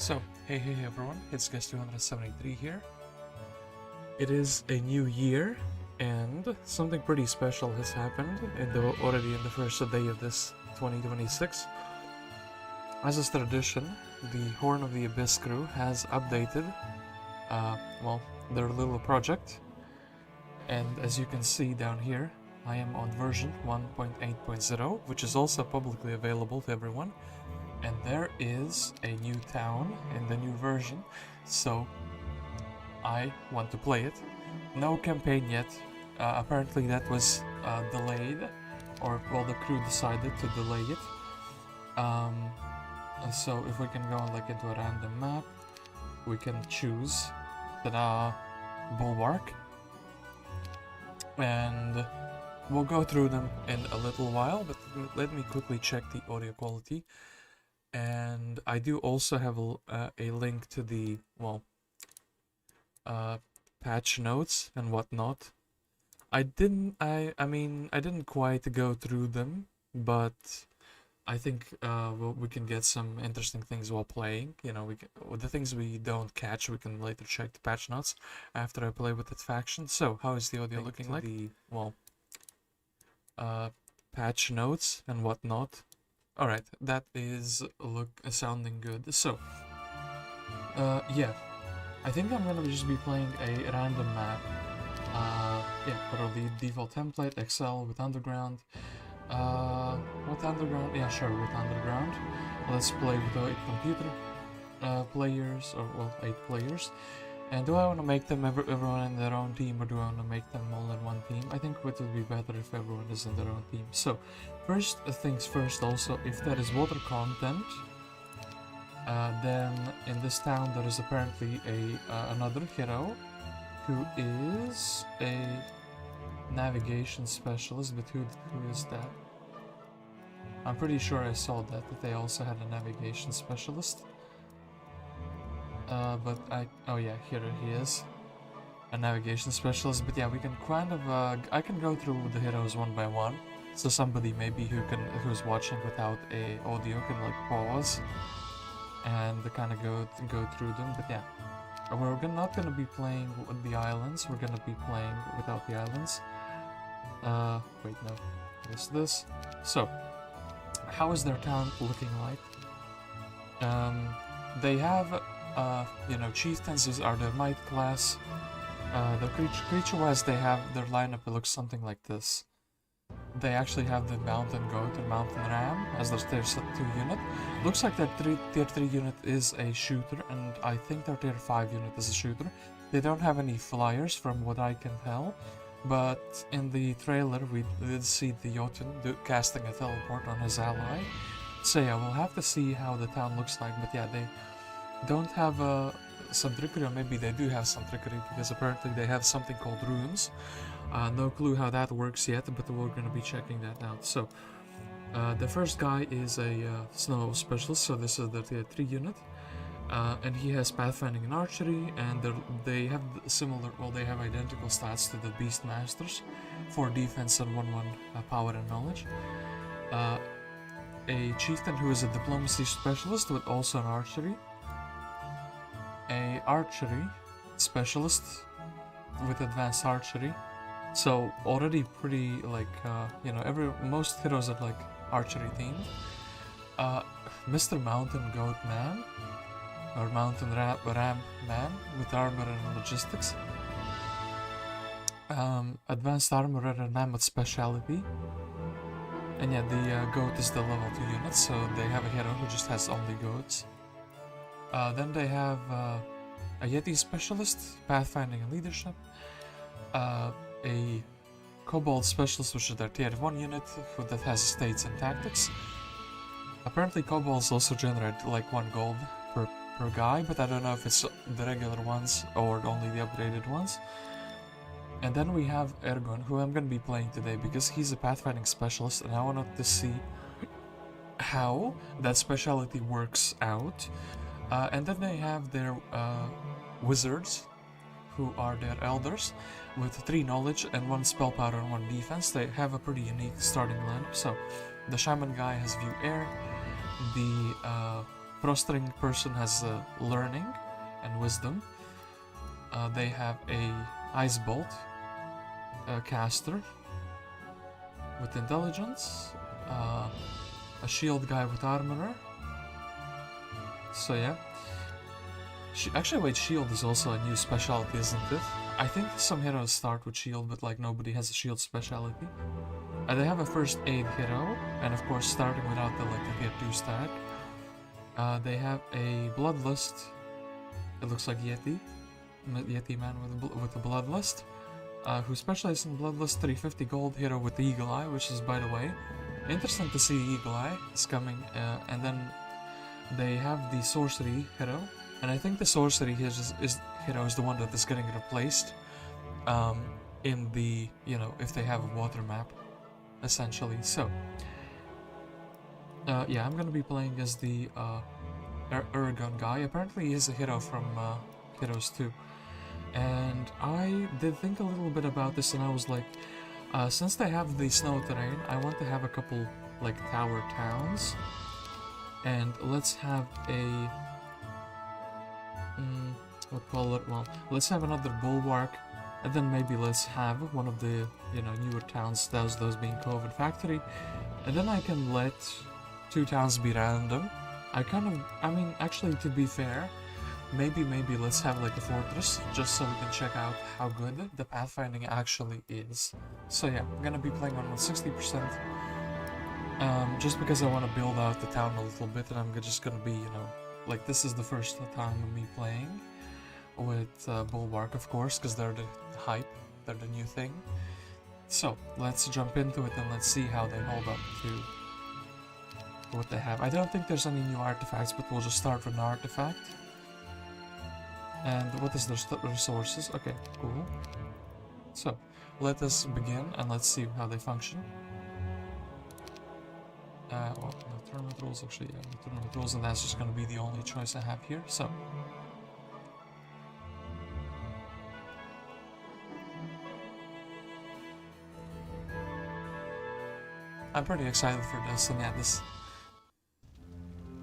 So, hey everyone, it's Guest 273 here. It is a new year, and something pretty special has happened already in the first day of this 2026. As is tradition, the Horn of the Abyss crew has updated, their little project. And as you can see down here, I am on version 1.8.0, which is also publicly available to everyone. And there is a new town in the new version, so I want to play it. No campaign yet. Apparently that was delayed, or well, the crew decided to delay it. So if we can go into a random map, we can choose Tan Bulwark, and we'll go through them in a little while. But let me quickly check the audio quality. And I do also have a link to the, patch notes and whatnot. I didn't quite go through them, but I think we can get some interesting things while playing. You know, the things we don't catch, we can later check the patch notes after I play with that faction. So, how is the audio looking like? The, patch notes and whatnot. Alright, that is sounding good. So, yeah, I think I'm gonna just be playing a random map. Probably default template, Excel with underground. What underground? Yeah, sure, with underground. Let's play with 8 computer players, or well, 8 players. And do I want to make them everyone in their own team, or do I want to make them all in one team? I think it would be better if everyone is in their own team. So, first things first also, if there is water content, then in this town there is apparently another hero who is a navigation specialist, but who is that? I'm pretty sure I saw that they also had a navigation specialist. Oh yeah, here he is, a navigation specialist. But yeah, we can kind of, I can go through the heroes one by one, so somebody maybe who's watching without a audio can pause and kind of go through them. But yeah, we're not gonna be playing with the islands. We're gonna be playing without the islands. Wait, no, it's this. So, how is their town looking like? They have. Chieftains are their might class. The creature-wise, they have their lineup. It looks something like this. They actually have the mountain goat and mountain ram as their tier 2 unit. Looks like their tier 3 unit is a shooter, and I think their tier 5 unit is a shooter. They don't have any flyers from what I can tell, but in the trailer we did see the Jotun casting a teleport on his ally. So yeah, we'll have to see how the town looks like. But yeah, they don't have some trickery, or maybe they do have some trickery, because apparently they have something called runes. No clue how that works yet, but we're going to be checking that out. So, the first guy is a snow specialist, so this is the tier 3 unit. And he has pathfinding and archery, and they have they have identical stats to the beast masters, 4 defense and 1/1 power and knowledge. A chieftain who is a diplomacy specialist with also an archery. A archery specialist with advanced archery, so already pretty most heroes are archery themed. Mr. Mountain Goat Man, or Mountain Ram Man with armor and logistics. Advanced armorer and mammoth speciality. And yeah, the goat is the level 2 unit, so they have a hero who just has only goats. Then they have a Yeti specialist, pathfinding and leadership, a kobold specialist, which is their tier 1 unit, that has estates and tactics. Apparently kobolds also generate 1 gold per guy, but I don't know if it's the regular ones or only the upgraded ones. And then we have Ergon, who I'm going to be playing today because he's a pathfinding specialist, and I wanted to see how that specialty works out. And then they have their wizards, who are their elders, with 3 knowledge and 1 spell power and 1 defense. They have a pretty unique starting lineup. So, the shaman guy has view air, the prostrating person has learning and wisdom. They have a ice bolt caster with intelligence, a shield guy with armorer. So yeah. Actually, wait, shield is also a new specialty, isn't it? I think some heroes start with shield, but like nobody has a shield specialty. They have a first aid hero, and of course starting without the like the tier 2 stack. They have a bloodlust. It looks like Yeti man with a bloodlust, who specializes in bloodlust. 350 gold hero with the eagle eye, which is, by the way, interesting to see eagle eye is coming. And then they have the sorcery hero, and I think the sorcery hero is the one that is getting replaced in the, you know, if they have a water map, essentially. So yeah, I'm gonna be playing as the Ergon guy. Apparently he's a hero from Heroes 2. And I did think a little bit about this, and I was like, since they have the snow terrain, I want to have a couple like tower towns. And let's have a let's have another bulwark, and then maybe let's have one of the, you know, newer towns, those being Cove and Factory, and then I can let 2 towns be random. I mean, actually, to be fair, maybe let's have like a fortress, just so we can check out how good the pathfinding actually is. So yeah, I'm gonna be playing on 60%, just because I want to build out the town a little bit, and I'm just gonna be, you know, like, this is the first time of me playing with Bulwark, of course, because they're the hype, they're the new thing. So let's jump into it and let's see how they hold up to what they have. I don't think there's any new artifacts, but we'll just start with an artifact. And what is their resources? Okay, cool. So let us begin and let's see how they function. Well, no tournament rules, actually, yeah, no tournament rules, and that's just going to be the only choice I have here, so. I'm pretty excited for this, and yeah, this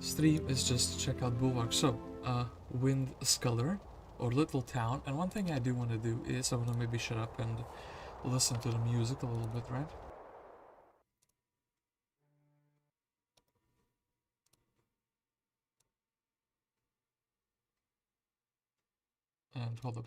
stream is just to check out Bulwark. So, Wind Sculler, or Little Town, and one thing I do want to do is I want to maybe shut up and listen to the music a little bit, right? And hold up,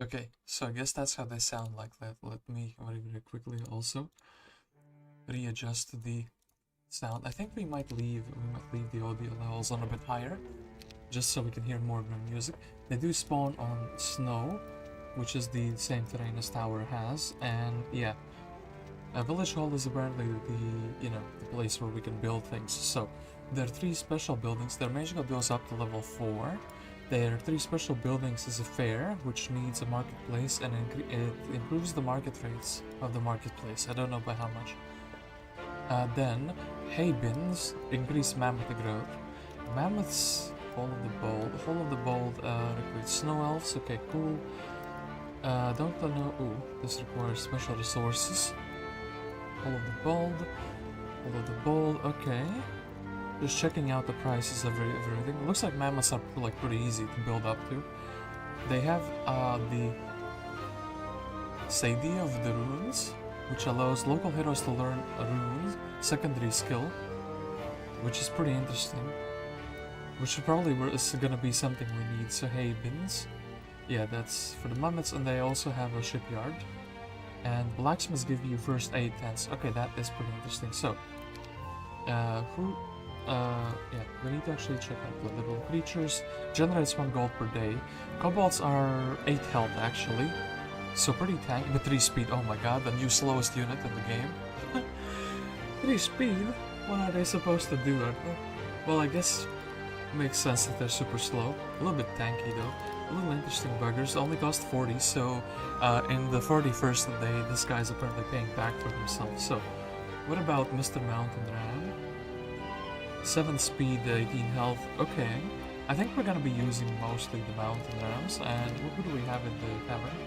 Okay, so I guess that's how they sound like. Let me very quickly also readjust the sound. I think we might leave the audio levels on a bit higher, just so we can hear more of the music. They do spawn on snow, which is the same terrain as Tower has, and yeah, Village Hall is apparently the the place where we can build things. So there are 3 special buildings. Their magical goes up to level 4. There are 3 special buildings is a fair, which needs a marketplace, and it improves the market rates of the marketplace. I don't know by how much. Then hay bins increase mammoth growth. Mammoths, Hall of the Bold. Hall of the Bold recruits snow elves. Okay, cool. Don't know. Ooh, this requires special resources. Hall of the Bold. Hall of the Bold. Okay. Just checking out the prices of everything. Looks like mammoths are like pretty easy to build up to. They have the Sadie of the Runes, which allows local heroes to learn a rune secondary skill, which is pretty interesting. Which probably is gonna be something we need. So hay bins. Yeah, that's for the mammoths, and they also have a shipyard. And blacksmiths give you first aid tents. Okay, that is pretty interesting. So, yeah, we need to actually check out the little creatures. Generates 1 gold per day. Kobolds are 8 health actually, so pretty tanky, but 3 speed. Oh my god, the new slowest unit in the game. 3 speed? What are they supposed to do? Well, I guess it makes sense that they're super slow. A little bit tanky though. A little interesting buggers. Only cost 40, so in the 41st day, this guy's apparently paying back for himself. So, what about Mr. Mountain Ram? 7 speed, 18 health. Okay. I think we're gonna be using mostly the mountain rams. And what do we have in the tavern?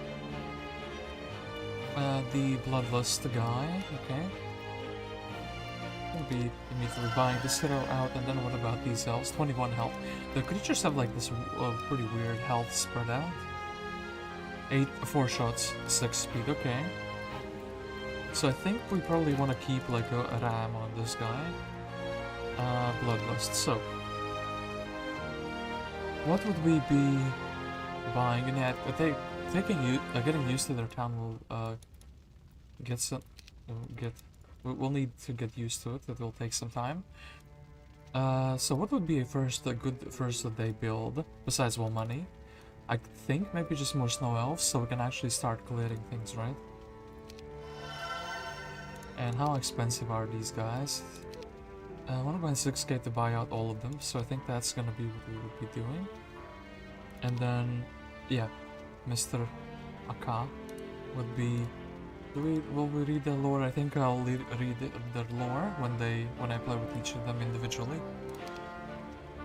The Bloodlust guy. Okay. We'll be immediately buying this hero out. And then what about these elves? 21 health. The creatures have like this pretty weird health spread out. 4 shots, 6 speed. Okay. So I think we probably want to keep like a ram on this guy. Bloodlust. So, what would we be buying? And yeah, getting used to their town will we'll need to get used to it. It will take some time. So what would be a good first day build besides more money? I think maybe just more snow elves, so we can actually start clearing things, right? And how expensive are these guys? 1.6k to buy out all of them, so I think that's gonna be what we would be doing. And then, yeah, Mr. Akka would be. Will we read the lore? I think I'll read their lore when I play with each of them individually.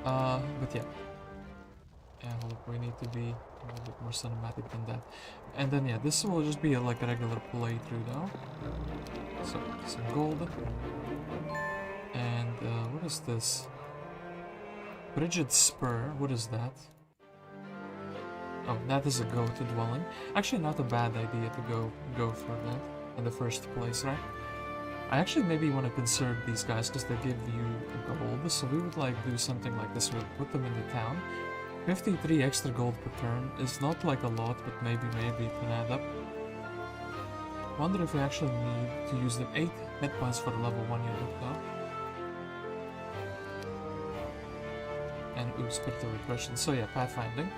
But yeah. Yeah, we need to be a little bit more cinematic than that. And then yeah, this will just be like a regular playthrough though. So, some gold. And what is this? Brigid's Spur, what is that? Oh, that is a goat dwelling. Actually not a bad idea to go for that in the first place, right? I actually maybe want to conserve these guys because they give you gold, so we would like do something like this. We'll put them in the town. 53 extra gold per turn is not like a lot, but maybe it can add up. Wonder if we actually need to use them. 8 hit points for the level 1 unit though. And oops, spiritual repression. So yeah, pathfinding.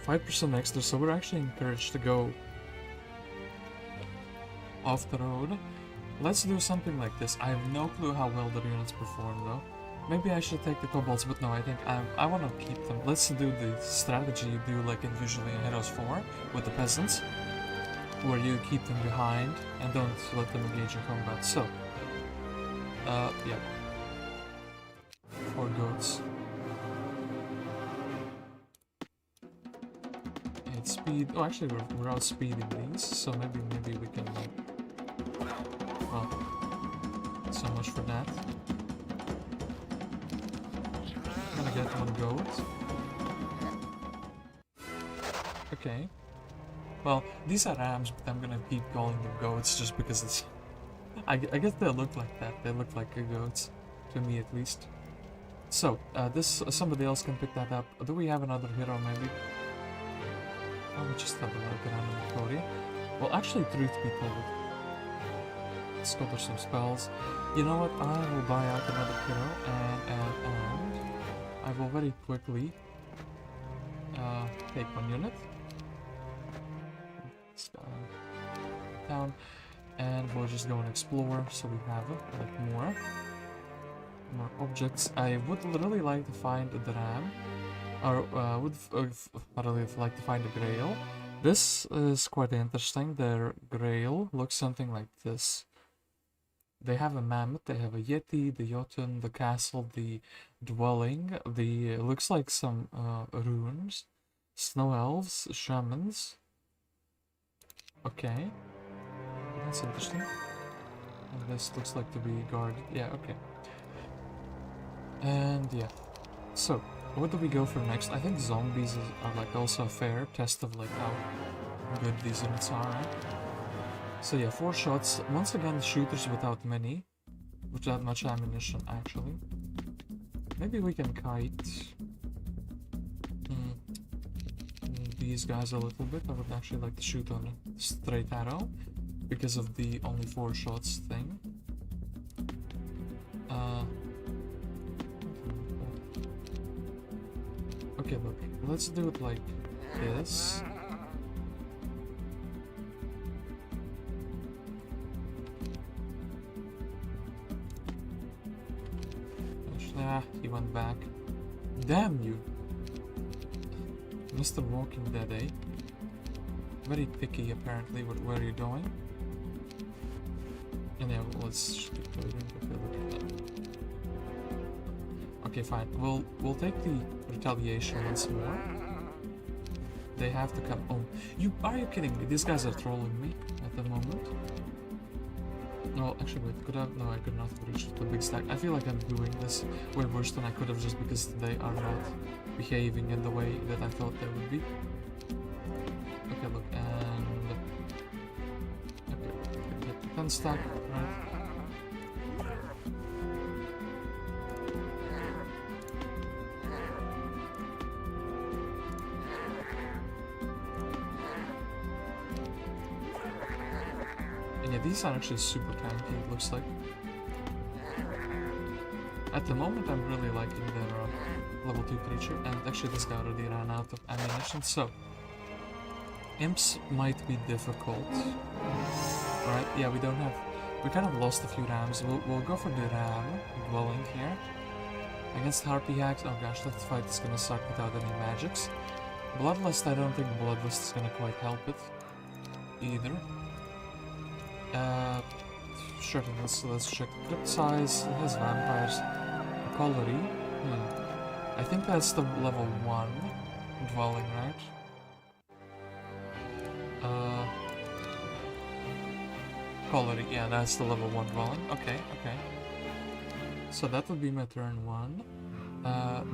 5% extra, so we're actually encouraged to go off the road. Let's do something like this. I have no clue how well the units perform though. Maybe I should take the kobolds, but no, I think I want to keep them. Let's do the strategy you do like usually in Heroes 4 with the peasants, where you keep them behind and don't let them engage in combat. So, yeah. 4 goats. 8 speed. Oh, actually, we're outspeeding these, so maybe we can. Well, so much for that. I'm gonna get 1 goat. Okay. Well, these are rams, but I'm gonna keep calling them goats just because it's. I guess they look like that. They look like goats, to me at least. So, somebody else can pick that up. Do we have another hero, maybe? Let me just have a look around in Victoria. Well, actually, truth be told, let's go for some spells. You know what? I will buy out another hero, and I will very quickly take one unit. Down, and we'll just go and explore, so we have like more objects. I would really like to find a Dram, or would really like to find a Grail. This is quite interesting. Their Grail looks something like this. They have a mammoth, they have a yeti, the jotun, the castle, the dwelling, the looks like some runes, snow elves, shamans. Okay, that's interesting. And this looks like to be guarded. Yeah, okay. And yeah, so what do we go for next? I think zombies are like also a fair test of like how good these units are, right? So yeah, 4 shots. Once again, shooters without much ammunition actually. Maybe we can kite these guys a little bit. I would actually like to shoot on a straight arrow because of the only 4 shots thing. Okay, look, let's do it like this. Ah, he went back. Damn you! Mr. Walking Dead, eh? Very picky, apparently, with where you're going. And yeah, let's keep going. Okay, fine. We'll take the retaliation once more. They have to come. Oh, are you kidding me? These guys are trolling me at the moment. No, actually, wait. Could I? No, I could not have reached the big stack. I feel like I'm doing this way worse than I could have just because they are not behaving in the way that I thought they would be. Okay, look, and okay, get the 10 stack, right? And yeah, these are actually super tanky, it looks like. At the moment, I'm really liking their level 2 creature, and actually this guy already ran out of ammunition, so imps might be difficult, right? Yeah, we kind of lost a few rams. We'll go for the ram dwelling here against harpy hacks. Oh gosh, that fight is gonna suck without any magics. Bloodlust, I don't think Bloodlust is gonna quite help it either. Sure, let's check crypt size. It has vampires. Colliery. I think that's the level 1 dwelling, right? Colliery, yeah, that's the level 1 dwelling. Okay, okay. So that would be my turn 1.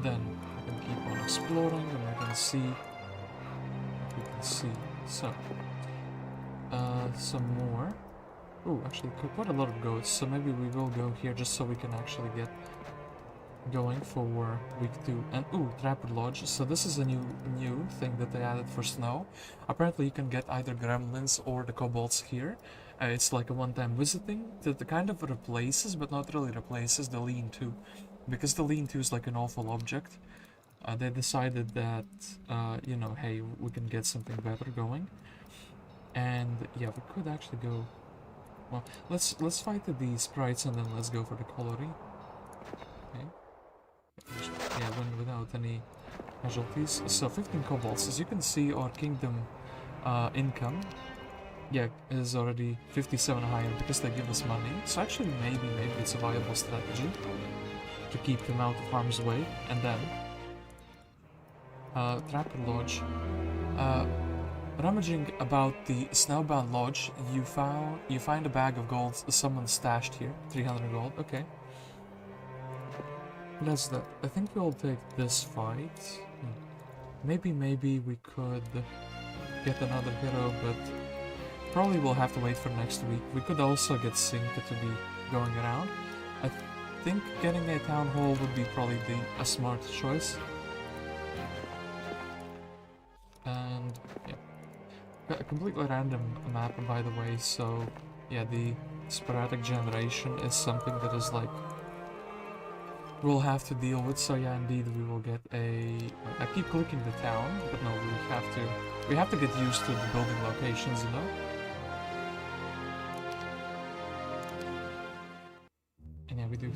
Then I can keep on exploring and we can see what we can see. So, some more. Oh, actually, quite a lot of goats, so maybe we will go here just so we can actually get going for week 2. And ooh, Trapper Lodge. So this is a new thing that they added for snow. Apparently you can get either gremlins or the kobolds here. It's like a one-time visiting that kind of replaces, but not really replaces, the lean-to. Because the lean-to is like an awful object. They decided that, you know, hey, we can get something better going. And yeah, we could actually go... Well, let's fight the sprites and then let's go for the colliery. Okay. Yeah, win without any casualties. So 15 kobolds. As you can see, our kingdom income, yeah, is already 57 higher because they give us money. So actually, maybe it's a viable strategy to keep them out of harm's way. And then Trapper Lodge. Rummaging about the Snowbound Lodge, you find a bag of gold someone stashed here. 300 gold, okay. That's that. I think we'll take this fight. Maybe we could get another hero, but probably we'll have to wait for next week. We could also get Synced to be going around. I think getting a town hall would be probably a smart choice. And yeah. completely random map, by the way, so yeah, the sporadic generation is something that is like we'll have to deal with. So yeah, indeed, we will get a. I keep clicking the town, but no, we have to get used to the building locations, you know. And yeah, we do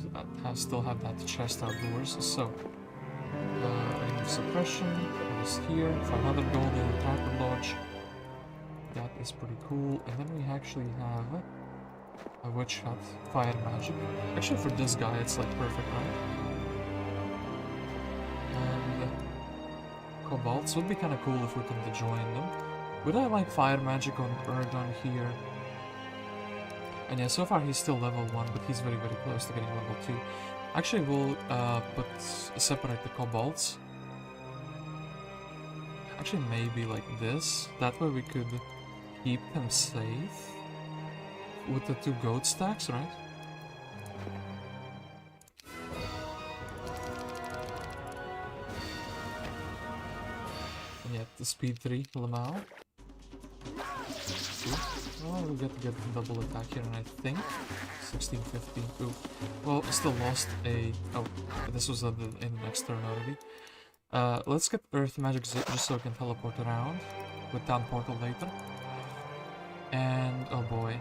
still have that chest outdoors. So remove suppression. That is here. 500 gold in the Tancred Lodge. That is pretty cool. And then we actually have a witch hut, fire magic. Actually, for this guy, it's like perfect, right? And kobolds would be kind of cool if we could join them. Would I like fire magic on Ergon here? And yeah, so far he's still level 1, but he's very, very close to getting level 2. Actually, we'll separate the kobolds. Actually, maybe like this. That way we could keep them safe. With the 2 goat stacks, right? And yeah, the speed 3, Lamau. Well, we get to get double attack here, and I think 16, 15. Ooh. Well, still lost a. Oh, this was in the next turn already. Let's get Earth Magic just so we can teleport around with Town Portal later. And oh boy,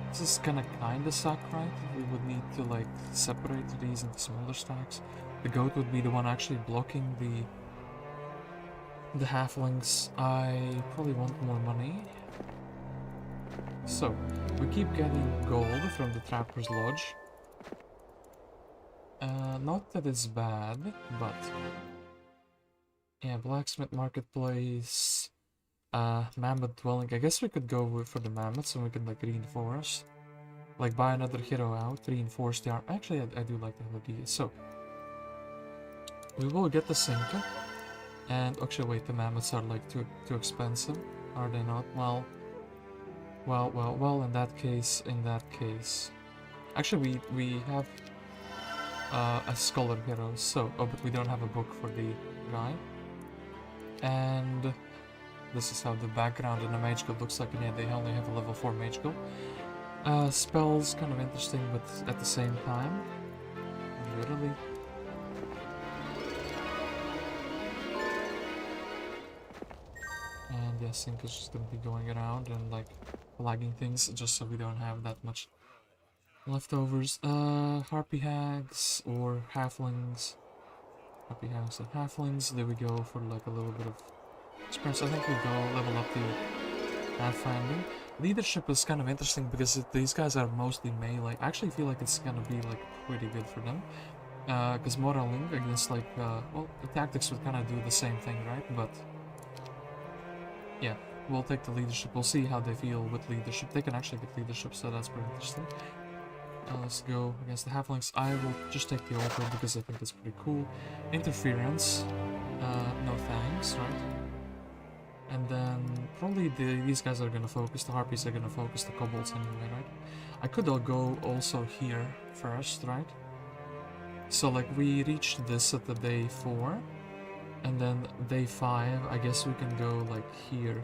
this is gonna kinda suck, right? We would need to like separate these into smaller stacks. The goat would be the one actually blocking the halflings. I probably want more money. So, we keep getting gold from the Trapper's Lodge. Not that it's bad, but... yeah, Blacksmith Marketplace... Mammoth Dwelling. I guess we could go for the Mammoths and we could, like, reinforce. Like, buy another hero out, reinforce the arm. Actually, I do like that idea. So, we will get the Sinka. And, actually, wait, the Mammoths are, like, too expensive. Are they not? Well, in that case... Actually, we have a Scholar hero, so... oh, but we don't have a book for the guy. And... this is how the background in the Mage Guild looks like, and yeah, they only have a level 4 Mage Guild. Spells, kind of interesting, but at the same time... literally... and yeah, Sync is just gonna be going around and like flagging things just so we don't have that much leftovers. Harpy Hags or Halflings. Harpy Hags and Halflings. There we go for like a little bit of experience. I think we go level up the Pathfinding. Leadership is kind of interesting because these guys are mostly melee. I actually feel like it's gonna be like pretty good for them. Because moraling against like, well, the tactics would kind of do the same thing, right? But yeah, we'll take the leadership. We'll see how they feel with leadership. They can actually get leadership, so that's pretty interesting. Let's go against the halflings. I will just take the altar because I think it's pretty cool. Interference. No thanks, right? And then probably these guys are gonna focus. The harpies are gonna focus the kobolds anyway, right? I could all go also here first, right? So like we reached this at the day 4. And then day 5, I guess we can go like here,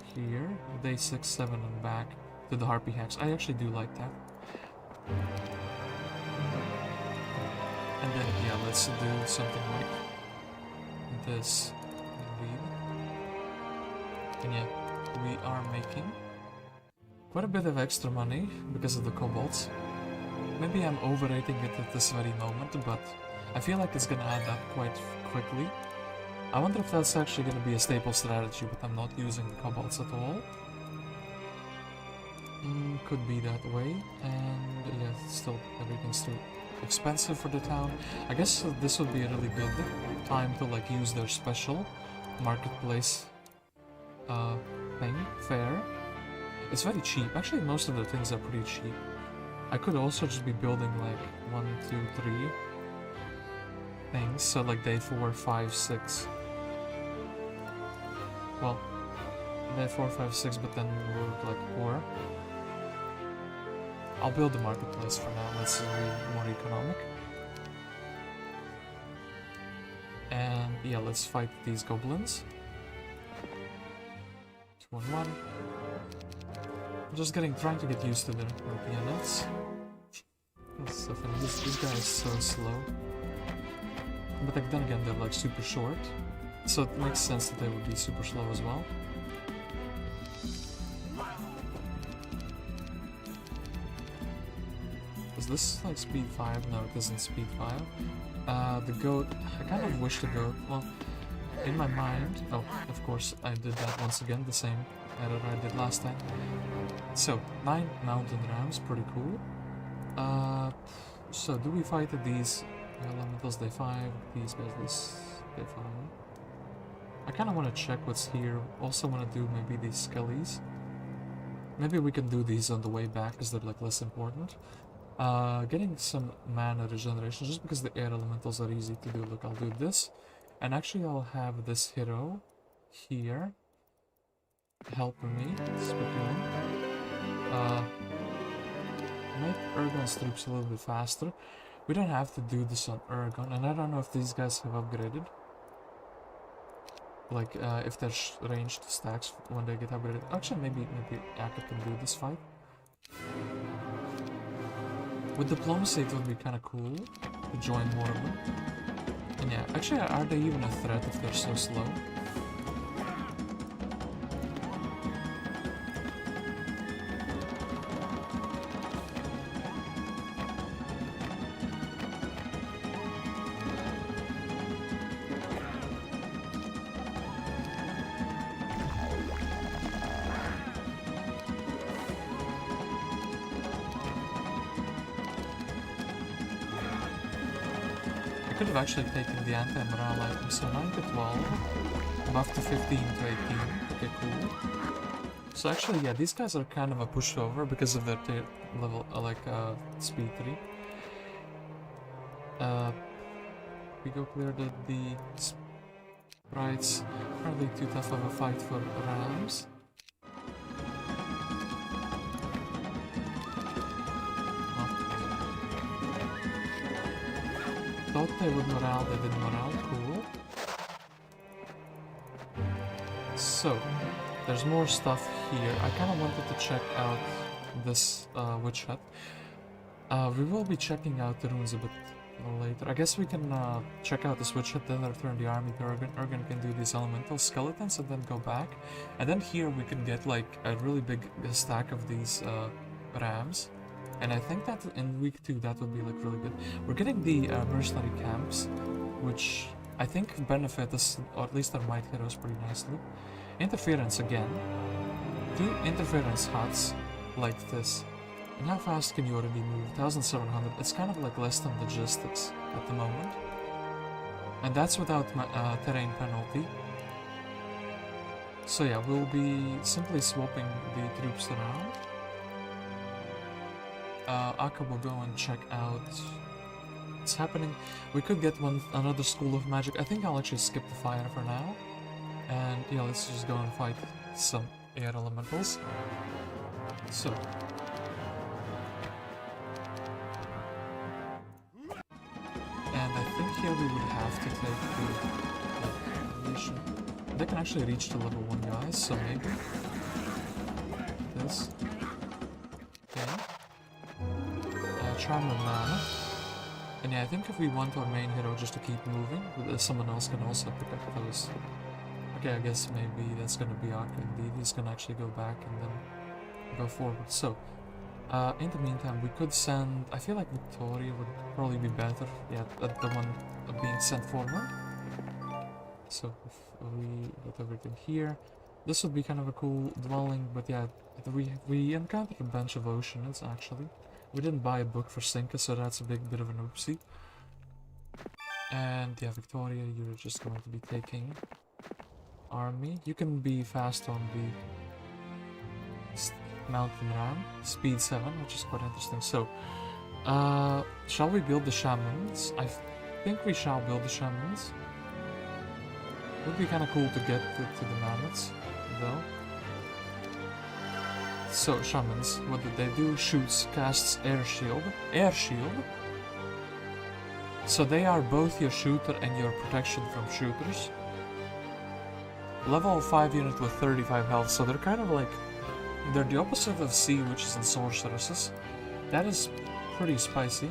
day 6, 7 and back to the Harpy Hags. I actually do like that. And then yeah, let's do something like this indeed. And yeah, we are making quite a bit of extra money because of the kobolds. Maybe I'm overrating it at this very moment, but I feel like it's gonna add up quite quickly. I wonder if that's actually going to be a staple strategy, but I'm not using the kobolds at all. Could be that way, and yeah, still everything's too expensive for the town. I guess this would be a really good time to like use their special marketplace thing, fair. It's very cheap. Actually, most of the things are pretty cheap. I could also just be building like 1, 2, 3 things, so like day 4, 5, 6. Well, day 4, 5, 6, but then we're like 4. I'll build the marketplace for now. Let's be more economic. And yeah, let's fight these goblins. 2 on 1. trying to get used to their units. That's so funny. This guy is so slow. But like, then again, they're like super short. So it makes sense that they would be super slow as well. Is this like speed 5? No, it isn't speed 5. The goat, I kind of wish the goat, well, in my mind, oh, of course, I did that once again, the same error I did last time. So, 9 mountain rams, pretty cool. So do we fight these elementals? Day 5, these guys, day 5. I kind of want to check what's here. Also want to do maybe these skellies. Maybe we can do these on the way back because they're like less important. Getting some mana regeneration just because the air elementals are easy to do. Look, I'll do this. And actually I'll have this hero here helping me. Make Ergon's troops a little bit faster. We don't have to do this on Ergon, and I don't know if these guys have upgraded. Like, if their ranged stacks when they get upgraded. Actually, maybe Akka can do this fight. With diplomacy, it would be kind of cool to join more of them. And yeah, actually, are they even a threat if they're so slow? Actually taking the anti-morale item, so 9 to 12, buff to 15 to 18, okay, cool. So actually, yeah, these guys are kind of a pushover because of their level, speed 3. We go clear the sprites. Probably too tough of a fight for rams. Thought they would morale, they did morale, cool. So, there's more stuff here. I kind of wanted to check out this witch hut. We will be checking out the runes a bit later. I guess we can check out this witch hut, then return the army to Ergon. Ergon can do these elemental skeletons and then go back. And then here we can get like a really big stack of these rams. And I think that in week 2 that would be like really good. We're getting the mercenary camps, which I think benefit us, or at least our might heroes pretty nicely. Interference again. 2 interference huts like this. And how fast can you already move? 1700. It's kind of like less than logistics at the moment. And that's without terrain penalty. So yeah, we'll be simply swapping the troops around. Akka will go and check out what's happening. We could get another school of magic. I think I'll actually skip the fire for now. And yeah, let's just go and fight some air elementals. So. And I think here we would have to take the nation. They can actually reach to level 1 guys, so maybe this. Okay. Charm and mana. And yeah, I think if we want our main hero just to keep moving, someone else can also pick up those. Okay, I guess maybe that's gonna be Akka indeed. He's gonna actually go back and then go forward. So, in the meantime, we could send... I feel like Victoria would probably be better, yeah, at the one being sent forward. So, if we got everything here, this would be kind of a cool dwelling, but yeah, we encountered a bunch of oceans actually. We didn't buy a book for Sinka, so that's a big bit of an oopsie. And yeah, Victoria, you're just going to be taking army. You can be fast on the mountain ram, speed 7, which is quite interesting. So, shall we build the shamans? I think we shall build the shamans. Would be kind of cool to get to the mammoths, though. So, shamans, what did they do? Shoots, casts air shield. Air shield? So they are both your shooter and your protection from shooters. Level 5 unit with 35 health, so they're kind of like They're the opposite of sea witches and sorceresses. That is pretty spicy.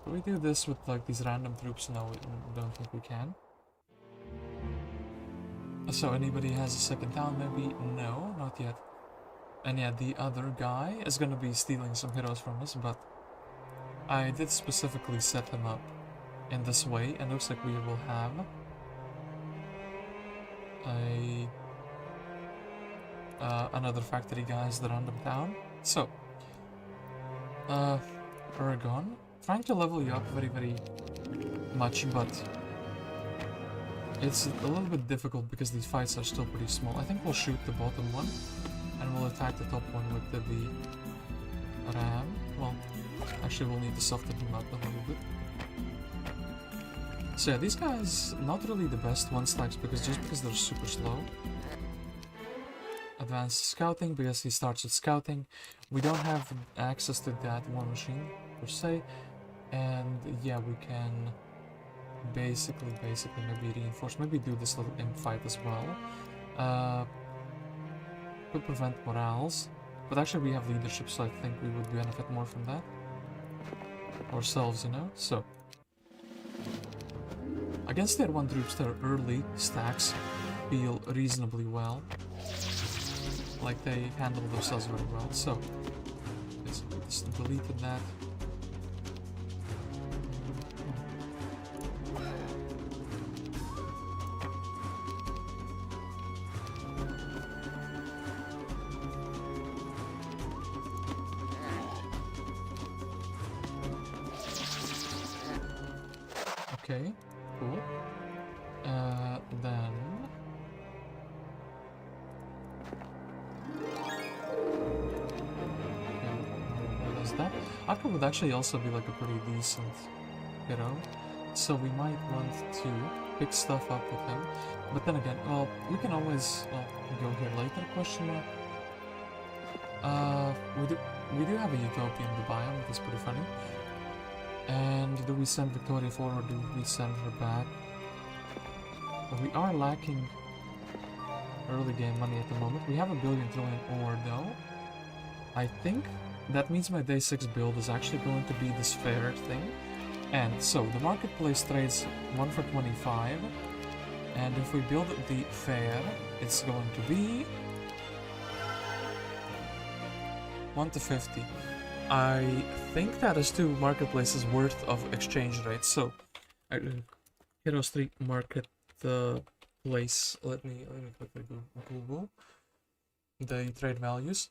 Do we do this with like these random troops? No, we don't think we can. So anybody has a second town maybe? No, not yet. And yeah, the other guy is gonna be stealing some heroes from us, but I did specifically set him up in this way, and looks like we will have another factory guy as the random town. So, Ergon, trying to level you up very, very much, but it's a little bit difficult because these fights are still pretty small. I think we'll shoot the bottom one, and we'll attack the top one with the ram. Well, actually we'll need to soften him up a little bit. So yeah, these guys, not really the best one-stacks because they're super slow. Advanced scouting, because he starts with scouting. We don't have access to that war machine, per se. And yeah, we can basically maybe reinforce, maybe do this little imp fight as well. Could prevent morales. But actually we have leadership, so I think we would benefit more from that. Ourselves, you know, so. Against their one troops, their early stacks feel reasonably well. Like they handle themselves very well, so. Just deleted that. Okay, cool. Then... Okay, what is that? Akka would actually also be like a pretty decent hero, so we might want to pick stuff up with him. But then again, well, we can always go here later, question mark. We do have a Utopia in the biome, that's pretty funny. And do we send Victoria forward or do we send her back? We are lacking early game money at the moment. We have a billion trillion ore though. I think that means my day 6 build is actually going to be this fair thing. And so the marketplace trades 1 for 25. And if we build the fair, it's going to be 1 to 50. I think that is 2 marketplaces worth of exchange rates. So, Hero Street Market place. Let me quickly Google the trade values.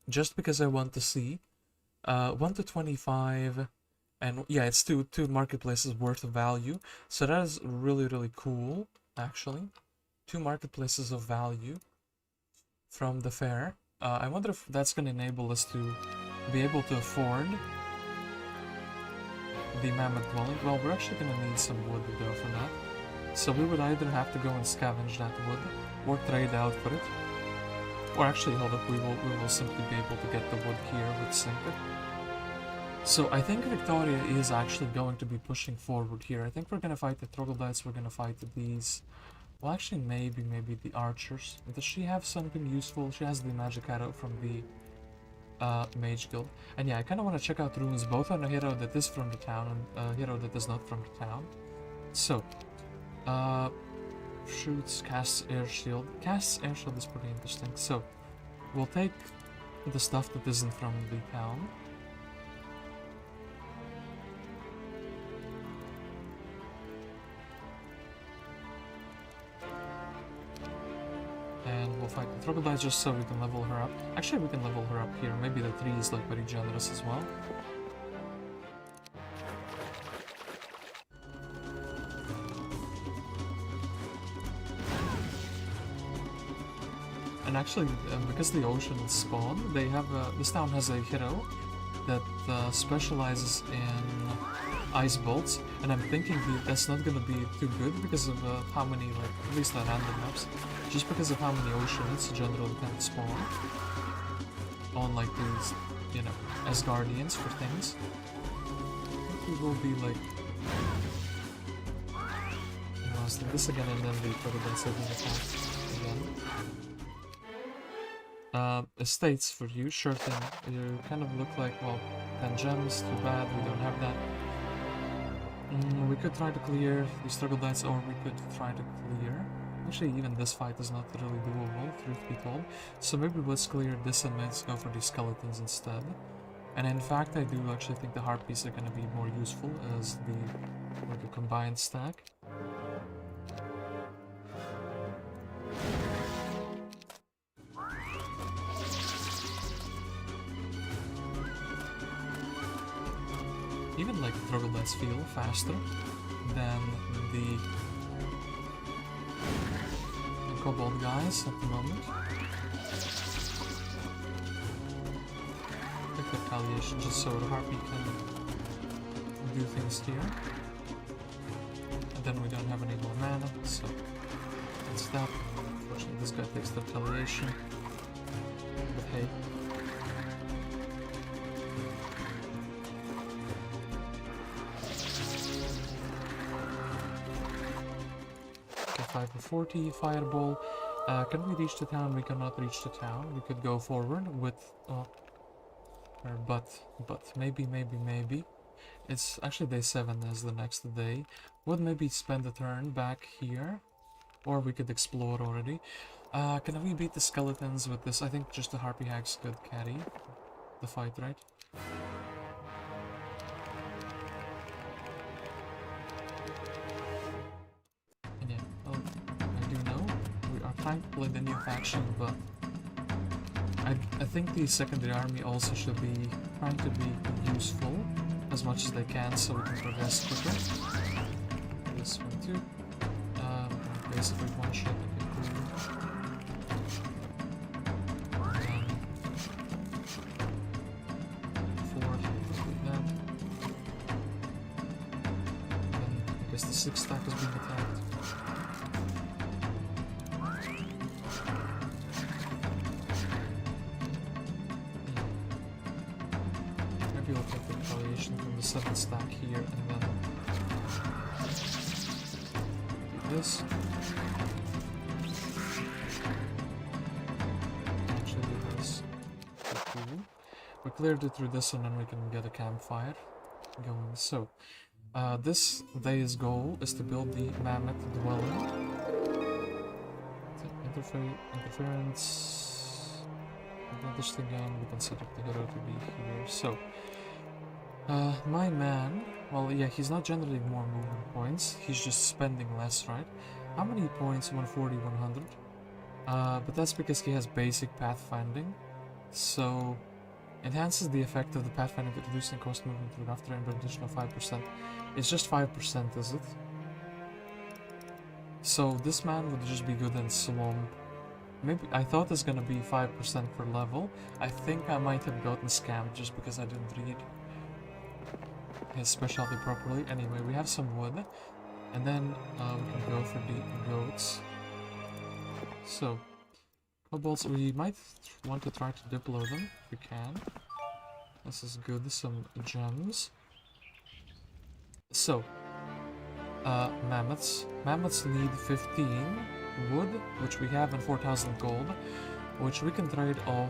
Just because I want to see 1 to 25, and yeah, it's two marketplaces worth of value. So that is really cool. Actually, 2 marketplaces of value from the fair. I wonder if that's going to enable us to be able to afford the mammoth dwelling. Well, we're actually going to need some wood though for that. So we would either have to go and scavenge that wood, or trade out for it. Or actually, hold up, we will simply be able to get the wood here with Sinker. So I think Victoria is actually going to be pushing forward here. I think we're going to fight the troglodytes, we're going to fight these... Well, actually, maybe the archers. Does she have something useful? She has the magic arrow from the Mage Guild. And yeah, I kind of want to check out runes both on a hero that is from the town and a hero that is not from the town. So, shoots, casts air shield. Casts air shield is pretty interesting. So, we'll take the stuff that isn't from the town. And we'll fight the troglodytes just so we can level her up. Actually, we can level her up here. Maybe the 3 is like very generous as well. And actually, because the ocean is spawned, they have this town has a hero that specializes in ice bolts, and I'm thinking that's not gonna be too good because of how many, like, at least on random maps, just because of how many oceans generally can spawn on, like, these, you know, as guardians for things. I think we will be, like, let's do this again and then the troglodytes will be attacked again. estates for you, sure thing. You kind of look like, well, 10 gems, too bad, we don't have that. We could try to clear these struggle dice, or we could try to clear. Actually, even this fight is not really doable, truth be told. So maybe let's clear this and let's go for these skeletons instead. And in fact, I do actually think the harpies are going to be more useful as like a combined stack. Even like troglodytes feel faster than the kobold guys at the moment. Take the retaliation just so the harpy can do things here. And then we don't have any more mana, so that's that. Unfortunately, this guy takes the retaliation. But hey. Okay, 5 for 40, fireball. Can we reach the town? We cannot reach the town. We could go forward with... but maybe. It's actually day 7 as the next day. Would maybe spend a turn back here, or we could explore already. Can we beat the skeletons with this? I think just the harpy hags could carry the fight, right? And yeah, well, I do know we are trying to play the new faction, but I think the secondary army also should be trying to be useful as much as they can so we can progress quicker. This one too. Basically one shot and improve. Forward, like that. Then I guess the 6th stack is being attacked. Maybe we'll take the retaliation from the 7th stack here and then do this. Actually do this. Cool. We cleared it through this and then we can get a campfire going. So, this day's goal is to build the mammoth dwelling. Interference. Accomplished again. We can set up the hero to be here. So, my man, well, yeah, he's not generating more movement points. He's just spending less, right? How many points? 140, 100. But that's because he has basic pathfinding. So, enhances the effect of the pathfinding with reducing cost movement through after an additional 5%. It's just 5%, is it? So this man would just be good in Swamp. Maybe I thought it's gonna be 5% per level. I think I might have gotten scammed just because I didn't read his specialty properly. Anyway, we have some wood, and then we can go for the goats. So, kobolds, we might want to try to diplo them if we can. This is good. Some gems. So. Mammoths. Mammoths need 15 wood, which we have, and 4,000 gold, which we can trade off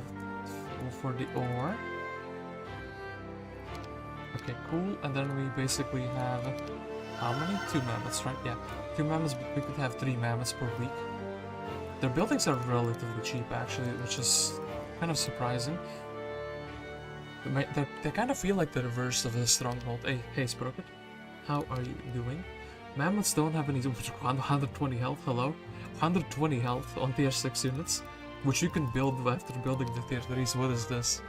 for the ore. Okay, cool. And then we basically have how many? 2 mammoths, right? Yeah, 2 mammoths, but we could have 3 mammoths per week. Their buildings are relatively cheap, actually, which is kind of surprising. They kind of feel like the reverse of a stronghold. Hey, Sprocket, how are you doing? Mammoths don't have any 120 health, hello? 120 health on tier 6 units, which you can build after building the tier 3s. What is this?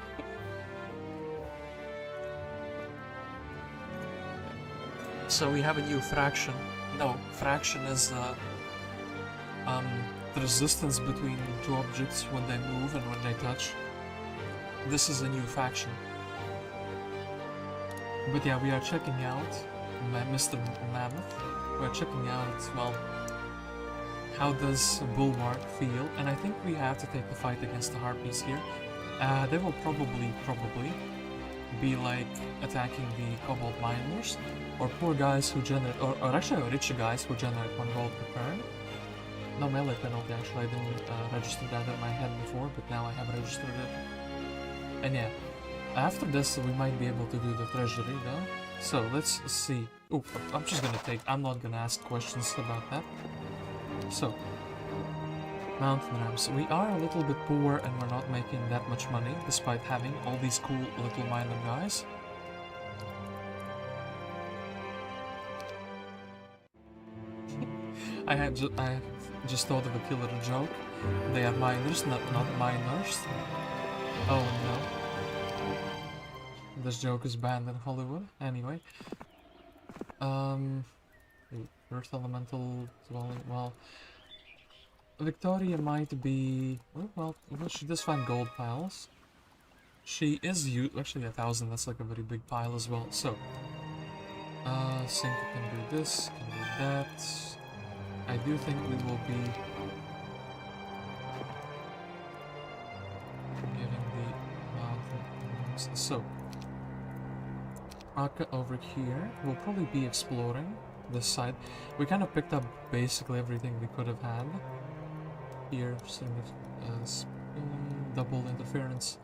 So we have a new fraction. No, fraction is the resistance between 2 objects when they move and when they touch. This is a new faction. But yeah, we are checking out Mr. Mammoth. We're checking out, well, how does Bulwark feel, and I think we have to take the fight against the harpies here. They will probably be like attacking the kobold miners, or poor guys who generate, or actually rich guys who generate 1 gold per turn. no melee penalty actually. I didn't register that in my head before, but now I have registered it. And yeah, after this we might be able to do the treasury though. So let's see. Oh, I'm just gonna take. I'm not gonna ask questions about that. So. Mountain ramps. We are a little bit poor and we're not making that much money despite having all these cool little miner guys. I just thought of a killer joke. They are miners, not miners. Oh no. This joke is banned in Hollywood. Anyway. Earth elemental dwelling. Well, Victoria might be... well, she does find gold piles. She is actually 1,000, that's like a very big pile as well. So, Cinco can do this, can do that. I do think we will be getting the mountains. So, Akka over here will probably be exploring this side. We kind of picked up basically everything we could have had. Here, double interference.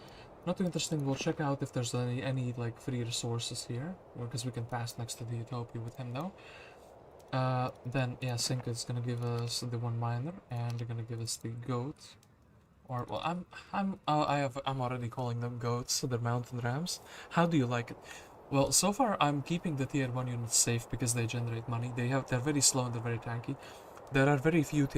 Not too interesting. We'll check out if there's any like free resources here, because we can pass next to the UTOPIA with him though. Then yeah, Cinco is gonna give us the one miner, and they're gonna give us the goat. Or well, I'm already calling them goats. So they're mountain rams. How do you like it? Well, so far I'm keeping the tier 1 units safe because they generate money. They're very slow and they're very tanky. There are very few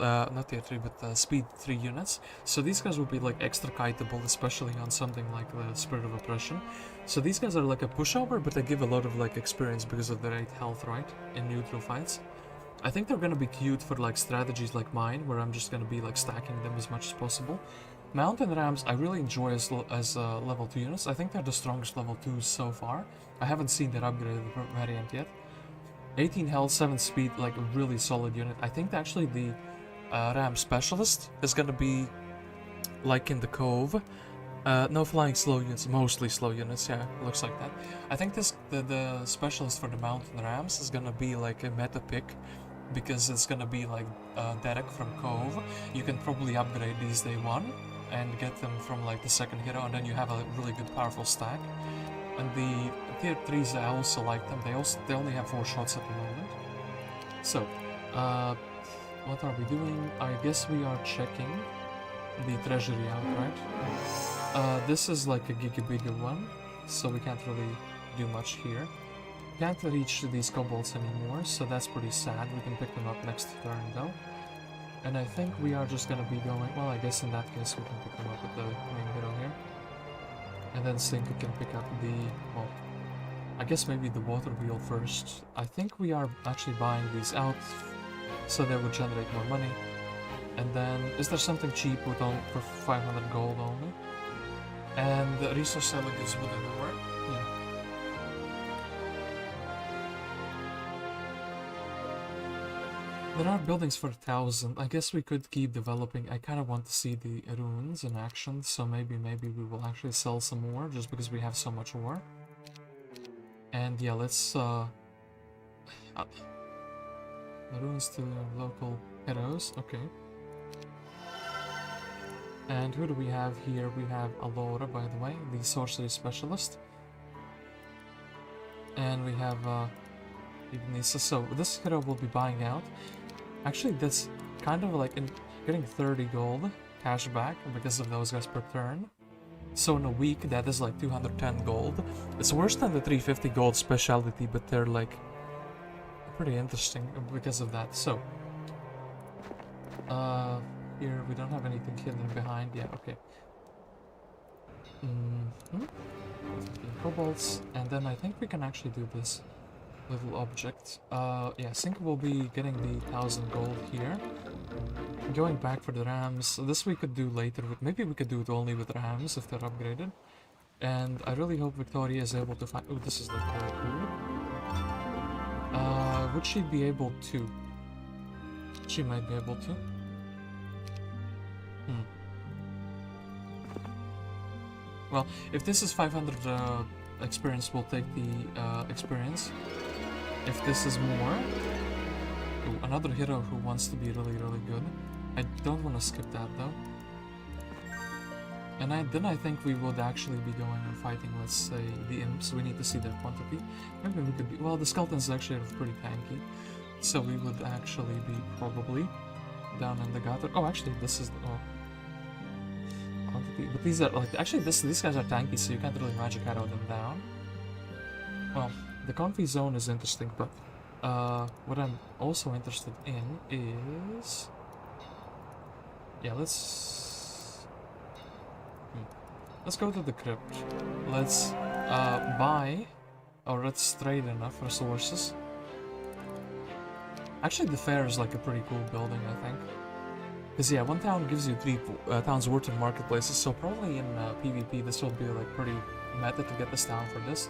not tier 3, but speed 3 units. So these guys will be like extra kiteable, especially on something like the Spirit of Oppression. So these guys are like a pushover, but they give a lot of like experience because of their 8 health, right? In neutral fights. I think they're gonna be cute for like strategies like mine, where I'm just gonna be like stacking them as much as possible. Mountain Rams I really enjoy as level 2 units. I think they're the strongest level 2s so far. I haven't seen their upgraded variant yet. 18 health, 7 speed, like a really solid unit. I think actually the Ram Specialist is gonna be like in the Cove. No flying slow units, mostly slow units, yeah, looks like that. I think the Specialist for the Mountain Rams is gonna be like a meta pick, because it's gonna be like Derek from Cove. You can probably upgrade these day 1 and get them from like the second hero, and then you have a really good powerful stack. And the tier 3s, I also like them. They only have 4 shots at the moment. So, what are we doing? I guess we are checking the treasury out, right? This is like a giga one, so we can't really do much here. Can't reach these kobolds anymore, so that's pretty sad. We can pick them up next turn though. And I think we are just gonna be going... well, I guess in that case we can pick them up with the main hero here. And then Cinco can pick up the... well, I guess maybe the water wheel first. I think we are actually buying these out, so they would generate more money. And then, is there something cheap with for 500 gold only? And the resource seller gives wooden ore. Yeah. There are buildings for 1,000. I guess we could keep developing. I kind of want to see the runes in action, so maybe we will actually sell some more, just because we have so much ore. And yeah, let's runes to local heroes. Okay. And who do we have here? We have Allora, by the way, the sorcery specialist. And we have Rissa. So this hero will be buying out. Actually, that's kind of like getting 30 gold cash back because of those guys per turn. So in a week, that is like 210 gold. It's worse than the 350 gold specialty, but they're like pretty interesting because of that. So, here we don't have anything hidden behind. Yeah, okay. Kobolds, and then I think we can actually do this little object. Yeah, Cinco will be getting the 1,000 gold here. Going back for the rams, this we could do later, but maybe we could do it only with rams if they're upgraded. And I really hope Victoria is able to find... oh, this is the cool. Would she be able to? She might be able to. Well, if this is 500 experience, we'll take the experience. If this is more, Ooh, another hero who wants to be really, really good. I don't want to skip that though. And then I think we would actually be going and fighting, let's say, the imps. We need to see their quantity. Maybe we could be... Well, the skeletons actually are pretty tanky. So we would actually be probably down in the gutter. Oh, actually, this is... Oh. Quantity. But these are, like... Actually, these guys are tanky, so you can't really magic arrow them down. Well, the comfy zone is interesting, but... what I'm also interested in is... Yeah, Let's go to the crypt. Let's buy, or let's trade enough resources. Actually, the fair is like a pretty cool building, I think. Because yeah, one town gives you 3 towns worth of marketplaces, so probably in PvP this will be like pretty meta to get this town for this.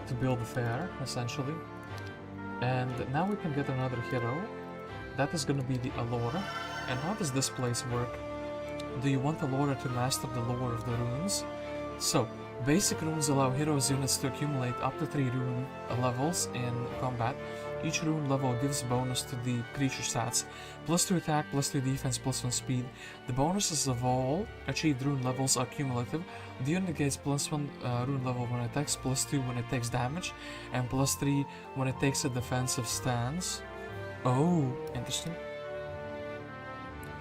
To build the fair, essentially. And now we can get another hero. That is gonna be the Allora. And how does this place work? Do you want Allora to master the lore of the runes? So, basic runes allow heroes' units to accumulate up to 3 rune levels in combat. Each rune level gives bonus to the creature stats. +2 attack, +2 defense, +1 speed. The bonuses of all achieved rune levels are cumulative. The unit gets +1 rune level when it attacks, +2 when it takes damage, and +3 when it takes a defensive stance. Oh, interesting.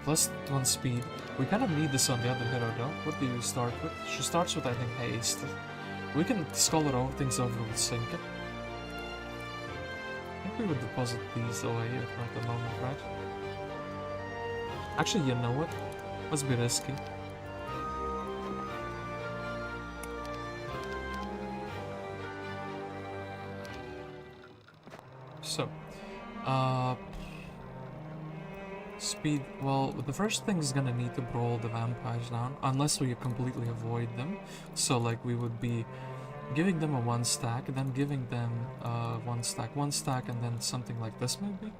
+1 speed. We kind of need this on the other hero though. What do you start with? She starts with, I think, haste. We can scholar over things over with sync it. I think we would deposit these away at the moment, right? Actually, you know what? Let's be risky. So, speed, well, the first thing is gonna need to brawl the vampires down, unless we completely avoid them. So, like, we would be giving them a 1 stack, and then giving them 1 stack, and then something like this, maybe?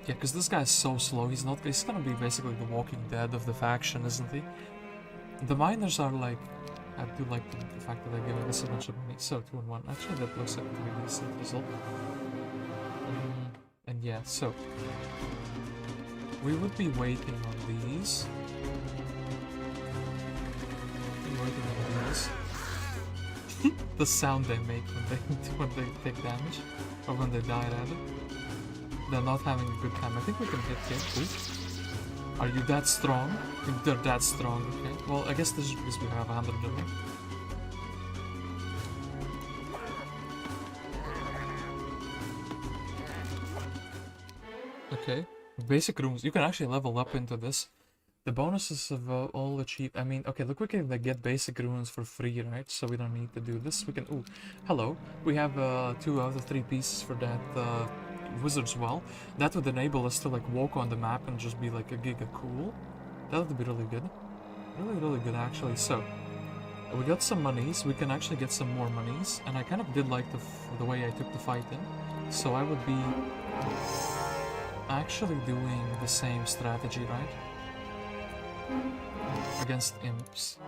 Yeah, because this guy is so slow, he's gonna be basically the Walking Dead of the faction, isn't he? The miners are like, I do like the fact that they're giving us a bunch of money. So, 2 and 1. Actually, that looks like a pretty decent result. And yeah, so we would be waiting on these. The sound they make when they take damage, or when they die rather. They're not having a good time. I think we can hit him. Are you that strong? If they're that strong, okay. Well, I guess this is because we have 100 of them. Okay, basic runes. You can actually level up into this. The bonuses of all achieved. I mean, okay, look, we can get basic runes for free, right? So we don't need to do this. We can. Ooh, hello. We have 2 out of 3 pieces for that wizard's well. That would enable us to like walk on the map and just be like a giga cool. That would be really good. Really, really good actually. So we got some monies. We can actually get some more monies, and I kind of did like the way I took the fight in. So I would be actually doing the same strategy, right? Against imps.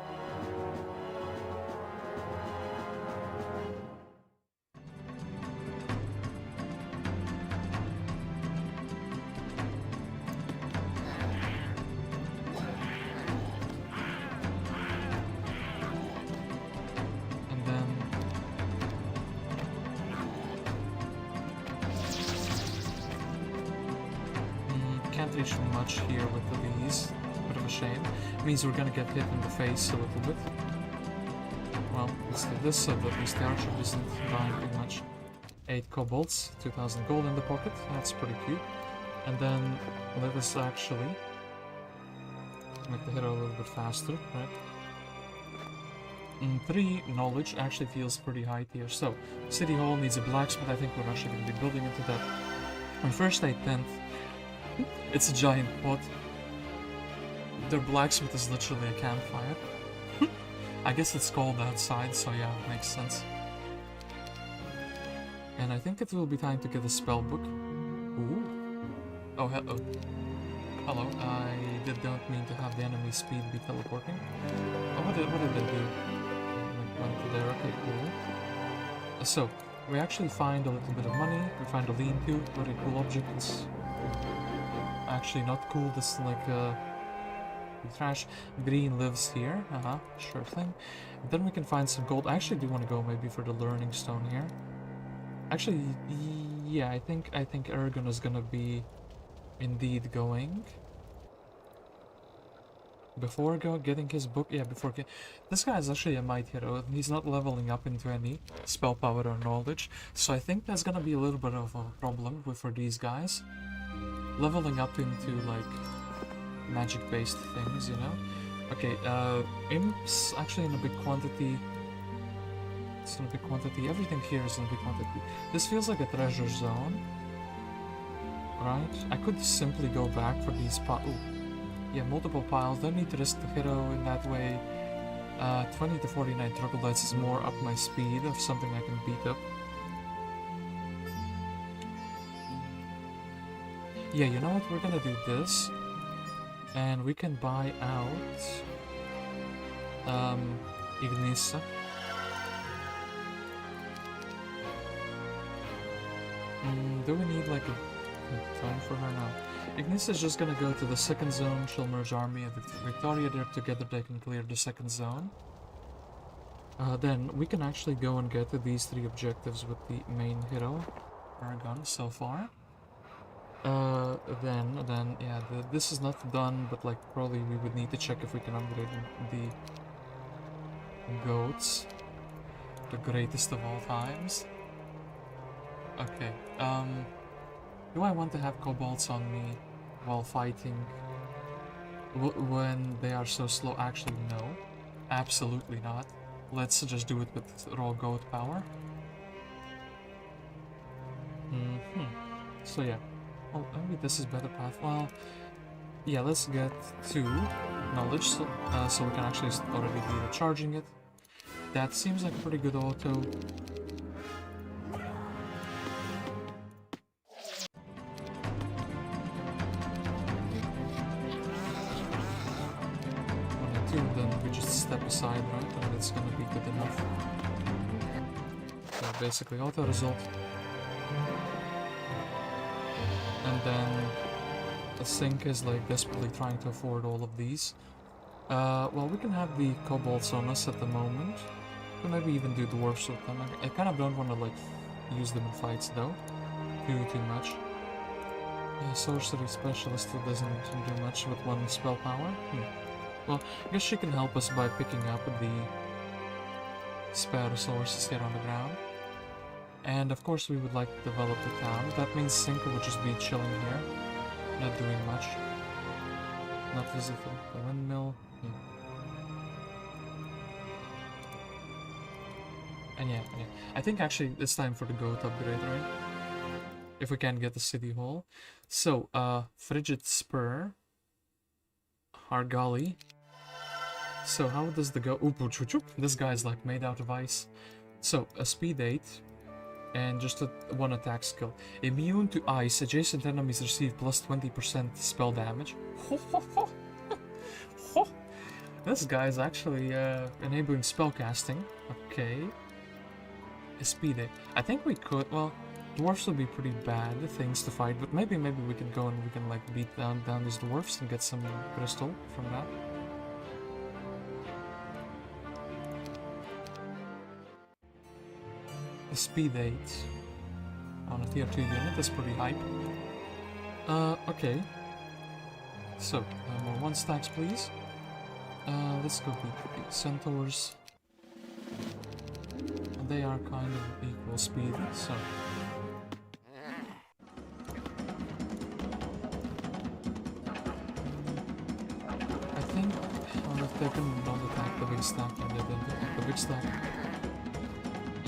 And then can't reach much here with these. Bit of a shame. It means we're gonna get hit in the face a little bit. Well, let's do this so that at least the archer isn't dying too much. 8 kobolds, 2000 gold in the pocket. That's pretty cute. And then let us actually make the hero a little bit faster, right? 3 knowledge actually feels pretty high tier. So, City Hall needs a blacksmith. I think we're actually going to be building into that. On first aid tent, it's a giant pot. Their blacksmith is literally a campfire. I guess it's cold outside, so yeah, it makes sense. And I think it will be time to get a spell book. Ooh. Oh, hello. Hello. I don't mean to have the enemy speed be teleporting. Oh, what did they do? Went to there. Okay, cool. So, We actually find a little bit of money. We find a lean-to, very cool object. It's actually not cool, this like trash. Green lives here, sure thing. Then we can find some gold. I actually do want to go maybe for the learning stone here. Actually, yeah, I think Ergon is gonna be indeed going. Before getting his book, yeah, this guy is actually a might hero, and he's not leveling up into any spell power or knowledge, so I think that's gonna be a little bit of a problem for these guys. Leveling up into, like, magic-based things, you know? Okay, imps actually in a big quantity. It's in a big quantity. Everything here is in a big quantity. This feels like a treasure zone. Right? I could simply go back for these yeah, multiple piles. Don't need to risk the hero in that way. 20 to 49 troglodytes is more up my speed of something I can beat up. Yeah, you know what? We're gonna do this. And we can buy out Ignisa. Do we need like a time for her now? Ignisa is just gonna go to the second zone. She'll merge army and Victoria there together. They can clear the second zone. Then we can actually go and get these 3 objectives with the main hero, Ergon, so far. Then yeah, this is not done, but like probably we would need to check if we can upgrade the goats, the greatest of all times. Okay, do I want to have kobolds on me while fighting when they are so slow? Actually, no, absolutely not. Let's just do it with raw goat power. So yeah. Oh, maybe this is better path. Well, yeah, let's get 2 knowledge so we can actually already be recharging it. That seems like a pretty good auto. And 2, then we just step aside, right? And it's gonna be good enough. So basically auto result. And then the sink is like desperately trying to afford all of these. Well, we can have the kobolds on us at the moment. But maybe even do dwarves with them. I kind of don't want to like use them in fights though. Too much. Yeah, sorcery specialist who doesn't do much with 1 spell power. Well, I guess she can help us by picking up the spare resources here on the ground. And of course we would like to develop the town. That means Cinco would just be chilling here, not doing much. Not visiting the windmill. And yeah, I think actually it's time for the goat upgrade, right? If we can get the city hall. So, Frigid Spur. Hargali. So how does the goat... This guy's like made out of ice. So, a speed 8. And just a 1 attack skill. Immune to ice. Adjacent enemies receive plus 20% spell damage. This guy is actually enabling spell casting. Okay. Speed 8. I think we could. Well, dwarfs would be pretty bad things to fight, but maybe we can go and we can like beat down these dwarfs and get some crystal from that. Speed 8 on a tier 2 unit, that's pretty hype. Okay. So, more 1 stacks please. Let's go beat the centaurs. And they are kind of equal speed, so... I think if they don't attack the big stack, and they don't attack the big stack.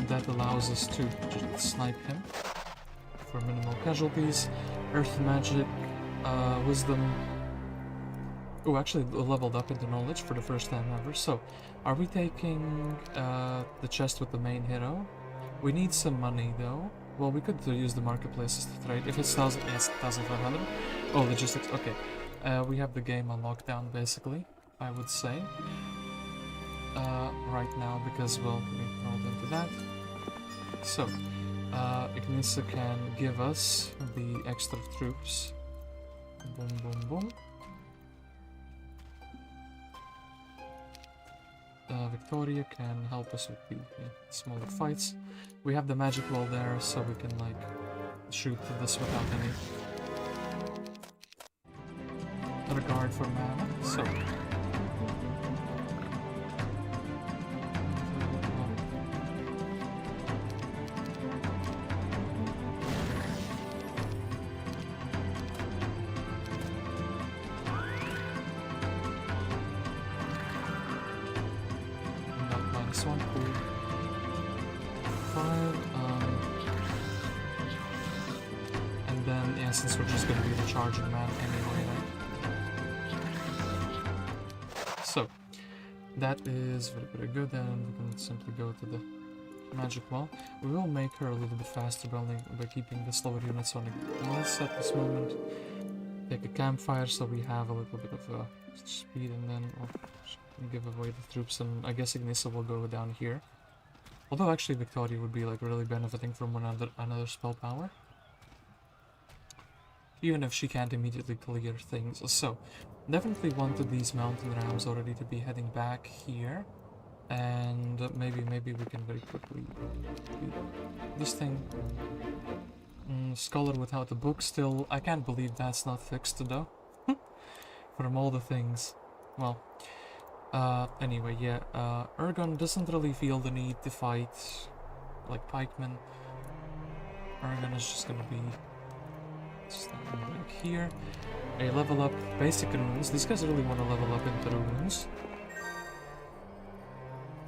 That allows us to just snipe him for minimal casualties. Earth magic, wisdom. Oh, actually leveled up into knowledge for the first time ever. So, are we taking the chest with the main hero? We need some money though. Well, we could use the marketplaces to trade. If it's 1,000, yes, 1,500. Oh, logistics. Okay, we have the game on lockdown basically, I would say. Right now because well, we rolled into that. So, Ignissa can give us the extra troops. Boom, boom, boom. Victoria can help us with the smaller fights. We have the magic wall there, so we can like shoot this without any regard for mana. So since we're just going to be the charging man anyway, right? So, that is very, very good, and we can simply go to the magic wall. We will make her a little bit faster by keeping the slower units on ignisse at this moment. Take a campfire so we have a little bit of speed, and then give away the troops, and I guess Ignissa will go down here. Although actually Victoria would be like really benefiting from another spell power. Even if she can't immediately clear things. So, definitely wanted these mountain rams already to be heading back here. And maybe we can very quickly do this thing. Scholar without a book still. I can't believe that's not fixed though. From all the things. Well, anyway, yeah. Ergon doesn't really feel the need to fight like pikemen. Ergon is just gonna be back here. A level up basic runes. These guys really want to level up into runes.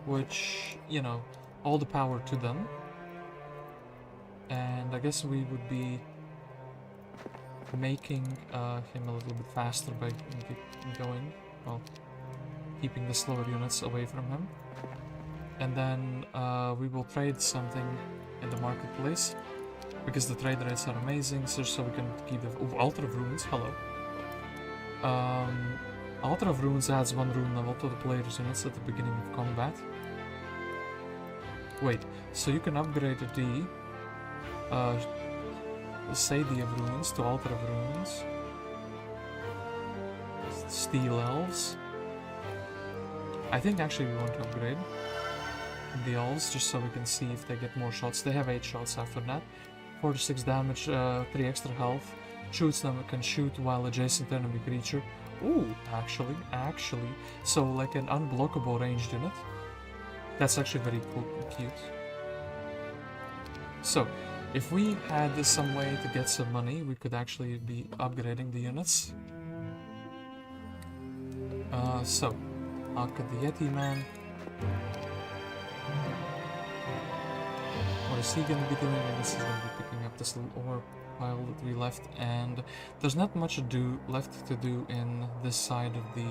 Which, you know, all the power to them. And I guess we would be making him a little bit faster by going, well, keeping the slower units away from him. And then we will trade something in the marketplace. Because the trade rates are amazing, so we can keep the... Oh, Altar of Runes, hello. Altar of Runes adds 1 rune level to the player's units at the beginning of combat. Wait, so you can upgrade the Sadie of Runes to Altar of Runes. Steel Elves. I think actually we want to upgrade the Elves, just so we can see if they get more shots. They have 8 shots after that. 4 to 6 damage, 3 extra health. Shoots them, can shoot while adjacent to enemy creature. Ooh, actually. So like an unblockable ranged unit. That's actually very cool and cute. So, if we had some way to get some money, we could actually be upgrading the units. So, Akka the Yeti man. What is he going to be doing? I guess he's going to be picking up this little ore pile that we left, and there's not much left to do in this side of the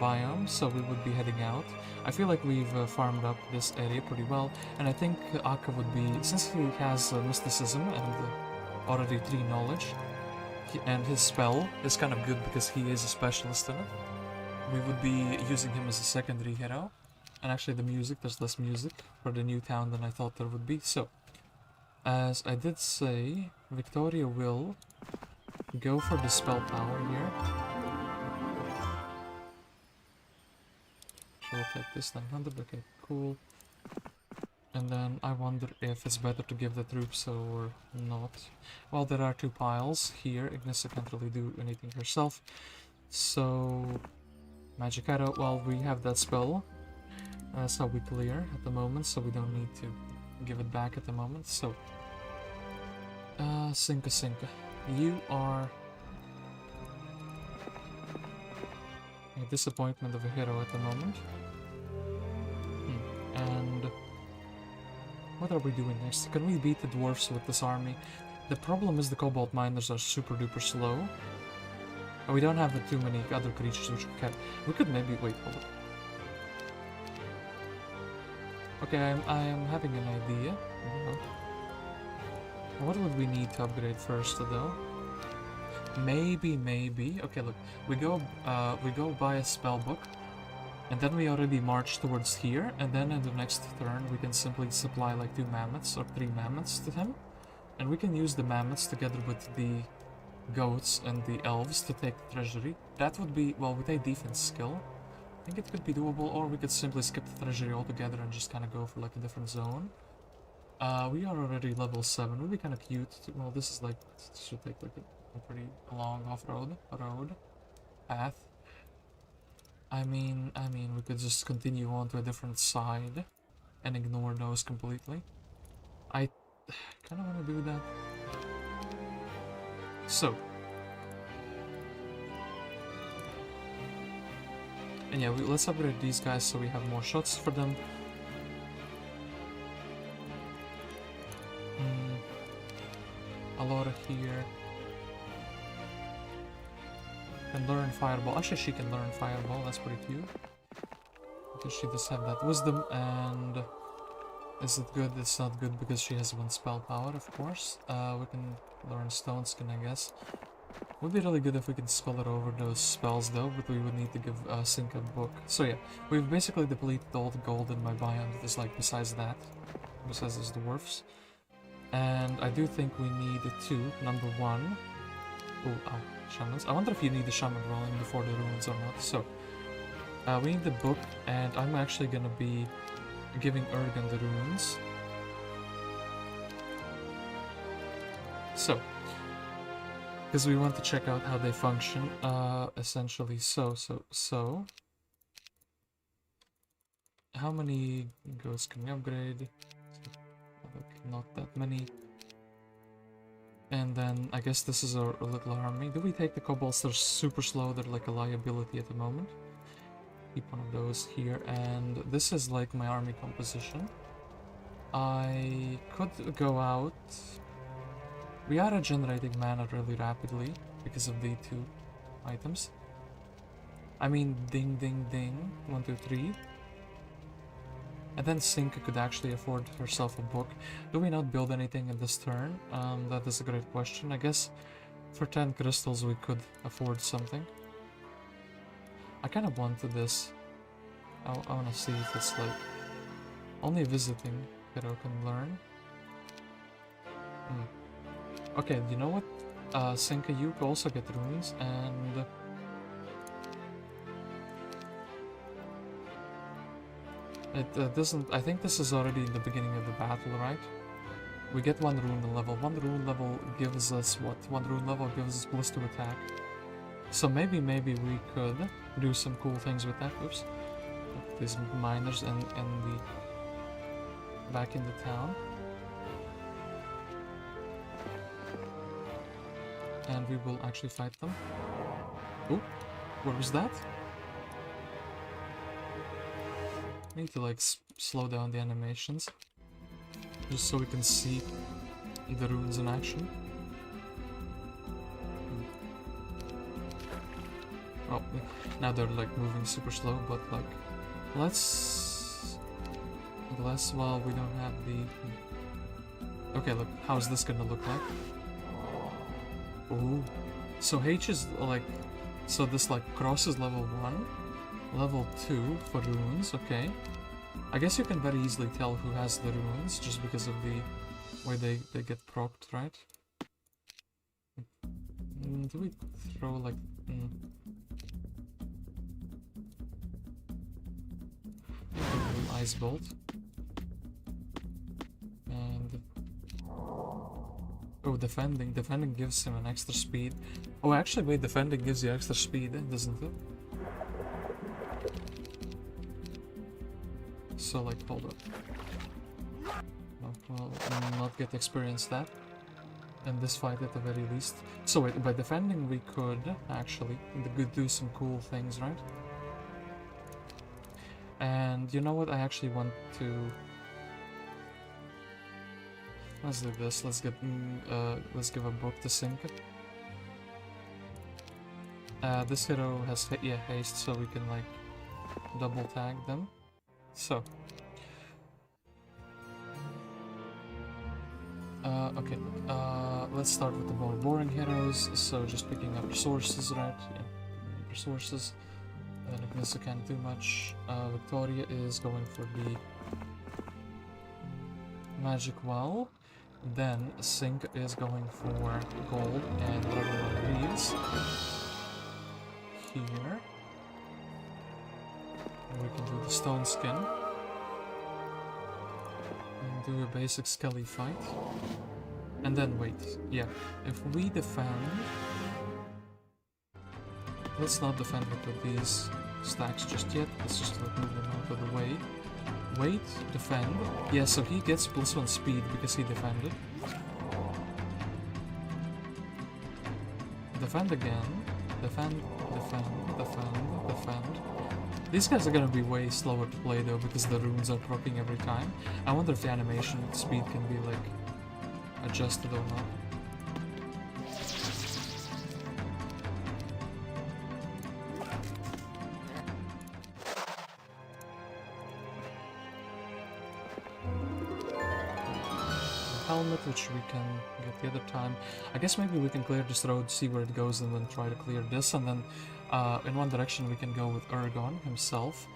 biome, so we would be heading out. I feel like we've farmed up this area pretty well, and I think Akka would be, since he has mysticism and already 3 knowledge, and his spell is kind of good because he is a specialist in it, we would be using him as a secondary hero. And actually the music, there's less music for the new town than I thought there would be. So, as I did say, Victoria will go for the spell power here. She'll take this 900, okay, cool. And then I wonder if it's better to give the troops or not. Well, there are 2 piles here. Ignissa can't really do anything herself. So, Magic Arrow, well, we have that spell. That's how we clear at the moment, so we don't need to give it back at the moment. So, Sinka, you are a disappointment of a hero at the moment. And what are we doing next? Can we beat the dwarfs with this army? The problem is the cobalt miners are super duper slow. And we don't have too many other creatures which we can. We could maybe wait, hold on. Okay, I am having an idea. What would we need to upgrade first, though? Maybe. Okay, look, we go buy a spell book, And then we already march towards here, and then in the next turn we can simply supply like 2 mammoths or 3 mammoths to him. And we can use the mammoths together with the goats and the elves to take the treasury. That would be, well, with a defense skill, I think it could be doable, or we could simply skip the treasury altogether and just kind of go for like a different zone. We are already level 7, it would be kind of cute. Well, this is like, this should take like a pretty long off-road path. I mean, we could just continue on to a different side and ignore those completely. I kind of want to do that. So. And yeah, let's upgrade these guys so we have more shots for them. Allora here. Can learn Fireball. Actually, she can learn Fireball. That's pretty cute. Because she does have that Wisdom, and is it good? It's not good because she has 1 spell power, of course. We can learn Stone Skin, I guess. Would be really good if we can spell her over those spells though, but we would need to give Sync a book. So yeah, we've basically depleted all the gold in my biome that is like besides that. Besides those dwarfs. And I do think we need 2. Number 1. Oh, shamans. I wonder if you need the shaman rolling before the runes or not. So, we need the book, and I'm actually gonna be giving Ergon the runes. So, because we want to check out how they function, essentially. So. How many ghosts can we upgrade? Not that many. And then I guess this is our little army. Do we take the kobolds? They're super slow, they're like a liability at the moment. Keep one of those here, and this is like my army composition. I could go out. We are regenerating mana really rapidly because of the 2 items. I mean, ding ding ding, 1, 2, 3. And then Sinka could actually afford herself a book. Do we not build anything in this turn? That is a great question. I guess for 10 crystals we could afford something. I kind of wanted this. I want to see if it's like only visiting hero can learn. Okay, you know what? Sinka, you could also get runes, and it doesn't. I think this is already in the beginning of the battle, right? We get 1 rune level. 1 rune level gives us what? 1 rune level gives us plus 2 attack. So maybe we could do some cool things with that. Oops. These miners and the back in the town. And we will actually fight them. Oh, what was that? I need to like slow down the animations just so we can see the runes in action. Oh, now they're like moving super slow, but like let's well, we don't have the. Okay, look, how's this gonna look like? Ooh, so H is like, so this like crosses level 1, level 2 for runes. Okay, I guess you can very easily tell who has the runes just because of the way they get procced, right? Do we throw like? Ice bolt. And oh, defending gives him an extra speed. Oh, actually, wait, defending gives you extra speed, doesn't it? So, like, hold up. No, well, not get experience that in this fight at the very least. So wait, by defending we could actually do some cool things, right? And you know what? I actually want to. Let's do this. Let's give a book to Sync. This hero has haste, so we can like double tag them. So. Okay. Let's start with the more boring heroes. So just picking up resources, right? Yeah, resources. And I guess I can't do much. Victoria is going for the magic well. Then Sink is going for gold and whatever one of these. Here. And we can do the stone skin. And do a basic skelly fight. And then wait, yeah, if we defend... Let's not defend with these stacks just yet, let's just like move them out of the way. Wait, defend. Yeah, so he gets +1 speed because he defended. Defend again. Defend, defend, defend, defend. These guys are gonna be way slower to play though because the runes are proccing every time. I wonder if the animation speed can be like adjusted or not. Helmet, which we can get the other time. I guess maybe we can clear this road, see where it goes, and then try to clear this, and then in one direction we can go with Ergon himself.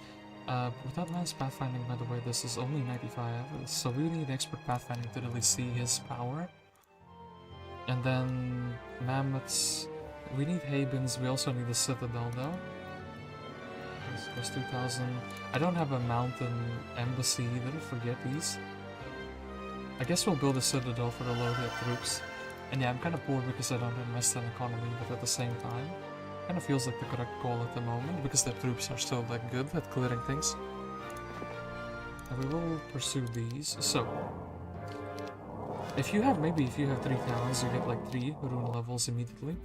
Without advanced pathfinding, by the way, this is only 95, so we need expert pathfinding to really see his power. And then mammoths, we need Habens, we also need a citadel though. This was 2000. I don't have a mountain embassy either, forget these. I guess we'll build a citadel for the low hit troops. And yeah, I'm kind of poor because I don't invest in economy, but at the same time, kind of feels like the correct call at the moment because the troops are still like good at clearing things. And we will pursue these. So, if you have 3 towns, you get like 3 rune levels immediately.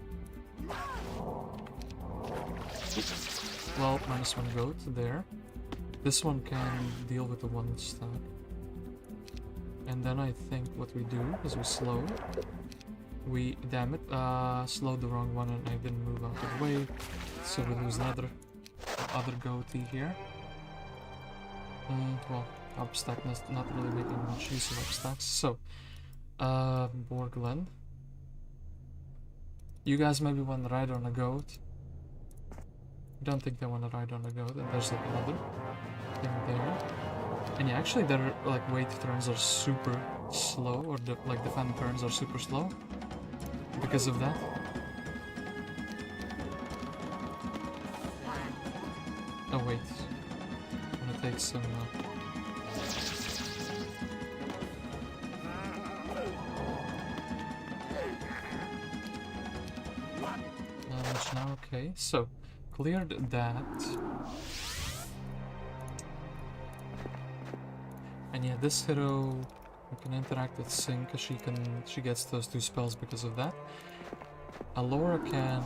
Well, -1 goat there. This one can deal with the 1 stack. And then I think what we do is we slow. We, damn it, slowed the wrong one and I didn't move out of the way. So we lose another other goatee here. Well, upstack not really making much use of upstacks. So, Borgland. You guys maybe want to ride on a goat. I don't think they want to ride on a goat, and there's like another thing there. And yeah, actually their like wait turns are super slow, or the like defend turns are super slow because of that. Oh wait, I'm gonna take some damage now. Okay, so cleared that. And yeah, this hero, we can interact with Sink, she gets those 2 spells because of that. Allora can...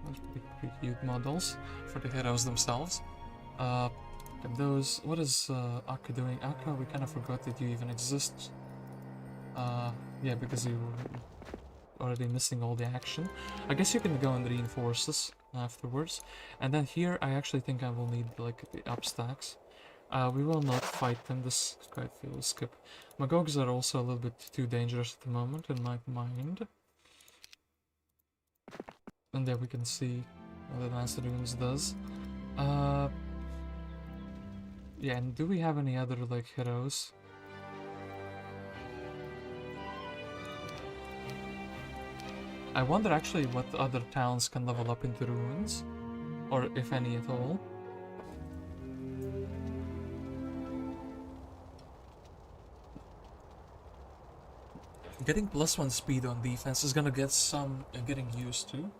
Those pretty cute models for the heroes themselves. And those... What is Akka doing? Akka, we kind of forgot that you even exist. Yeah, because you were already missing all the action. I guess you can go and reinforce this afterwards. And then here, I actually think I will need like the upstacks. We will not fight them, this quite feels skip. Magogs are also a little bit too dangerous at the moment, in my mind. And there we can see what Advanced Runes does. Yeah, and do we have any other, like, heroes? I wonder actually what other towns can level up into runes, or if any at all. Getting +1 speed on defense is gonna get some getting used to.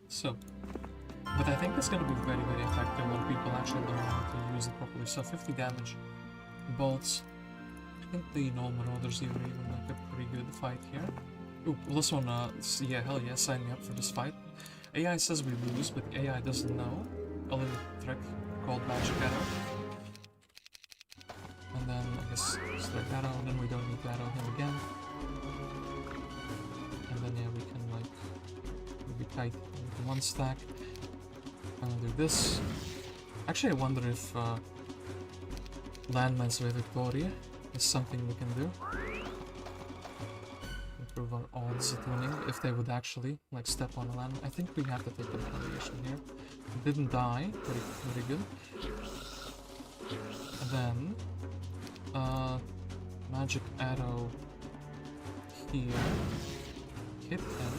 So, but I think it's gonna be very, very effective when people actually learn how to use it properly. So 50 damage bolts. I think the Null Marauders even like a pretty good fight here. Ooh, this one, yeah, hell yeah, sign me up for this fight. AI says we lose, but AI doesn't know. A little trick called Magic Arrow. And then I guess straight arrow, and then we don't need to arrow him again. And then yeah, we can like maybe tight into 1 stack. And do this. Actually, I wonder if Landmines with Victoria is something we can do. improve our odds at winning if they would actually like step on land. I think we have to take the navigation here. Didn't die, very good. And then magic arrow here. Hit him.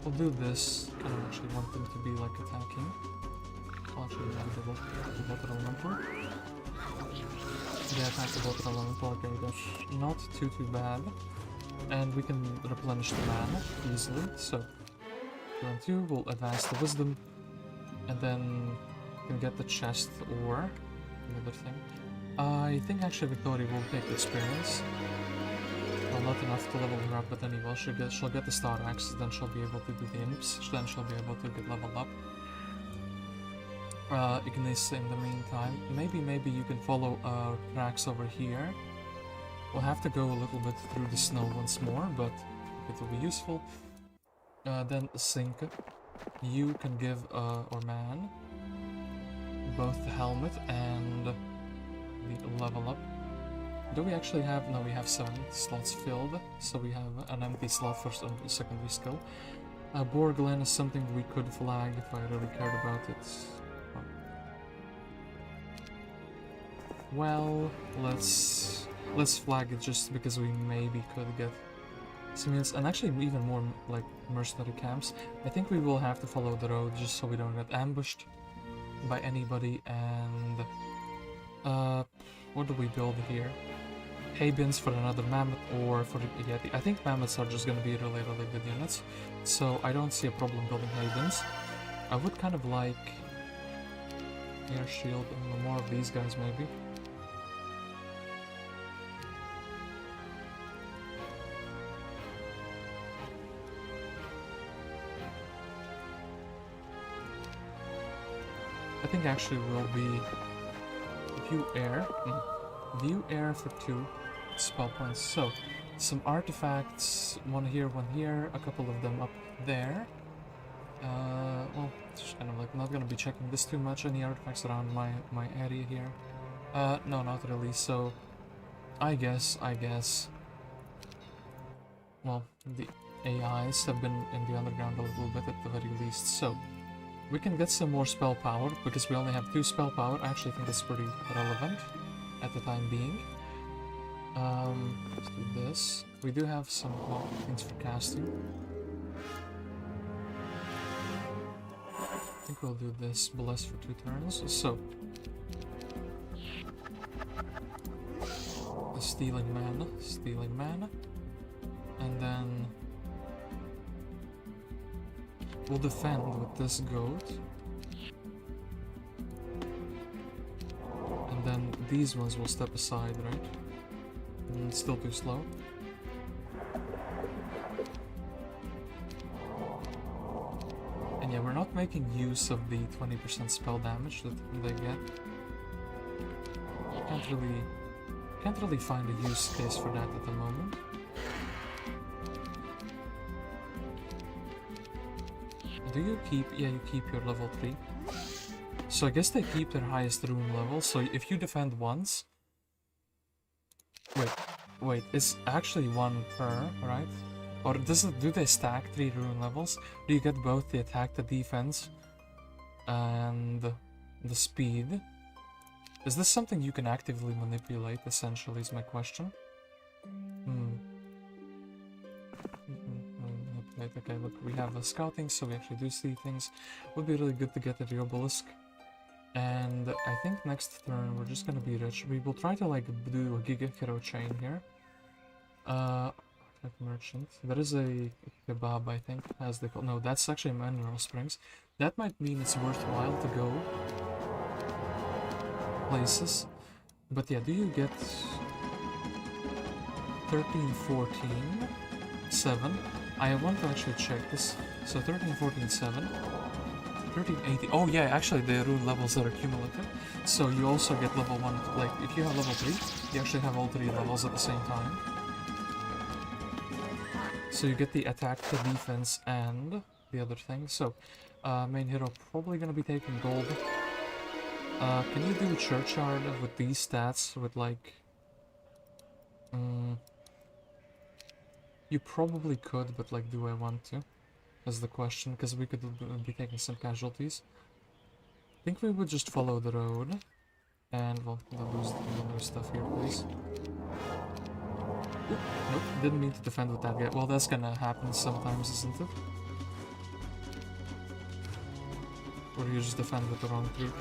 We'll do this. I don't actually want them to be like attacking. I'll actually attack the water elemental. Yeah, attack the water elemental. Okay, that's not too bad. And we can replenish the mana easily. So, 2 and 2, we'll advance the wisdom. And then we can get the chest or another thing. I think actually Victoria will take the experience. Well, not enough to level her up, but anyway, she'll get the star axe, then she'll be able to do the imps, then she'll be able to get leveled up. Ignis in the meantime. Maybe you can follow tracks over here. We'll have to go a little bit through the snow once more, but it will be useful. Then Sink. You can give or man both the helmet and the level up. Do we actually have? No, we have 7 slots filled, so we have an empty slot for secondary skill. Borglen is something we could flag if I really cared about it. Well, let's flag it just because we maybe could get civilians, and actually even more like mercenary camps. I think we will have to follow the road just so we don't get ambushed by anybody. And what do we build here? Hay bins for another mammoth or for the Yeti. I think mammoths are just going to be really good units, so I don't see a problem building hay bins. I would kind of like air shield and more of these guys maybe. I think actually will be view air. View air for 2 spell points. So some artifacts, one here, a couple of them up there. Well, just kind of like not gonna be checking this too much. Any artifacts around my area here? No, not really. So I guess. Well, the AIs have been in the underground a little bit at the very least. So we can get some more spell power because we only have 2 spell power. I actually think that's pretty relevant at the time being. Let's do this. We do have some things for casting. I think we'll do this bless for 2 turns. So the stealing mana, and then we'll defend with this goat. And then these ones will step aside, right? It's still too slow. And yeah, we're not making use of the 20% spell damage that they get. Can't really find a use case for that at the moment. Do you keep? Yeah, you keep your level 3. So I guess they keep their highest rune level. So if you defend once... Wait, it's actually 1 per, right? Or do they stack 3 rune levels? Do you get both the attack, the defense, and the speed? Is this something you can actively manipulate, essentially, is my question? Okay, look, we have a scouting, so we actually do see things. Would be really good to get the obelisk. And I think next turn we're just gonna be rich. We will try to like do a Giga Hero chain here. Merchant. There is a kebab, I think, as they call. No, that's actually Mineral Springs. That might mean it's worthwhile to go places. But yeah, do you get 13, 14, 7? I want to actually check this. So 13, 14, 7. 13, 18. Oh yeah, actually the rune levels are cumulative. So you also get level 1. Like, if you have level 3, you actually have all 3 levels at the same time. So you get the attack, the defense, and the other thing. So, main hero probably gonna be taking gold. Can you do Churchyard with these stats, with like You probably could, but like, do I want to? Is the question, because we could be taking some casualties. I think we would just follow the road. And, well, we'll lose stuff here, please. Oop, nope, didn't mean to defend with that guy. Well, that's gonna happen sometimes, isn't it? Or you just defend with the wrong group.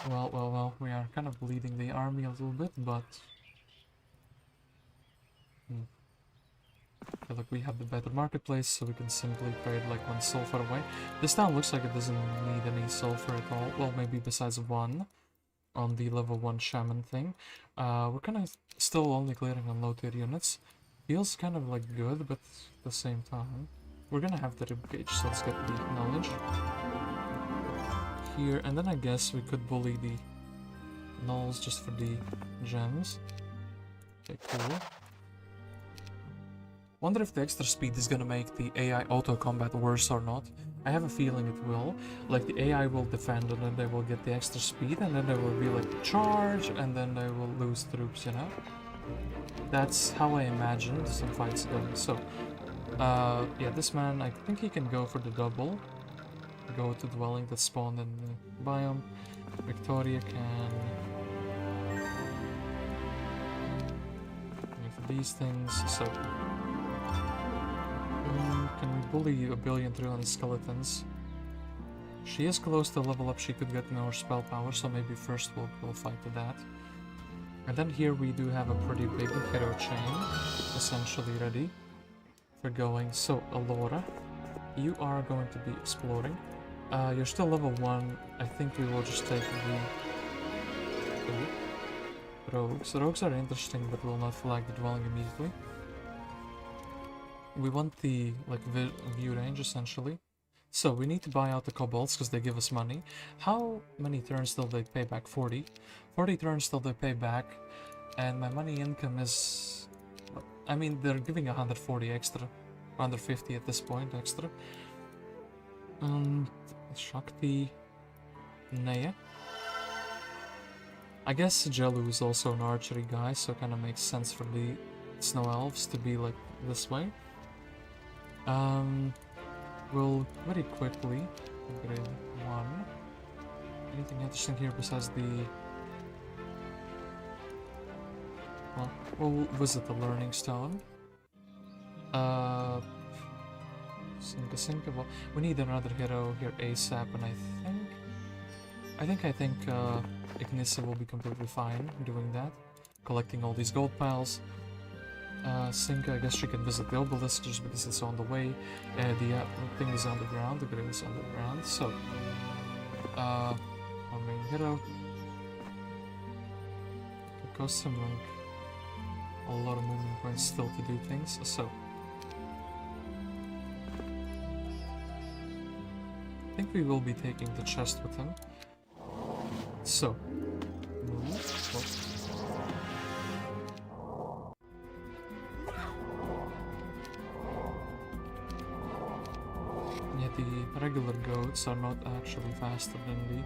Well, we are kind of bleeding the army a little bit, but... Okay, look, we have the better marketplace, so we can simply trade like 1 sulfur away. This town looks like it doesn't need any sulfur at all. Well, maybe besides 1 on the level 1 shaman thing. We're kind of still only clearing on low tier units. Feels kind of like good, but at the same time, we're gonna have the ribcage, so let's get the knowledge here, and then I guess we could bully the nulls just for the gems. Okay, cool. Wonder if the extra speed is gonna make the AI auto-combat worse or not. I have a feeling it will. Like, the AI will defend, and then they will get the extra speed, and then they will be like, charge, and then they will lose troops, you know? That's how I imagined some fights going. So, yeah, this man, I think he can go for the double. Go to dwelling that spawned in the biome. Victoria can... for these things, so... can we bully a billion trillion skeletons? She is close to level up, she could get more spell power, so maybe first we'll fight to that. And then here we do have a pretty big hero chain, essentially ready for going. So, Allora, you are going to be exploring. You're still level 1, I think we will just take the rogues. Rogues are interesting, but will not flag the dwelling immediately. We want the like view range essentially. So we need to buy out the kobolds because they give us money. How many turns till they pay back? 40. 40 turns till they pay back. And my money income is... I mean, they're giving 140 extra. 150 at this point extra. Shakti... Naya. I guess Jellu is also an archery guy, so it kind of makes sense for the snow elves to be like this way. We'll very quickly upgrade 1. Anything interesting here besides the... Well, we'll visit the learning stone. Sinka. Well, we need another hero here ASAP, and I think Ignissa will be completely fine doing that. Collecting all these gold piles. Sinka, I guess she can visit the obelisk just because it's on the way. The thing is underground, the GRAIL is underground, so... our main hero... It costs him like a lot of movement points still to do things, so... I think we will be taking the chest with him. So... Move. Oh. The regular goats are not actually faster than the...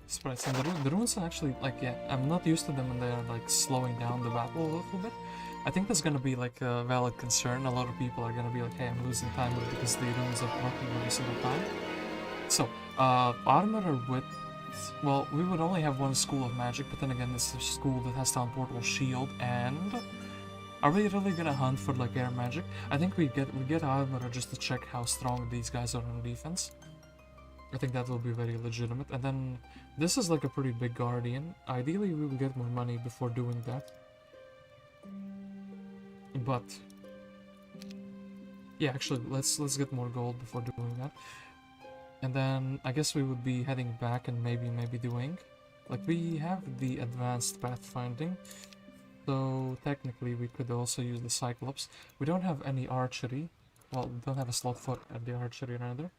sprites. And the runes are actually, like, yeah, I'm not used to them and they're, like, slowing down the battle a little bit. I think that's gonna be, like, a valid concern. A lot of people are gonna be like, hey, I'm losing time because the runes are working every single time. So, armor or wit... Well, we would only have 1 school of magic, but then again, this is a school that has Town Portal Shield, and... Are we really gonna hunt for, like, air magic? I think we get armor just to check how strong these guys are on defense. I think that will be very legitimate, and then... This is, like, a pretty big guardian. Ideally, we will get more money before doing that. But... Yeah, actually, let's get more gold before doing that. And then I guess we would be heading back and maybe doing... Like, we have the advanced pathfinding, so technically we could also use the Cyclops. We don't have any archery. Well, we don't have a slot for the archery rather.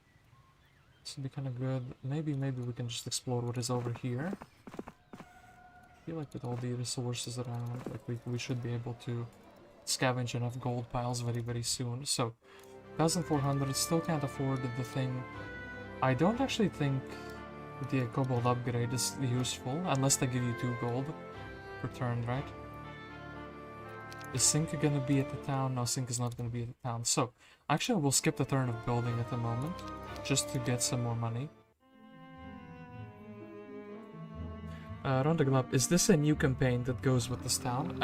This would be kind of good. Maybe we can just explore what is over here. feel like with all the resources around, like we should be able to scavenge enough gold piles very, very soon. So, 1,400, still can't afford the thing. I don't actually think the Kobold upgrade is useful, unless they give you 2 gold per turn, right? Is Sink gonna be at the town? No, Sink is not gonna be at the town. So, actually we'll skip the turn of building at the moment, just to get some more money. Ronda Glub, is this a new campaign that goes with this town?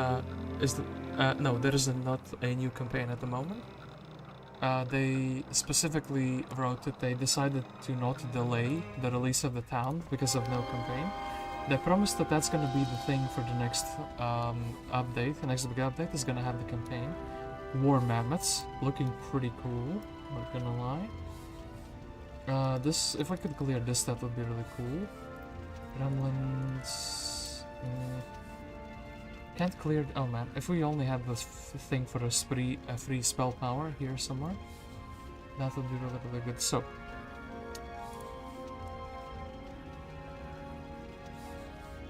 No, there is not a new campaign at the moment. They specifically wrote that they decided to not delay the release of the town because of no campaign. They promised that that's going to be the thing for the next update. The next big update is going to have the campaign. War Mammoths, looking pretty cool, not gonna lie. This, if I could clear this, that would be really cool. Gremlins... can't clear... oh man, if we only had this thing for a free spell power here somewhere, that would be really, really good. So,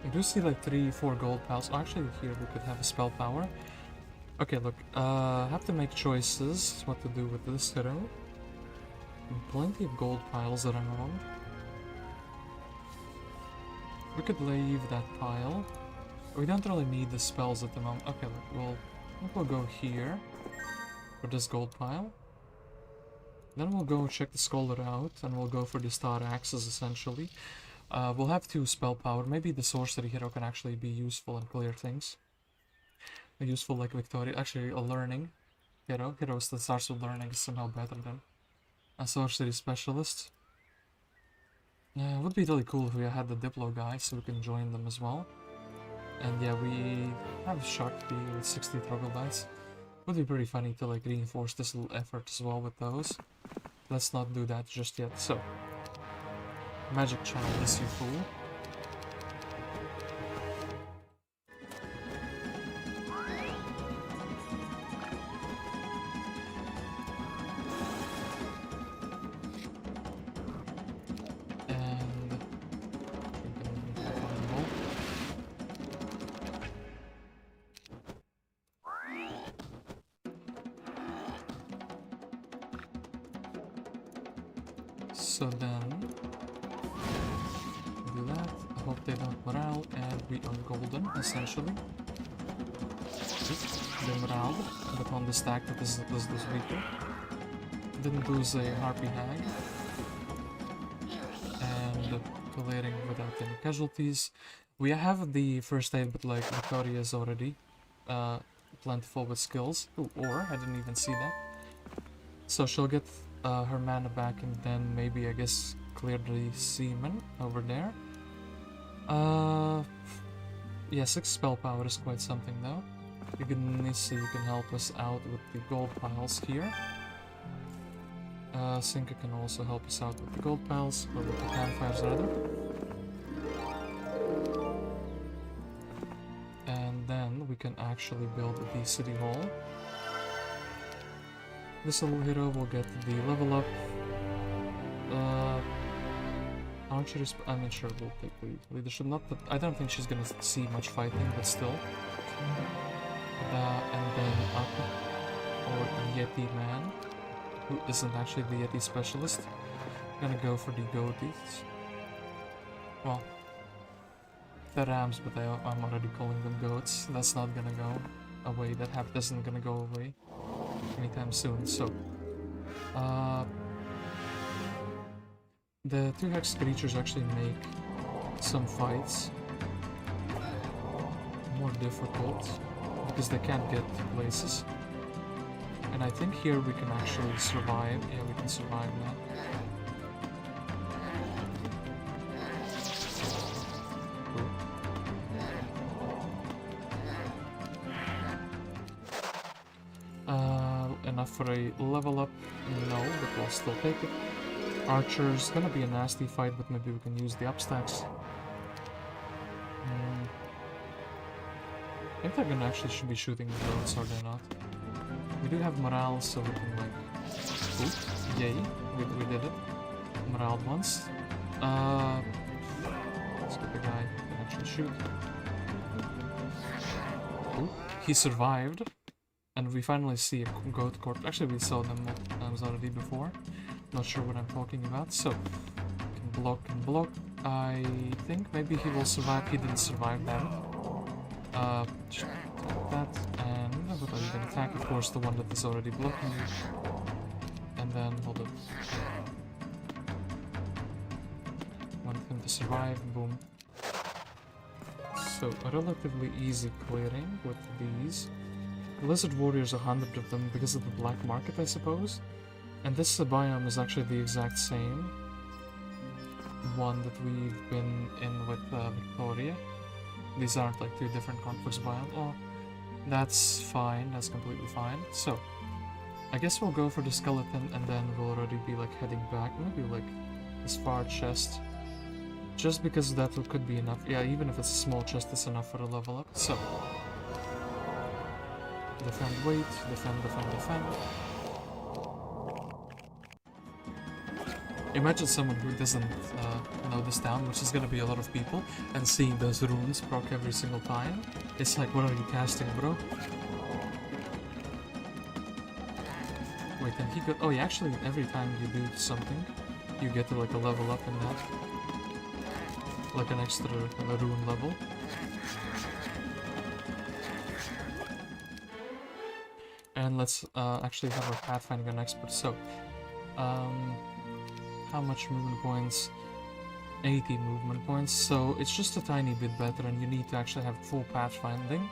I do see like 3-4 gold piles. Oh, actually here we could have a spell power. Okay, look, have to make choices what to do with this hero. Plenty of gold piles around. We could leave that pile. We don't really need the spells at the moment. Okay, look, we'll go here for this gold pile. Then we'll go check the scholar out, and we'll go for the star axes essentially. We'll have 2 spell power. Maybe the sorcery hero can actually be useful and clear things. Useful like Victoria. Actually, a learning hero. Heroes that starts with learning is somehow better than a sorcery specialist. Yeah, it would be really cool if we had the Diplo guy, so we can join them as well. And yeah, we have Shark Key with 60 troglodytes. Would be pretty funny to like reinforce this little effort as well with those. Let's not do that just yet. So, Magic Child, this you fool. So then, do that. I hope they don't morale, and we are golden, essentially. They morale, but on the stack that is weaker. Didn't lose a Harpy Hag. And clearing without any casualties. We have the first aid, but like Victoria is already plentiful with skills. Ooh, or I didn't even see that. So she'll get her mana back, and then maybe, I guess, clear the seaman over there. Yeah, 6 spell power is quite something though. Nissa, you can help us out with the gold piles here. Sinka can also help us out with the gold piles, or with the campfires rather. And then we can actually build the city hall. This little hero will get the level up. Archery, I mean, sure, we'll take leadership. Not that I don't think she's gonna see much fighting, but still. And then Akka, or Yeti Man, who isn't actually the Yeti specialist. Gonna go for the goatees. Well, the rams, but I'm already calling them goats. That's not gonna go away. That habit isn't gonna go away anytime soon. So, the 2 hex creatures actually make some fights more difficult because they can't get to places. And I think here we can actually survive. Yeah, we can survive that. Enough for a level up? No, but we'll still take it. Archer's gonna be a nasty fight, but maybe we can use the upstacks. I think they're gonna actually should be shooting the drones, are they not? We do have morale, so we can like... Oop, yay, we did it. Morale once. Let's get the guy who can actually shoot. Ooh, he survived. And we finally see a goat corpse. Actually, we saw them multiple times already before. Not sure what I'm talking about. So, can block and block. I think maybe he will survive. He didn't survive that. Just take that. And what are you gonna attack? Of course, the one that is already blocking you. And then, hold up. Want him to survive. Boom. So, a relatively easy clearing with these. Lizard warriors, 100 of them because of the black market, I suppose. And this biome is actually the exact same one that we've been in with Victoria. These aren't like two different conflicts biomes. Oh, that's fine. That's completely fine. So, I guess we'll go for the skeleton and then we'll already be like heading back. Maybe like this far chest. Just because that could be enough. Yeah, even if it's a small chest, it's enough for a level up. So, defend, wait, defend, defend, defend. Imagine someone who doesn't know this town, which is gonna be a lot of people, and seeing those runes proc every single time. It's like, what are you casting, bro? Wait, and he got... Oh, yeah, actually, every time you do something, you get to, like, a level up in that. Like an extra rune level. And let's actually have our Pathfinding an expert. So, how much movement points? 80 movement points. So it's just a tiny bit better, and you need to actually have full Pathfinding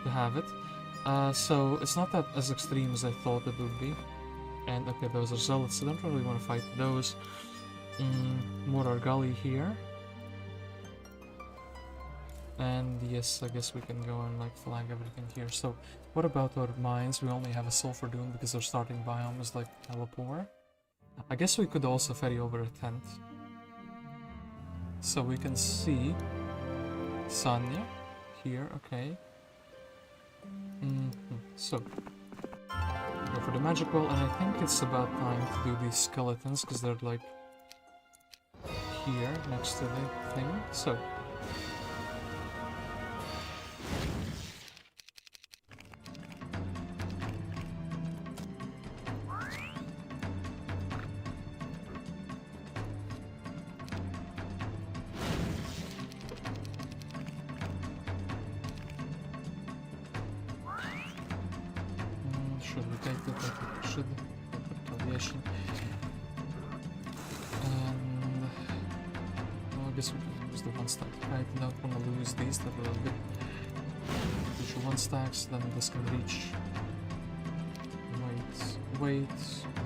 to have it. So it's not that as extreme as I thought it would be. And okay, those are zealots, so I don't really want to fight those. More Argali here. And yes, I guess we can go and like flag everything here. So, what about our mines? We only have a sulfur dune because our starting biome is like hella poor. I guess we could also ferry over a tent. So we can see Sanya here, okay. So, go for the magic wall, and I think it's about time to do these skeletons because they're like here next to the thing. So, then this can reach. Wait,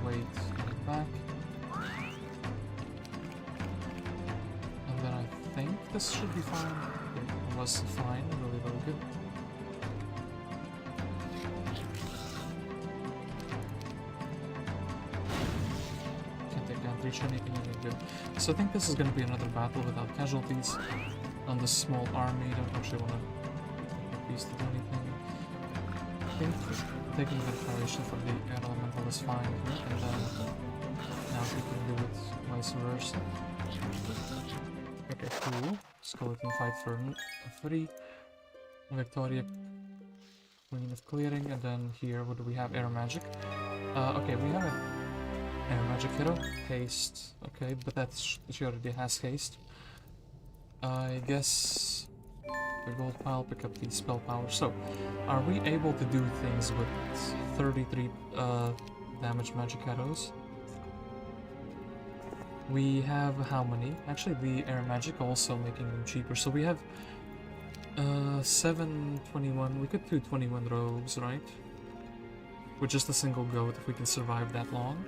and back. And then I think this should be fine. It was fine, really good. Can't reach anything good. So I think this is going to be another battle without casualties on this small army. Don't actually want to beast do anything. I think taking the declaration for the air elemental is fine here, and then now we can do it vice versa. Okay, cool. Skeleton fight for free. Victoria, Queen of Clearing, and then here, what do we have? Air Magic. Okay, we have an Air Magic hero. Haste. Okay, but that's she already has haste. I guess the gold pile, pick up the spell power. So, are we able to do things with 33 damage magic arrows? We have how many? Actually, the air magic also making them cheaper. So we have 721. We could do 21 rogues, right? With just a single goat, if we can survive that long.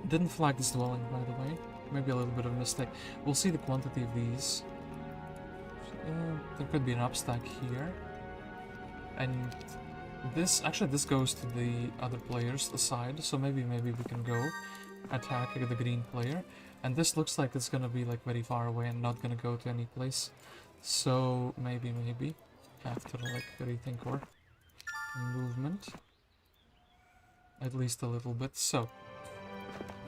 Didn't flag this dwelling, by the way. Maybe a little bit of a mistake. We'll see the quantity of these. There could be an upstack here. And this, actually this goes to the other players, the side, so maybe we can go attack the green player. And this looks like it's gonna be like very far away and not gonna go to any place. So maybe have to like rethink our movement. At least a little bit. So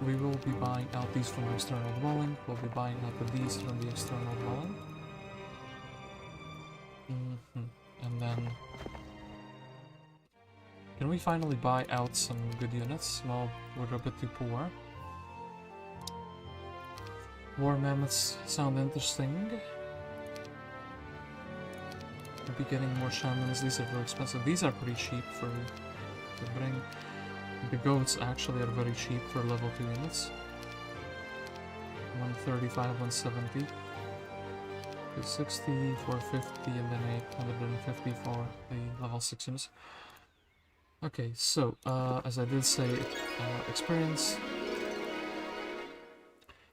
we will be buying out these from the external dwelling, we'll be buying out these from the external dwelling. And then... Can we finally buy out some good units? Well, we're a bit too poor. War mammoths sound interesting. We'll be getting more shamans. These are very expensive. These are pretty cheap to bring. The goats actually are very cheap for level 2 units. 135, 170. 260, 450, and then 850 for the level 6 units. Okay, so, as I did say, experience.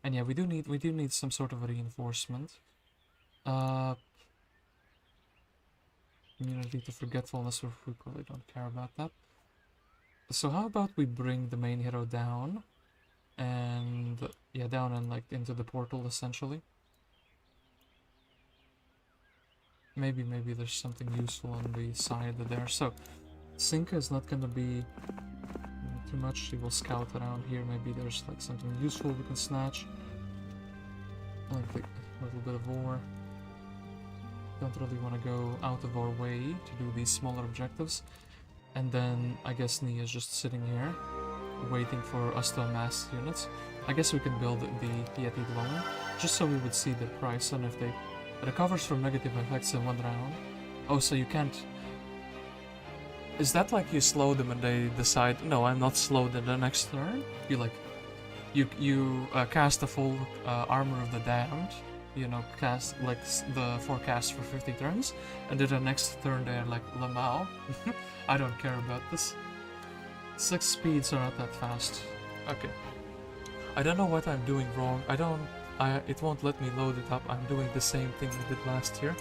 And yeah, we do need some sort of a reinforcement. Immunity to forgetfulness, we really don't care about that. So how about we bring the main hero down, and yeah, down and like into the portal essentially. Maybe there's something useful on the side there. So Sinka is not gonna be too much. She will scout around here. Maybe there's like something useful we can snatch. Like a little bit of ore. Don't really want to go out of our way to do these smaller objectives. And then I guess Nia is just sitting here, waiting for us to amass units. I guess we can build the Yeti dwelling, just so we would see the price and if they recovers from negative effects in 1 round. Oh, so you can't... Is that like you slow them and they decide, no, I'm not slowed in the next turn? You like... You cast the full Armor of the Damned, you know, cast like the forecast for 50 turns, and then the next turn they're like, Lamau. I don't care about this. 6 speeds are not that fast. Okay. I don't know what I'm doing wrong. It won't let me load it up. I'm doing the same thing we did last year.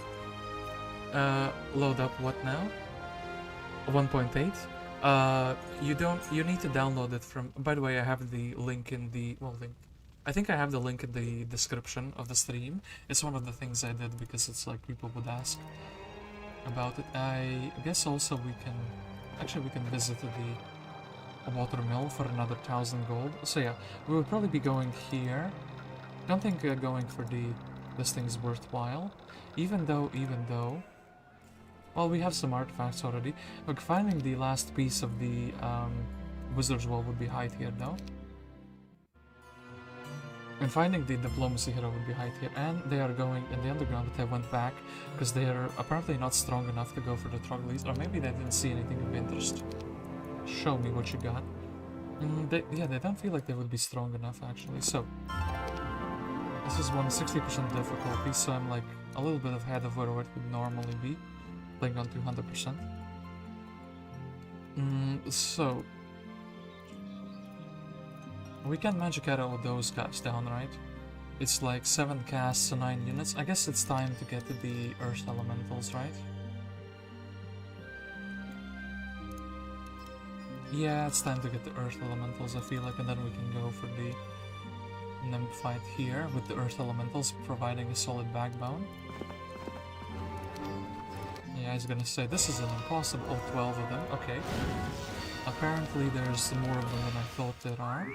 Load up what now? 1.8. You need to download it from... By the way, I have the link in the... Well, I think I have the link in the description of the stream. It's one of the things I did because it's like people would ask about it. I guess also we can... Actually, we can visit the water mill for another 1,000 gold. So yeah, we will probably be going here. Don't think going for this thing is worthwhile. Even though... Well, we have some artifacts already. Look, finding the last piece of the Wizard's Wall would be high tier though. And finding the Diplomacy Hero would be high tier. And they are going in the underground, but they went back because they are apparently not strong enough to go for the Troglodytes. Or maybe they didn't see anything of interest. Show me what you got. Yeah, they don't feel like they would be strong enough actually. So, this is 160% difficulty, so I'm like a little bit ahead of where it would normally be. Playing on 200%. So we can magic out all those guys down, right? It's like 7 casts and 9 units. I guess it's time to get to the Earth Elementals, right? Yeah, it's time to get the Earth Elementals, I feel like, and then we can go for the Nymph fight here with the Earth Elementals providing a solid backbone. Yeah, I was gonna say, this is an impossible... Oh, 12 of them, okay. Apparently there's more of them than I thought there are.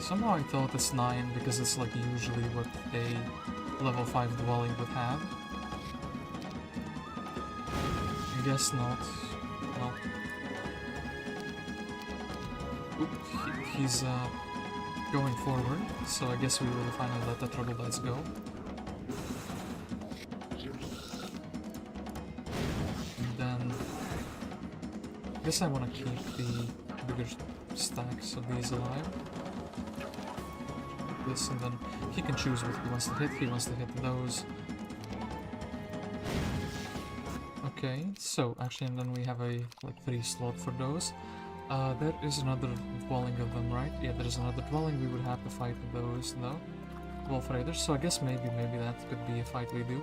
Somehow I thought it's 9 because it's like usually what a level 5 dwelling would have. I guess not. Well... Oop, he's going forward, so I guess we will finally let the Troglodytes go. I guess I want to keep the bigger stacks of these alive. Like this, and then he can choose what he wants to hit. He wants to hit those. Okay, so actually, and then we have a like 3 slot for those. There is another dwelling of them, right? Yeah, there is another dwelling. We would have to fight those, no? Wolf Raiders. So I guess maybe that could be a fight we do.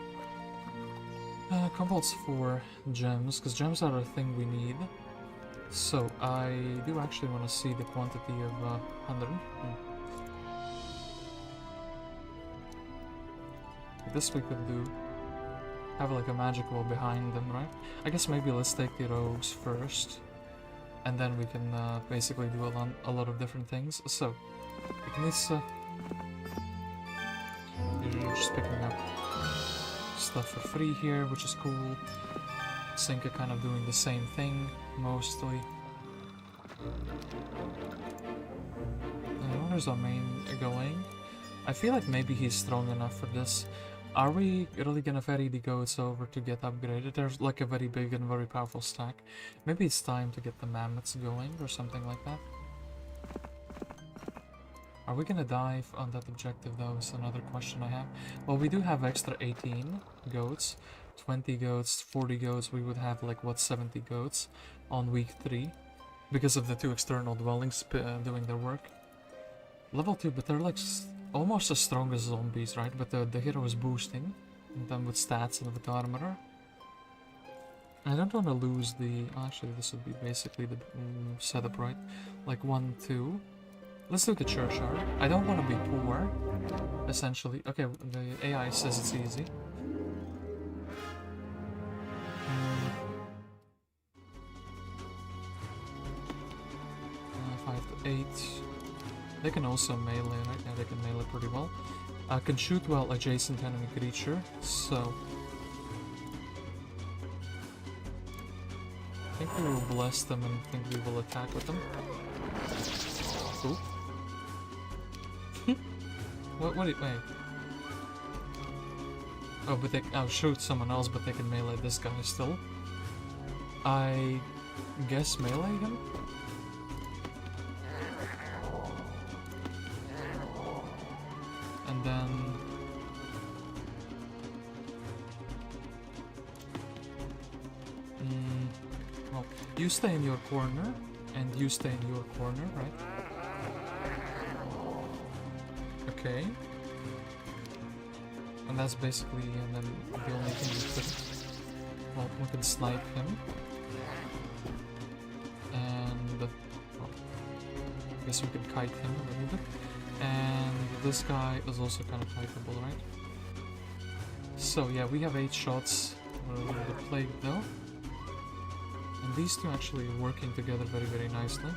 Kobolds for gems, because gems are a thing we need. So, I do actually want to see the quantity of 100. This we could do. Have like a magic wall behind them, right? I guess maybe let's take the rogues first. And then we can basically do a lot of different things. So, Ignis, you're just picking up stuff for free here, which is cool. Sinka kind of doing the same thing, mostly. Where's our main going? I feel like maybe he's strong enough for this. Are we really gonna ferry the goats over to get upgraded? There's like a very big and very powerful stack. Maybe it's time to get the mammoths going or something like that. Are we gonna dive on that objective though is another question I have. Well, we do have extra 18 goats, 20 goats, 40 goats. We would have like, what, 70 goats on week 3 because of the 2 external dwellings doing their work. Level 2, but they're like almost as strong as zombies, right? But the hero is boosting them with stats and with armor. I don't want to lose the... Actually, this would be basically the setup, right? Like 1, 2... Let's do the churchyard. I don't want to be poor, essentially. Okay, the AI says it's easy. 5 to 8. They can also melee, right? Yeah, they can melee pretty well. Can shoot well adjacent enemy creature, so... I think we will bless them and think we will attack with them. Cool. What do you... wait. Oh, but they... I'll shoot someone else, but they can melee this guy still. I guess melee him? And then... well, you stay in your corner, and you stay in your corner, right? Okay. And that's basically, and then the only thing we could... Well, we can snipe him. And... well, I guess we can kite him a little bit. And this guy is also kind of kiteable, right? So yeah, we have 8 shots. We're a little bit plagued though. And these two actually working together very, very nicely.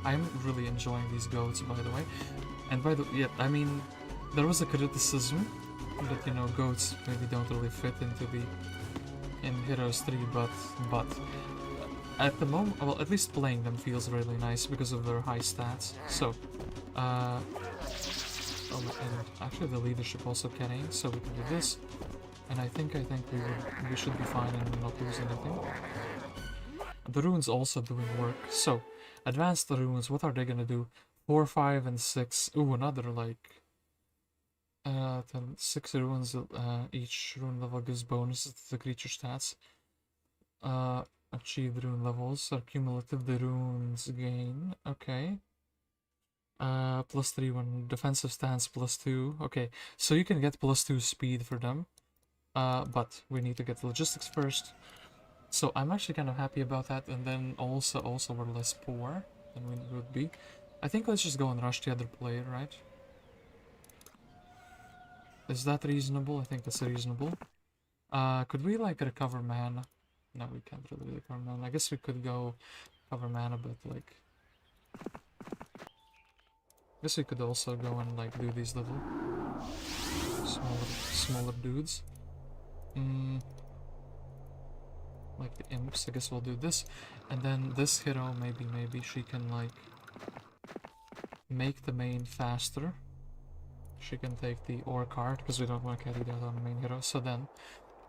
I'm really enjoying these goats, by the way. And by the way, yeah, I mean, there was a criticism that, you know, goats maybe don't really fit into the... in Heroes 3, but... at the moment, well, at least playing them feels really nice because of their high stats. So, oh, and actually the leadership also carrying, so we can do this. And I think we should be fine and not lose anything. The runes also doing work. So, advanced runes, what are they gonna do? 4, 5, and 6. Ooh, another like 6 runes. Each rune level gives bonuses to the creature stats. Achieved rune levels are cumulative. The runes gain. Okay. +3 when defensive stance +2. Okay, so you can get +2 speed for them. But we need to get the logistics first. So I'm actually kind of happy about that, and then also we're less poor than we would be. I think let's just go and rush the other player, right? Is that reasonable? I think that's reasonable. Could we like recover mana? No, we can't really recover mana. I guess we could go cover mana, but like... I guess we could also go and like do these little smaller dudes. Like the imps. I guess we'll do this, and then this hero maybe she can like make the main faster. She can take the ore cart because we don't want to carry that on the main hero. So then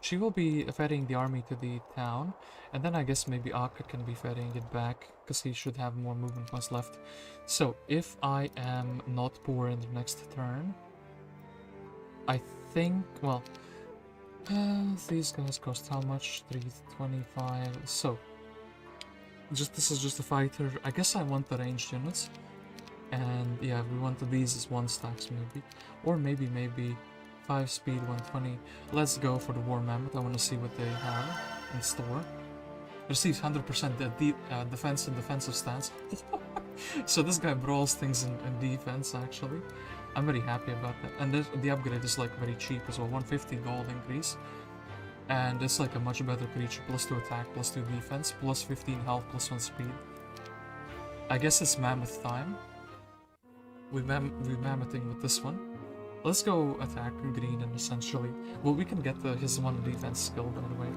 she will be ferrying the army to the town, and then I guess maybe Akka can be ferrying it back because he should have more movement points left. So if I am not poor in the next turn, I think, well, these guys cost how much? 325. So this is just a fighter. I guess I want the ranged units, and yeah, we want these as 1 stacks maybe, or maybe 5 speed 120. Let's go for the war mammoth. I want to see what they have in store. Receives 100% defense and defensive stance. So this guy brawls things in defense actually. I'm very happy about that. And the upgrade is like very cheap as well. 150 gold increase. And it's like a much better creature. +2 attack, +2 defense, +15 health, +1 speed. I guess it's mammoth time. We're mammothing with this one. Let's go attack green and essentially... Well, we can get his one defense skill, by the way,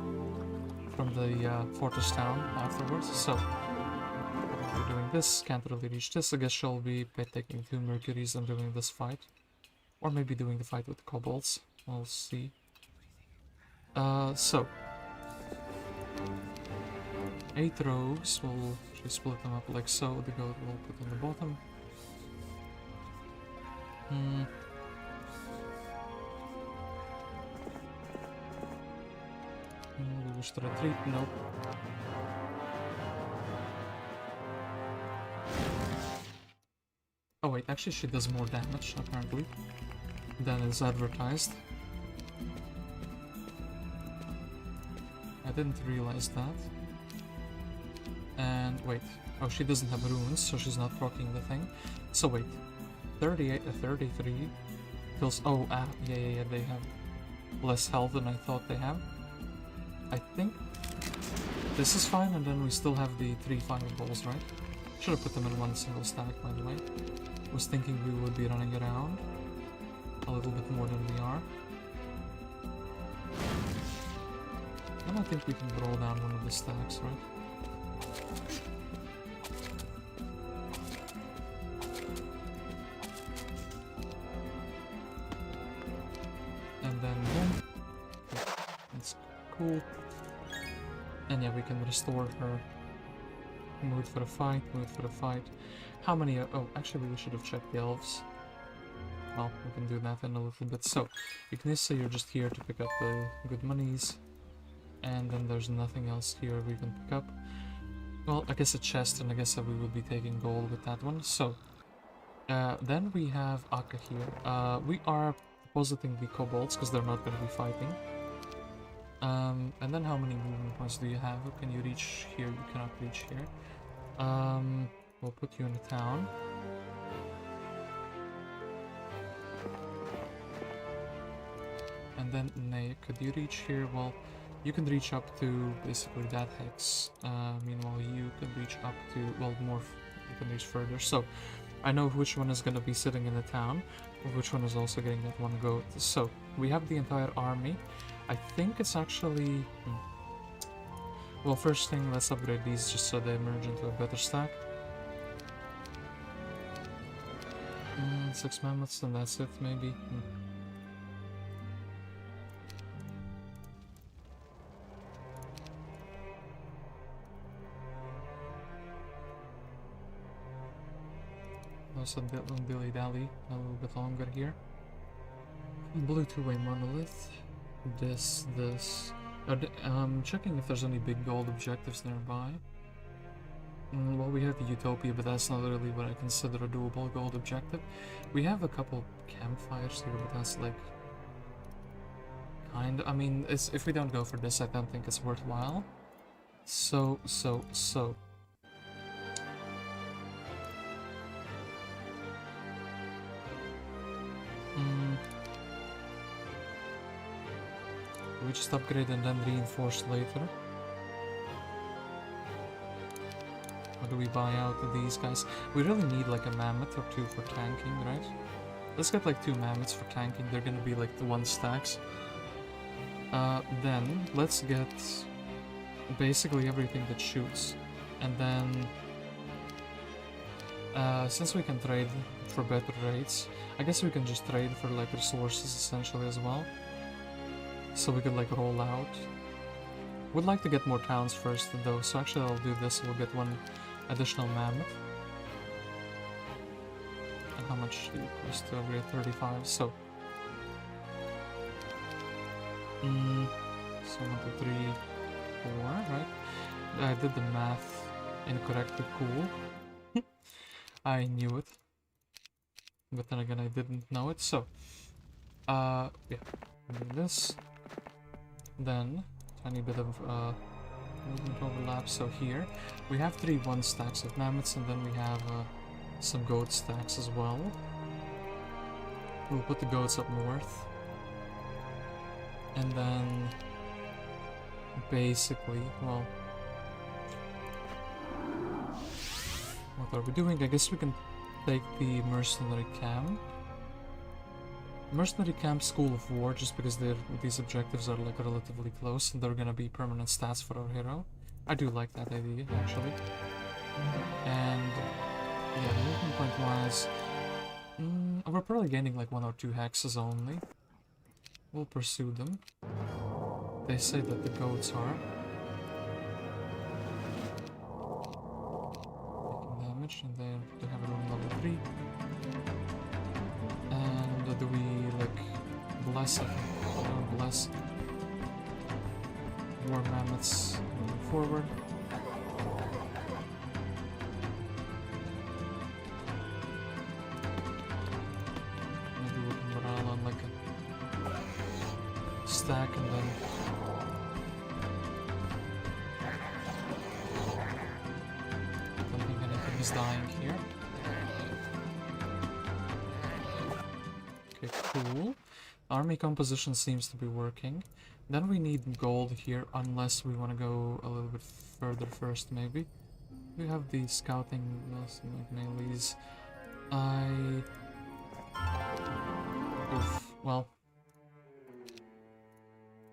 from the fortress town afterwards, so... We're doing this, can't really reach this. I guess she'll be taking 2 Mercuries and doing this fight. Or maybe doing the fight with the kobolds. We'll see. So... 8 rows, we'll just split them up like so. The goat we'll put on the bottom. We wish to retreat, nope. Oh wait, actually she does more damage, apparently, than is advertised. I didn't realize that. And wait, oh, she doesn't have runes, so she's not proccing the thing. So wait, 38, 33 kills. Oh, yeah, they have less health than I thought they have. I think this is fine, and then we still have the 3 fireballs, right? Should have put them in one single stack, by the way. Was thinking we would be running around a little bit more than we are. I don't think we can roll down one of the stacks, right? And then boom. That's cool. And yeah, we can restore her. Mood for a fight, mood for a fight. How many are... Oh, actually we should have checked the elves. Well, we can do that in a little bit. So, Ignissa, you're just here to pick up the good monies. And then there's nothing else here we can pick up. Well, I guess a chest, and I guess that we would be taking gold with that one. So, then we have Akka here. We are depositing the kobolds, because they're not going to be fighting. And then how many movement points do you have? Can you reach here? You cannot reach here. We'll put you in a town. And then, Nay, could you reach here? Well, you can reach up to basically that hex. Meanwhile, you can reach up to, well, more, you can reach further. So, I know which one is going to be sitting in the town, which one is also getting that one goat. So, we have the entire army. I think it's actually... Well, first thing, let's upgrade these just so they merge into a better stack. 6 mammoths and that's it, maybe. Also dilly-dally a little bit longer here. Blue 2-way monolith. This. I'm checking if there's any big gold objectives nearby. Well, we have the Utopia, but that's not really what I consider a doable gold objective. We have a couple campfires here, but that's like... I mean, if we don't go for this, I don't think it's worthwhile. So... We just upgrade and then reinforce later. Or do we buy out these guys? We really need like a mammoth or 2 for tanking, right? Let's get like 2 mammoths for tanking. They're gonna be like the 1 stacks. Then let's get basically everything that shoots. And then since we can trade for better rates, I guess we can just trade for like resources essentially as well. So we could like roll out. Would like to get more towns first though, so actually I'll do this. We'll get 1 additional mammoth. And how much do you cost to upgrade? 35, so... so 1, 2, 3, 4, right? I did the math incorrectly, cool. I knew it. But then again I didn't know it, so... yeah, do this. Then, tiny bit of movement overlap. So here, we have 3 1 stacks of mammoths, and then we have some goat stacks as well. We'll put the goats up north. And then, basically, well... What are we doing? I guess we can take the mercenary camp. Mercenary Camp, School of War, just because these objectives are like relatively close and they're gonna be permanent stats for our hero. I do like that idea, actually. And yeah, movement point wise, we're probably gaining like 1 or 2 hexes only. We'll pursue them. They say that the goats are taking damage, and they have a room level 3. And do we like bless? I think. Don't bless. War mammoths moving forward. Maybe we can morale on like a stack and then I don't think anything is dying here. Okay, cool. Army composition seems to be working. Then we need gold here, unless we want to go a little bit further first, maybe. We have the scouting, like melees. Well,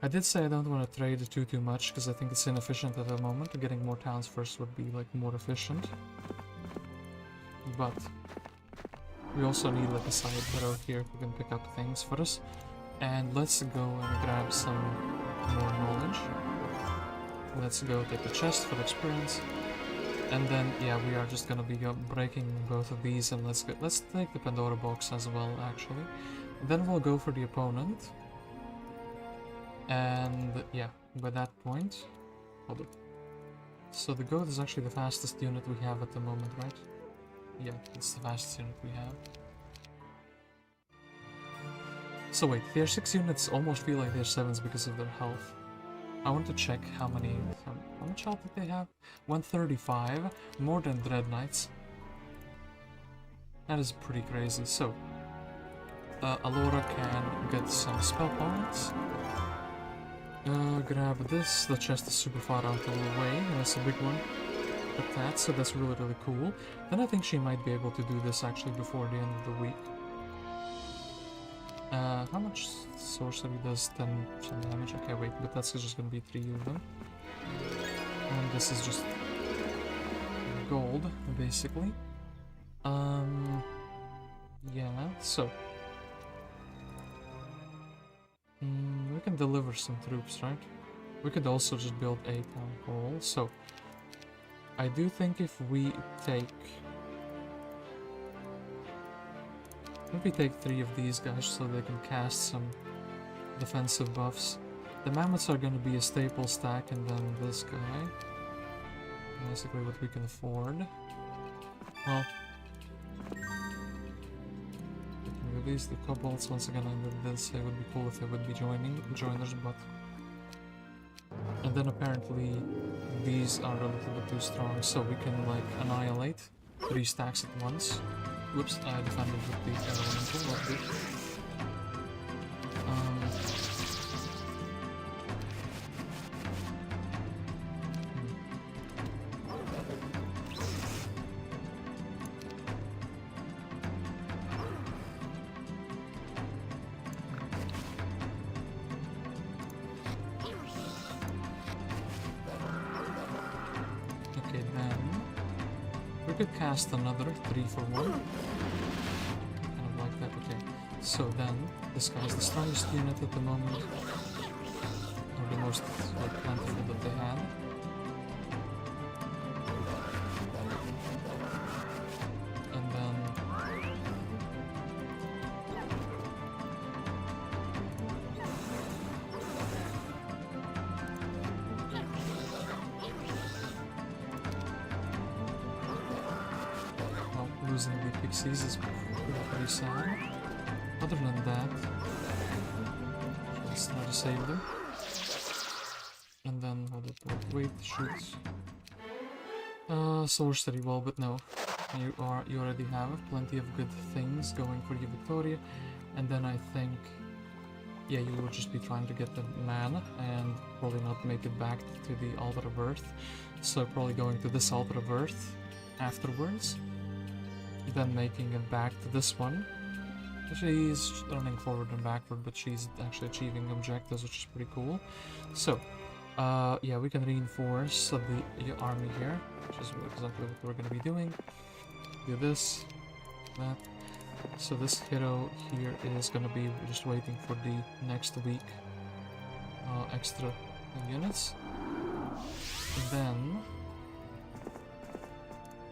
I did say I don't want to trade too much, because I think it's inefficient at the moment. Getting more towns first would be, like, more efficient. But we also need, like, a side hero here who can pick up things for us. And let's go and grab some more knowledge. Let's go take a chest for experience. And then, yeah, we are just gonna be breaking both of these, and let's take the Pandora box as well, actually. Then we'll go for the opponent. And, yeah, by that point... Hold up. So the goat is actually the fastest unit we have at the moment, right? Yeah, it's the fastest unit we have. So wait, tier 6 units almost feel like tier 7s because of their health. I want to check how much health did they have? 135, more than Dread Knights. That is pretty crazy. So, Allora can get some spell points. Grab this. The chest is super far out of the way, and that's a big one at that, so that's really cool. Then I think she might be able to do this actually before the end of the week. How much sorcery does 10 damage? Okay, wait, but that's just gonna be 3 of them. And this is just gold, basically. Yeah, so... we can deliver some troops, right? We could also just build a town hall, so... I do think if we take... Maybe take 3 of these guys so they can cast some defensive buffs. The mammoths are going to be a staple stack, and then this guy. Basically what we can afford. Well, we can release the kobolds once again. I did say it would be cool if they would be joiners, but... And then apparently these are a little bit too strong, so we can like annihilate 3 stacks at once. Whoops, I defended with the elemental, not good. Okay, then we could cast another 3 for 1. Kind of like that, okay. So then, this guy is the strongest unit at the moment. Or the most like, plentiful that they had. And then... well, losing the pixies is pretty sad. Other than that, let's try to save them. And then, hold up, wait, shoot. Sorcery, well, but no. You already have plenty of good things going for you, Victoria. And then I think, yeah, you will just be trying to get the mana and probably not make it back to the Altar of Earth. So probably going to this Altar of Earth afterwards. Then making it back to this one. she's running forward and backward, but she's actually achieving objectives, which is pretty cool. So, yeah, we can reinforce the army here, which is exactly what we're going to be doing. Do this, that. So this hero here is going to be just waiting for the next week extra units. Then,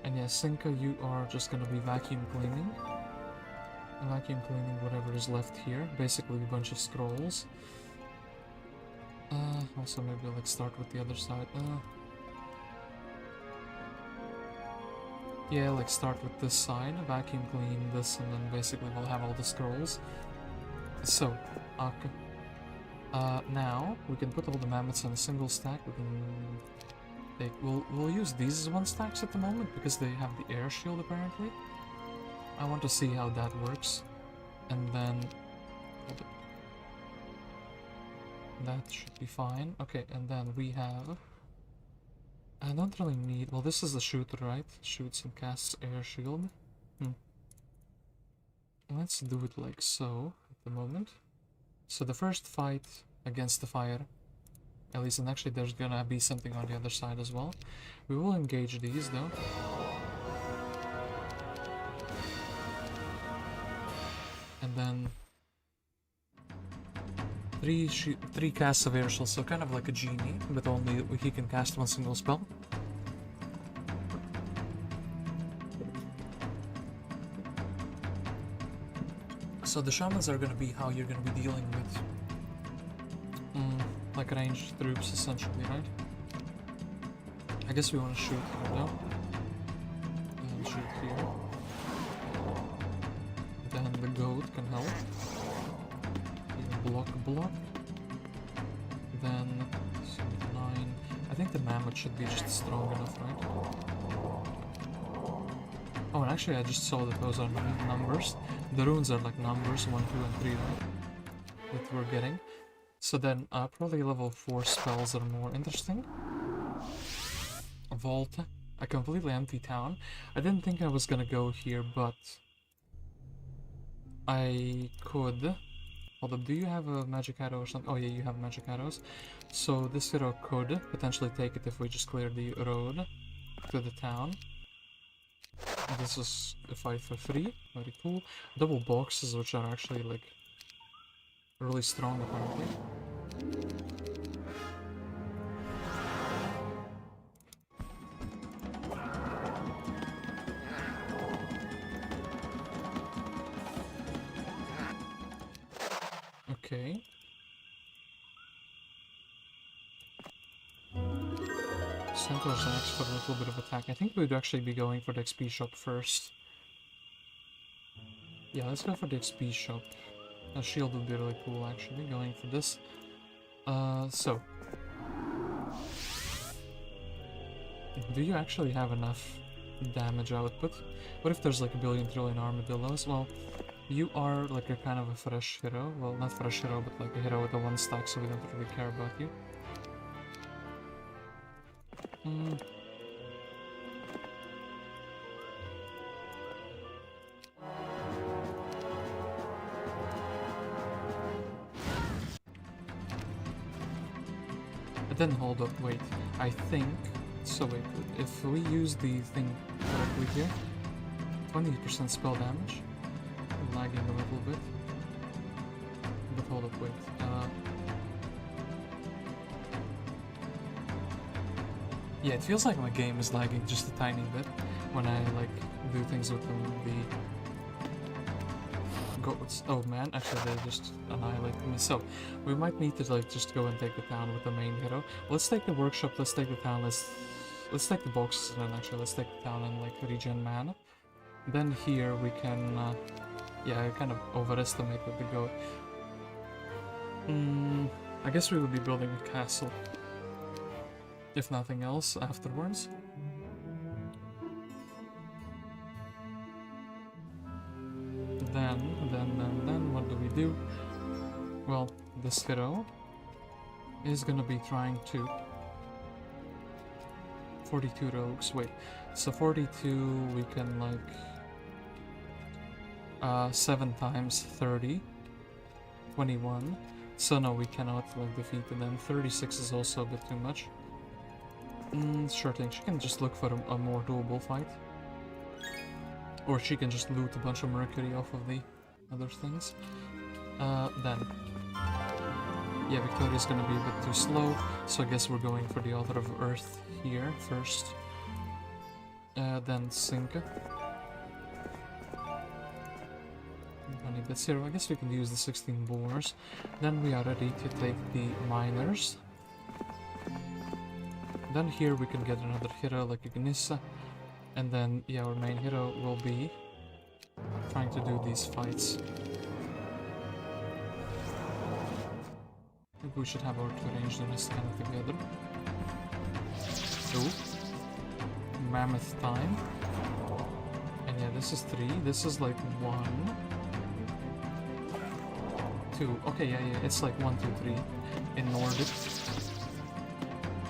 and yeah, Sinka, you are just going to be vacuum cleaning. Vacuum cleaning whatever is left here. Basically a bunch of scrolls. Also maybe like start with the other side. Yeah, like start with this side, vacuum clean this, and then basically we'll have all the scrolls. So, Akka. Now we can put all the mammoths on a single stack. We can take. We'll use these as one stacks at the moment because they have the air shield apparently. I want to see how that works, and then that should be fine. Okay, and then we have. I don't really need. Well, this is the shooter, right? Shoots and casts air shield. Let's do it like so at the moment. So the first fight against the fire, at least, and actually there's gonna be something on the other side as well. We will engage these though. And then three casts of air shield, so kind of like a genie, but only he can cast one single spell. So the shamans are going to be how you're going to be dealing with like ranged troops essentially, right? I guess we want to shoot here though. And shoot here. Then the goat can help. Block. Then 79. I think the mammoth should be just strong enough, right? Oh, and actually I just saw that those are numbers. The runes are like numbers, 1, 2, and 3, right? That we're getting. So then probably level 4 spells are more interesting. Vault, a completely empty town. I didn't think I was gonna go here, but I could. Hold up, do you have a magic arrow or something? Oh yeah, you have magic arrows. So this hero could potentially take it if we just clear the road to the town. This is a fight for free, very cool. Double boxes, which are actually like really strong apparently. Okay. Centaur's an expert with a little bit of attack. I think we'd actually be going for the XP shop first. Yeah, let's go for the XP shop. A shield would be really cool actually, going for this. So. Do you actually have enough damage output? What if there's like a billion trillion armadillos? Well, you are like a kind of a fresh hero. Well, not fresh hero, but like a hero with a 1 stack, so we don't really care about you. But then hold up, wait. I think. So wait, if we use the thing correctly here, 20% spell damage. I'm lagging a little bit. But hold up, wait. Yeah, it feels like my game is lagging just a tiny bit when I like do things with the goats. Oh man, actually they just annihilated me. So we might need to like just go and take the town with the main hero. Let's take the workshop. Let's take the town. Let's take the boxes and then actually let's take the town and like regen mana. Then here we can. Yeah, I kind of overestimated the goat. I guess we would be building a castle. If nothing else, afterwards. Then, what do we do? Well, this hero is gonna be trying to... 42 rogues, wait. So 42, we can like... 7 times 30. 21. So no, we cannot like defeat it. Then 36 is also a bit too much. Sure thing, she can just look for a more doable fight. Or she can just loot a bunch of mercury off of the other things. Then... yeah, Victoria's gonna be a bit too slow, so I guess we're going for the Altar of Earth here first. Then Sinka. 20 bits here. I guess we can use the 16 boars. Then we are ready to take the miners. Then here we can get another hero like Rissa. And then, yeah, our main hero will be trying to do these fights. Maybe we should have our two ranged units kind of together. Ooh. Mammoth time. And yeah, this is 3. This is like 1, 2. Okay, yeah, it's like 1, 2, 3 in Nordic.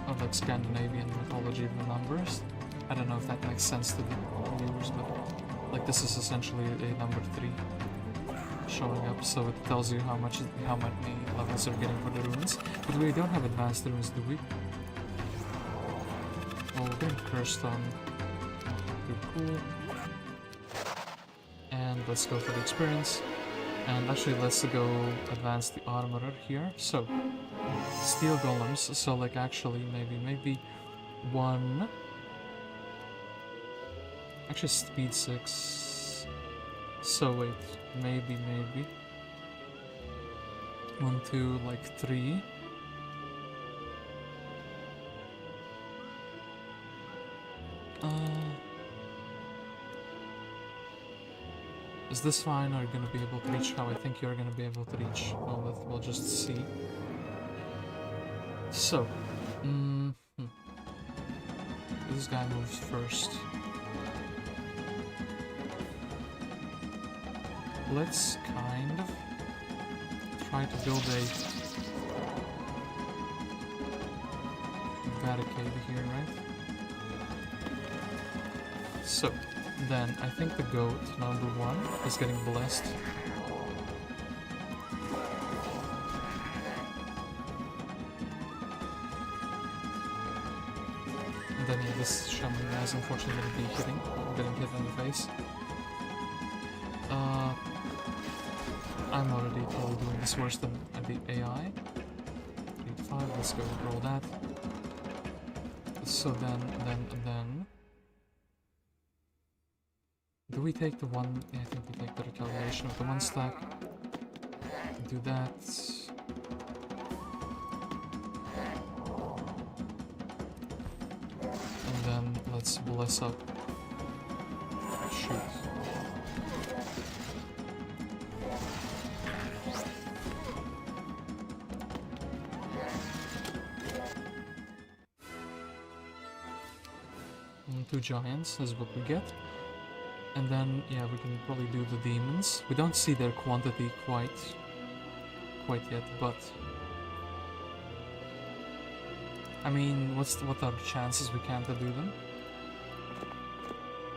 Or like Scandinavian mythology of the numbers. I don't know if that makes sense to the viewers, but like this is essentially a number 3 showing up, so it tells you how many levels you're getting for the runes. But we don't have advanced runes, do we? Oh, we're getting cursed on. Pretty cool. And let's go for the experience. And actually, let's go advance the armorer here. So, steel golems. So, like, actually, maybe 1. Actually, speed 6. So wait, maybe 1, 2, like 3. Is this fine? Are you gonna be able to reach how I think you're gonna be able to reach? Well, we'll just see. So, this guy moves first. Let's kind of try to build a barricade here, right? So, then I think the goat, number 1, is getting blessed. And then yeah, this shaman guy is unfortunately going to be getting hit in the face. I'm already probably doing this worse than the AI. 8-5, let's go roll that. So then... Do we take the 1? Yeah, I think we take the retaliation of the 1 stack. Do that. And then let's bless up. Shoot. And 2 giants is what we get. And then, yeah, we can probably do the demons. We don't see their quantity quite yet, but... I mean, what are the chances we can't do them?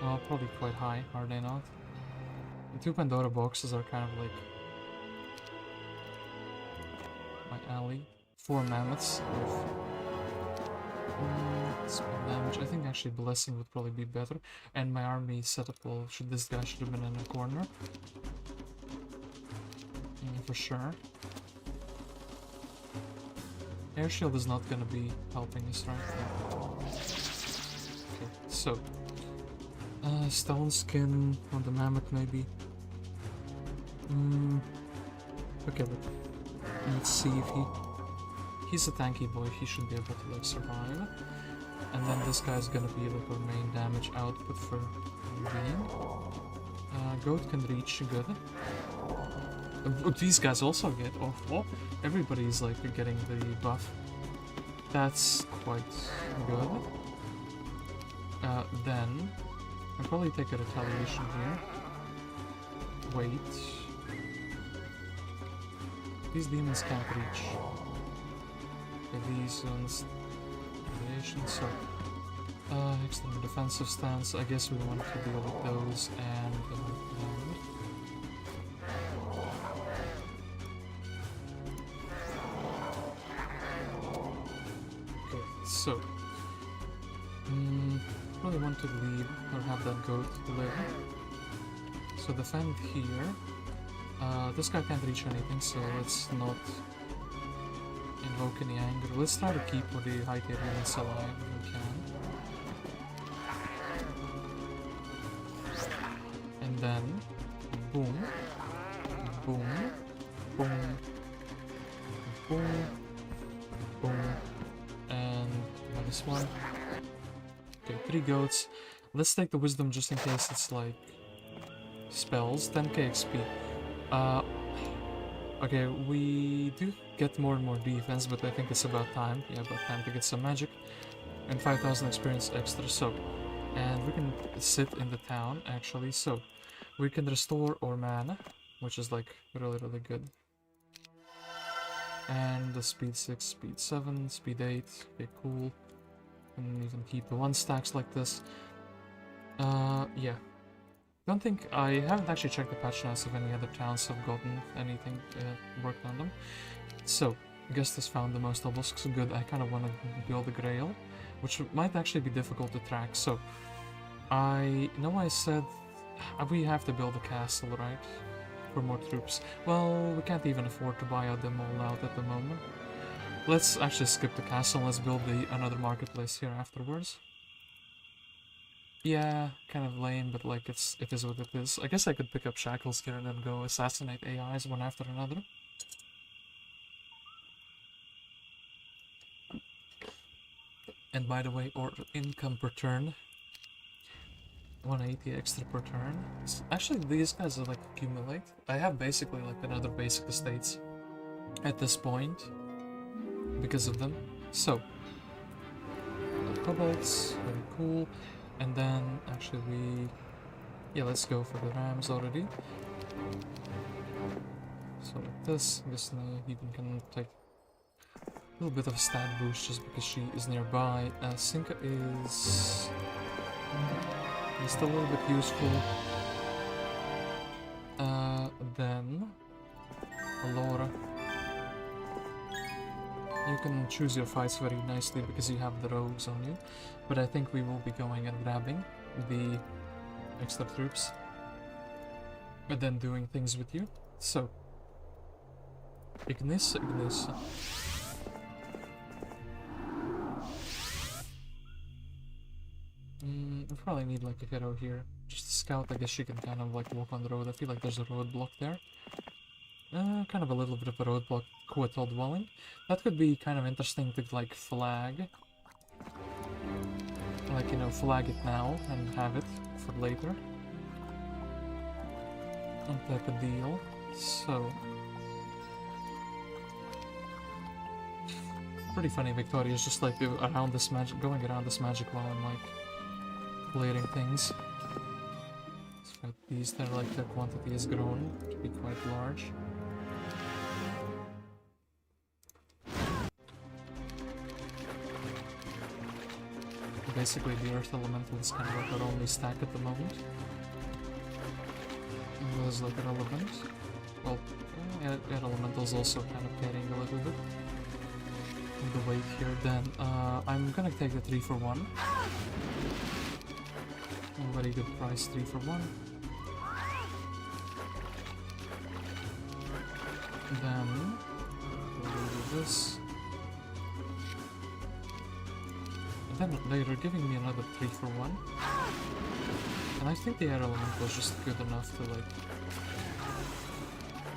Well, probably quite high, are they not? The 2 Pandora boxes are kind of like... my alley. 4 mammoths with... speed damage. I think actually blessing would probably be better. And my army setup will... this guy should have been in a corner. For sure. Air shield is not gonna be helping us right now. Okay, so... stone skin on the mammoth maybe. Okay, but let's see if he's a tanky boy, he should be able to like survive. And then this guy's gonna be like our main damage output for being. Goat can reach good. These guys also get oh, everybody's like getting the buff. That's quite good. Then I'll probably take a retaliation here. Wait. These demons can't reach. Okay, these ones retaliation, so extended defensive stance. I guess we want to deal with those and So, really want to leave or have that goat live. So defend here. This guy can't reach anything, so let's not invoke any anger. Let's try to keep the Hyperions alive if we can. And then, boom, boom, boom, boom, boom, and this one. Okay, 3 goats. Let's take the wisdom just in case it's like spells. 10k XP. Okay, we do get more and more defense, but I think it's about time. Yeah, about time to get some magic. And 5,000 experience extra, so. And we can sit in the town, actually, so. We can restore our mana, which is like really, really good. And the speed 6, speed 7, speed 8, okay, cool. And even keep the 1 stacks like this. Yeah. Don't think I haven't actually checked the patch notes if any other towns have gotten anything worked on them. So, Augustus found the most obelisks. Good, I kind of want to build a GRAIL, which might actually be difficult to track. So, I know I said we have to build a castle, right? For more troops. Well, we can't even afford to buy them all out at the moment. Let's actually skip the castle. Let's build another marketplace here afterwards. Yeah, kind of lame, but like it is what it is. I guess I could pick up shackles here and then go assassinate AIs one after another. And by the way, our income per turn, 180 extra per turn. Actually, these guys are like accumulate. I have basically like another basic estates at this point because of them. So, kobolds, very cool. And then, actually yeah, let's go for the rams already. So like this, I guess even can take a little bit of a stat boost just because she is nearby. Sinka is still a little bit useful. Then, Allora. You can choose your fights very nicely because you have the rogues on you, but I think we will be going and grabbing the extra troops and then doing things with you. So, Ignis. We probably need like a hero here. Just a scout, I guess she can kind of like walk on the road. I feel like there's a roadblock there. Kind of a little bit of a roadblock, Coetal Dwelling. That could be kind of interesting to like flag. Like, you know, flag it now and have it for later. And type of deal. So. Pretty funny, Victoria is just like around this magic, going around this magic while I'm like clearing things. So these, they're like their quantity has grown to be quite large. Basically, the Earth Elemental is kind of like our only stack at the moment. It was like irrelevant. Well, Air Elemental's also kind of carrying a little bit of the weight here. Then, I'm gonna take the 3 for 1. A very good price, 3 for 1. Then, we'll do this. And then they're giving me another 3 for 1. And I think the air element was just good enough to like,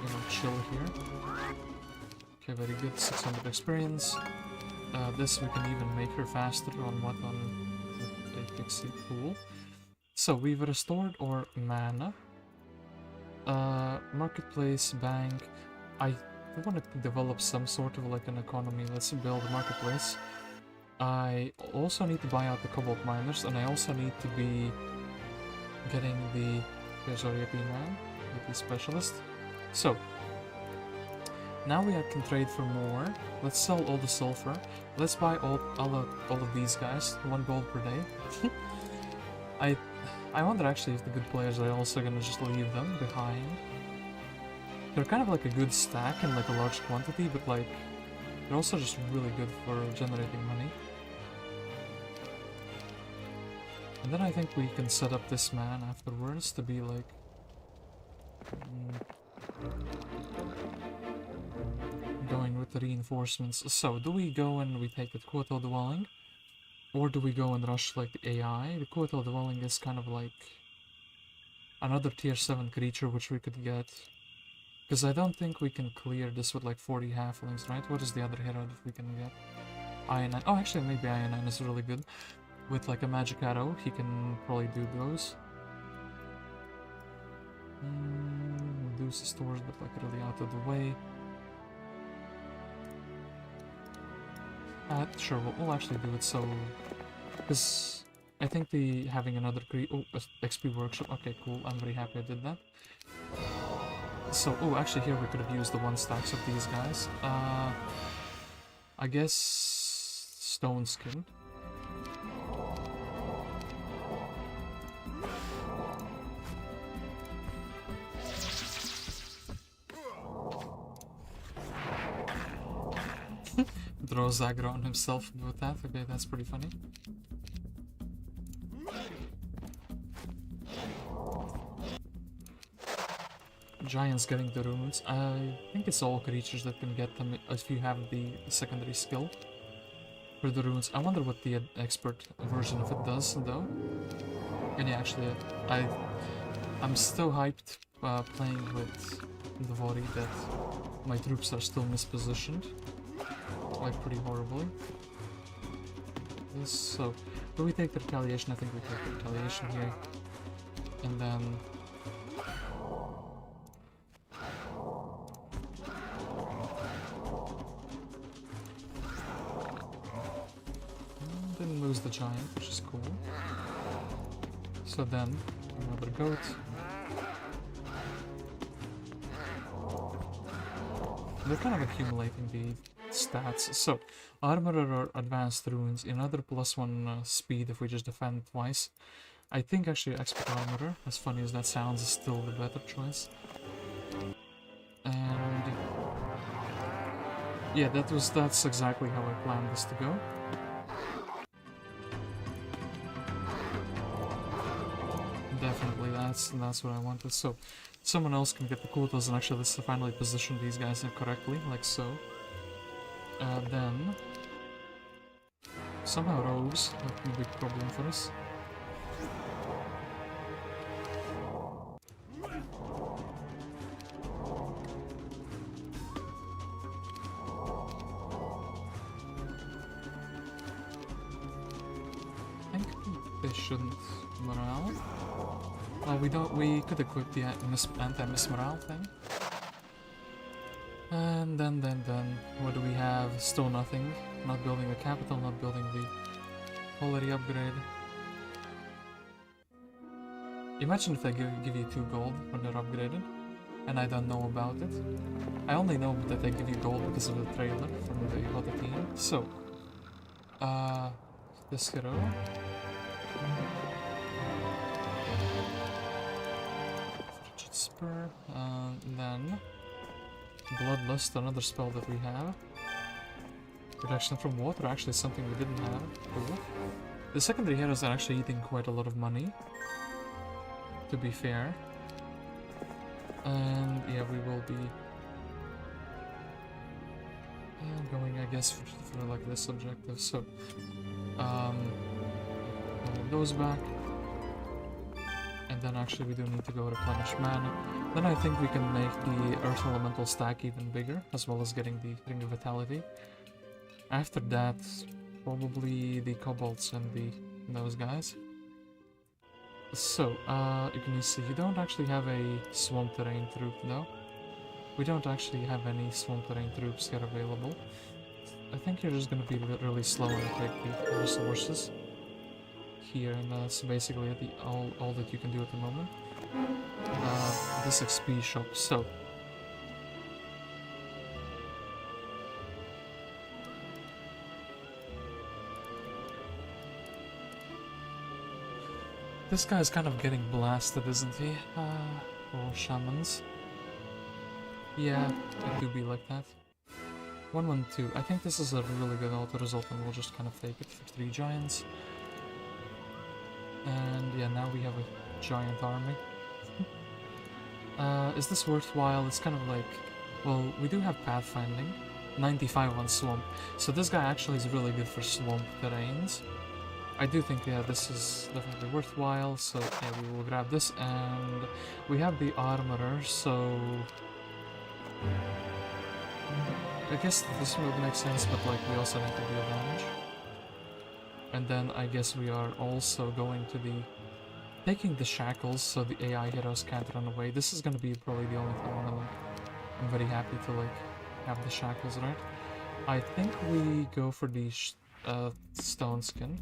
you know, chill here. Okay, very good, 600 experience. This we can even make her faster on what on a pixie pool. So we've restored our mana. Marketplace, bank. I want to develop some sort of like an economy. Let's build a marketplace. I also need to buy out the cobalt miners, and I also need to be getting the AP man, AP specialist. So now we can trade for more. Let's sell all the sulfur. Let's buy all of these guys, 1 gold per day. I wonder actually if the good players are also gonna just leave them behind. They're kind of like a good stack in like a large quantity, but like they're also just really good for generating money. And then I think we can set up this man afterwards to be like... going with the reinforcements. So, do we go and we take the Kotal Dwelling? Or do we go and rush like the AI? The Kotal Dwelling is kind of like... another tier 7 creature which we could get. Because I don't think we can clear this with like 40 halflings, right? What is the other hero that we can get? Ionine. Oh, actually, maybe Ionine is really good. With like a magic arrow, he can probably do those. Reduce the stores, but like really out of the way. Sure, we'll actually do it so... Because I think the having another XP workshop... Okay, cool. I'm very happy I did that. So, oh, actually here we could have used the 1 stacks of these guys. I guess... Stone Skin. Throws aggro on himself with that. Okay, that's pretty funny. Giants getting the runes. I think it's all creatures that can get them if you have the secondary skill for the runes. I wonder what the expert version of it does, though. And yeah, actually, I'm still hyped playing with the Vori that my troops are still mispositioned. Like, pretty horribly. So, do we take the retaliation? I think we take the retaliation here. And then... didn't lose the giant, which is cool. So then, another goat. They're kind of accumulating the stats. So, armorer or advanced runes, another +1 speed if we just defend twice. I think actually expert armorer, as funny as that sounds, is still the better choice. And yeah, that's exactly how I planned this to go. Definitely, that's what I wanted. So, someone else can get the quotas, and actually let's finally position these guys correctly, like so. Then somehow rogues might be a big problem for us. I think they shouldn't morale. Well, we could equip the anti-miss morale thing. And then, what do we have? Still nothing. Not building the capital, not building the quality upgrade. Imagine if they give you 2 gold when they're upgraded, and I don't know about it. I only know that they give you gold because of the trailer from the HotA team. So, this hero. Spur, then Bloodlust, another spell that we have. Protection from water, actually something we didn't have. Cool. The secondary heroes are actually eating quite a lot of money, to be fair. And yeah, we will be going, I guess, for like this objective. So, those back. And then actually we do need to go replenish mana. Then I think we can make the Earth Elemental stack even bigger, as well as getting the Ring of Vitality. After that, probably the Kobolds and those guys. So, you can see, you don't actually have a Swamp Terrain troop though. We don't actually have any Swamp Terrain troops here available. I think you're just gonna be really slow and take the resources here, and that's basically all that you can do at the moment. This XP shop. So, this guy's kind of getting blasted, isn't he? Or shamans. Yeah, it do be like that. 1-1-2. I think this is a really good auto result, and we'll just kind of take it for 3 giants. And yeah, now we have a giant army. Is this worthwhile? It's kind of like, well, we do have pathfinding, 95 on swamp, so this guy actually is really good for swamp terrains. I do think, yeah, this is definitely worthwhile, so yeah, we will grab this, and we have the armorer, so I guess this would make sense, but like we also need to deal damage. And then I guess we are also going to be taking the shackles so the AI heroes can't run away. This is gonna be probably the only thing I like. I'm very happy to like have the shackles, right? I think we go for the stone skin.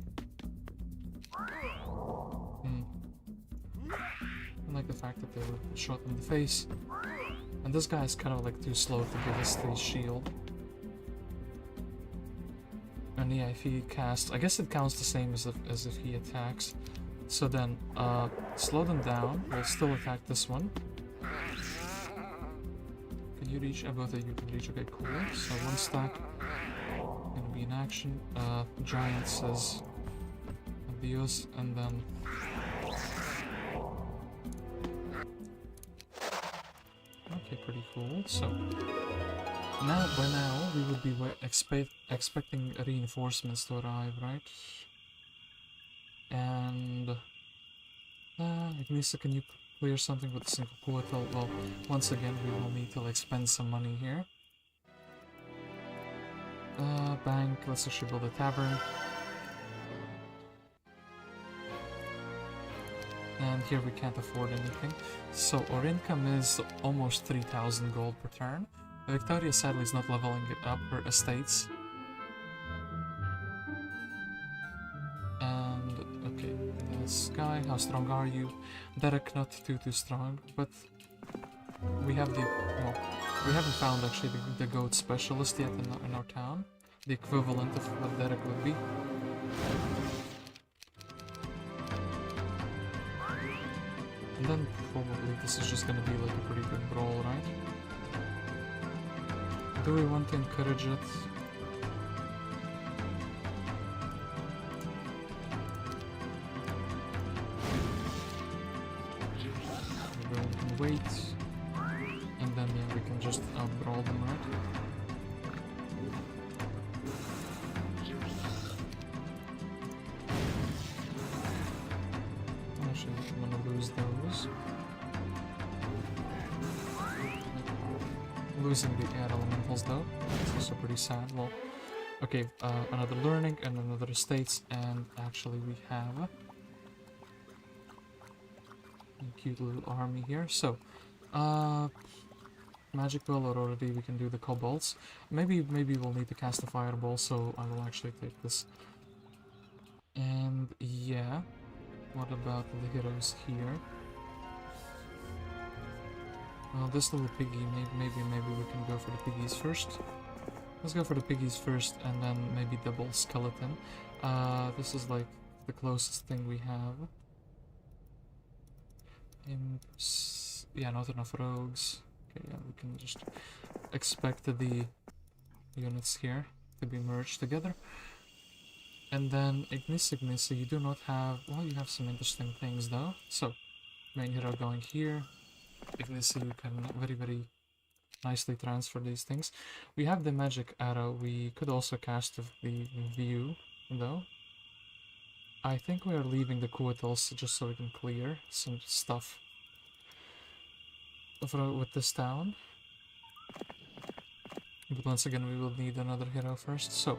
I like the fact that they were shot in the face. And this guy is kind of like too slow to give us the shield. And yeah, if he casts, I guess it counts the same as if he attacks. So then, slow them down. We'll still attack this one. Can you reach? Both of you can reach. Okay, cool. So one stack gonna be in action. Giant says adios, and then okay, pretty cool. So now, by now, we would be expecting reinforcements to arrive, right? And Agnesa, can you clear something with a single portal? Well, once again, we will need to like spend some money here. Bank. Let's actually build a tavern. And here we can't afford anything. So our income is almost 3,000 gold per turn. Victoria sadly is not leveling up her estates. And okay, this guy, how strong are you? Derek, not too strong, but we have the, well, we haven't found actually the goat specialist yet in our town. The equivalent of what Derek would be. And then probably this is just gonna be like a pretty good brawl, right? Do we want to encourage it? We can wait, and then yeah, we can just brawl them, right? Actually, I'm gonna lose those. Losing the air elementals though, it's also pretty sad. Well, okay, another learning and another estates, and actually we have a cute little army here. So, magic ball, or already we can do the kobolds. Maybe we'll need to cast a fireball, so I will actually take this. And yeah, what about the heroes here? Well, this little piggy, maybe we can go for the piggies first. Let's go for the piggies first, and then maybe double skeleton. This is like the closest thing we have. Imps, yeah, not enough rogues. Okay, yeah, we can just expect the units here to be merged together. And then Ignis, you do not have, well, you have some interesting things though. So, main hero going here. Ignis, you can very nicely transfer these things. We have the magic arrow. We could also cast the view though. I think we are leaving the Kuatals just so we can clear some stuff with this town. But once again, we will need another hero first. So,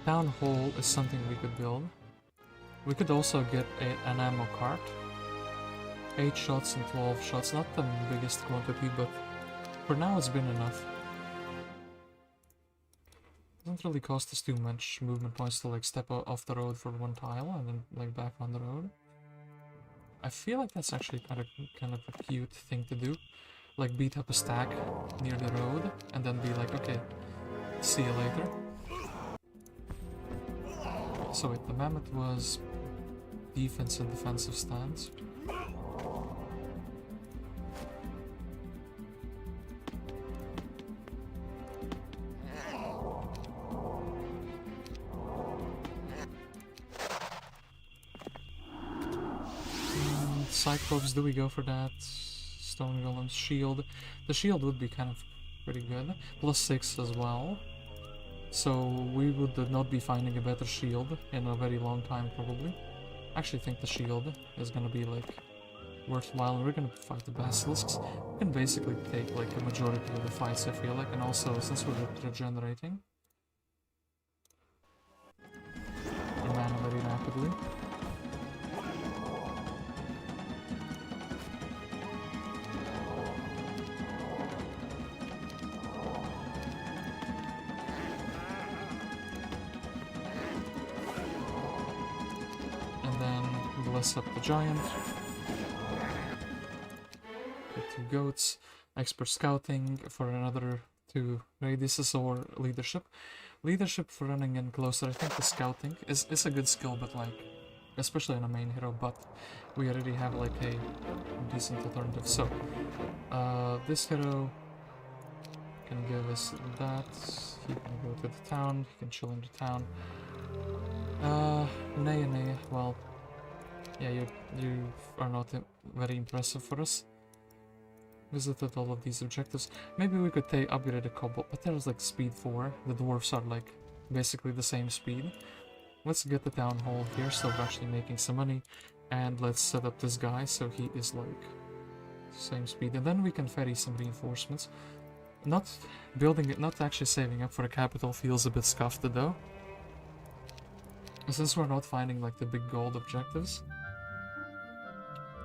town hall is something we could build. We could also get an ammo cart. 8 shots and 12 shots, not the biggest quantity, but for now it's been enough. Doesn't really cost us too much movement points to like step off the road for one tile and then like back on the road. I feel like that's actually kind of a cute thing to do. Like beat up a stack near the road and then be like, okay, see you later. So wait, the mammoth was defense and defensive stance. Cyclops, do we go for that? Stone Golem's shield. The shield would be kind of pretty good. +6 as well. So we would not be finding a better shield in a very long time, probably. I actually think the shield is gonna be like worthwhile. We're gonna fight the basilisks. We can basically take like a majority of the fights, I feel like, and also since we're regenerating our mana very rapidly. Bless up the giant. Get 2 goats. Expert scouting for another 2 radiuses or leadership. Leadership for running in closer. I think the scouting is a good skill, but like, especially on a main hero, but we already have like a decent alternative. So, this hero can give us that. He can go to the town. He can chill in the town. Nay, well, yeah, you are not very impressive for us. Visited all of these objectives. Maybe we could upgrade a kobold, but there's like speed 4. The dwarves are like basically the same speed. Let's get the town hall here, so we're actually making some money. And let's set up this guy so he is like same speed. And then we can ferry some reinforcements. Not building it, not actually saving up for a capital feels a bit scuffed though. Since we're not finding like the big gold objectives.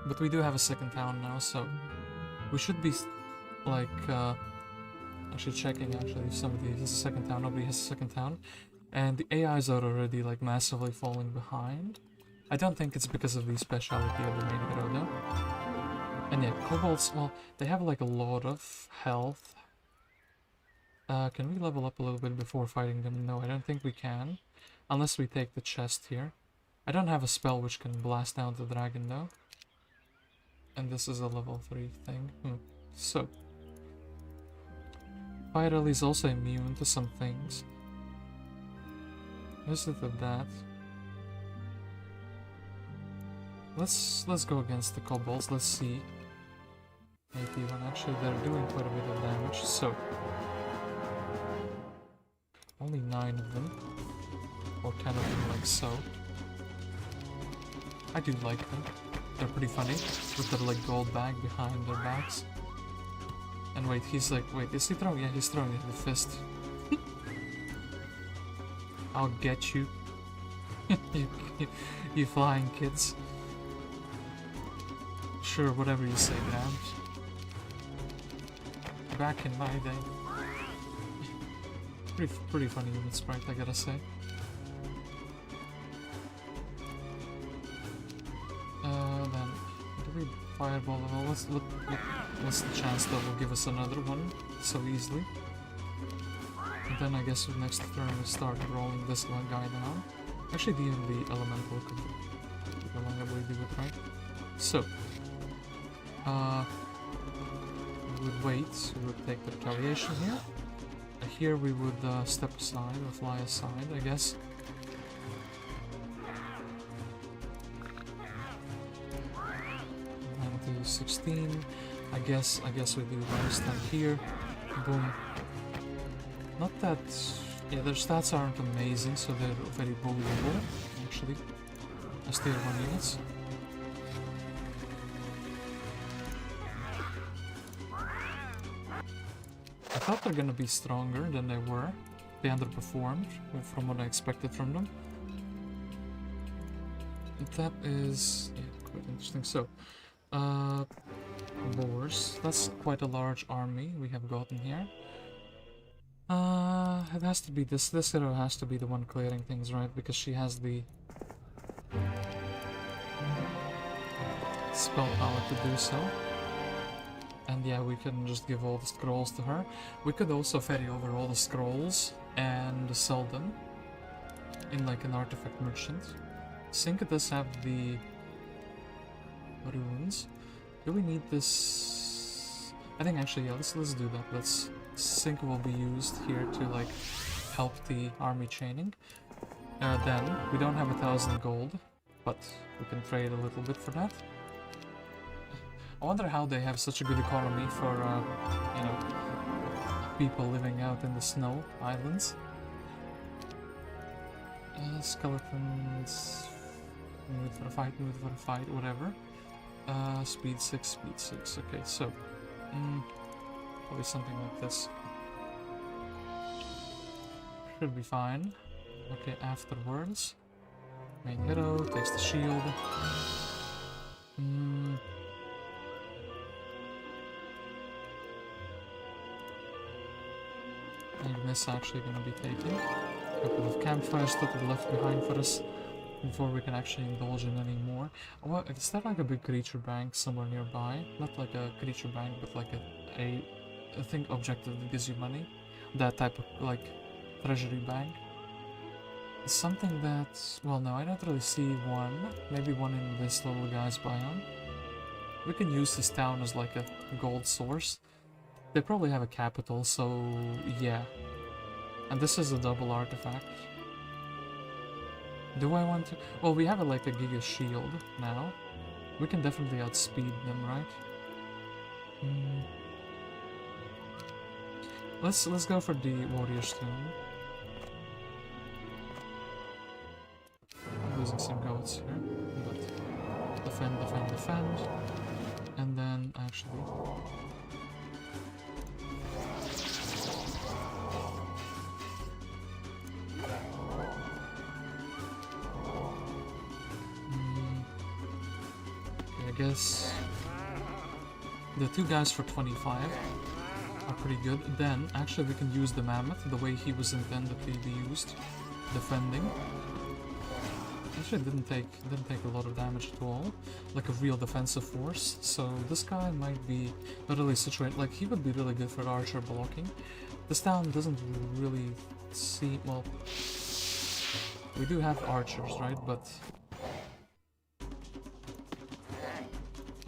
But we do have a second town now, so we should be like actually checking actually if somebody has a second town. Nobody has a second town, and the AIs are already like massively falling behind. I don't think it's because of the speciality of the main hero though. And yeah, kobolds, well, they have like a lot of health. Can we level up a little bit before fighting them? No, I don't think we can, unless we take the chest here. I don't have a spell which can blast down the dragon though. And this is a level 3 thing. So, Viral is also immune to some things. Visited that. Let's go against the kobolds. Let's see. 81. Actually, they're doing quite a bit of damage. So, only 9 of them, or 10 of them, like so. I do like them. They're pretty funny, with their like gold bag behind their backs. And wait, he's like, wait, is he throwing? Yeah, he's throwing the fist. I'll get you. you flying kids. Sure, whatever you say, Grams. Back in my day. Pretty funny unit sprite, I gotta say. Then, do we fireball? Well, what's the chance that will give us another one so easily? And then I guess next turn we start rolling this guy down. Actually, even the elemental could keep along, I believe we would, right? So, we would wait, we would take the retaliation here. Here we would step aside or fly aside, I guess. And 16. I guess we do rest down here. Boom. Not that, yeah, their stats aren't amazing, so they're very bullyable, actually, as tier 1 units. I thought they're gonna be stronger than they were. They underperformed from what I expected from them. And that is, yeah, quite interesting. So, Boars. That's quite a large army we have gotten here. It has to be this hero has to be the one clearing things, right? Because she has the spell power to do so. And yeah, we can just give all the scrolls to her. We could also ferry over all the scrolls and sell them in like an artifact merchant. Sync does have the runes. Do we need this? I think actually, yeah, let's do that. Sync will be used here to like help the army chaining. Then we don't have 1,000 gold, but we can trade a little bit for that. I wonder how they have such a good economy for, you know, people living out in the snow islands. Skeletons, move for a fight, whatever. Speed 6, okay, so, probably something like this. Should be fine. Okay, afterwards, main hero takes the shield. And this actually gonna be taken. A couple of campfires that are left behind for us before we can actually indulge in any more. Well, is there like a big creature bank somewhere nearby? Not like a creature bank, but like a thing objective that gives you money. That type of like treasury bank. Something that, well, no, I don't really see one. Maybe one in this little guy's biome. We can use this town as like a gold source. They probably have a capital, so yeah. And this is a double artifact. Do I want to? Well, we have like a Giga shield now. We can definitely outspeed them, right? Let's go for the warrior's tomb. I'm losing some goats here, but defend, and then actually. I guess the two guys for 25 are pretty good. Then actually we can use the mammoth the way he was intended to be used, defending. Actually didn't take a lot of damage at all, like a real defensive force. So this guy might be not really situated, like he would be really good for archer blocking. This town doesn't really seem, well, we do have archers, right? But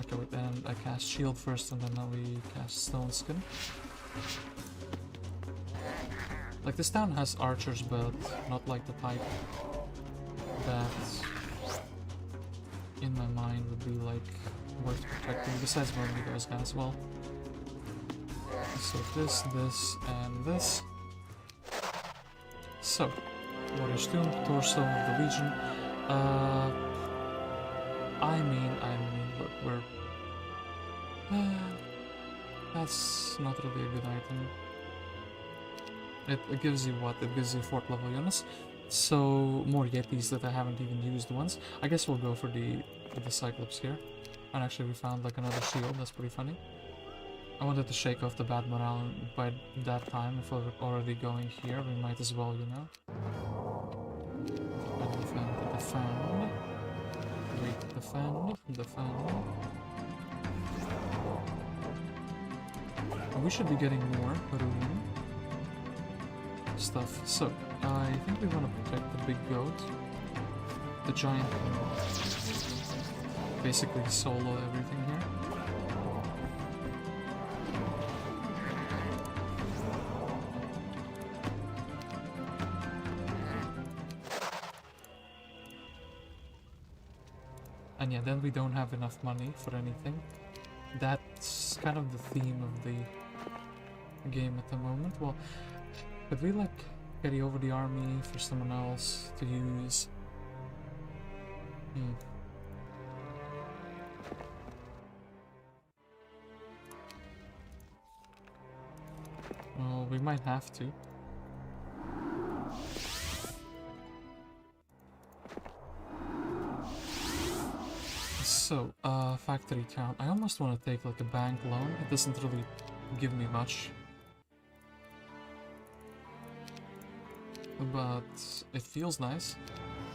okay, wait, then I cast shield first, and then now we cast stone skin. Like this town has archers, but not like the type that in my mind would be like worth protecting, besides maybe those guys as well. So this, and this. So, Warrior's Tomb, Torso of the Legion. I mean, look, we're... that's not really a good item. It gives you what? It gives you 4th level units. So, more Yetis that I haven't even used once. I guess we'll go for the Cyclops here. And actually we found like another shield, that's pretty funny. I wanted to shake off the bad morale, and by that time, if we're already going here, we might as well, you know. Defend. Wait, defend. And we should be getting more rune stuff. So, I think we want to protect the big goat. The giant one. Basically solo everything here. And yeah, then we don't have enough money for anything. That's kind of the theme of the game at the moment. Well, could we like carry over the army for someone else to use? Well, we might have to. So, factory town. I almost want to take like a bank loan. It doesn't really give me much. But it feels nice.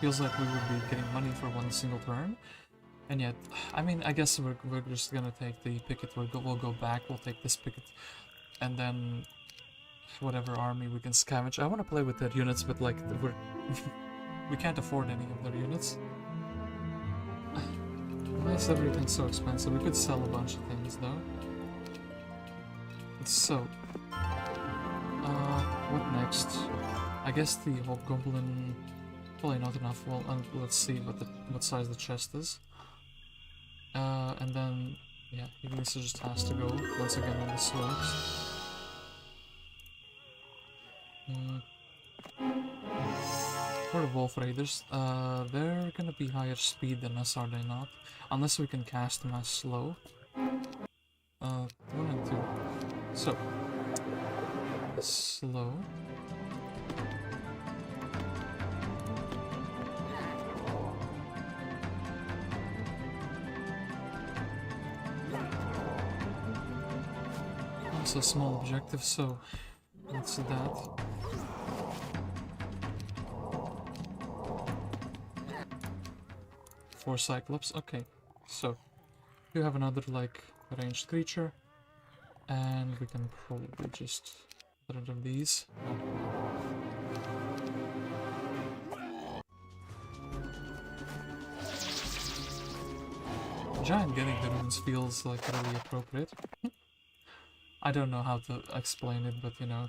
Feels like we would be getting money for one single turn. And yet, I mean, I guess we're just gonna take the picket. We'll go back, we'll take this picket. And then whatever army we can scavenge. I want to play with their units, but like, we can't afford any of their units. Why is everything so expensive? We could sell a bunch of things though. So, what next? I guess the hobgoblin, probably not enough. Well, let's see what size the chest is. And then Yeah, Ignis just has to go once again on the slopes. For the Wolf Raiders, they're gonna be higher speed than us, are they not? Unless we can cast them as slow. 1 and 2. So, slow. It's a small objective, so that's that. For Cyclops, okay. So, you have another, like, ranged creature, and we can probably just get rid of these. Giant getting the runes feels like really appropriate. I don't know how to explain it, but you know,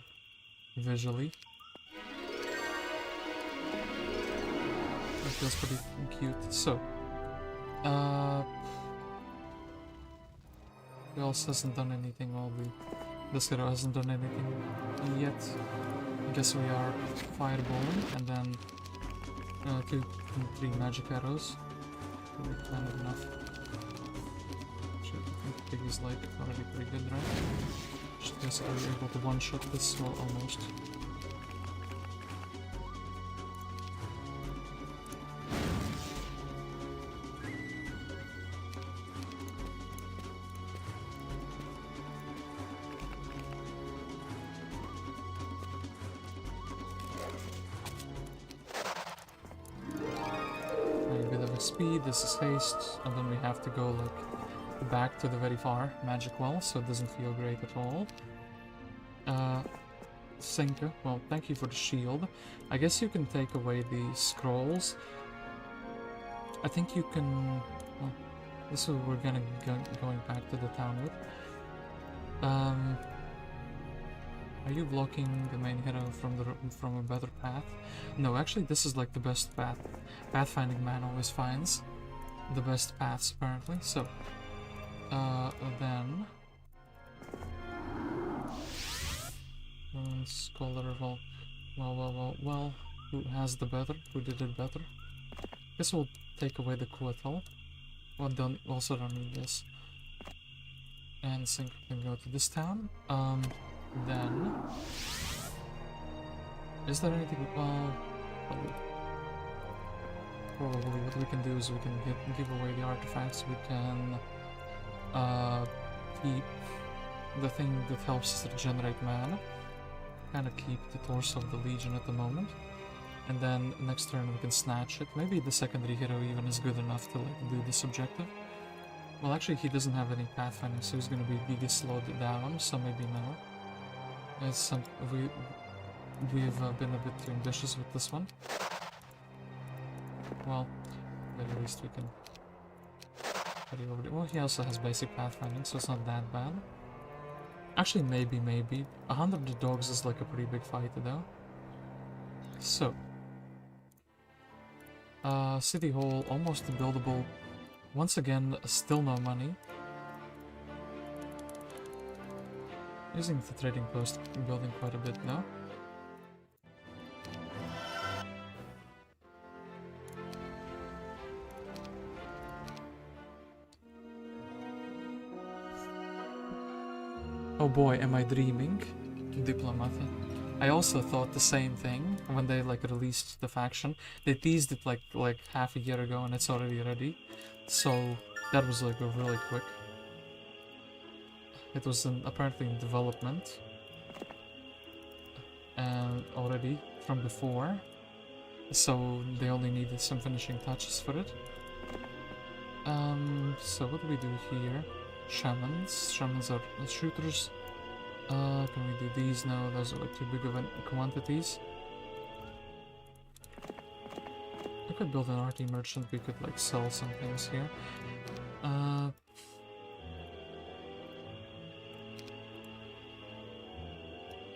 visually. It feels pretty cute. So, who else hasn't done anything? Well, this hero hasn't done anything yet. I guess we are fireballing, and then 2 and 3 magic arrows. Really kind of enough. I think Pig is like already pretty good, right? Just guess are we able to one-shot this? Well, almost. Speed, this is haste, and then we have to go like back to the very far magic well, so it doesn't feel great at all. Sinka, well, thank you for the shield. I guess you can take away the scrolls. I think you can. Well, this is what we're gonna going back to the town with. Are you blocking the main hero from a better path? No, actually this is like the best path. Pathfinding man always finds the best paths apparently. So, then scholar, well, who has the better? Who did it better? Guess we'll take away the Quetzal. Well, also don't need this. And Sync can go to this town. Then, is there anything? Well, probably what we can do is we can give away the artifacts. We can keep the thing that helps us regenerate mana. Kind of keep the torso of the Legion at the moment, and then next turn we can snatch it. Maybe the secondary hero even is good enough to like do this objective. Well, actually, he doesn't have any pathfinding, so he's gonna be slowed down. So maybe no. It's we've been a bit too ambitious with this one. Well, at least we can carry over it. Well, he also has basic pathfinding, so it's not that bad. Actually, maybe 100 dogs is like a pretty big fight though. So, City Hall almost buildable. Once again, still no money. Using the trading post, building quite a bit now. Oh boy, am I dreaming? Diplomat. I also thought the same thing when they like released the faction. They teased it like half a year ago and it's already ready. So that was like really quick. It was apparently in development already from before, so they only needed some finishing touches for it. So what do we do here? Shamans. Shamans are shooters. Can we do these? No, those are like too big of quantities. I could build an RT merchant. We could like sell some things here.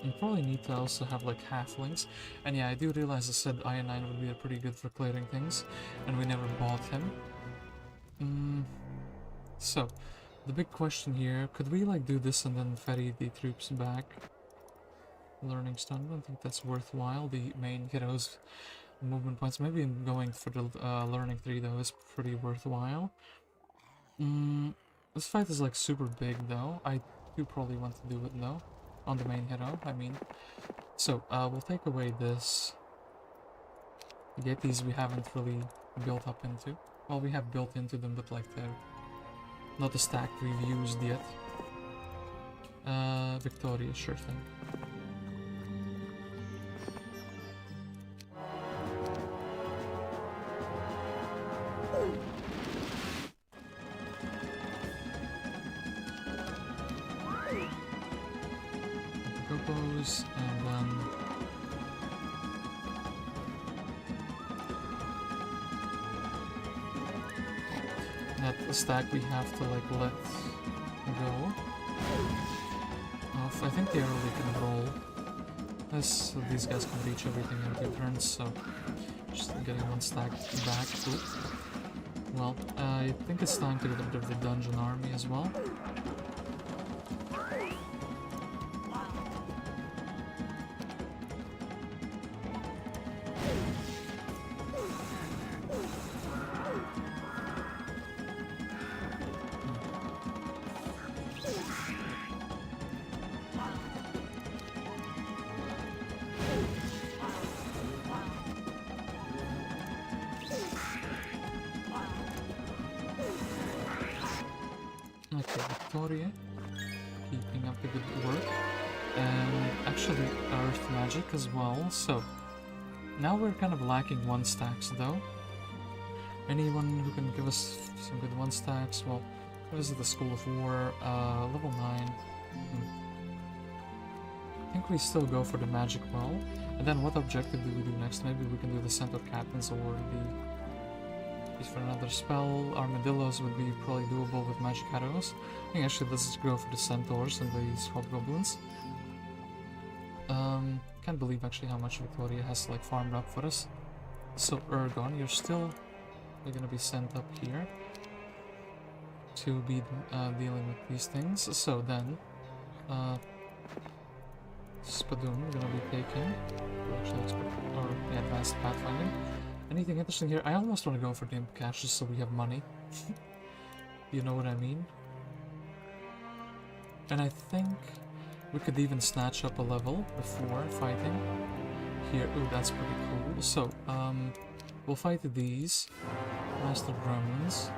You probably need to also have like halflings, and yeah, I do realize I said Ionine would be pretty good for clearing things, and we never bought him. So, The big question here, could we like do this and then ferry the troops back? Learning stone, I don't think that's worthwhile. The main heroes movement points, maybe going for the learning 3 though is pretty worthwhile. This fight is like super big though. I do probably want to do it though, on the main hero, I mean. So, we'll take away this. Get these we haven't really built up into. Well, we have built into them, but like they're not a stack we've used yet. Victoria, sure thing. Gobos, and then that stack we have to like let go of. I think they early can roll. So these guys can reach everything in 2 turns, so just getting 1 stack back. Ooh. Well, I think it's time to get rid of the dungeon army as well. Okay, Victoria, keeping up the good work, and actually Earth Magic as well, so now we're kind of lacking 1 stacks though. Anyone who can give us some good 1 stacks, well, visit the School of War, level 9. I think we still go for the Magic Well, and then what objective do we do next? Maybe we can do the Centaur Captains or the... for another spell. Armadillos would be probably doable with magic arrows. I think actually let's just go for the centaurs and the hobgoblins. Can't believe actually how much Victoria has like farmed up for us. So Ergon, you're gonna be sent up here to be dealing with these things. So then Spadum we're gonna be taking, or the advanced pathfinding. Anything interesting here? I almost want to go for the imp cache just so we have money. You know what I mean? And I think we could even snatch up a level before fighting. Here, ooh, that's pretty cool. So, we'll fight these. Master Gremlins.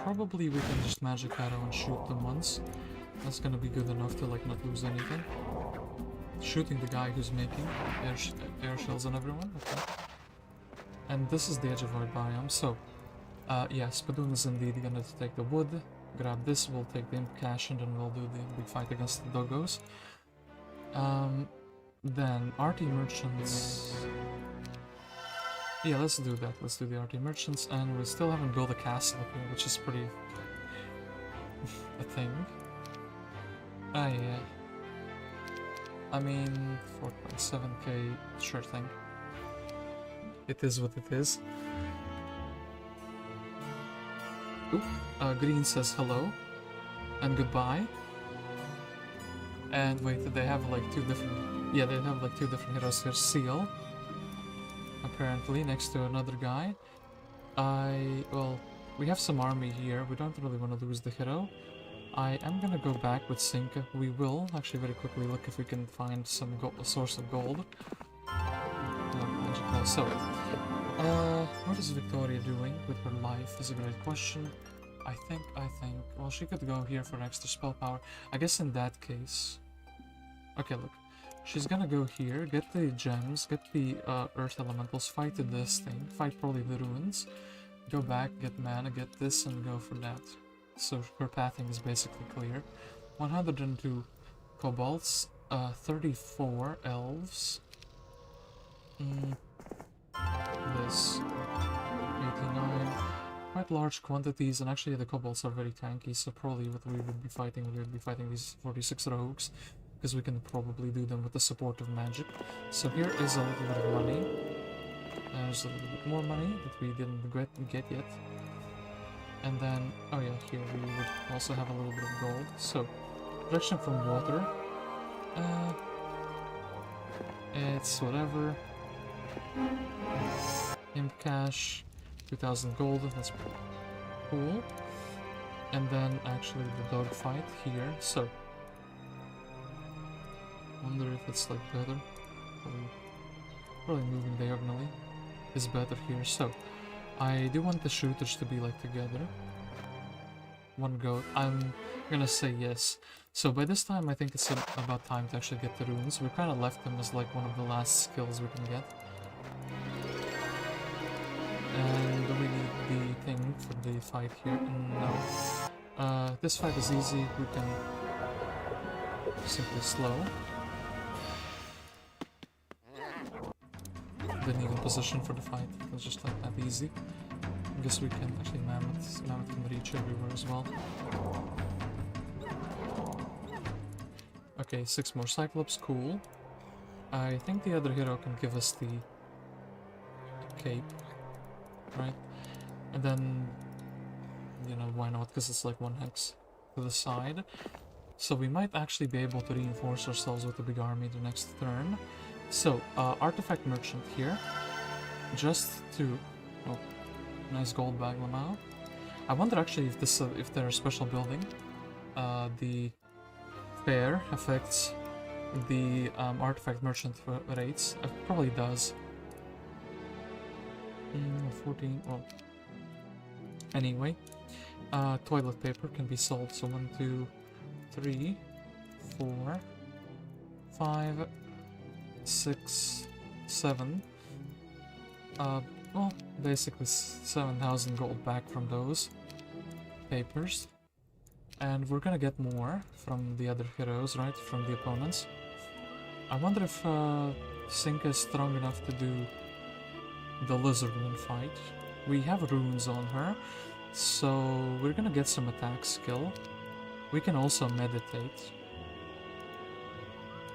Probably we can just magic arrow and shoot them once. That's gonna be good enough to like not lose anything. Shooting the guy who's making air shells on everyone, okay. And this is the edge of our biome, so yeah, Spadum is indeed gonna take the wood, grab this, we'll take the imp cache, and then we'll do the big fight against the doggos. Then RT merchants. Yeah, let's do that. Let's do the RT merchants, and we still haven't built a castle up here, which is pretty a thing. Ah, yeah. I mean, 4.7k, sure thing. It is what it is. Oop, Green says hello and goodbye. And wait, they have like 2 different... Yeah, they have like 2 different heroes here. Sial, apparently, next to another guy. Well, we have some army here. We don't really want to lose the hero. I am gonna go back with Sinka. We will actually very quickly look if we can find some a source of gold. So, what is Victoria doing with her life is a great question. I think, well, she could go here for extra spell power. I guess in that case... Okay, look. She's gonna go here, get the gems, get the earth elementals, fight this thing, fight probably the ruins, go back, get mana, get this, and go for that. So her pathing is basically clear. 102 kobolds, 34 elves. This 89. Quite large quantities, and actually the kobolds are very tanky, so probably what we would be fighting these 46 rogues, because we can probably do them with the support of magic. So here is a little bit of money. There's a little bit more money that we didn't get yet. And then, oh yeah, here we would also have a little bit of gold. So, protection from water. It's whatever. Imp cash, 2000 gold, that's cool. And then actually the dog fight here, so. Wonder if it's like better. Probably moving diagonally is better here, so. I do want the shooters to be like together. One goat. I'm gonna say yes. So by this time I think it's about time to actually get the runes. We kind of left them as like one of the last skills we can get. And do we need the thing for the fight here? No. This fight is easy. We can simply slow. Didn't even position for the fight. It was just like that easy. I guess we can actually Mammoth can reach everywhere as well. Okay, 6 more Cyclops, cool. I think the other hero can give us the cape, right? And then, you know, why not? Because it's like 1 hex to the side. So we might actually be able to reinforce ourselves with a big army the next turn. So, Artifact Merchant here, just to... Oh, nice gold bag now. I wonder actually if this, if they're a special building. The fair affects the Artifact Merchant rates. It probably does. 14, oh. Anyway, toilet paper can be sold, so 1, 2, 3, 4, 5... 6, 7, well, basically 7,000 gold back from those papers. And we're gonna get more from the other heroes, right, from the opponents. I wonder if Sinka is strong enough to do the lizardman fight. We have runes on her, so we're gonna get some attack skill. We can also meditate.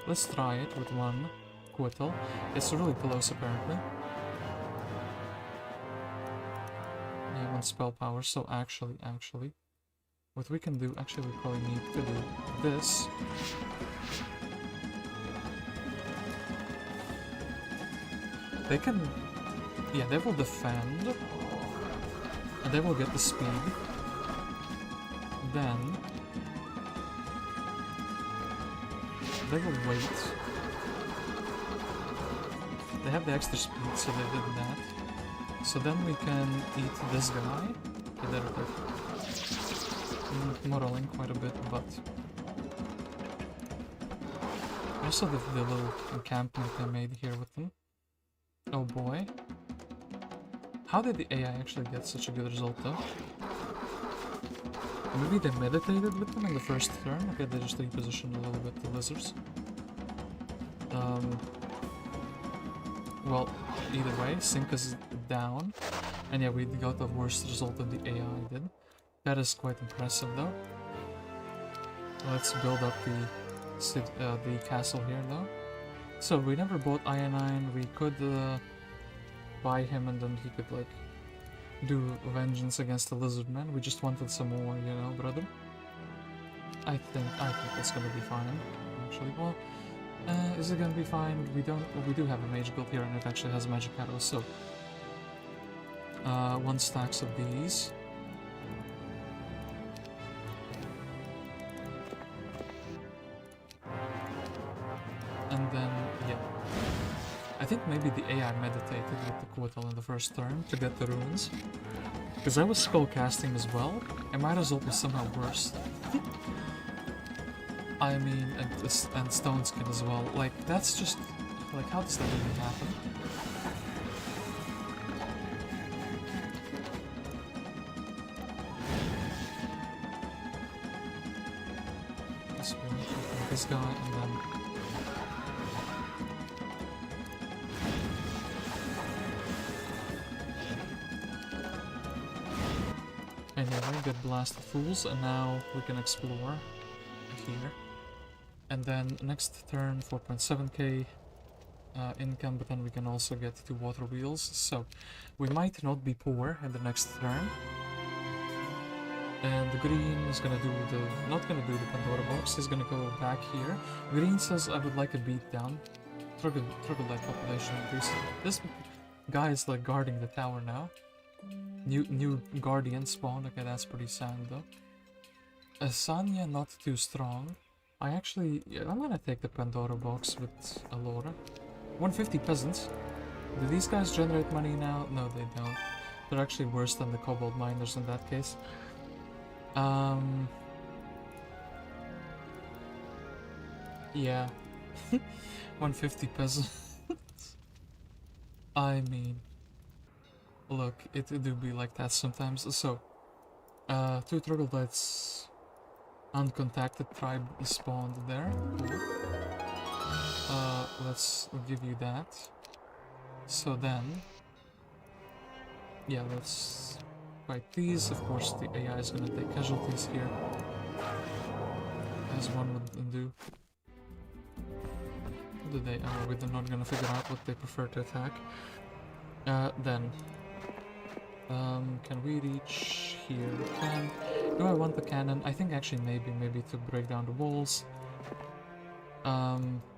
Let's try it with 1. Quittal. It's really close apparently. Yeah, 1 spell power, so actually, what we can do, actually we probably need to do this. They can, yeah, they will defend, and they will get the speed. Then, they will wait. They have the extra speed, so they did that. So then we can eat this guy. Okay, they're modeling quite a bit, but... Also the little encampment they made here with them. Oh boy. How did the AI actually get such a good result though? Maybe they meditated with them in the first turn? Okay, they just repositioned a little bit the lizards. Well, either way, Sinka's down. And yeah, we got the worst result than the AI did. That is quite impressive though. Let's build up the castle here though. So we never bought Ionine. We could buy him and then he could like do vengeance against the lizardman. We just wanted some more, you know, brother. I think it's gonna be fine. Actually, well, is it gonna be fine? We do have a mage build here, and it actually has magic arrows. So, 1 stacks of these. And then, yeah. I think maybe the AI meditated with the Quittal in the first turn to get the runes. Because I was spellcasting as well, and my result was somehow worse. I mean, and Stone Skin as well. Like, that's just... Like, how does that even happen? This guy, and then... Anyway, get Blasted Fools, and now we can explore here. And then next turn, 4.7k income, but then we can also get 2 water wheels. So we might not be poor in the next turn. And the green is gonna do the... not gonna do the Pandora box, he's gonna go back here. Green says, I would like a beat down. Troglodyte population increase. This guy is like guarding the tower now. New guardian spawned. Okay, that's pretty sad though. Sanya not too strong. I actually... yeah, I'm gonna take the Pandora box with Allora. 150 peasants. Do these guys generate money now? No, they don't. They're actually worse than the Cobalt miners in that case. Yeah. 150 peasants. I mean... look, it do be like that sometimes. So, 2 troglodytes uncontacted tribe spawned there. Cool. Let's give you that. So then... yeah, let's fight these. Of course, the AI is gonna take casualties here. As one would do. What do they... oh, we're not gonna figure out what they prefer to attack. Then... can we reach here? We can. Do I want the cannon? I think actually maybe to break down the walls.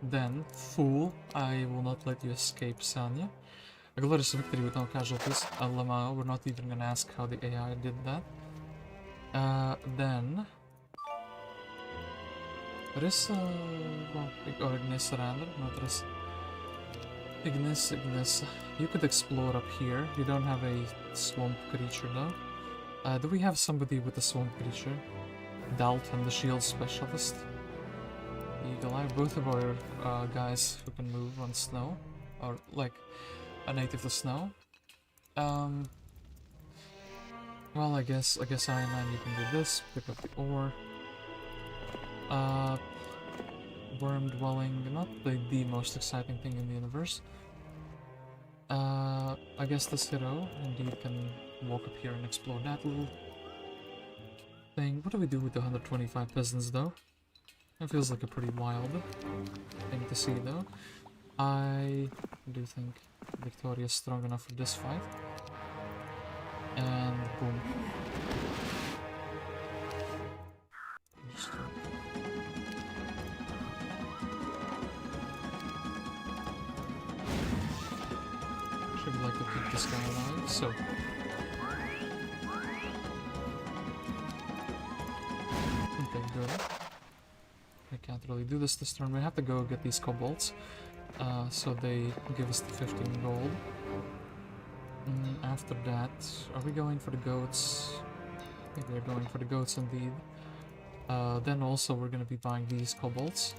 Then, fool, I will not let you escape, Sanya. A glorious victory with no casualties. Lama, we're not even gonna ask how the AI did that. Then... Rissa... well, or Ignis rather, not Rissa. Ignis. You could explore up here. You don't have a swamp creature though. Do we have somebody with a swamp creature? Dalton, the shield specialist. Eagle Eye. Both of our guys who can move on snow. Or like a native to snow. Well, I guess Iron you can do this. Pick up the ore. Worm dwelling, not the most exciting thing in the universe. I guess this hero indeed can walk up here and explore that little thing. What do we do with the 125 peasants though? It feels like a pretty wild thing to see though. I do think Victoria is strong enough for this fight. And boom. Should like to keep this guy alive, so okay, good. We can't really do this turn. We have to go get these kobolds. So they give us the 15 gold. After that, are we going for the goats? I think we're going for the goats indeed. Then also we're gonna be buying these kobolds.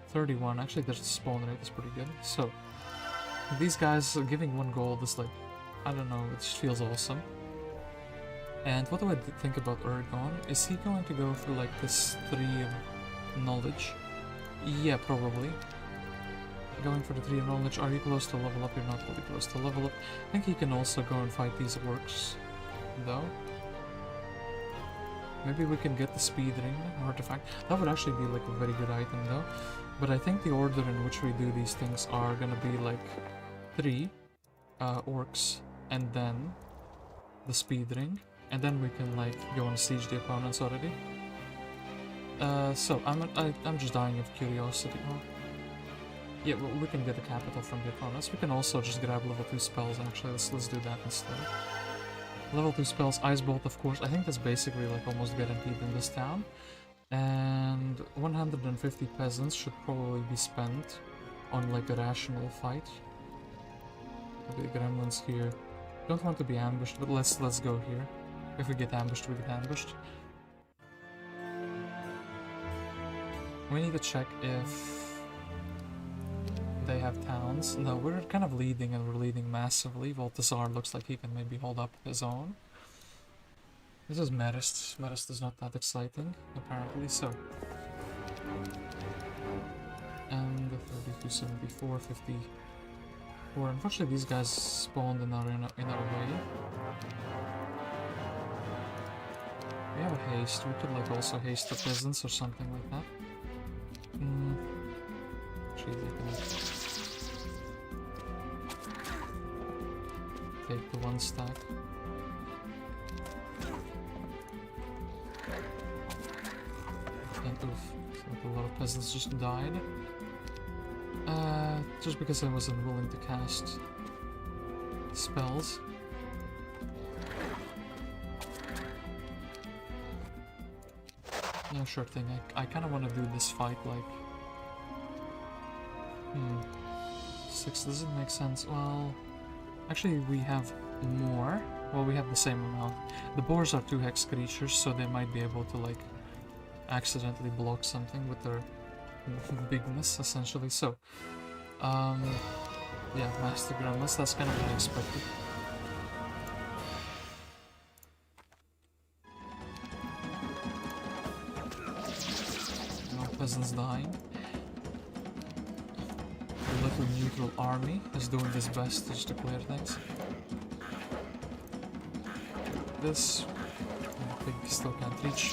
31, actually their spawn rate is pretty good. So, these guys giving 1 gold is like, I don't know, it just feels awesome. And what do I think about Ergon? Is he going to go for like this 3 of knowledge? Yeah, probably. Going for the 3 of knowledge. Are you close to level up? You're not really close to level up. I think he can also go and fight these orcs, though. Maybe we can get the speed ring artifact. That would actually be like a very good item, though. But I think the order in which we do these things are gonna be like 3 orcs, and then the speed ring, and then we can like go and siege the opponents already. So I'm just dying of curiosity. Oh. Yeah, well, we can get the capital from the opponents. We can also just grab level 2 spells. Actually, let's do that instead. Level 2 spells, Ice Bolt, of course. I think that's basically like almost guaranteed in this town. And 150 peasants should probably be spent on like a rational fight. The gremlins here. Don't want to be ambushed, but let's go here. If we get ambushed, we get ambushed. We need to check if they have towns. No, we're kind of leading, and we're leading massively. Well, Tazar looks like he can maybe hold up his own. This is Marist. Marist is not that exciting, apparently, so. And the 32, 74, 54. Unfortunately, these guys spawned in our way. We have a haste. We could like also haste the peasants or something like that. Take the 1 stack. Oof, a lot of peasants just died. Just because I wasn't willing to cast spells. Yeah, sure thing. I kind of want to do this fight like... 6 doesn't make sense. Well, actually we have more. Well, we have the same amount. The boars are 2 hex creatures, so they might be able to like accidentally block something with their bigness, essentially. So, yeah, Master Gremlins, that's kind of what I expected. No peasants dying. The little neutral army is doing its best just to clear things. This pig still can't reach.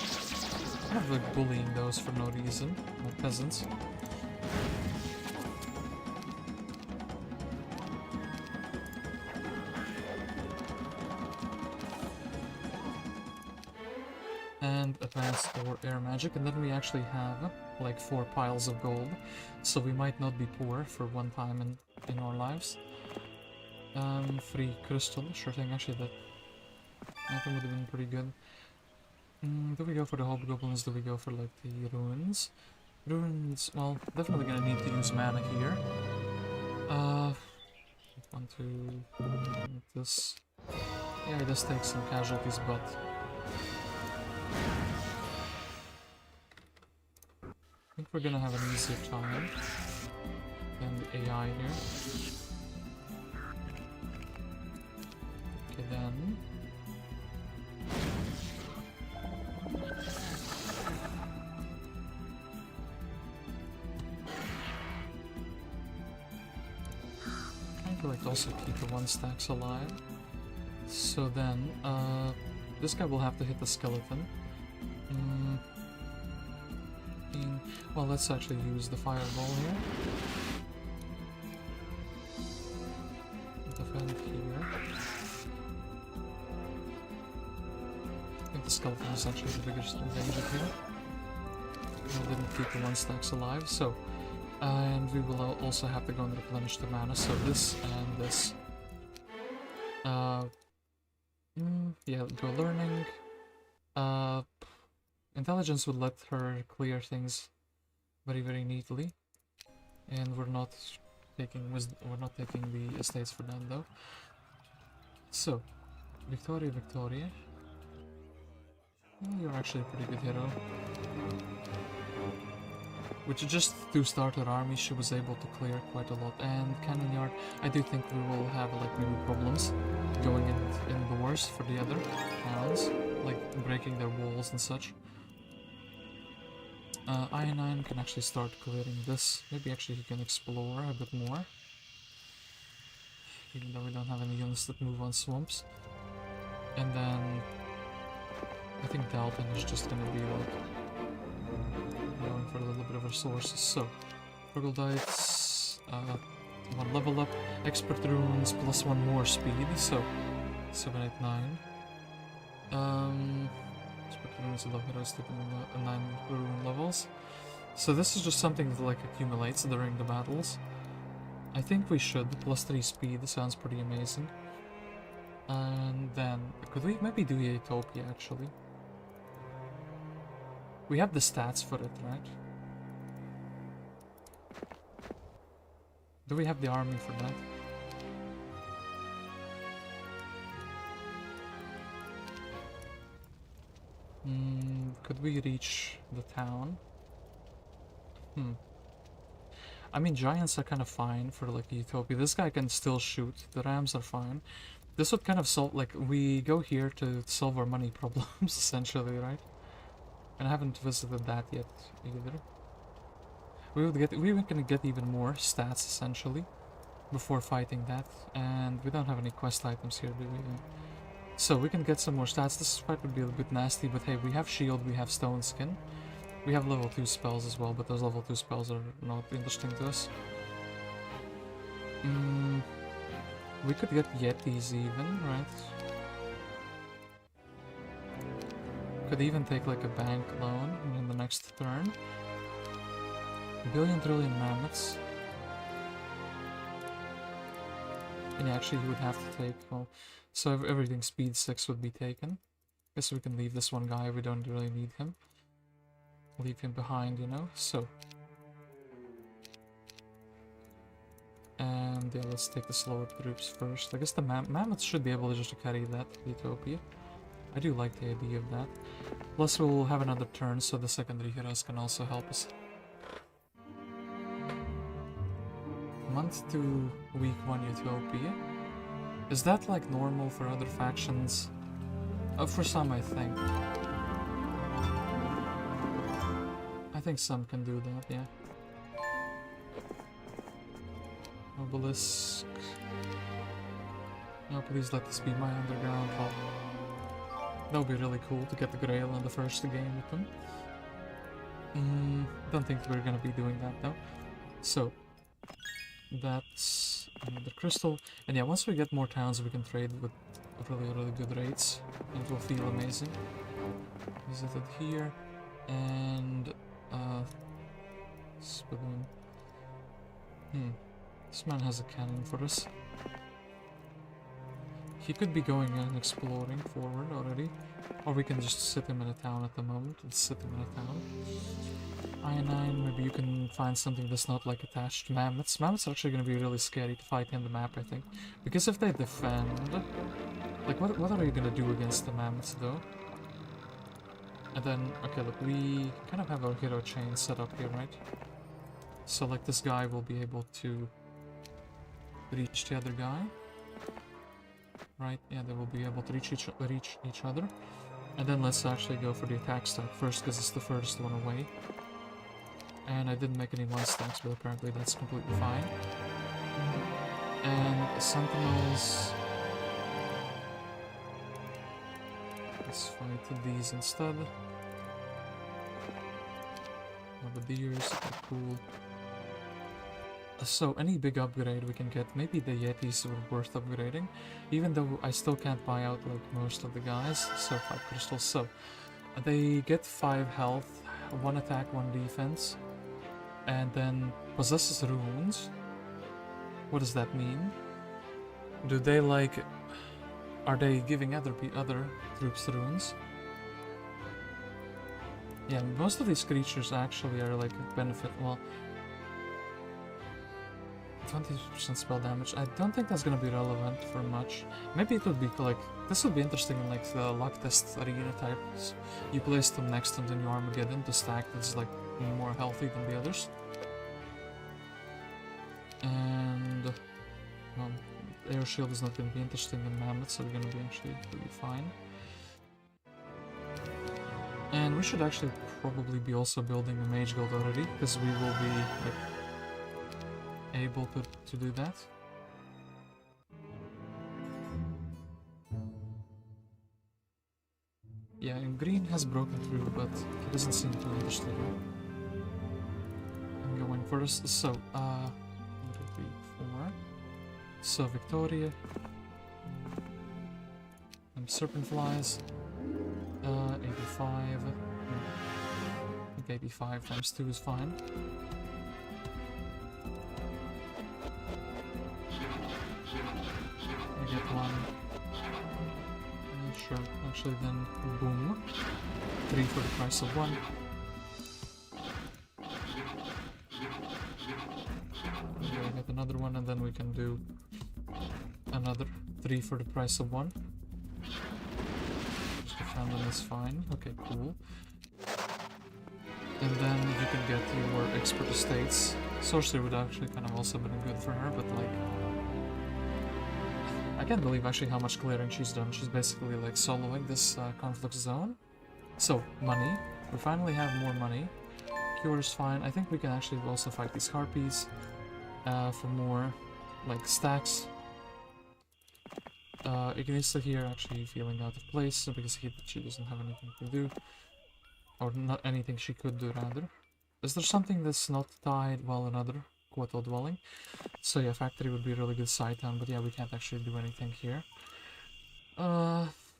Kind of like bullying those for no reason, my peasants. And advance our air magic, and then we actually have like 4 piles of gold, so we might not be poor for one time in our lives. Free crystal, sure thing. Actually, that item would have been pretty good. Do we go for the hobgoblins? Do we go for like the ruins? Ruins, well, definitely gonna need to use mana here. Want to this. Yeah, it does take some casualties, but I think we're gonna have an easier time than the AI here. Okay, then. Trying to like also keep the 1 stacks alive. So then, this guy will have to hit the skeleton. Well, let's actually use the fireball here. Defend here. I think the skeleton is actually the biggest danger here. We didn't keep the 1 stacks alive, so... and we will also have to go and replenish the mana, so this and this. Yeah, go learning. Intelligence would let her clear things very, very neatly, and we're not taking the estates for that though. So, Victoria, Victoria. You're actually a pretty good hero. With just 2 starter armies, she was able to clear quite a lot. And Cannon Yard, I do think we will have like maybe problems going in the wars for the other towns, like breaking their walls and such. Ionine can actually start clearing this. Maybe actually he can explore a bit more. Even though we don't have any units that move on swamps. And then I think Dalton is just gonna be like going for a little bit of resources. So Troglodytes, 1 level up, expert runes plus 1 more speed, so 7, 8, 9. Runes allow heroes taking 9 rune levels. So this is just something that like accumulates during the battles. I think we should. Plus 3 speed sounds pretty amazing. And then could we maybe do Utopia actually? We have the stats for it, right? Do we have the army for that? Could we reach the town? I mean, giants are kind of fine for like Utopia. This guy can still shoot. The rams are fine. This would kind of solve, like, we go here to solve our money problems, essentially, right? And I haven't visited that yet, either. We can get even more stats, essentially, before fighting that. And we don't have any quest items here, do we? So we can get some more stats. This fight would be a bit nasty, but hey, we have shield, we have stone skin. We have level 2 spells as well, but those level 2 spells are not interesting to us. We could get Yetis even, right? Could even take like a bank loan in the next turn. Billion trillion mammoths. And actually he would have to take, well, so everything speed 6 would be taken. Guess we can leave this one guy, we don't really need him. Leave him behind, you know, so. And yeah, let's take the slower troops first. I guess the mammoths should be able to just carry that Utopia. I do like the idea of that. Plus we'll have another turn so the secondary heroes can also help us. Month 2, week 1 Utopia. Is that like normal for other factions? For some I think. I think some can do that, yeah. Obelisk. No, please let this be my underground hub. That would be really cool to get the GRAIL in the first game with them. Don't think we're gonna be doing that though. So, that's another crystal. And yeah, once we get more towns we can trade with really good rates. And it will feel amazing. Visited here. And, Spadum. This man has a cannon for us. He could be going and exploring forward already. Or we can just sit him in a town at the moment. Let's sit him in a town. Ionine, maybe you can find something that's not like attached to mammoths. Mammoths are actually going to be really scary to fight in the map, I think. Because if they defend... Like, what are you going to do against the mammoths, though? And then, okay, look, we kind of have our hero chain set up here, right? So, like, this guy will be able to reach the other guy. Right, yeah, they will be able to reach each other. And then let's actually go for the attack stack first, because it's the first one away. And I didn't make any one stacks, but apparently that's completely fine. And sentinels... Let's fight these instead. Bombardiers, okay, cool. So, any big upgrade we can get, maybe the Yetis were worth upgrading, even though I still can't buy out like most of the guys, so 5 crystals. So, they get 5 health, 1 attack, 1 defense, and then possesses runes. What does that mean? Do they like... Are they giving other troops runes? Yeah, most of these creatures actually are like a benefit, well... 20% spell damage. I don't think that's gonna be relevant for much. Maybe it would be like... This would be interesting in like the luck test arena types. You place them next to the new Armageddon to stack that's like more healthy than the others. And... Air shield is not gonna be interesting in mammoths, so we're gonna be actually pretty fine. And we should actually probably be also building a mage guild already, because we will be like able to do that. Yeah, and green has broken through, but he doesn't seem too interested. I'm going first, so, 1, 2, 3, 4. So, Victoria. And Serpent Flies. 85. I think 85 times 2 is fine. I get 1. Sure, actually then, boom. 3 for the price of 1. Okay, I get another one, and then we can do another 3 for the price of 1. Just defend them is fine. Okay, cool. And then you can get your expert estates. Sorcery would actually kind of also been good for her, but like... I can't believe actually how much clearing she's done. She's basically like soloing this conflict zone. So, money. We finally have more money. Cure is fine. I think we can actually also fight these harpies for more like stacks. Ignista here actually feeling out of place because she doesn't have anything to do. Or not anything she could do rather. Is there something that's not tied? Well, another Quotal dwelling. So yeah, factory would be a really good side town, but yeah, we can't actually do anything here.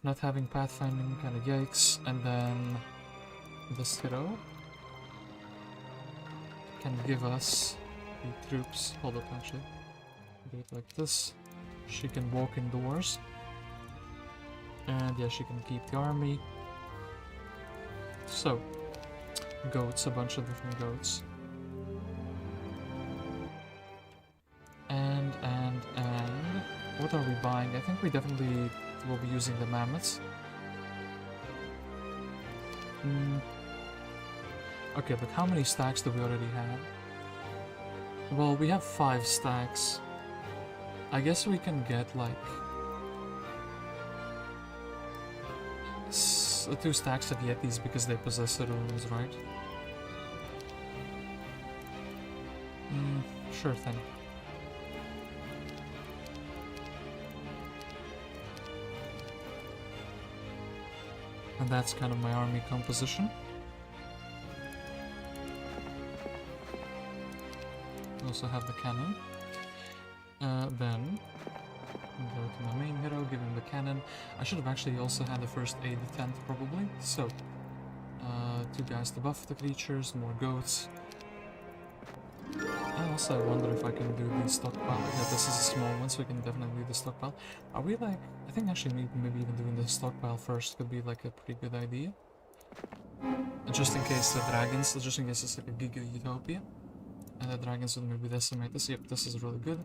not having pathfinding kind of yikes, and then this hero can give us the troops. Hold up, actually. Do it like this. She can walk indoors. And yeah, she can keep the army. So, goats, a bunch of different goats. And what are we buying? I think we definitely will be using the mammoths. Okay, but how many stacks do we already have? Well, we have 5 stacks. I guess we can get like 2 stacks of Yetis because they possess the runes, right? Sure thing. And that's kind of my army composition. We also have the cannon. Then go to my main hero, give him the cannon. I should have actually also had the first aid tent probably. So, 2 guys to buff the creatures, more goats. And also I wonder if I can do the stockpile. Yeah, this is a small one, so we can definitely do the stockpile. Are we like... I think actually maybe even doing the stockpile first could be like a pretty good idea. Just in case the dragons, just in case it's like a Giga Utopia. And the dragons would maybe decimate this. Yep, this is really good.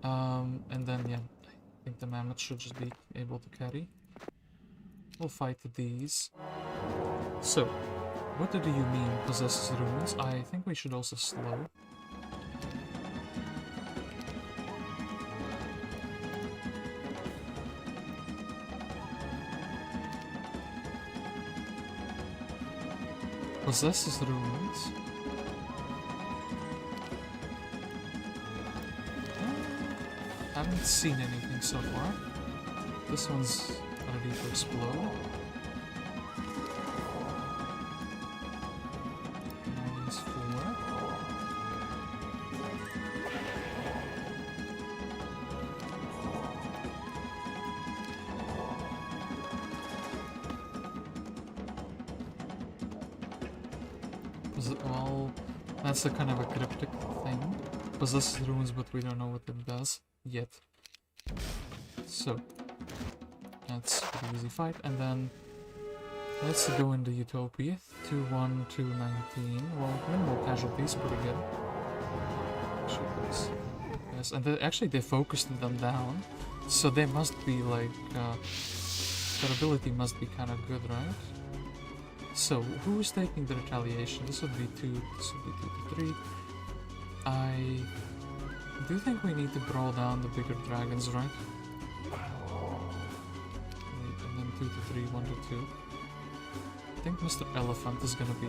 And then, yeah, I think the mammoth should just be able to carry. We'll fight these. So, what do you mean possesses runes? I think we should also slow. Possesses runes? Haven't seen anything so far. This one's ready to explode. These 4. Well, that's a kind of a cryptic thing. Possesses runes, but we don't know what it does yet. So, that's a pretty easy fight. And then, let's go into Utopia. 2-1, 2-19. Well, minimal casualties, pretty good. Yes, and actually they focused them down. So they must be like, their ability must be kind of good, right? So, who is taking the retaliation? This would be 2, this would be 2 to 3. I do think we need to brawl down the bigger dragons, right? And then 2 to 3, 1 to 2. I think Mr. Elephant is gonna be...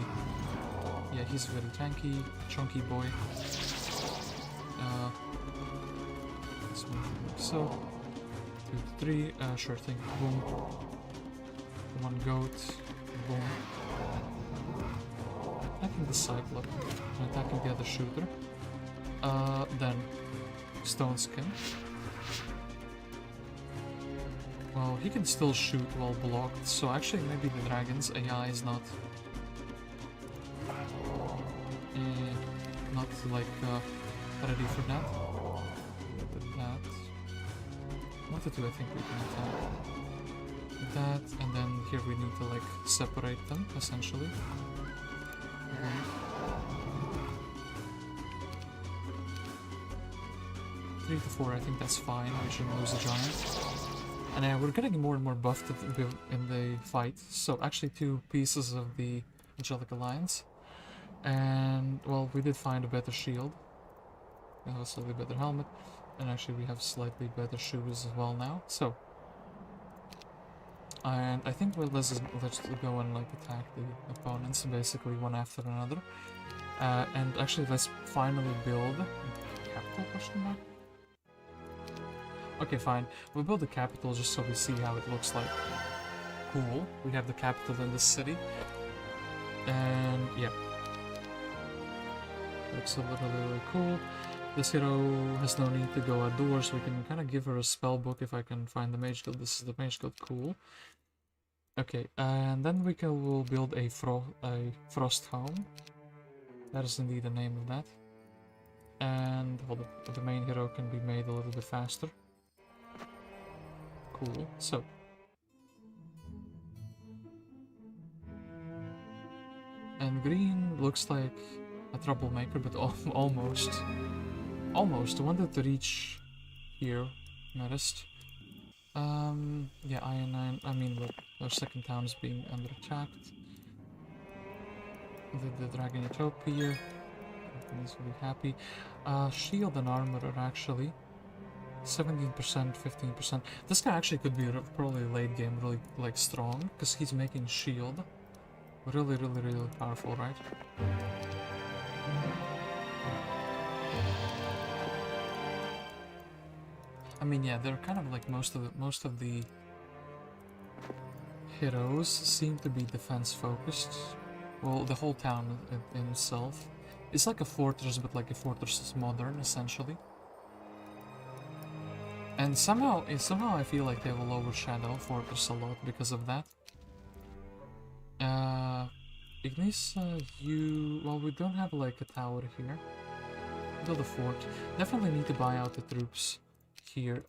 Yeah, he's very tanky, chunky boy. This one like so. 2 to 3, sure thing. Boom. 1 goat. Boom. Attacking the Cyclop. And attacking the other shooter. Then Stone Skin. Well, he can still shoot while blocked, so actually maybe the dragon's AI is not like ready for that. With that. 1 to 2 I think we can attack. With that, and then here we need to like separate them, essentially. 3 to 4, I think that's fine. We shouldn't lose a giant. And we're getting more and more buffed in the fight. So actually 2 pieces of the Angelic Alliance. And, well, we did find a better shield. We have a slightly better helmet. And actually we have slightly better shoes as well now. So, and I think let's go and like attack the opponents basically one after another. And actually let's finally build capital question mark? Okay, fine. We'll build the capital just so we see how it looks like. Cool. We have the capital in the city. And, yeah. Looks a little really cool. This hero has no need to go outdoors. We can kind of give her a spell book if I can find the mage guild. This is the mage guild, cool. Okay, and then we'll build a frost home. That is indeed the name of that. And well, the main hero can be made a little bit faster. Cool. So. And green looks like a troublemaker, but almost wanted to reach here. Noticed. Yeah, Iron. I mean, look, our second town is being under attack. The dragon UTOPIA. He's really happy. Shield and armor are actually 17%, 15%. This guy actually could be probably late game really like strong because he's making shield. Really powerful, right? I mean, yeah, they're kind of like most of the heroes seem to be defense focused. Well, the whole town in itself. It's like a fortress, but like a fortress is modern, essentially. And somehow I feel like they will overshadow Fortress a lot because of that. Ignis, well, we don't have like a tower here. Build a fort. Definitely need to buy out the troops here.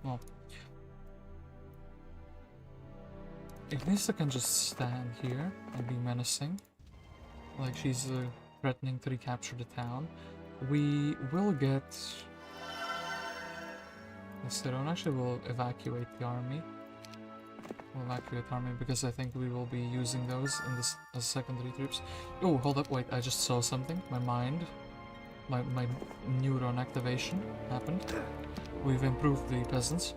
Well, Ignis can just stand here and be menacing. Like she's threatening to recapture the town. We will get... Actually, we'll evacuate the army. We'll evacuate the army because I think we will be using those in this as secondary troops. Oh, hold up, wait, I just saw something. My mind, my neuron activation happened. We've improved the peasants.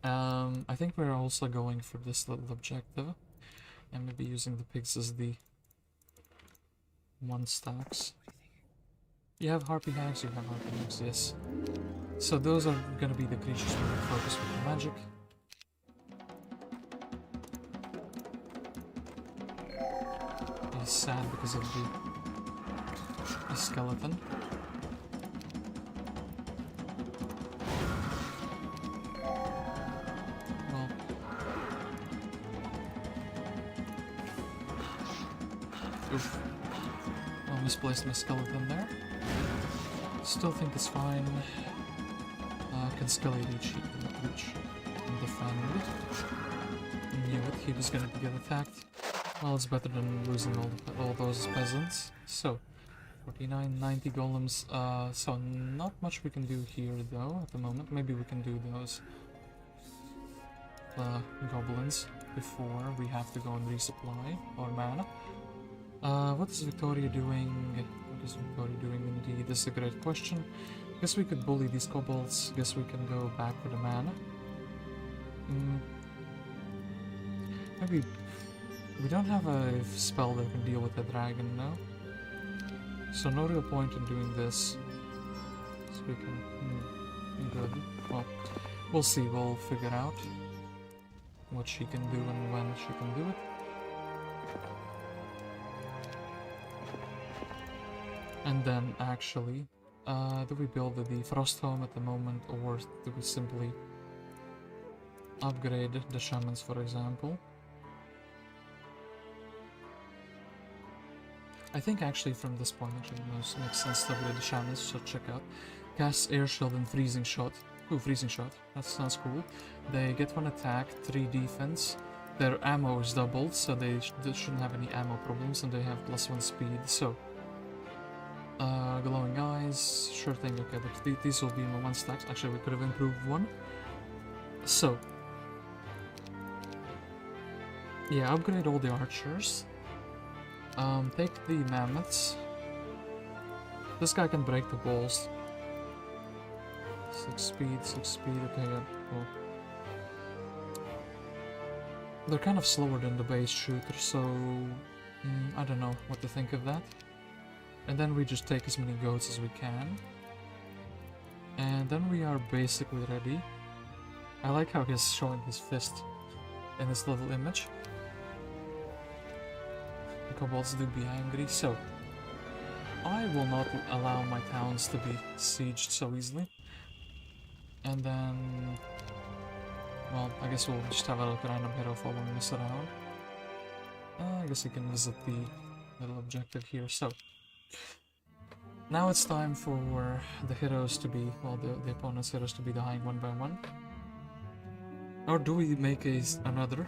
I think we're also going for this little objective. And maybe using the pigs as the one stacks. You have harpy hags, you have harpy hags, yes. So those are gonna be the creatures we're gonna focus with the magic. He's sad because of the skeleton. Well, oof. I misplaced my skeleton there. Still think it's fine. Can Skelly reach and defend? Knew it, he was gonna get attacked. Well, it's better than losing all those peasants. So, 49, 90 golems. So not much we can do here though at the moment. Maybe we can do those goblins before we have to go and resupply our mana. What is Victoria doing? What is Victoria doing indeed? This is a great question. Guess we could bully these kobolds. Guess we can go back for the mana. Maybe we don't have a spell that can deal with the dragon now. So no real point in doing this. So we can... good. Well, we'll see. We'll figure out what she can do and when she can do it. And then actually, do we build the Frost Home at the moment, or do we simply upgrade the shamans, for example? I think actually from this point actually it makes sense to upgrade the shamans, so check out. Cast Air Shield and Freezing Shot. Ooh, Freezing Shot. That sounds cool. They get 1 attack, 3 defense. Their ammo is doubled, so they shouldn't have any ammo problems, and they have +1 speed, so... glowing eyes, sure thing, okay, but these will be my 1 stacks. Actually, we could have improved 1. So, yeah, upgrade all the archers. Take the mammoths. This guy can break the walls. 6 speed, okay, yeah, well. They're kind of slower than the base shooter, so I don't know what to think of that. And then we just take as many goats as we can. And then we are basically ready. I like how he's showing his fist in this little image. kobolds do be angry, so I will not allow my towns to be sieged so easily. And then, well, I guess we'll just have a random hero following us around. I guess he can visit the little objective here, so now it's time for the heroes to be, well, the opponent's heroes to be dying one by one. Or do we make another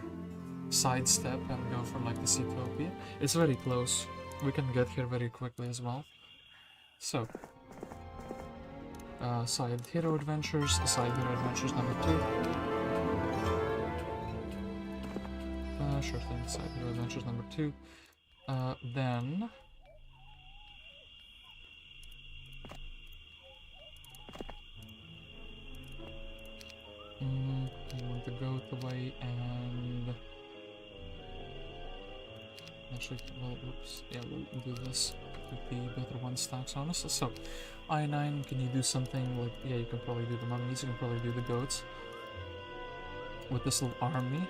sidestep and go for like this Utopia? It's very close. We can get here very quickly as well. So, side hero adventures number 2. Sure thing, side hero adventures number 2. Then we want to go the way and actually, well, oops, yeah, we'll do this with the better one stacks on us. So, I9, can you do something like, yeah, you can probably do the mummies, you can probably do the goats. With this little army,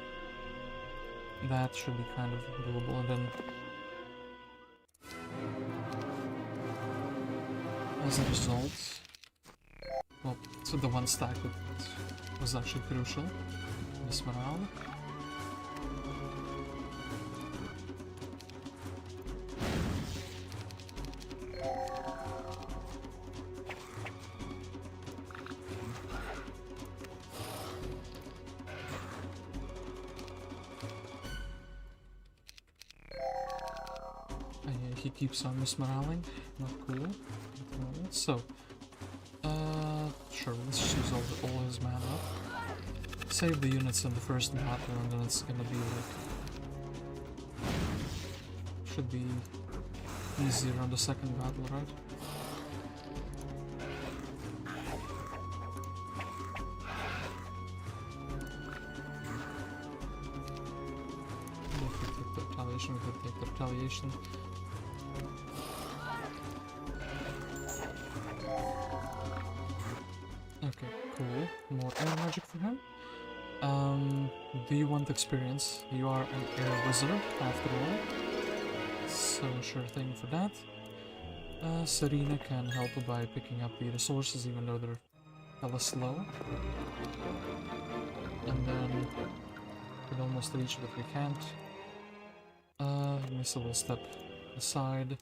that should be kind of doable, and then as a result, well, so the one stack that was actually crucial, this morale. He keeps on mismoraling, not cool. So, sure, let's just use all his mana up. Save the units in the first battle, and then it's gonna be like, should be easier on the second battle, right? If we take the retaliation, we could take the retaliation. Okay, cool. More air magic for him. Do you want experience? You are an air wizard, after all. So, sure thing for that. Serena can help by picking up the resources, even though they're hella slow. And then, we almost reach, but we can't. Missa will step aside.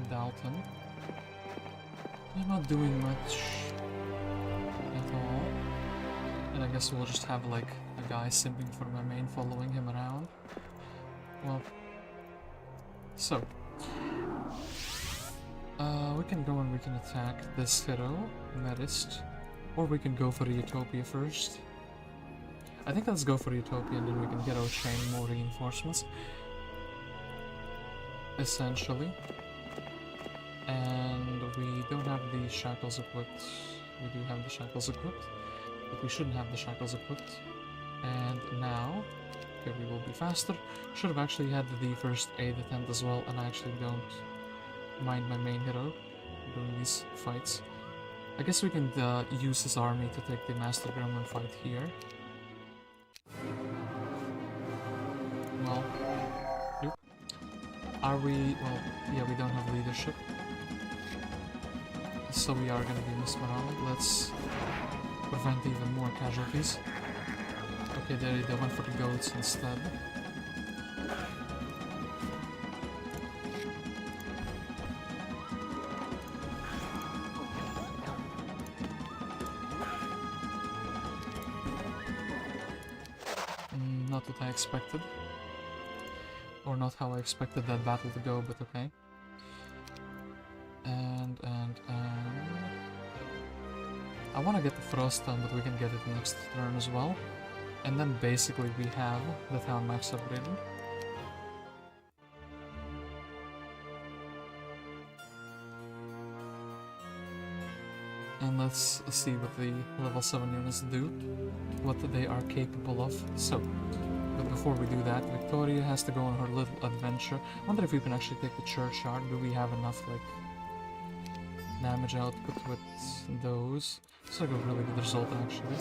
Dalton. I'm not doing much at all. And I guess we'll just have like a guy simping for my main following him around. Well, so we can go and we can attack this hero, Medist, or we can go for Utopia first. I think let's go for Utopia and then we can get our chain more reinforcements. Essentially. And we don't have the shackles equipped. We do have the shackles equipped, but we shouldn't have the shackles equipped. And now, okay, we will be faster. Should have actually had the first aid attempt as well, and I actually don't mind my main hero doing these fights. I guess we can use his army to take the Master Gremlin fight here. Well, nope. Are we? Well, yeah, we don't have leadership. So we are going to be mismorale. Let's prevent even more casualties. Okay, they went for the goats instead. Not what I expected. Or not how I expected that battle to go, but okay. And I want to get the Frost done, but we can get it next turn as well. And then basically we have the town max upgraded. And let's see what the level 7 units do, what they are capable of. So, but before we do that, Victoria has to go on her little adventure. I wonder if we can actually take the churchyard. Do we have enough, like, damage output with those? It's like a really good result, actually.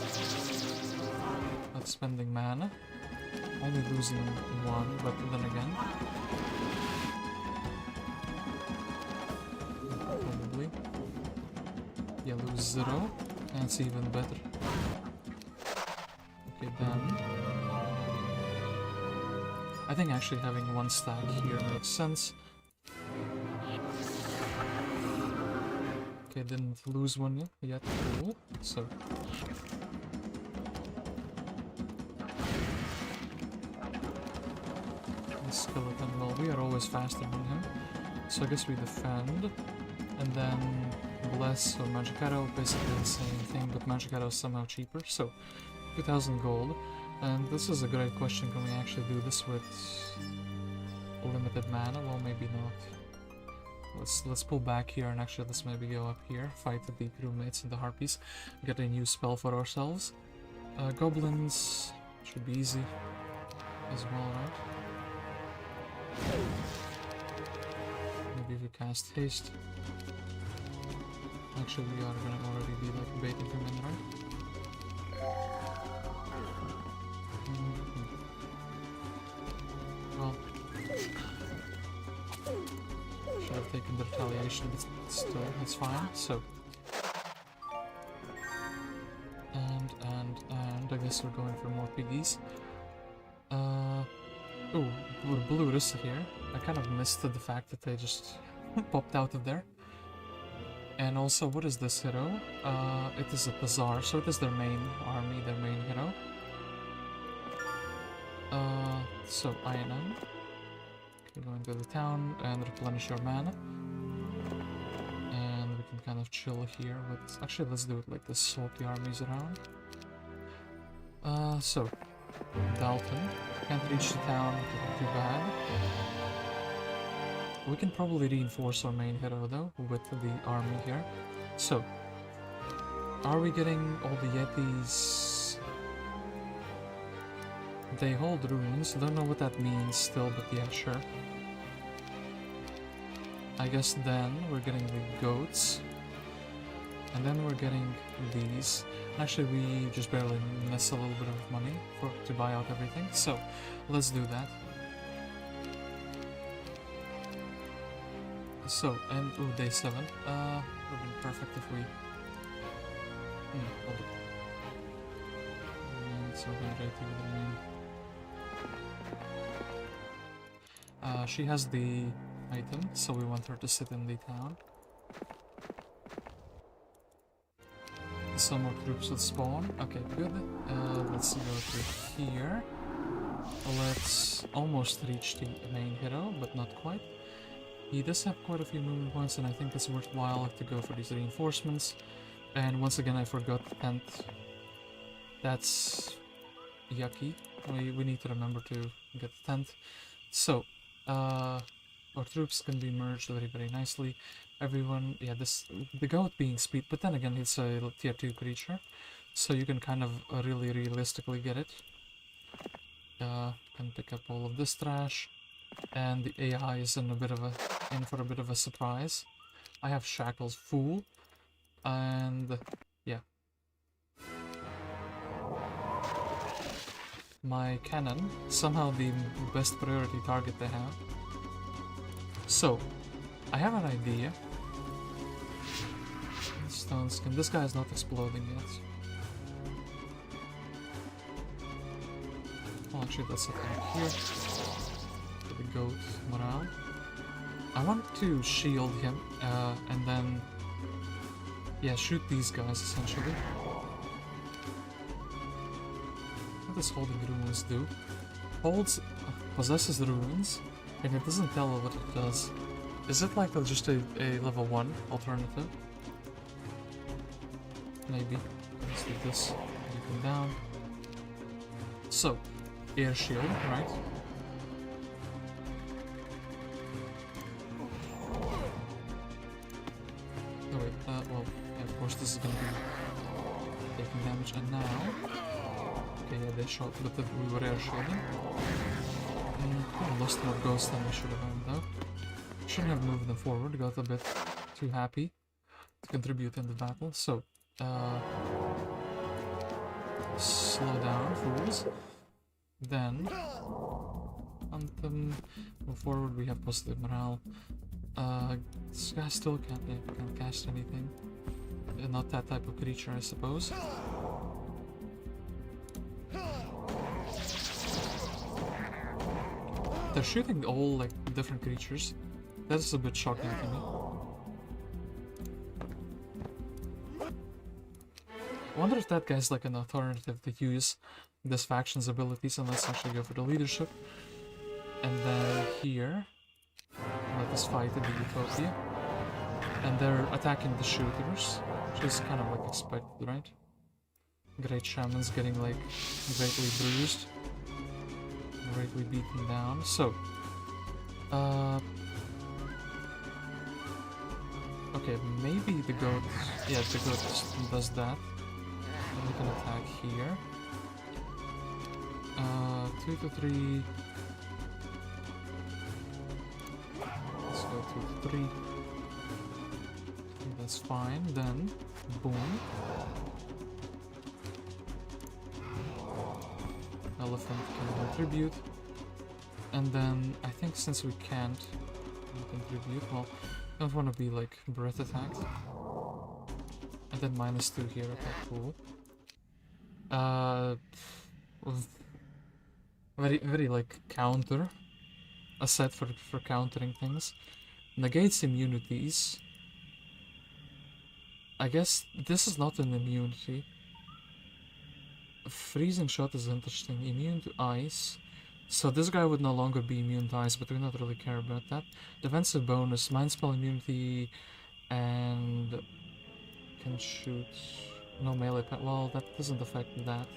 Not spending mana. Only losing one, but then again, probably. Yeah, lose 0. That's even better. Okay, then I think actually having one stack here makes sense. Okay, didn't lose one yet. Cool. So skeleton, well, we are always faster than him, so I guess we defend, and then bless or magic arrow, basically the same thing, but magic arrow is somehow cheaper, so 2000 gold. And this is a great question, can we actually do this with limited mana? Well, maybe not. Let's pull back here, and actually let's maybe go up here, fight the crewmates and the harpies, get a new spell for ourselves. Goblins should be easy as well, right? Maybe if we cast haste. Actually, we are gonna already be like baiting him in, right? Well, should have taken the retaliation, but still, it's fine. So, and I guess we're going for more piggies. Oh, blue Rissa here. I kind of missed the fact that they just popped out of there. And also, what is this hero? It is a Tazar, so it is their main army, their main hero. So INM. Okay, go into the town and replenish your mana. And we can kind of chill here, but actually let's do it like this, swap the armies around. So, Dalton. Can't reach the town, too bad. We can probably reinforce our main hero though, with the army here. So, are we getting all the Yetis? They hold runes, don't know what that means still, but yeah, sure. I guess then we're getting the goats. And then we're getting these. Actually, we just barely miss a little bit of money to buy out everything, so let's do that. So, and ooh, day 7. Would have been perfect if we. Hold it. And so Henrietta with the main. She has the item, so we want her to sit in the town. Some more troops will spawn. Okay, good. Let's go to here. Let's almost reach the main hero, but not quite. He does have quite a few movement points, and I think it's worthwhile to go for these reinforcements. And once again, I forgot the tent. That's yucky. We need to remember to get the tent. So, our troops can be merged very, very nicely. Everyone, yeah, the goat being speed, but then again, it's a tier 2 creature, so you can kind of really realistically get it. Can pick up all of this trash, and the AI is in for a bit of a surprise. I have shackles full, and yeah. My cannon, somehow the best priority target they have. So, I have an idea. Stone skin. This guy is not exploding yet. Well, actually, let's attack here. For the goat morale. I want to shield him, and then, yeah, shoot these guys essentially. What does holding runes do? Possesses runes, and it doesn't tell what it does. Is it like just a level 1 alternative? Maybe. Let's do this. Keep him down. So, air shield, right? Oh wait, well, yeah, of course this is gonna be taking damage, and now... Okay, yeah, they shot, but we were air shielding. Lost more ghosts than we should have done, though. Shouldn't have moved them forward, got a bit too happy to contribute in the battle, so slow down, fools. Then, move forward, we have positive morale. This guy still can't cast anything. Not that type of creature, I suppose. They're shooting all like different creatures. That is a bit shocking to me. I wonder if that guy's like an alternative to use this faction's abilities, and let's actually go for the leadership. And then here, let us fight in the Utopia. And they're attacking the shooters, which is kind of like expected, right? Great Shaman's getting like greatly bruised, greatly beaten down. So, okay, maybe the goat, yeah, the goat does that. And we can attack here. 2 to 3. Let's go 2 to 3. That's fine. Then, boom. Elephant can contribute. And then, I think since we can't contribute, well, don't want to be like breath attacked. And then -2 here, okay, cool. Very like counter. A set for countering things. Negates immunities. I guess this is not an immunity. Freezing shot is interesting. Immune to ice. So this guy would no longer be immune to ice, but we don't really care about that. Defensive bonus, mind spell immunity, and can shoot. No melee. Well, that doesn't affect that.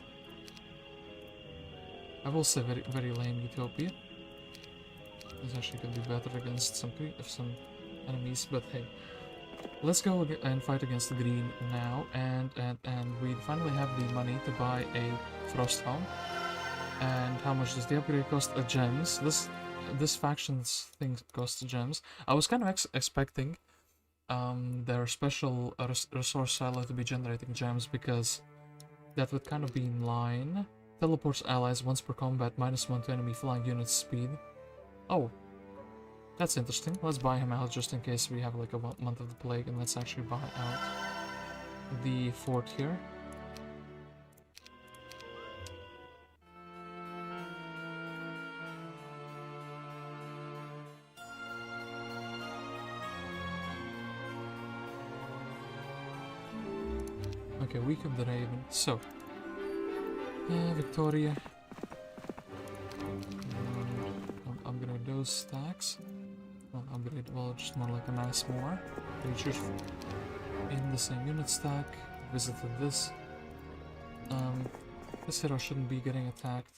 I will say very lame Utopia. This actually could be better against some enemies, but hey. Let's go and fight against the green now, and we finally have the money to buy a frost helm. And how much does the upgrade cost? Gems. This faction's thing costs gems. I was kind of expecting their special resource silo to be generating gems, because that would kind of be in line. Teleports allies once per combat, -1 to enemy flying unit speed. Oh, that's interesting. Let's buy him out just in case we have like a month of the plague, and let's actually buy out the fort here. Okay, weaken the Raven. So, Victoria. Upgrade those stacks. Well, upgrade, well, just more like amass more creatures in the same unit stack. Visited this. This hero shouldn't be getting attacked.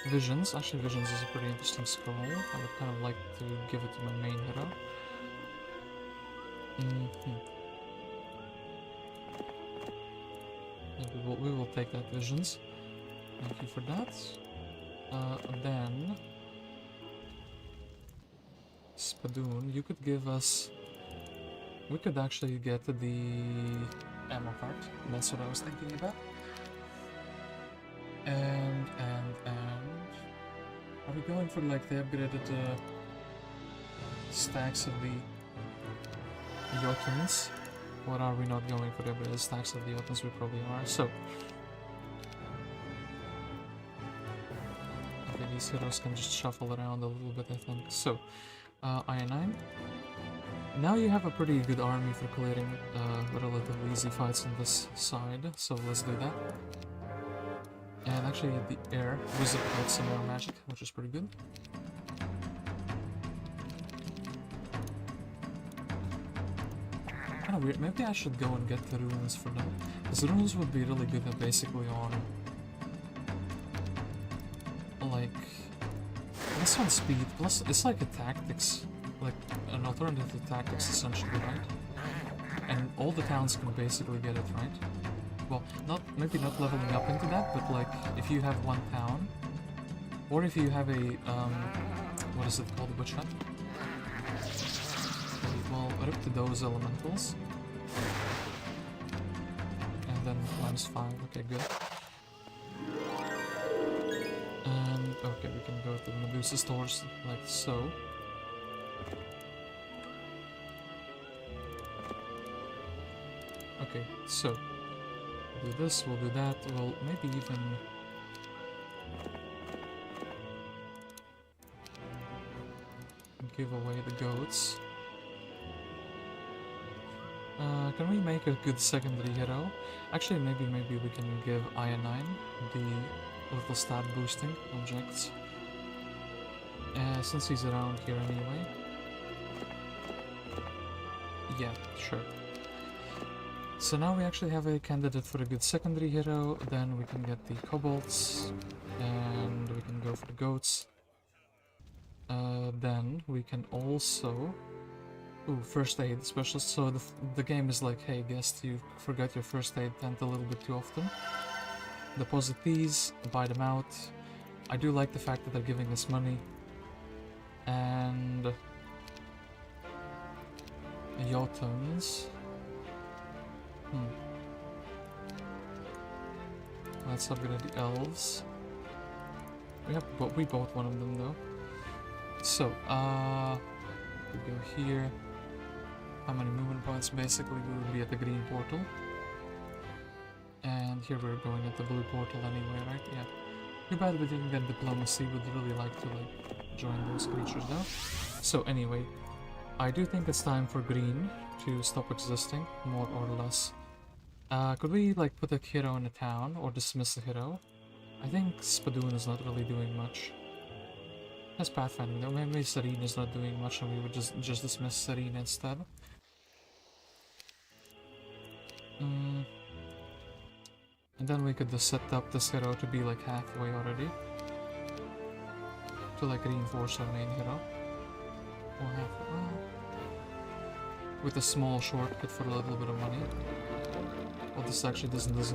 Visions. Actually, Visions is a pretty interesting scroll. I would kind of like to give it to my main hero. We will take that Visions. Thank you for that. Then Spadum, you could give us... We could actually get the ammo cart. That's what I was thinking about. And... Are we going for like the upgraded stacks of the Jotuns? Or are we not going for the upgraded stacks of the Jotuns? We probably are. So... Okay, these heroes can just shuffle around a little bit, I think. So... I9. Now you have a pretty good army for clearing relatively easy fights on this side, so let's do that. And actually the air wizard gets some air magic, which is pretty good. Kinda weird, maybe I should go and get the runes for them. Because the runes would be really good at basically on... like... Plus 1 speed, plus it's like a tactics, like an alternative to tactics essentially, right? And all the towns can basically get it, right? Well, maybe not leveling up into that, but like if you have one town, or if you have a what is it called, witch hut? Well, rip to those elementals, and then -5. Okay, good. And we can go to Medusa stores like so. Okay, so we'll do this, we'll do that, we'll maybe even give away the goats. Can we make a good secondary hero? Actually, maybe we can give Ionine the little stat boosting objects. Since he's around here anyway. Yeah, sure. So now we actually have a candidate for a good secondary hero, then we can get the kobolds, and we can go for the goats. Then we can also... Ooh, first aid specialist. So the game is like, hey guest, you forgot your first aid tent a little bit too often. Deposit these, buy them out. I do like the fact that they're giving us money. And... Jotuns. Let's upgrade the elves. We bought one of them though. So, we go here. How many movement points? Basically, we will be at the green portal. And here we're going at the blue portal anyway, right? Yeah. Too bad we didn't get diplomacy. Would really like to join those creatures though. So anyway, I do think it's time for green to stop existing, more or less. Could we put a hero in a town or dismiss a hero? I think Spadum is not really doing much. That's pathfinding though. Maybe Serene is not doing much and we would just dismiss Serene instead. And then we could just set up this hero to be halfway already. To reinforce our main hero. Or halfway. With a small shortcut for a little bit of money. Well, this actually doesn't this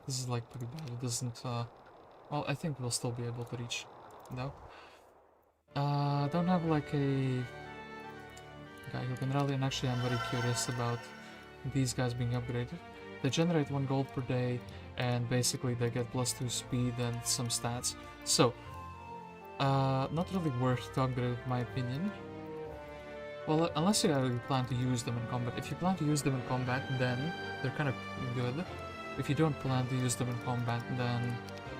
is pretty bad. It doesn't well, I think we'll still be able to reach though. Don't have a guy who can rally, and actually I'm very curious about these guys being upgraded. They generate 1 gold per day and basically they get +2 speed and some stats. So not really worth to upgrade in my opinion. Well, unless you actually plan to use them in combat. If you plan to use them in combat, then they're kind of good. If you don't plan to use them in combat, then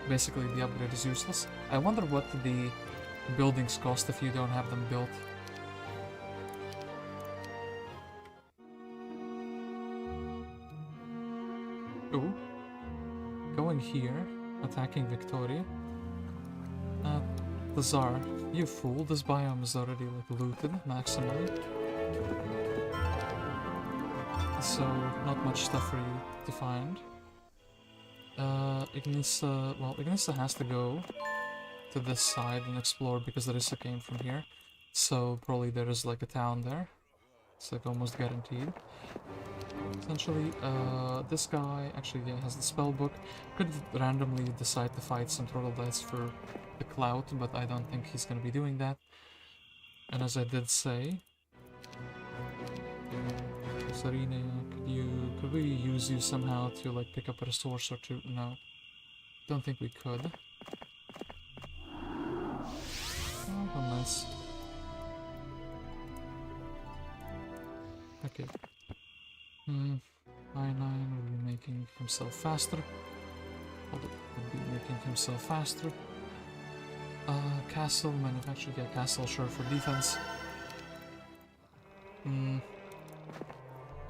basically the upgrade is useless. I wonder what the buildings cost if you don't have them built. Ooh. Going here, attacking Victoria. Tazar, you fool, this biome is already looted maximally. So, not much stuff for you to find. Ignis has to go to this side and explore because Rissa came from here. So, probably there is a town there. It's almost guaranteed. Essentially, this guy actually has the spell book. Could randomly decide to fight some troglodytes for the clout, but I don't think he's gonna be doing that. And as I did say, Serena, could we use you somehow to pick up a resource or two? No, don't think we could. Oh, nice. Okay. I9 will be making himself faster. Would be making himself faster. Castle, manufactured, yeah, castle, sure, for defense.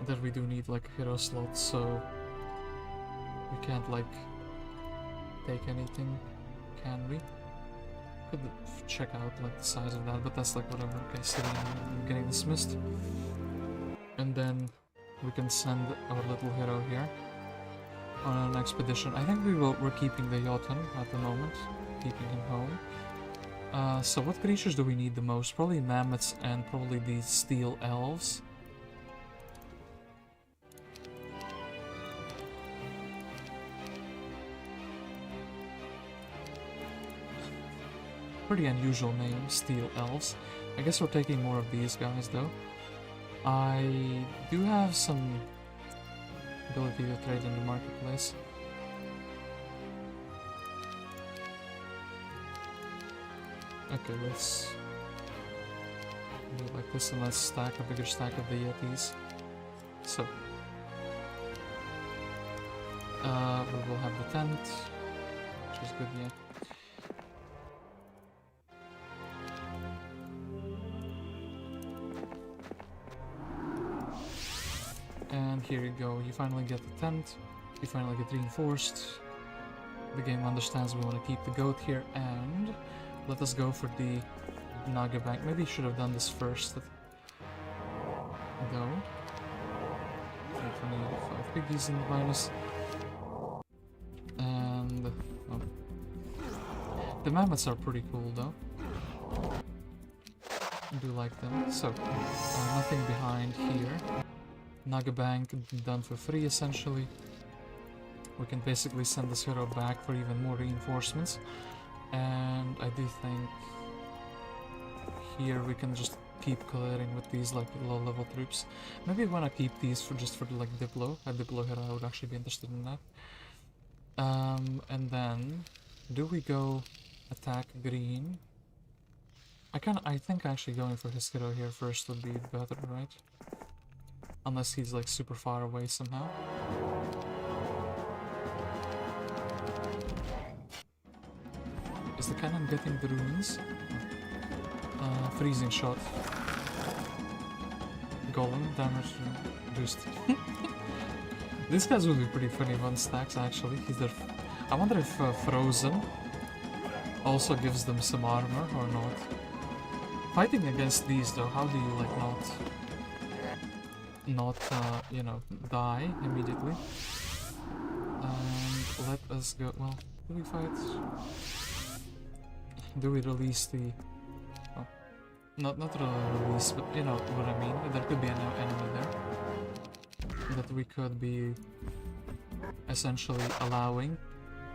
That we do need a hero slot, so we can't take anything, can we? Could check out the size of that, but that's whatever. Okay, so I'm getting dismissed. And then we can send our little hero here on an expedition. I think we're keeping the Jotun at the moment, keeping him home. So what creatures do we need the most? Probably mammoths and probably these steel elves. Pretty unusual name, steel elves. I guess we're taking more of these guys though. I do have some ability to trade in the marketplace. Okay, let's do it like this and let's stack a bigger stack of the Yetis. So, we will have the tent, which is good, yeah. And here you go, you finally get the tent, you finally get reinforced. The game understands we want to keep the goat here, and let us go for the Naga bank. Maybe you should have done this first. Though. 5 piggies in the minus. And oh. The mammoths are pretty cool though. I do like them. So, nothing behind here. Naga bank done for free essentially. We can basically send this hero back for even more reinforcements. And I do think here we can just keep clearing with these like low level troops. Maybe I want to keep these for just for like Diplo. A Diplo hero, I would actually be interested in that. And then do we go attack green? I think actually going for his hero here first would be better, right? Unless he's like super far away somehow. Is the cannon getting the runes? Freezing shot. Golem damage boost. These guys would be pretty funny one stacks actually. I wonder if Frozen also gives them some armor or not. Fighting against these though, how do you like not you know, die immediately? And let us go. Well, do we fight? Do we release the... Oh, not really release, but you know what I mean. There could be an enemy there that we could be essentially allowing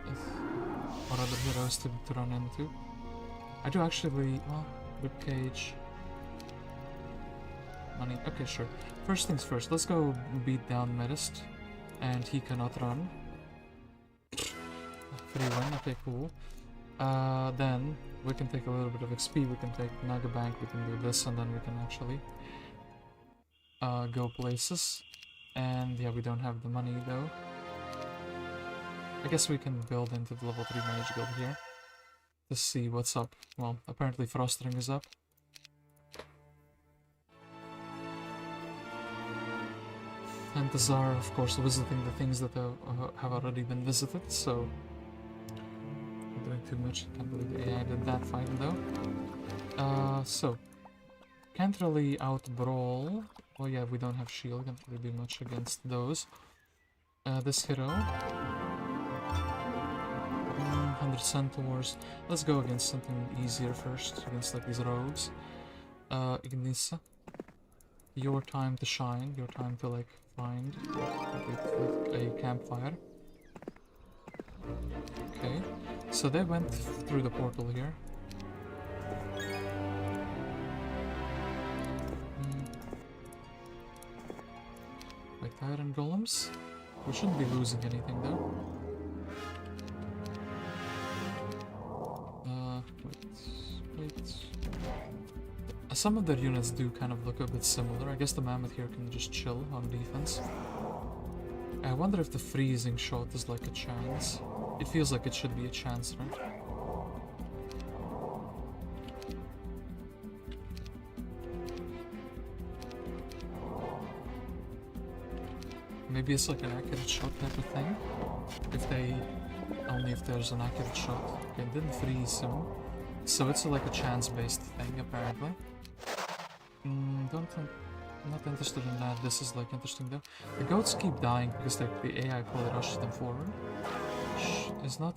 or other heroes to run into. I do actually... well, ribcage... money... okay, sure. First things first, let's go beat down Medist. And he cannot run. Free win, okay, cool. Then we can take a little bit of XP, we can take Naga Bank, we can do this, and then we can actually go places. And yeah, we don't have the money though. I guess we can build into the level 3 mage guild here to see what's up. Well, apparently Frostring is up. And Tazar, of course, visiting the things that have already been visited, so... doing too much. Can't believe the AI did that fight though. So can't really out brawl. Oh yeah, we don't have shield. Can't really do much against those. This hero. 100 centaurs. Let's go against something easier first. Against like these rogues. Ignissa. Your time to shine. Your time to like find with a campfire. Okay. So they went through the portal here. Like iron golems? We shouldn't be losing anything though. Wait. Some of their units do kind of look a bit similar. I guess the mammoth here can just chill on defense. I wonder if the freezing shot is like a chance. It feels like it should be a chance, right? Maybe it's like an accurate shot type of thing. Only if there's an accurate shot. Okay, it didn't freeze him. So it's like a chance-based thing, apparently. Not interested in that. This is like interesting though. The goats keep dying because the AI probably rushes them forward. Which is not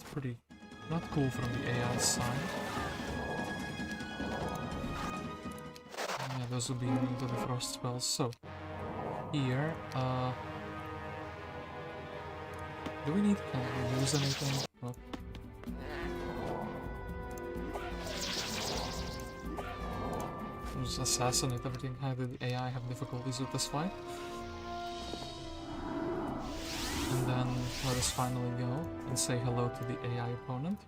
cool from the AI's side. Yeah, those will be immune to the frost spells. So here, do we need to use anything? Well, just assassinate everything. How did the AI have difficulties with this fight? And then let us finally go and say hello to the AI opponent.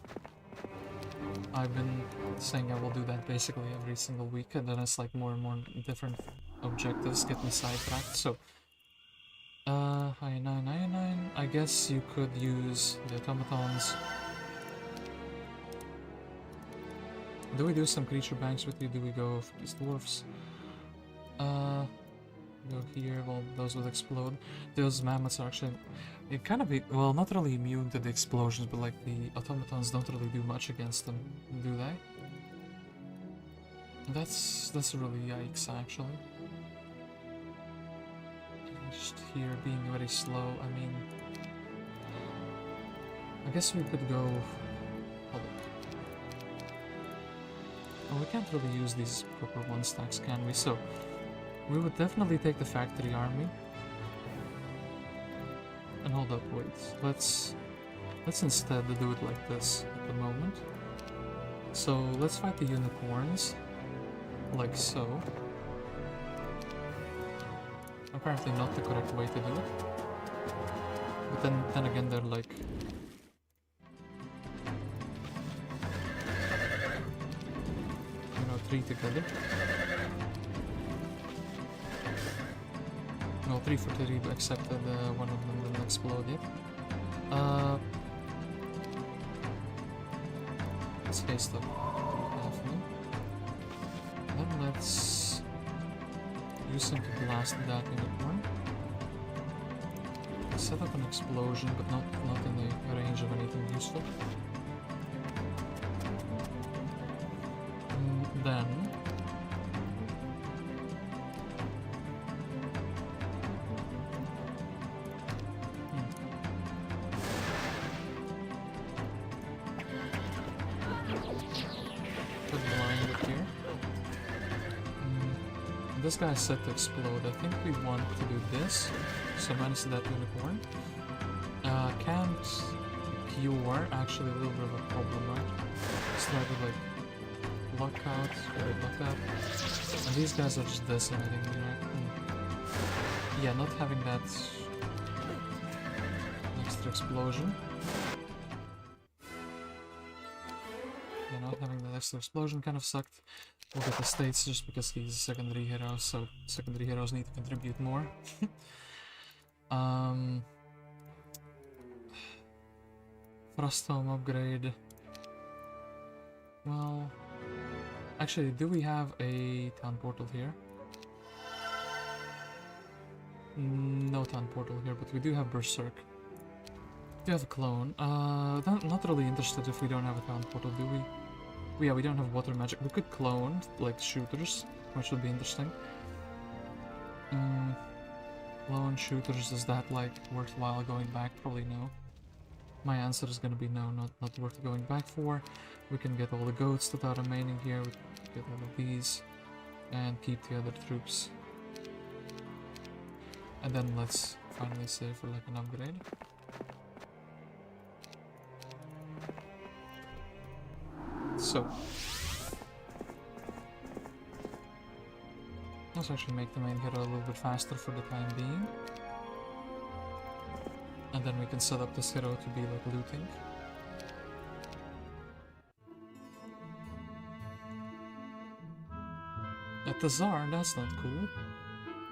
I've been saying I will do that basically every single week, and then it's like more and more different objectives get me sidetracked, so... I9, I guess you could use the automatons. Do we do some creature banks with you? Do we go for these dwarfs? Go here, well, those would explode. Those mammoths are actually... It kind of, well, not really immune to the explosions, but like the automatons don't really do much against them, do they? That's really yikes, actually. Just here being very slow, I mean... I guess we could go... Oh, we can't really use these proper one stacks, can we? So, we would definitely take the factory army. And hold up, wait. Let's instead do it like this at the moment. So, let's fight the unicorns. Like so. Apparently not the correct way to do it. But then again, they're like... You know, 3 together. No, 3 for 3, except that one of them didn't explode yet. Let's haste up. Then let's use him to blast that unicorn. Set up an explosion, but not in the range of anything useful. Then this guy is set to explode. I think we want to do this. So minus that unicorn. Can't cure, actually a little bit of a problem, right? Start with like luck out, or luck out. And these guys are just decimating me, right? Yeah, not having that extra explosion. Yeah, not having that extra explosion kind of sucked. We'll get the states just because he's a secondary hero, so secondary heroes need to contribute more. Frostome upgrade. Well, actually, do we have a town portal here? No town portal here, but we do have Berserk. We do have a clone. Not really interested if we don't have a town portal, do we? Yeah, we don't have water magic. We could clone, like, shooters, which would be interesting. Clone shooters, is that, like, worthwhile going back? Probably no. My answer is gonna be no, not worth going back for. We can get all the goats that are remaining here, we can get all of these, and keep the other troops. And then let's finally save for, like, an upgrade. So, let's actually make the main hero a little bit faster for the time being. And then we can set up this hero to be like looting. A Tazar, that's not cool.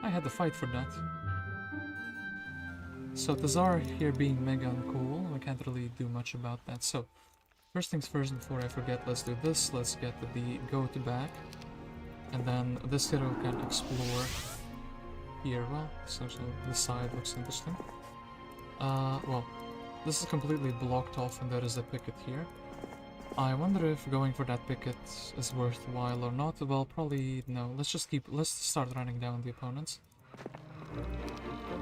I had to fight for that. So Tazar here being mega uncool, we can't really do much about that. So, first things first, before I forget, let's do this. Let's get the goat back. And then this hero can explore here. Well, so this side looks interesting. Well, this is completely blocked off and there is a picket here. I wonder if going for that picket is worthwhile or not. Well, probably no. Let's start running down the opponents.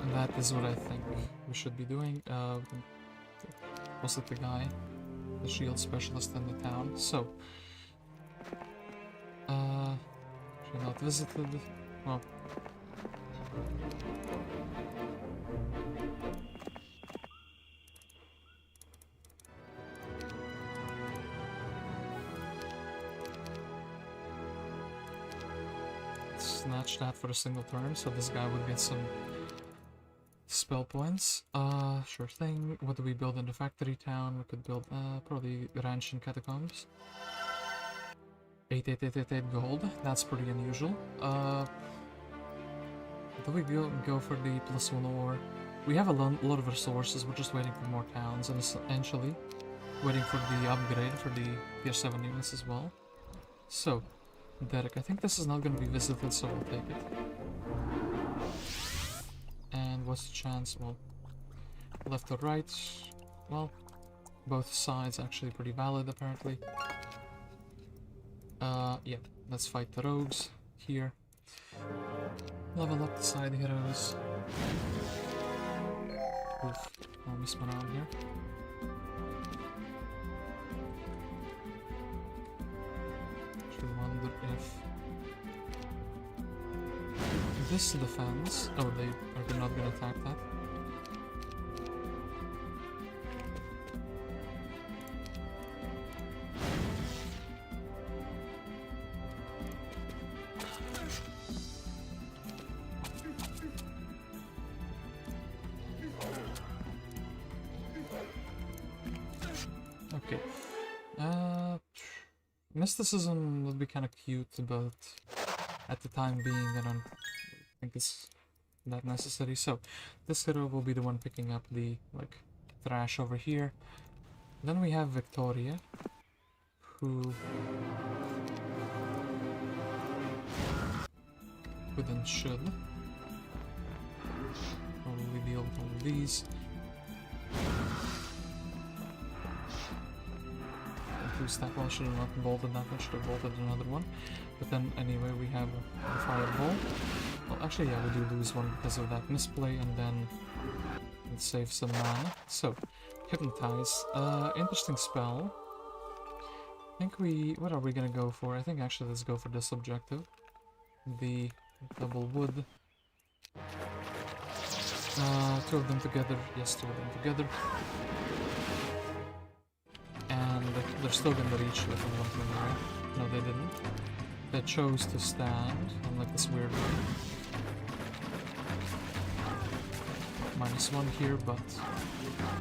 And that is what I think we should be doing. Was it the guy? The shield specialist in the town. So, she not visited. Well, snatch that for a single turn, so this guy would get some spell points. Sure thing. What do we build in the factory town? We could build probably ranch and catacombs. 8 gold. That's pretty unusual. Do we go for the +1 ore? We have a lot of resources. We're just waiting for more towns and essentially waiting for the upgrade for the tier 7 units as well. So, Derek, I think this is not going to be visited, so we'll take it. And what's the chance? Well, left or right? Well, both sides actually pretty valid apparently. Yeah, let's fight the rogues here. Level up the side heroes. Oof, I'll miss one out here. Actually wonder if this defense... Oh, they're not gonna attack that. Okay. Mysticism would be kind of cute, but at the time being, I don't think it's that necessary. So this hero will be the one picking up the trash over here. Then we have Victoria, who could and should probably deal with all of these. That one should have not bolted that one, should have bolted another one. But then anyway, we have the fireball. Well, actually, yeah, we do lose one because of that misplay, and then it saves some mana. So, hypnotize. Interesting spell. I think what are we gonna go for? I think actually let's go for this objective. The double wood. Two of them together. Yes, two of them together. They're still gonna reach with one thing, right? No, they didn't. They chose to stand on like this weird way. -1 here, but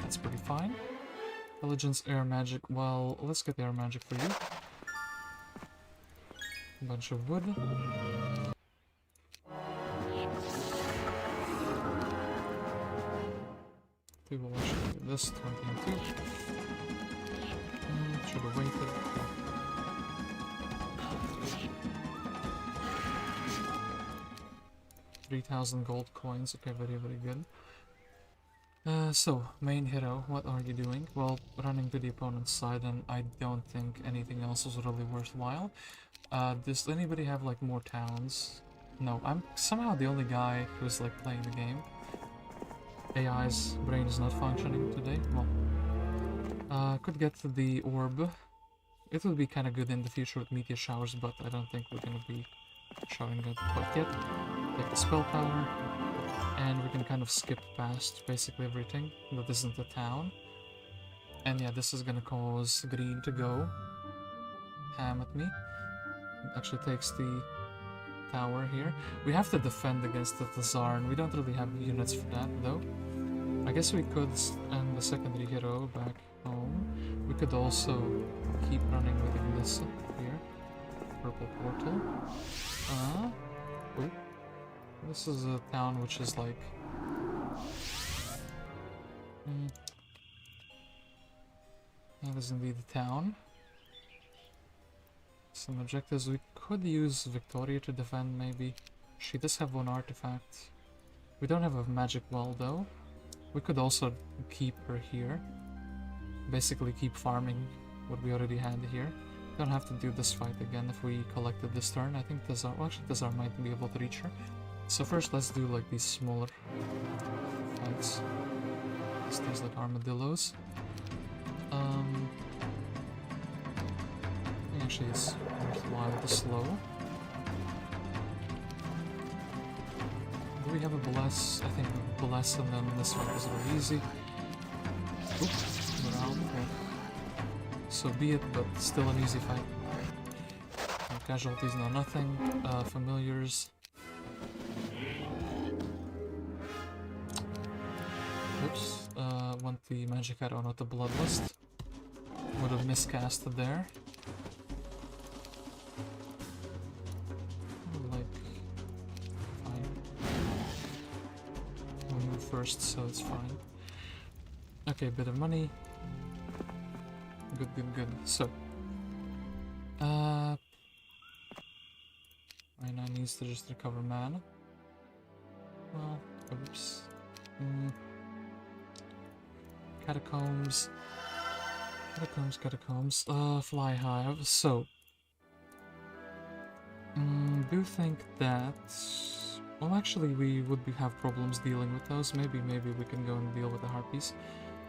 that's pretty fine. Intelligence, air magic. Well, let's get air magic for you. A bunch of wood. We will actually do this 20 and 2. Should have waited. 3,000 gold coins. Okay, very, very good. So, main hero, what are you doing? Well, running to the opponent's side, and I don't think anything else is really worthwhile. Does anybody have like more towns? No, I'm somehow the only guy who's like playing the game. AI's brain is not functioning today. Well, could get to the orb. It would be kind of good in the future with meteor showers, but I don't think we're gonna be showing that quite yet. Take the spell power, and we can kind of skip past basically everything that isn't a town. And yeah, this is gonna cause green to go ham at me. It actually takes the tower here. We have to defend against the Tazar, and we don't really have units for that though. I guess we could send the secondary hero back home. We could also keep running with Rissa here. Purple portal. Oh. This is a town which is like... That is indeed a town. Some objectives. We could use Victoria to defend, maybe. She does have one artifact. We don't have a magic well, though. We could also keep her here. Basically keep farming what we already had here. Don't have to do this fight again if we collected this turn. I think Tazar... Well, actually, Tazar might be able to reach her. So first, let's do like these smaller fights. These like armadillos. I think actually it's worthwhile to slow. Do we have a bless? I think a bless, and then this fight is really easy. Oops, around. Okay. So be it, but still an easy fight. No casualties, no nothing. Familiars. want the magic arrow, not the bloodlust. Would have miscasted there. Like, fine. We'll move first, so it's fine. Okay, bit of money. Good, good, good. So, right now needs to just recover mana. Well, oops. Catacombs. Catacombs. Fly hive. So, do think that... Well, actually, we would have problems dealing with those. Maybe we can go and deal with the harpies.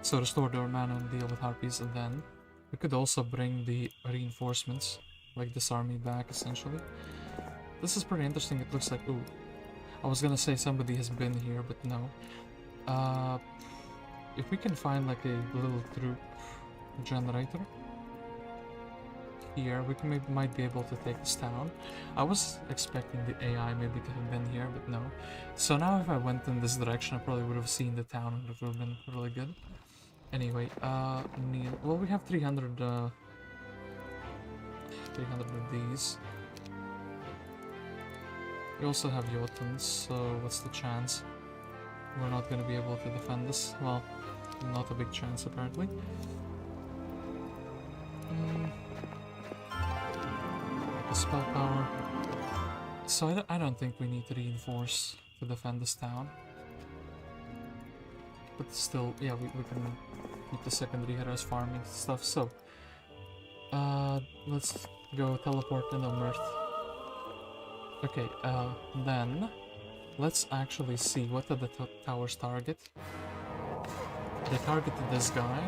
So restore their mana and deal with harpies, and then we could also bring the reinforcements, like this army back, essentially. This is pretty interesting. It looks like... Ooh. I was gonna say somebody has been here, but no. If we can find like a little troop generator here, we can might be able to take this town. I was expecting the AI maybe to have been here, but no. So now if I went in this direction, I probably would have seen the town and it would have been really good. Anyway, well, we have 300 of these. We also have Jotuns, so what's the chance? We're not going to be able to defend this. Well, not a big chance, apparently. The spell power. So I don't think we need to reinforce to defend this town. But still, yeah, we can keep the secondary heroes farming stuff. So, let's go teleport in Mirth. Okay, then let's actually see what did the towers target. They targeted this guy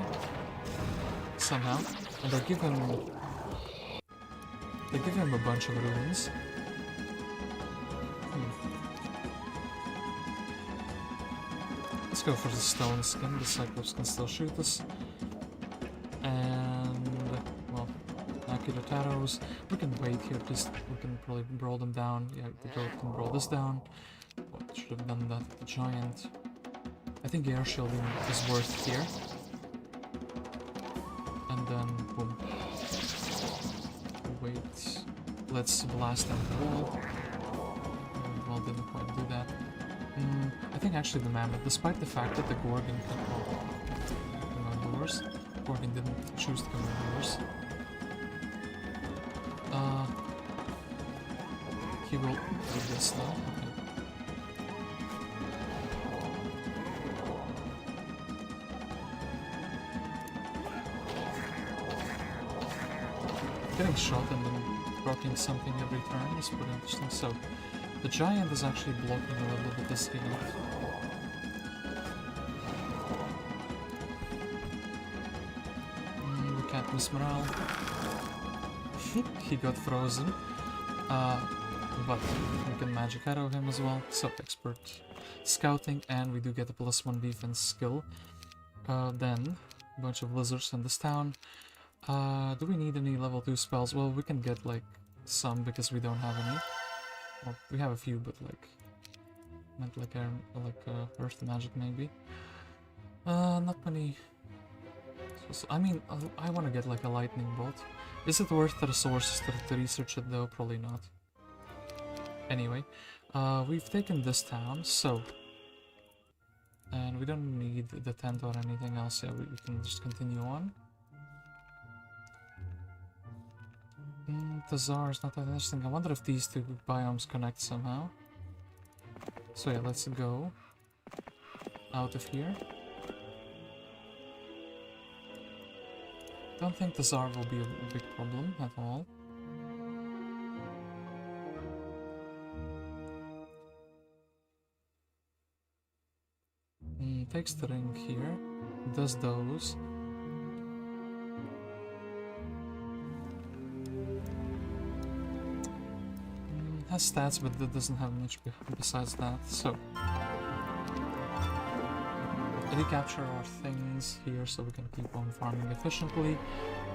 somehow, and they give him a bunch of runes. Let's go for the stone skin. The Cyclops can still shoot us, and well, accurate arrows. We can wait here. Just we can probably brawl them down. Yeah, the goat can brawl this down. Well, should have done that with the giant. I think air shielding is worth here. And then boom. Wait. Let's blast down the wall. Well, didn't quite do that. I think actually the mammoth, despite the fact that the Gorgon came outdoors, Gorgon didn't choose to come outdoors. He will do this now. Okay. Getting shot and then proccing something every turn is pretty interesting. So, the giant is actually blocking a little bit this field. We can't miss morale. He got frozen. But we can magic arrow him as well. So, expert scouting, and we do get a +1 defense skill. Then, a bunch of lizards in this town. Do we need any level 2 spells? Well, we can get like some because we don't have any. Well, we have a few, but like not like earth magic maybe. Not many. So, I mean, I want to get like a lightning bolt. Is it worth the resources to research it though? Probably not. Anyway, we've taken this town, so. And we don't need the tent or anything else. Yeah, we can just continue on. Tazar is not that interesting. I wonder if these two biomes connect somehow. So yeah, let's go out of here. Don't think Tazar will be a big problem at all. Takes the ring here, does those. Has stats, but that doesn't have much besides that, so... Recapture our things here so we can keep on farming efficiently.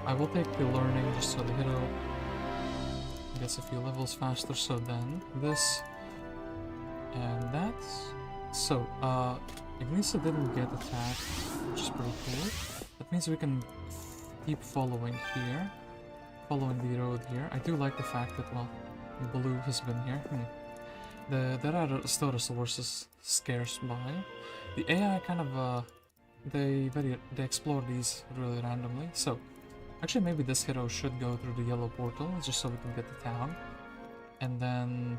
I will take the learning just so the hero gets a few levels faster, so then this and that. So, Rissa didn't get attacked, which is pretty cool. That means we can keep following here. Following the road here. I do like the fact that, well, blue has been here. There are Stegosaurus scarce by. The AI kind of, they explore these really randomly. So, actually maybe this hero should go through the yellow portal, just so we can get the town. And then...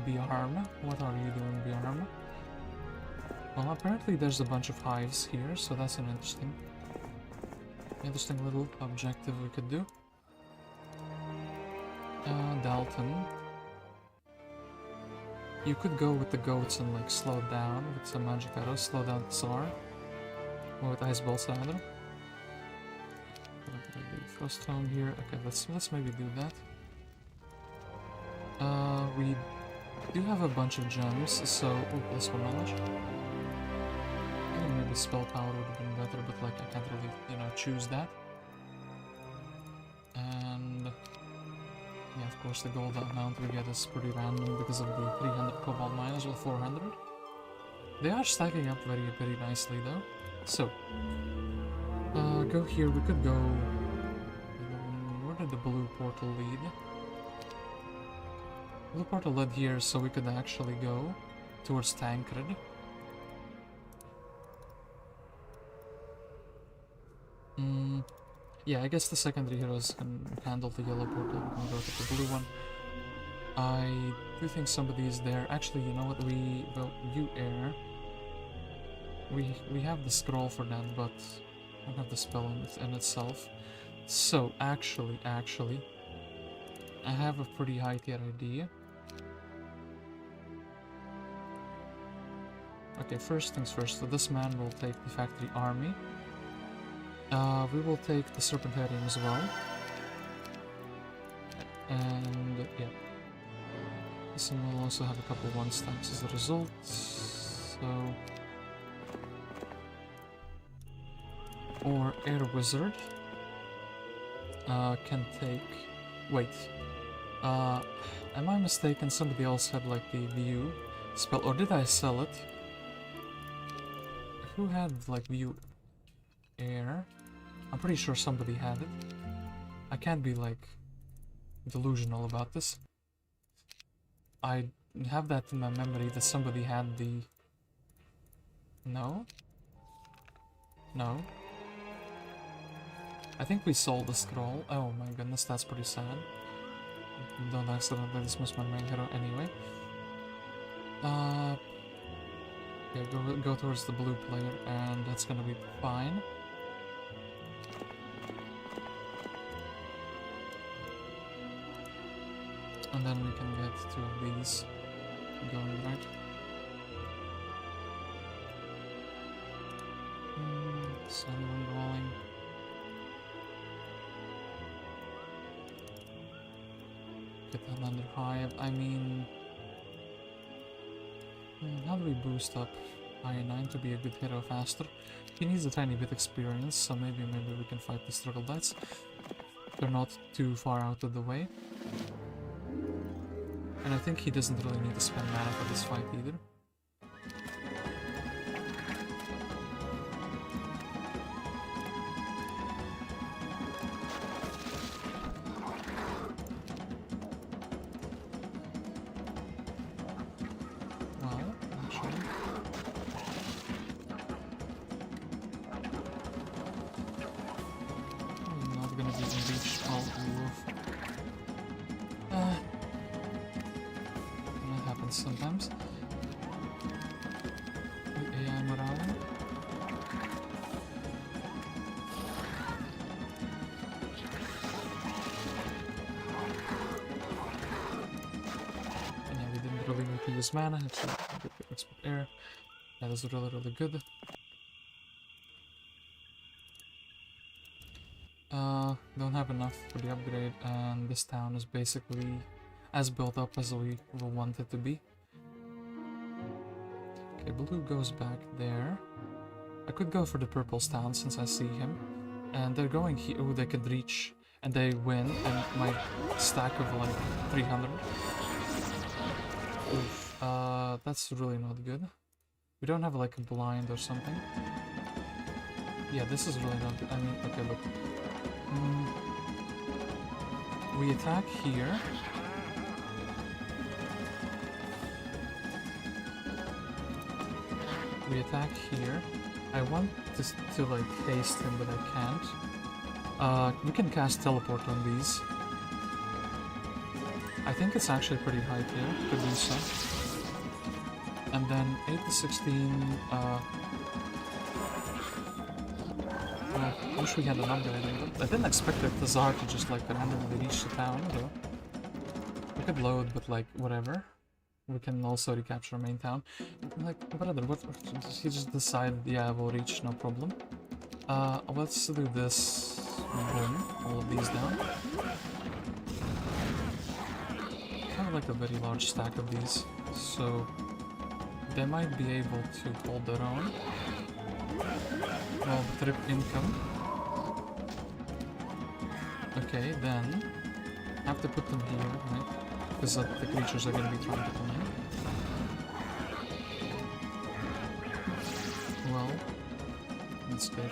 Biarma? What are you doing, Biarma? Well, apparently there's a bunch of hives here, so that's an interesting little objective we could do. Dalton. You could go with the goats and like slow down with some magic arrows, slow down Tazar. Or with ice balls rather. Frost stone here. Okay, let's maybe do that. We do have a bunch of gems, so plus one knowledge. I think maybe spell power would have been better, but like I can't really, you know, choose that. And yeah, of course the gold amount we get is pretty random because of the 300 cobalt miners or 400. They are stacking up very, very nicely though. So, go here. We could go. Where did the blue portal lead? Blue portal led here, so we could actually go towards Tancred. Yeah, I guess the secondary heroes can handle the yellow portal. We can go to the blue one. I do think somebody is there. Actually, you know what? You air. We have the scroll for that, but I don't have the spell in itself. So actually, I have a pretty high tier idea. Okay, first things first. So this man will take the factory army. We will take the Serpentarium as well. And yeah. This one will also have a couple 1-stacks as a result. So... Or Air Wizard can take... Wait. Am I mistaken? Somebody else had like the view spell, or did I sell it? Who had like view air? I'm pretty sure somebody had it. I can't be like delusional about this. I have that in my memory that somebody had the... No? No? I think we sold the scroll. Oh my goodness, that's pretty sad. Don't accidentally dismiss my main hero anyway. Yeah, go towards the blue player, and that's gonna be fine. And then we can get two of these going right. Anyone rolling? Get that under hive. I mean, how do we boost up I9 to be a good hero faster? He needs a tiny bit experience, so maybe we can fight the struggle dice. They're not too far out of the way. And I think he doesn't really need to spend mana for this fight either. Well, actually... I'm not gonna be unleashed all wolf. Sometimes. AI morale. And yeah, we didn't really need to use mana, actually get the expert air. That is really good. Don't have enough for the upgrade, and this town is basically as built up as we will want it to be. Okay, blue goes back there. I could go for the purple town since I see him. And they're going here. Oh, they could reach. And they win. And my stack of like 300. Oof. That's really not good. We don't have like a blind or something. Yeah, this is really not good. I mean, okay, look. We attack here. We attack here. I want to like haste him, but I can't. We can cast teleport on these. I think it's actually pretty high tier to do so. And then 8 to 16. Well, I wish we had an upgrade. I didn't expect the Tazar to just like randomly reach the town, though. We could load, but like whatever. We can also recapture main town. Like, brother, what? He just decided, yeah, we'll reach, no problem. Let's do this. Boom, all of these down. Kind of like a very large stack of these, so they might be able to hold their own. Well, trip income. Okay, then have to put them here, right? Because the creatures are going to be trying to come in. Well, let's get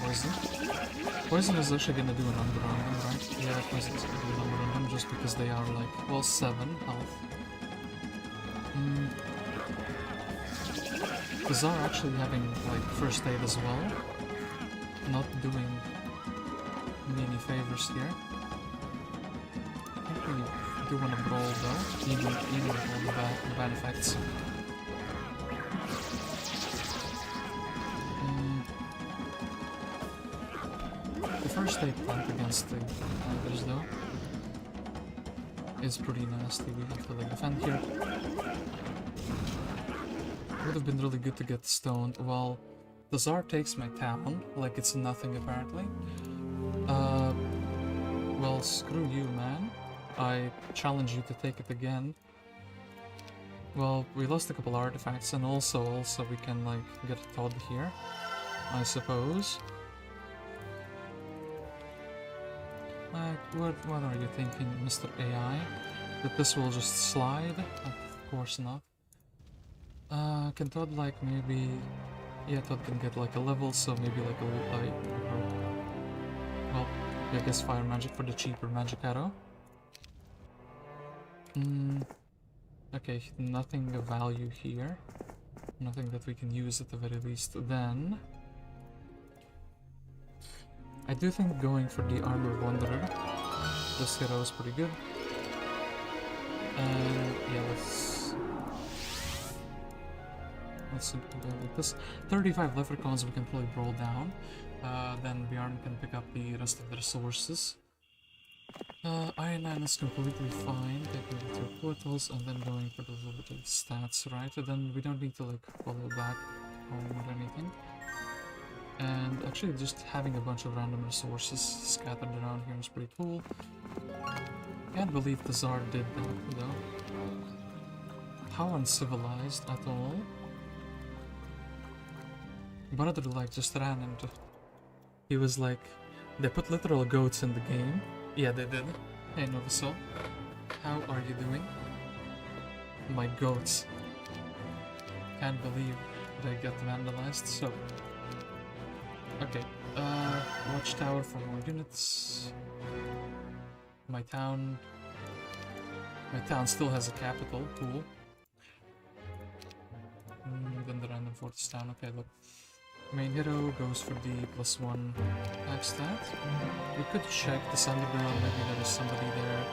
poison. Poison is actually going to do a number on them, right? Yeah, poison is going to do a number on them just because they are like, well, 7 health. Tazar actually having like first aid as well. Not doing me any favors here. I think we do want to brawl though, even with all the bad effects. The first aid plant against the Panthers though is pretty nasty. We have to like defend here. Would have been really good to get stoned. Well, Tazar takes my town like it's nothing apparently. Well, screw you, man. I challenge you to take it again. Well, we lost a couple artifacts, and also we can like get a Todd here, I suppose. Like, what are you thinking, Mr. AI? That this will just slide? Of course not. Can Todd like maybe... Yeah, Todd can get like a level, so maybe like a... well, I guess fire magic for the cheaper magic arrow. Okay, nothing of value here. Nothing that we can use at the very least. Then... I do think going for the Armor Wanderer. This hero is pretty good. And yeah, let's simply go with this. 35 leprechauns we can probably brawl down. Then Biarma can pick up the rest of the resources. Iron Man is completely fine, taking the 2 portals and then going for the limited stats, right? And then we don't need to like follow back home or anything. And actually just having a bunch of random resources scattered around here is pretty cool. Can't believe Tazar did that though. How uncivilized at all. Brother like just ran into... He was like... They put literal goats in the game. Yeah, they did. Hey Noviso, how are you doing? My goats. Can't believe they got vandalized, so... Okay, watchtower for more units. My town still has a capital, cool. Then the random fortress town, okay, look. Main hero goes for the +1 attack stat. We could check this underground, maybe there is somebody there.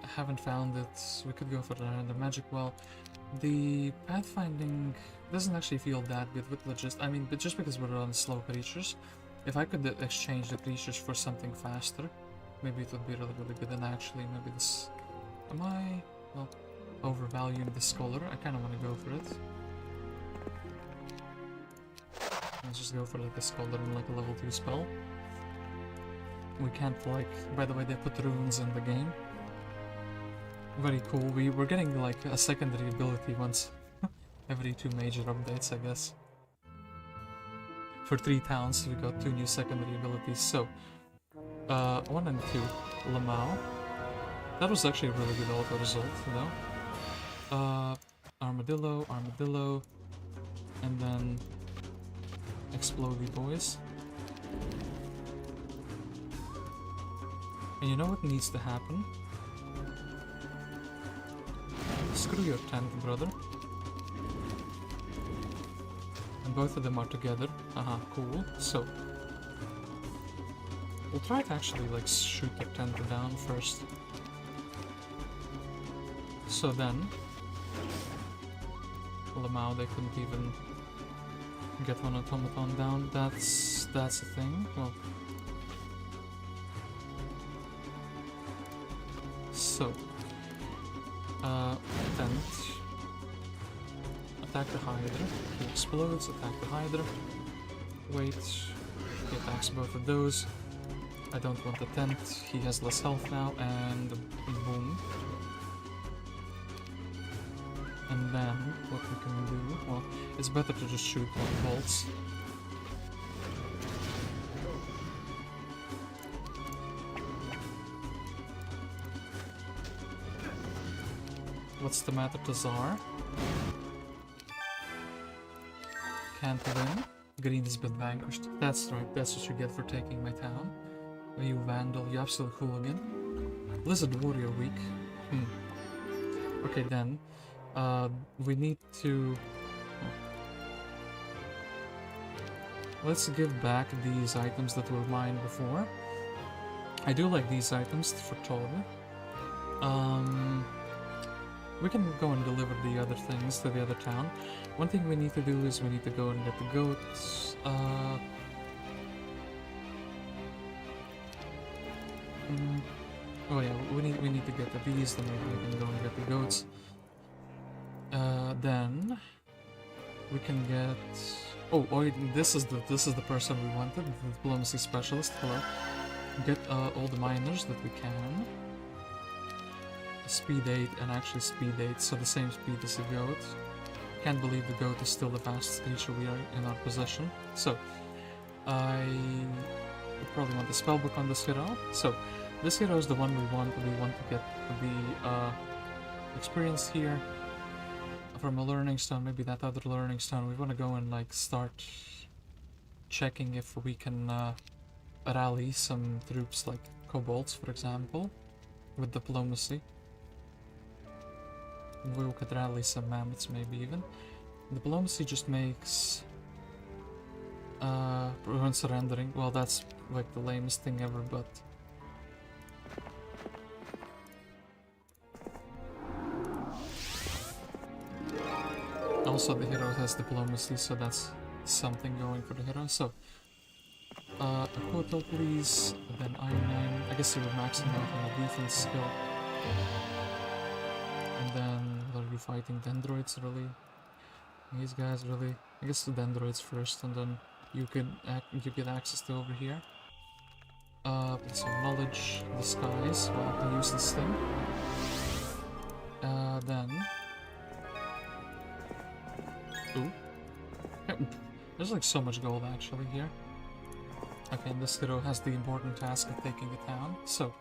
I haven't found it. We could go for the random magic well. The pathfinding doesn't actually feel that good with I mean, but just because we're on slow creatures. If I could exchange the creatures for something faster, maybe it would be really, really good. And actually, maybe this... Am I, well, overvaluing the scholar? I kind of want to go for it. Let's just go for like a scholar and like a level 2 spell. We can't like... By the way, they put runes in the game. Very cool. We're getting like a secondary ability once every 2 major updates, I guess. For 3 towns, we got 2 new secondary abilities. So, 1 and 2, Lamau. That was actually a really good auto result, though. Armadillo, armadillo, and then explodey boys. And you know what needs to happen? Screw your tent, brother. And both of them are together. Haha, cool. So we'll try to actually like shoot the tent down first. So then, Lamau, they couldn't even get one automaton down. That's a thing. Well, so tent. Attack the Hydra. He explodes. Attack the Hydra. Wait. He attacks both of those. I don't want the tent. He has less health now, and boom. And then, what we can do, well, it's better to just shoot one bolts. What's the matter, Tazar? Can't win. Green has been vanquished. That's right, that's what you get for taking my town. Oh, you vandal, you absolute hooligan. Lizard Warrior weak. Okay then. We need to... Let's give back these items that were mine before. I do like these items for total. We can go and deliver the other things to the other town. One thing we need to do is we need to go and get the goats. Oh yeah, we need to get the bees, then maybe we can go and get the goats. Then we can get... Oh, this is the person we wanted, the diplomacy specialist. Hello. Get all the miners that we can. Speed 8 and actually speed 8, so the same speed as the goat. Can't believe the goat is still the fastest creature we are in our possession. So I would probably want the spellbook on this hero. So this hero is the one we want. We want to get the experience here from a learning stone, maybe that other learning stone. We want to go and like start checking if we can rally some troops like kobolds, for example, with diplomacy. We could rally some mammoths, maybe even. Diplomacy just makes prevent surrendering. Well, that's like the lamest thing ever, but also the hero has diplomacy, so that's something going for the hero. So a hotel please, then Iron. I guess you were maxing out on a defense skill. And then, are you fighting dendroids, really? These guys, really? I guess the dendroids first, and then you get access to over here. Put some knowledge, disguise, well, I can use this thing. Then... Ooh. There's like so much gold actually here. Okay, and this hero has the important task of taking the town, so...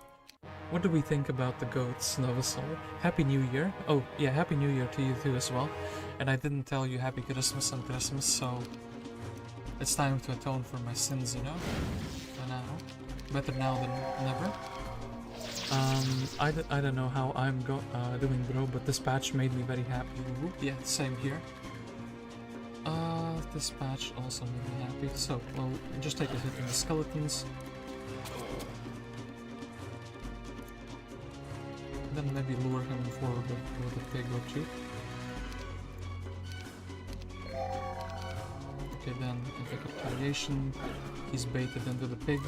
What do we think about the goats, Novasol? Happy New Year! Oh, yeah, Happy New Year to you too as well. And I didn't tell you Happy Christmas on Christmas, so... It's time to atone for my sins, you know? For now. Better now than never. I don't know how I'm doing, bro, but this patch made me very happy. Yeah, same here. This patch also made me happy, so we'll just take a hit on the skeletons. Then maybe lure him forward with a pig or two. Okay, then effective variation. He's baited into the pig.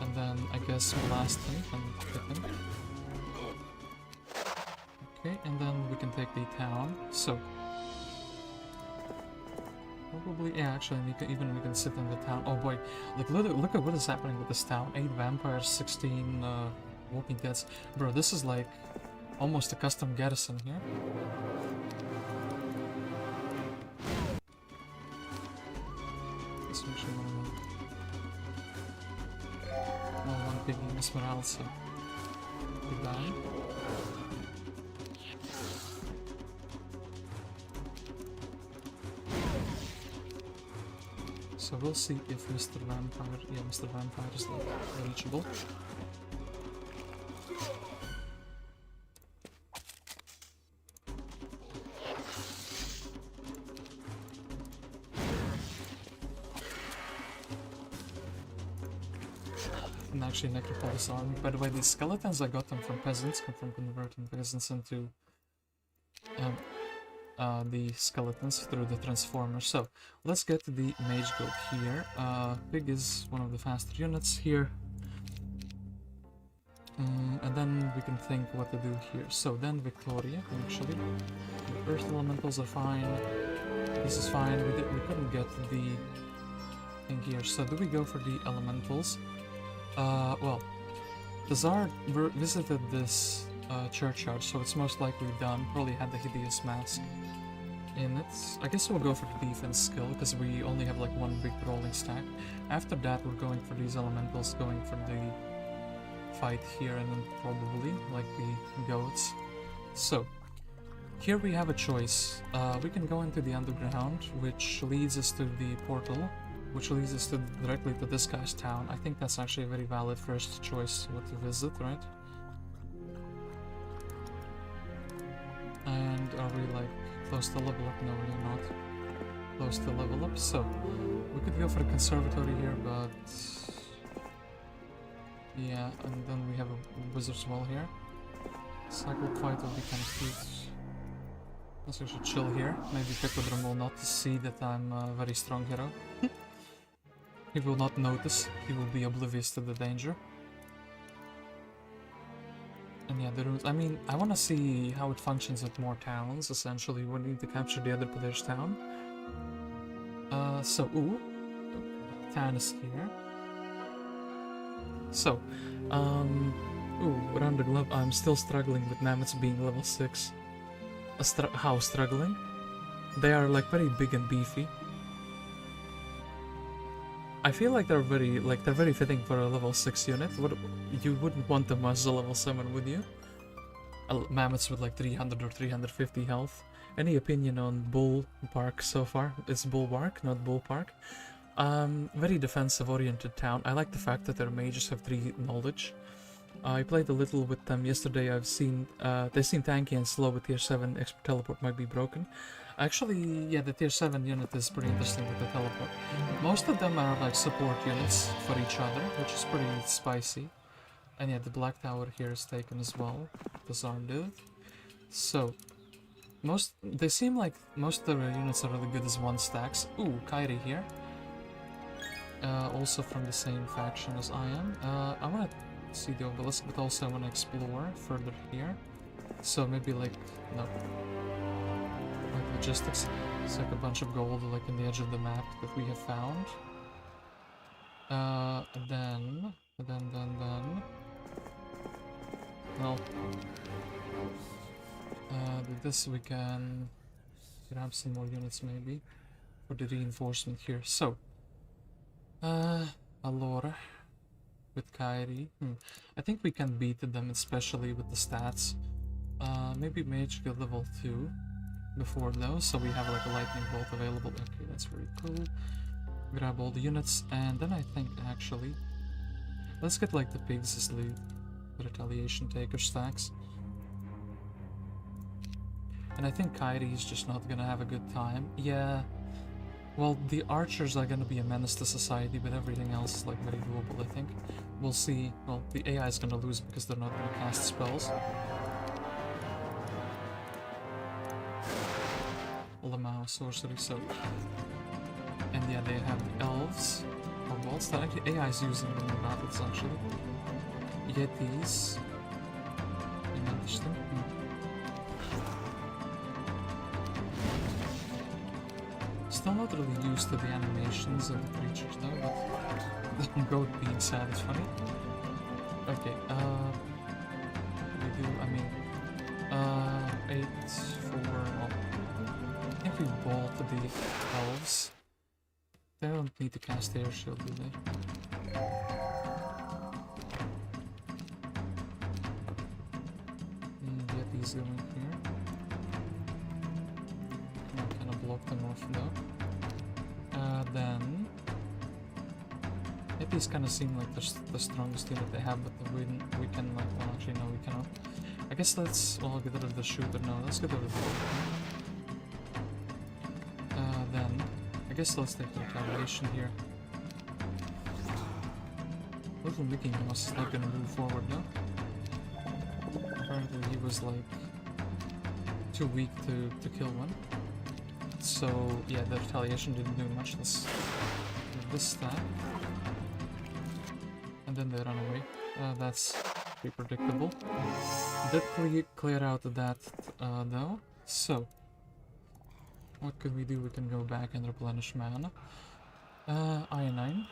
And then I guess blast him and hit him. Okay, and then we can take the town. So probably, yeah, actually, we can sit in the town. Oh boy, like look at what is happening with this town. 8 vampires, 16 walking deads. Bro, this is like almost a custom garrison here. Let's make sure picking his morale, so goodbye. So we'll see if Mr. Vampire, yeah, Mr. Vampire is like reachable. And actually Necropolis army. By the way, these skeletons, I got them from peasants, from converting peasants into the skeletons through the transformer. So let's get to the mage guild here. Pig is one of the faster units here. And then we can think what to do here. So then Victoria, actually. The earth elementals are fine. This is fine. We couldn't get the thing here. So do we go for the elementals? Well, Tazar visited this churchyard, so it's most likely done. Probably had the hideous mask in it. I guess we'll go for the defense skill, because we only have like one big rolling stack. After that, we're going for these elementals, going for the fight here, and then probably like the goats. So here we have a choice. We can go into the underground, which leads us to the portal, which leads us directly to this guy's town. I think that's actually a very valid first choice what to visit, right? And are we like close to level up? No, we're not close to level up, so we could go for a conservatory here, but yeah, and then we have a wizard's well here. Cycle fight will be kind of cute. Let's actually chill here. Maybe Piquedram will not see that I'm a very strong hero. He will not notice. He will be oblivious to the danger. And yeah, I mean, I want to see how it functions with more towns, essentially. We need to capture the other player's town. Ooh. Tan is here. So, ooh, around the globe, I'm still struggling with mammoths being level 6. How struggling? They are like very big and beefy. I feel like they're very fitting for a level 6 unit. You wouldn't want them as a level 7, would you? Mammoths with like 300 or 350 health. Any opinion on Bulwark so far? It's Bulwark, not Bullpark. Very defensive oriented town. I like the fact that their mages have 3 knowledge. I played a little with them yesterday. I've seen they seem tanky and slow with tier 7. Expert teleport might be broken. Actually, yeah, the tier 7 unit is pretty interesting with the teleport. Most of them are like support units for each other, which is pretty spicy. And yeah, the black tower here is taken as well. Tazar did. So, they seem like most of the units are really good as 1 stacks. Ooh, Kyrre here. Also from the same faction as I am. I want to see the obelisk, but also I want to explore further here. So maybe like, no. Like logistics. It's like a bunch of gold like in the edge of the map that we have found. Then... Well... with this we can grab some more units maybe for the reinforcement here. So, Allora with Kyrre. I think we can beat them, especially with the stats. Maybe Mage Guild level 2 before those, so we have like a lightning bolt available. Okay, that's very cool. Grab all the units, and then I think actually let's get like the pigs as the retaliation taker stacks. And I think Kyrre is just not gonna have a good time. Yeah. Well, the archers are gonna be a menace to society, but everything else is like very doable, I think. We'll see. Well, the AI is gonna lose because they're not gonna cast spells. Lamau sorcery, so... And yeah, they have the elves. Or bolts that actually AI is using them in battles, actually. Yetis. Interesting. Still not really used to the animations of the creatures though, but the goat being sad is funny. Okay, we do, I mean, 8 for, well, I think we bolt the elves. They don't need to cast air shield, do they? he's going here. I kind of block them off though. Then these kind of seem like the strongest unit they have, but we can like, well actually no, we cannot. I guess let's get rid of the shooter. No, let's get rid of the then I guess let's take the retaliation here. Little Mickey Mouse is not gonna move forward now. Apparently he was like too weak to kill one. So yeah, the retaliation didn't do much. Let's do this stack. And then they run away. That's pretty predictable. Did clear out that though. So what could we do? We can go back and replenish mana. Ironine.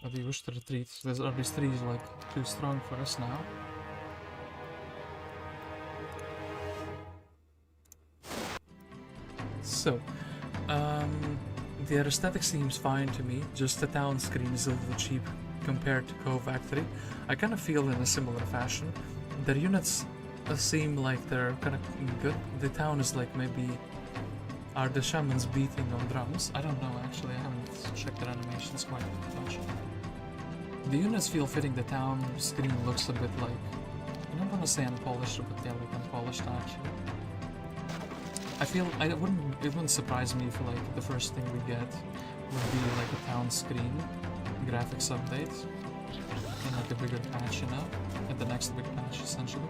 Or do you wish to retreat? Are these trees like too strong for us now? So, the aesthetic seems fine to me, just the town screen is a little cheap compared to HotA Factory. I kind of feel in a similar fashion. Their units seem like they're kind of good. The town is like maybe... Are the shamans beating on drums? I don't know actually, I haven't checked their animations quite much. The units feel fitting, the town screen looks a bit like... I don't want to say unpolished, but yeah, like unpolished actually. I feel it wouldn't surprise me if like the first thing we get would be like a town screen graphics update and like a bigger patch, you know, and the next big patch essentially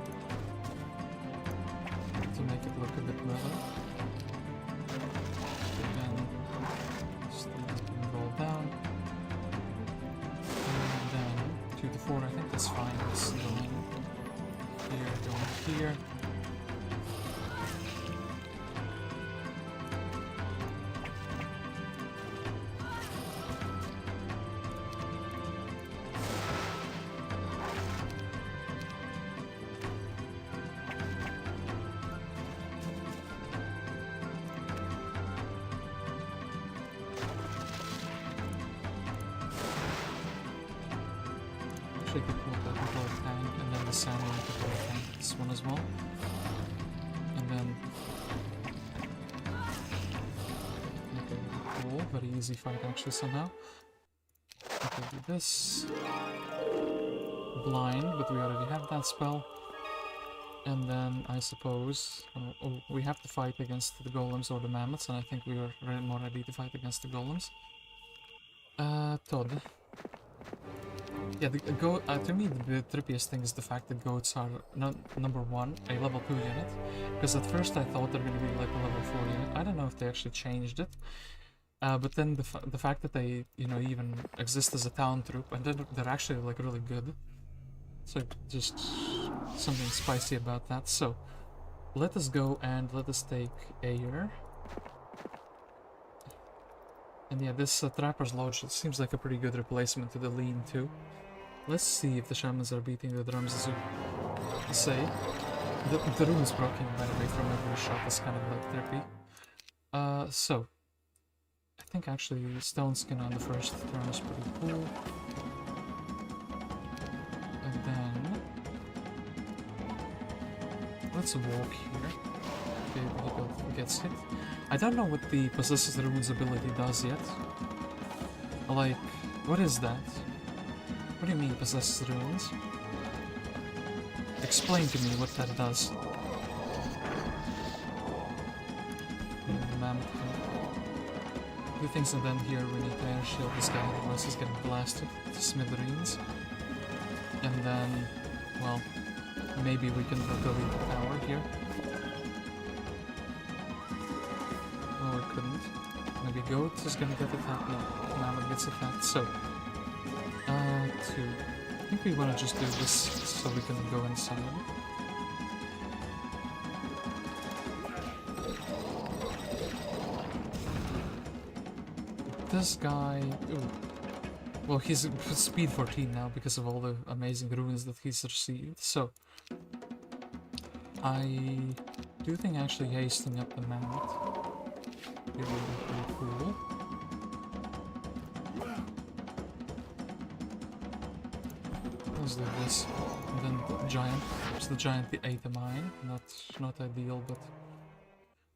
to make it look a bit better. And just roll down, and then 2 to 4. I think that's fine. Let's go here. Actually, could pull that control tank, and then the salmon control tank, this one as well. And then... Okay, cool, very easy fight actually somehow. Okay, do this. Blind, but we already have that spell. And then, I suppose... we have to fight against the golems or the mammoths, and I think we are more ready to fight against the golems. Todd. Yeah, to me the trippiest thing is the fact that goats are number 1, a level 2 unit. Because at first I thought they're going to be like a level 4 unit. I don't know if they actually changed it. But then the fact that they, you know, even exist as a town troop, and they're actually like really good. So just something spicy about that. So let us go and let us take Air. And yeah, this Trapper's Lodge seems like a pretty good replacement to the Lean too. Let's see if the shamans are beating the drums as you say. The runes broken by the way from every shot is kind of like trippy. So I think actually Stone Skin on the first turn is pretty cool. And then let's walk here. Okay, he gets hit. I don't know what the Possesses Runes ability does yet. Like, what is that? What do you mean, Possesses Runes? Explain to me what that does. Mammoth. Two things, and then here we need to air shield this guy, otherwise he's getting blasted to smithereens. And then, well, maybe we can delete the tower here. Oh, we couldn't. Maybe Goat is gonna get attacked. No, Mammoth gets attacked. So, I think we want to just do this so we can go inside. This guy... Ooh. Well, he's speed 14 now because of all the amazing runes that he's received, so... I do think actually hasting up the Mammoth it would be pretty cool. Let's do this. And then the giant. It's the giant, the 8 mine. Not ideal, but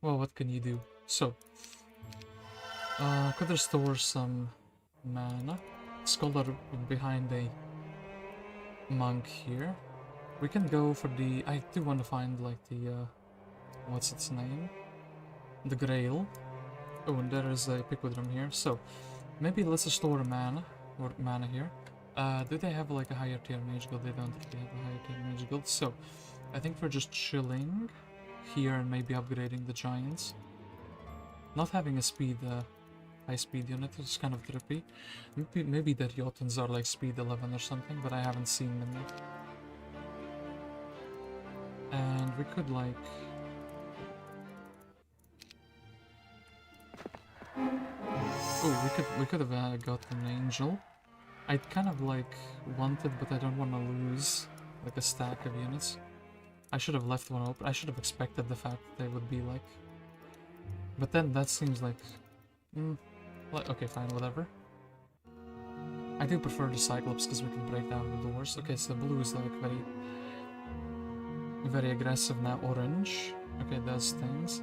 well, what can you do? So, could restore some mana. Scholar behind a monk here. We can go for the. I do want to find like the what's its name? The GRAIL. Oh, and there is a Piquedram here. So maybe let's restore a mana here. Do they have like a higher tier mage guild? They don't really have a higher tier mage guild. So I think we're just chilling here and maybe upgrading the giants. Not having a speed, high speed unit is kind of trippy. Maybe the Jotuns are like speed 11 or something, but I haven't seen them yet. And we could like... Oh, we could have got an angel. I kind of like wanted, but I don't want to lose like a stack of units. I should have left one open. I should have expected the fact that they would be like... But then that seems like... okay, fine, whatever. I do prefer the Cyclops because we can break down the doors. Okay, so blue is like very aggressive now. Orange, okay, does things.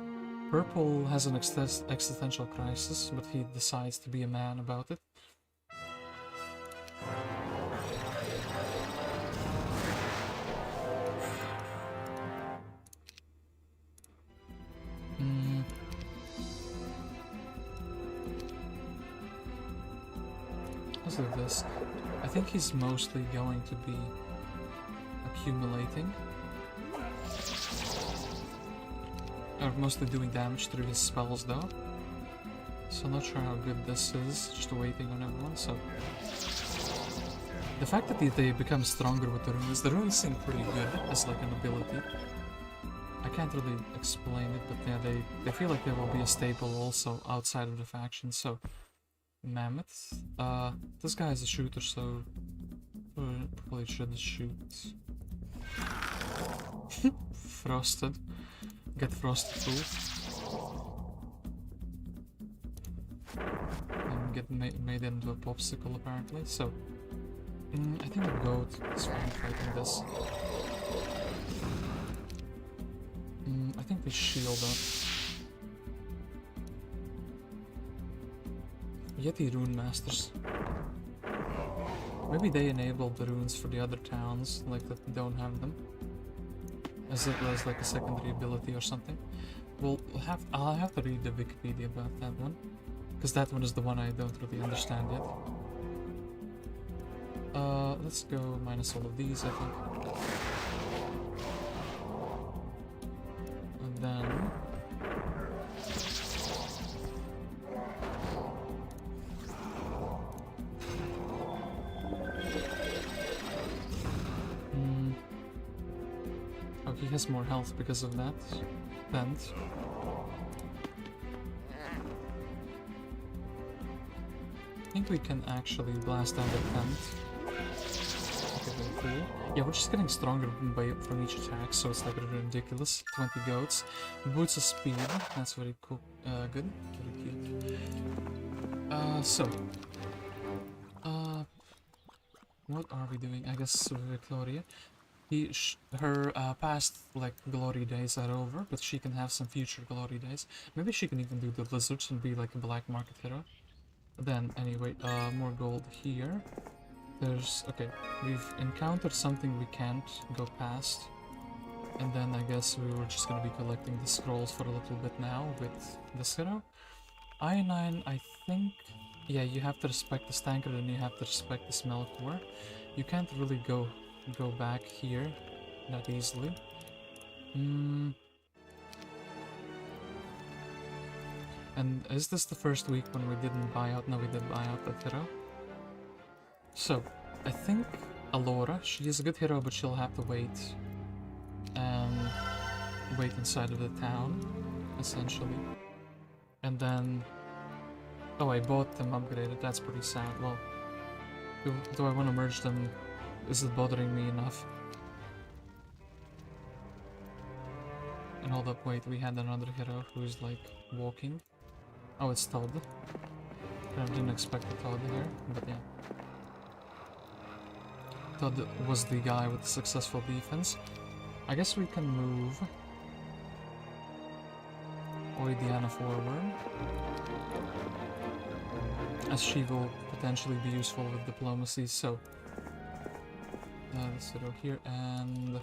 Purple has an existential crisis, but he decides to be a man about it. Let's do this. I think he's mostly going to be accumulating. Or mostly doing damage through his spells though. So not sure how good this is, just waiting on everyone, so... The fact that they become stronger with the runes seem pretty good as like an ability. I can't really explain it, but yeah, they feel like they will be a staple also outside of the faction, so... Mammoth. This guy is a shooter, so... Probably should shoot. Frosted. Get frosted too. And get made into a popsicle apparently, so... I think the goat is fine fighting this. I think we shield up. Yeti Rune Masters. Maybe they enabled the runes for the other towns, like that don't have them. As it was like a secondary ability or something. I'll have to read the Wikipedia about that one. Because that one is the one I don't really understand yet. Let's go minus all of these, I think. And then... Oh, he has more health because of that. Vent. I think we can actually blast down the vent. Okay, very cool. Yeah, we're just getting stronger from each attack, so it's like ridiculous. 20 goats. Boots of speed. That's very cool. Good. Very cute. What are we doing? I guess Victoria. Her past like glory days are over, but she can have some future glory days. Maybe she can even do the lizards and be like a black market hero. Then anyway, more gold here. Okay, we've encountered something we can't go past. And then I guess we were just gonna be collecting the scrolls for a little bit now with this hero. I9, I think, yeah, you have to respect this Tancred and you have to respect this Melchior. You can't really go back here that easily. And is this the first week when we didn't buy out? No, we did buy out that hero. So, I think Allora, she is a good hero, but she'll have to wait inside of the town, essentially. And then... Oh, I bought them upgraded, that's pretty sad. Well, do I want to merge them? Is it bothering me enough? And hold up, wait, we had another hero who's like walking. Oh, it's Todd. I didn't expect a Todd here, but yeah. Todd was the guy with the successful defense. I guess we can move Oidiana forward, as she will potentially be useful with diplomacy, so let's sit over here and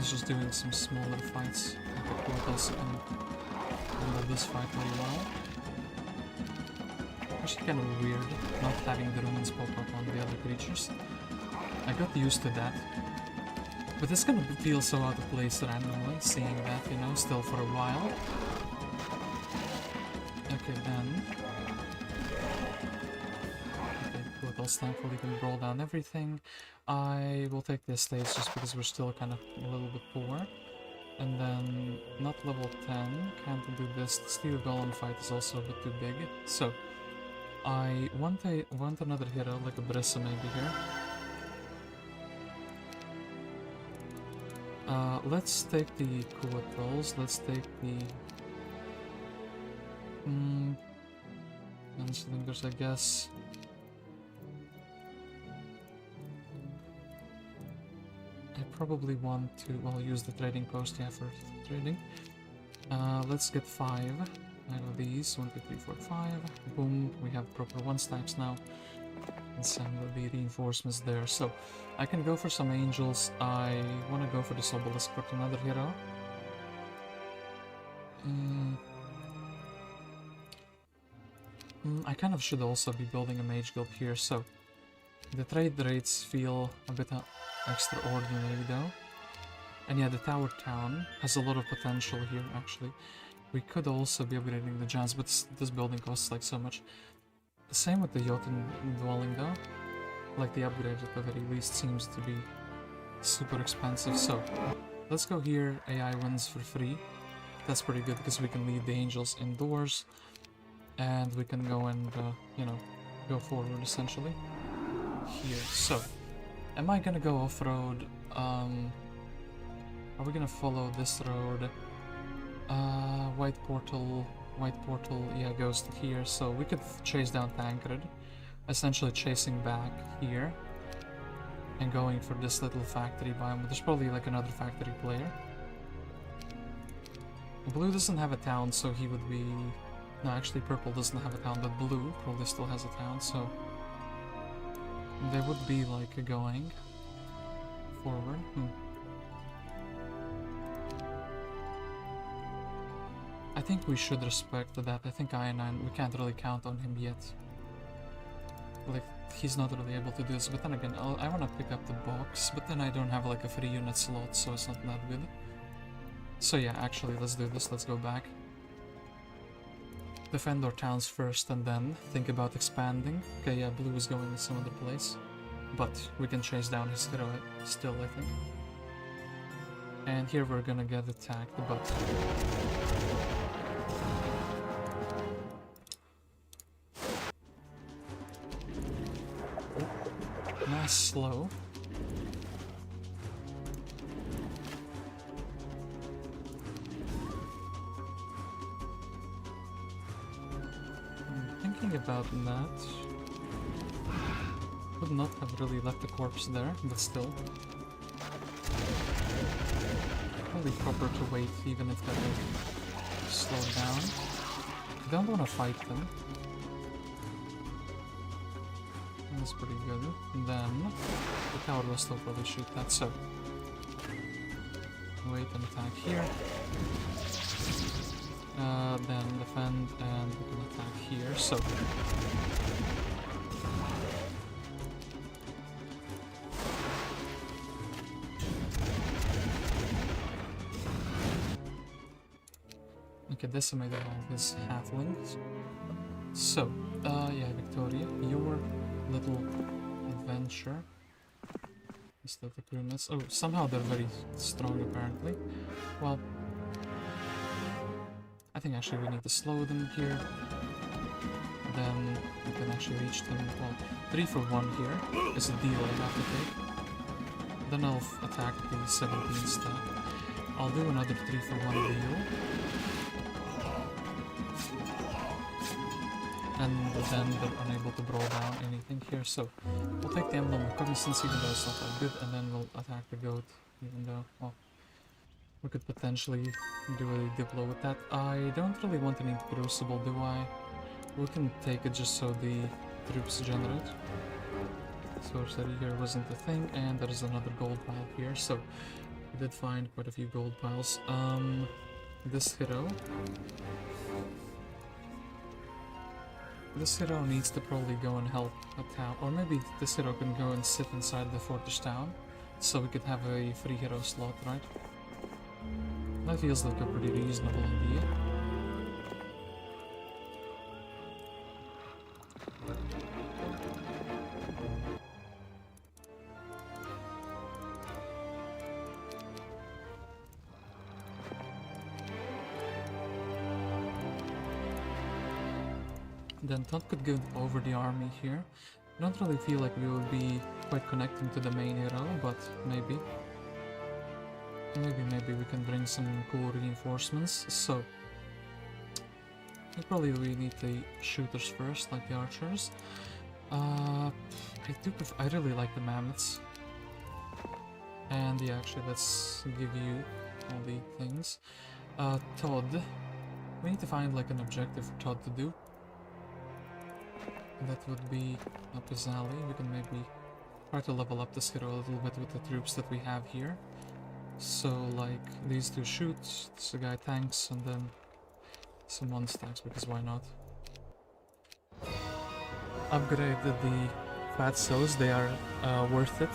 just doing some smaller fights. I think also can handle this fight very well. Actually kind of weird not having the ruins pop up on the other creatures. I got used to that. But it's gonna feel so out of place randomly, seeing that, you know, still for a while. Okay, then. Okay, Portals thankfully can roll down everything. I will take the estates just because we're still kind of a little bit poor. And then, not level 10, can't do this. The Steel Golem fight is also a bit too big. So, I want another hero, like a Rissa maybe here. Let's take the Coatrolls, let's take the... Gunslingers, I guess. I probably want to, well, use the trading post, yeah, for trading. Let's get 5 out of these. 1, 2, 3, 4, 5. Boom, we have proper 1-stacks now. And send the reinforcements there. So, I can go for some angels. I want to go for this obelisk for another hero. I kind of should also be building a mage guild here, so the trade rates feel a bit extraordinary though. And yeah, the Tower Town has a lot of potential here actually. We could also be upgrading the giants, but this building costs like so much. The same with the Jotun dwelling though. Like the upgrade at the very least seems to be super expensive, so let's go here. AI wins for free. That's pretty good because we can leave the angels indoors and we can go and, you know, go forward essentially here. So, am I gonna go off-road? Are we gonna follow this road? White portal, yeah, goes to here, so we could chase down Tancred, essentially chasing back here and going for this little factory biome. There's probably like another factory player. Blue doesn't have a town, so he would be... No, actually purple doesn't have a town, but blue probably still has a town, so they would be like going forward. I think we should respect that. I think I9, we can't really count on him yet. Like, he's not really able to do this, but then again, I want to pick up the box, but then I don't have like a free unit slot, so it's not that good. So yeah, actually, let's do this, let's go back. Defend our towns first and then think about expanding. Okay, yeah, blue is going to some other place, but we can chase down his hero still, I think. And here we're gonna get attacked, but... Nice slow. Thinking about that, would not have really left the corpse there, but still. Probably proper to wait even if they're slowed down. I don't want to fight them. That's pretty good. And then the tower will still probably shoot that, so wait and attack here. Then defend and we can attack here, so okay, decimated all his halflings. So, yeah, Victoria, your little adventure. Is that the crewmates? Oh, somehow they're very strong apparently. Well, I think actually we need to slow them here. then we can actually reach them. Well, 3 for 1 here is a deal I have to take. Then I'll attack the 17 stack. I'll do another 3 for 1 deal. And then they're unable to brawl down anything here, so we'll take the Emblem of Cognizance even though it's not that good, and then we'll attack the goat, even though, well, we could potentially do a Diplo with that. I don't really want any Crucible, do I? We can take it just so the troops generate. Sorcery here wasn't a thing, and there is another gold pile here, so we did find quite a few gold piles. This hero... This hero needs to probably go and help a town, or maybe this hero can go and sit inside the fortress town, so we could have a free hero slot, right? That feels like a pretty reasonable idea. Then Todd could give over the army here. I don't really feel like we would be quite connecting to the main hero, but maybe. Maybe we can bring some cool reinforcements. So, probably we need the shooters first, like the archers. I really like the mammoths. And yeah, actually, let's give you all the things. Todd. We need to find like an objective for Todd to do. That would be up his alley. We can maybe try to level up this hero a little bit with the troops that we have here. So, like, these two shoots, this guy tanks, and then some one stacks, because why not? Upgraded the fat cells, they are worth it.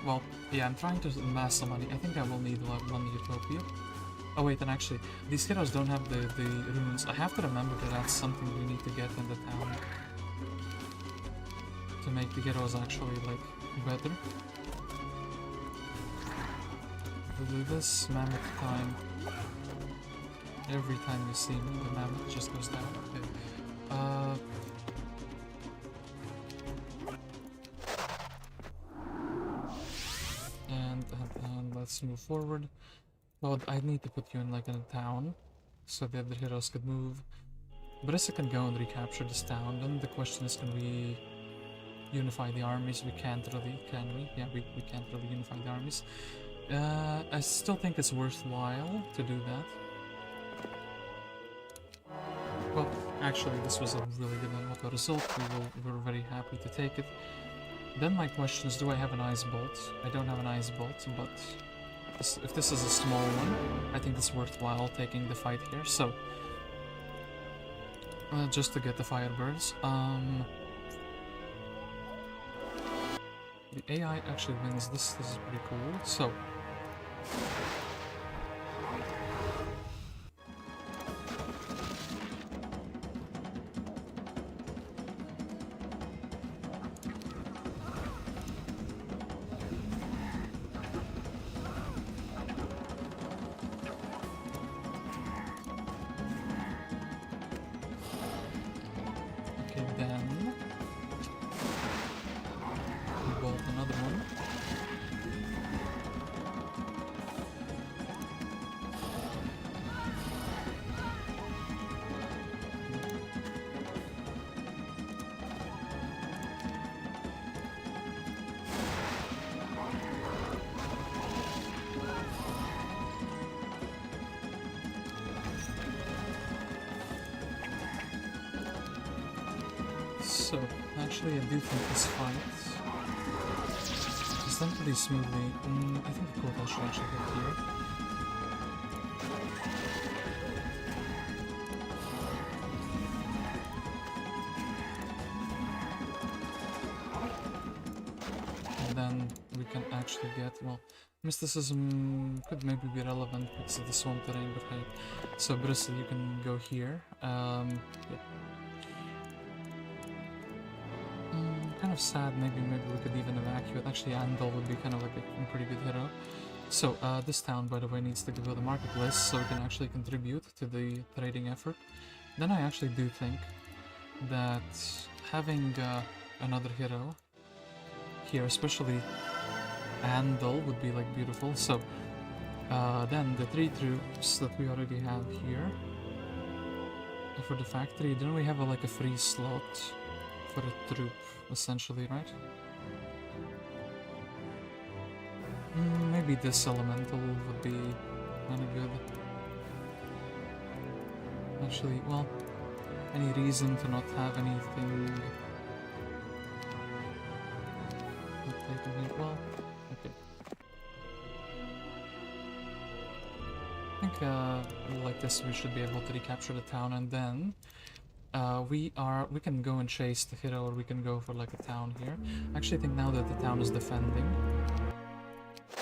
Well, yeah, I'm trying to amass some money. I think I will need one Utopia. Oh wait, and actually, these heroes don't have the runes. I have to remember that that's something we need to get in the town. To make the heroes actually, like, better. We'll do this mammoth time. Every time you see me, the mammoth just goes down. Okay. And let's move forward. Well, I need to put you in like in a town, so that the heroes could move. Rissa can go and recapture this town. Then the question is, can we unify the armies? We can't really, can we? Yeah, we can't really unify the armies. I still think it's worthwhile to do that. Well, actually, this was a really good auto result. We were very happy to take it. Then my question is, do I have an ice bolt? I don't have an ice bolt, but if this is a small one, I think it's worthwhile taking the fight here. So, just to get the Firebirds. The AI actually wins this. This is pretty cool. So. So, actually I do think this fight is done pretty smoothly. I think the Court should actually get here. And then we can actually get, well, mysticism could maybe be relevant because of the swamp terrain, but hey. So Bristol, you can go here. Yeah. Kind of sad, maybe we could even evacuate. Actually, Andal would be kind of like a pretty good hero. So, this town, by the way, needs to go to the marketplace so we can actually contribute to the trading effort. Then I actually do think that having another hero here, especially Andal, would be like beautiful. So, then the 3 troops that we already have here for the factory, then we have like a free slot for a troop, essentially, right? Maybe this elemental would be kind of good. Actually, well, any reason to not have anything not taken here? Well, okay. I think like this we should be able to recapture the town, and then we can go and chase the hero, or we can go for like a town here. I actually think now that the town is defending,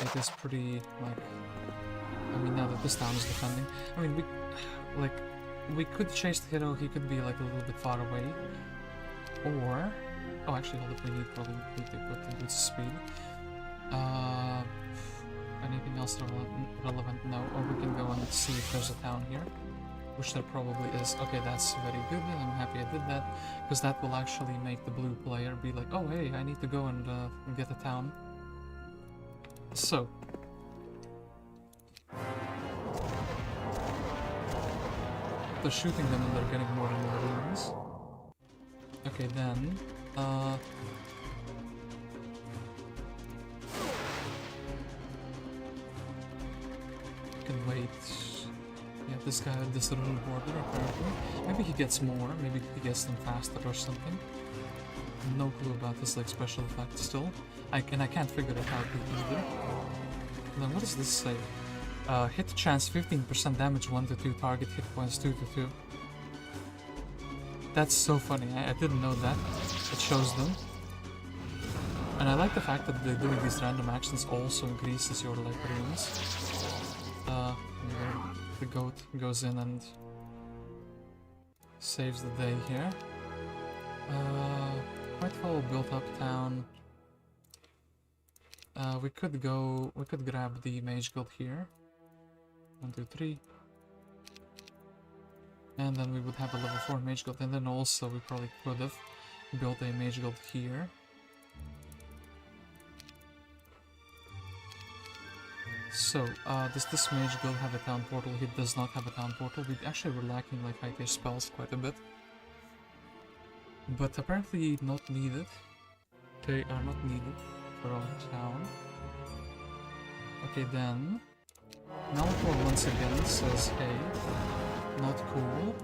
it is pretty, like, I mean, now that this town is defending, I mean, we could chase the hero, he could be, like, a little bit far away, or, oh, actually, hold up, we probably need to put him with speed. Anything else relevant? No, or we can go and see if there's a town here, which there probably is. Okay, that's very good, I'm happy I did that, because that will actually make the blue player be like, oh, hey, I need to go and get a town. So, they're shooting them and they're getting more and more runes. Okay, then, can wait. Yeah, this guy had this little border apparently. Maybe he gets more, maybe he gets them faster or something. No clue about this like special effect still. I can't figure it out either. Then what does this say? Hit chance 15% damage 1 to 2, target hit points 2 to 2. That's so funny, I didn't know that. It shows them. And I like the fact that they're doing these random actions also increases your like runes. The goat goes in and saves the day here. Quite well built up town. We could grab the mage guild here. 1, 2, 3. And then we would have a level 4 mage guild, and then also we probably could have built a mage guild here. So, does this mage guild have a town portal? He does not have a town portal. We actually were lacking like high tier spells quite a bit. But apparently not needed. They are not needed for our town. Okay, then Melchior once again says, hey, not cool.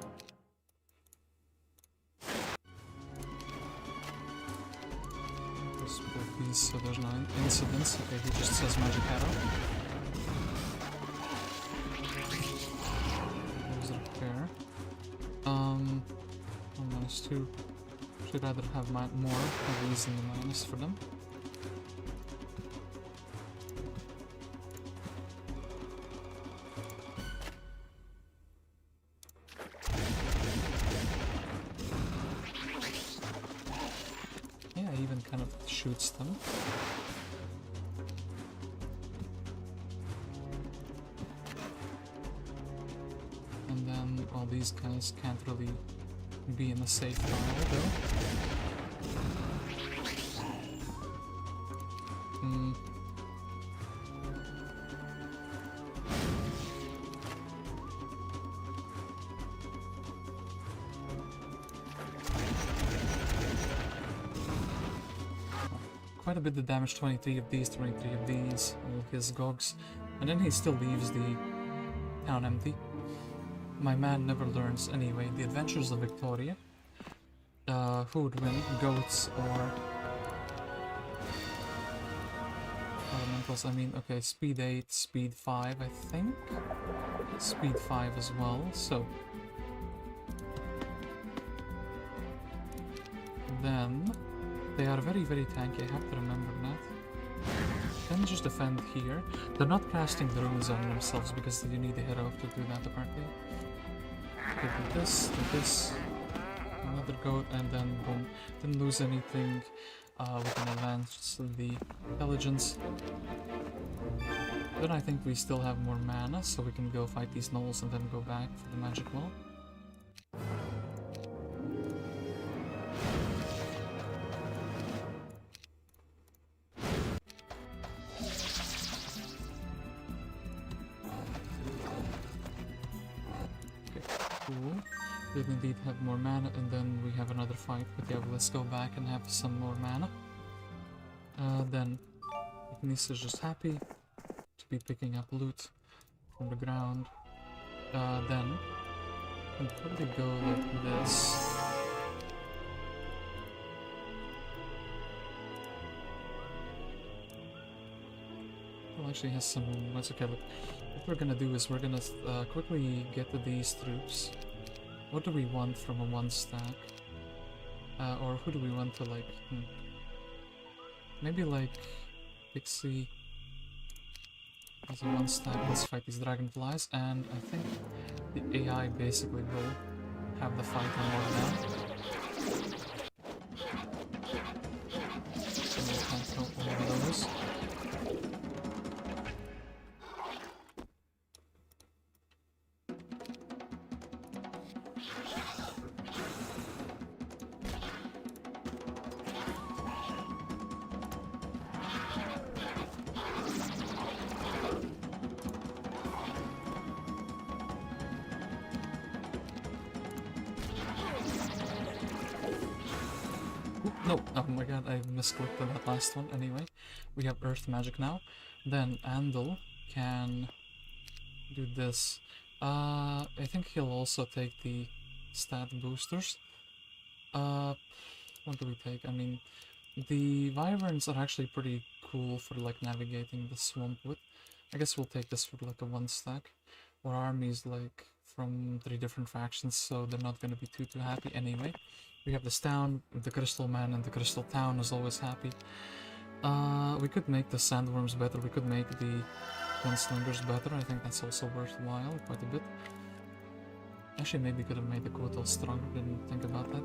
Just put these so there's no incidents. Okay, he just says magic arrow. There's a repair. -2. Should rather have more of these in the minus for them. Yeah, even kind of shoots them. And then, well, these guys can't really be in a safe tile though. Quite a bit of damage, 23 of these, 23 of these, all his gogs, and then he still leaves the town empty. My man never learns anyway. The Adventures of Victoria. Who would win? Goats or elementals? I mean, okay, speed 8, speed 5, I think. Speed 5 as well, so. Then they are very, very tanky, I have to remember that. Then just defend here. They're not casting the runes on themselves because you need a hero to do that apparently. Okay, do this, another goat, and then boom. Didn't lose anything. We can advance the intelligence. Then I think we still have more mana, so we can go fight these gnolls and then go back for the magic well. Did indeed have more mana, and then we have another fight, but yeah, let's go back and have some more mana. Then Nissa is just happy to be picking up loot from the ground. Then we can probably go like this. Well, actually has some room. That's okay. Look, what we're gonna do is we're gonna quickly get to these troops. What do we want from a 1 stack? Or who do we want to like... Maybe like... Pixie... As a 1 stack, let's fight these dragonflies, and I think the AI basically will have the fight on Morton. And we'll cancel all of those. No, oh my god, I misclicked on that last one. Anyway, we have Earth Magic now. Then Andal can do this. I think he'll also take the stat boosters. What do we take? I mean, the Wyverns are actually pretty cool for like navigating the swamp with. I guess we'll take this for like a 1 stack. Our army's like from 3 different factions, so they're not gonna be too happy anyway. We have this town, the Crystal Man and the Crystal Town is always happy. We could make the Sandworms better, we could make the Gunslingers better, I think that's also worthwhile quite a bit. Actually, maybe could have made the Kotal stronger, didn't think about that.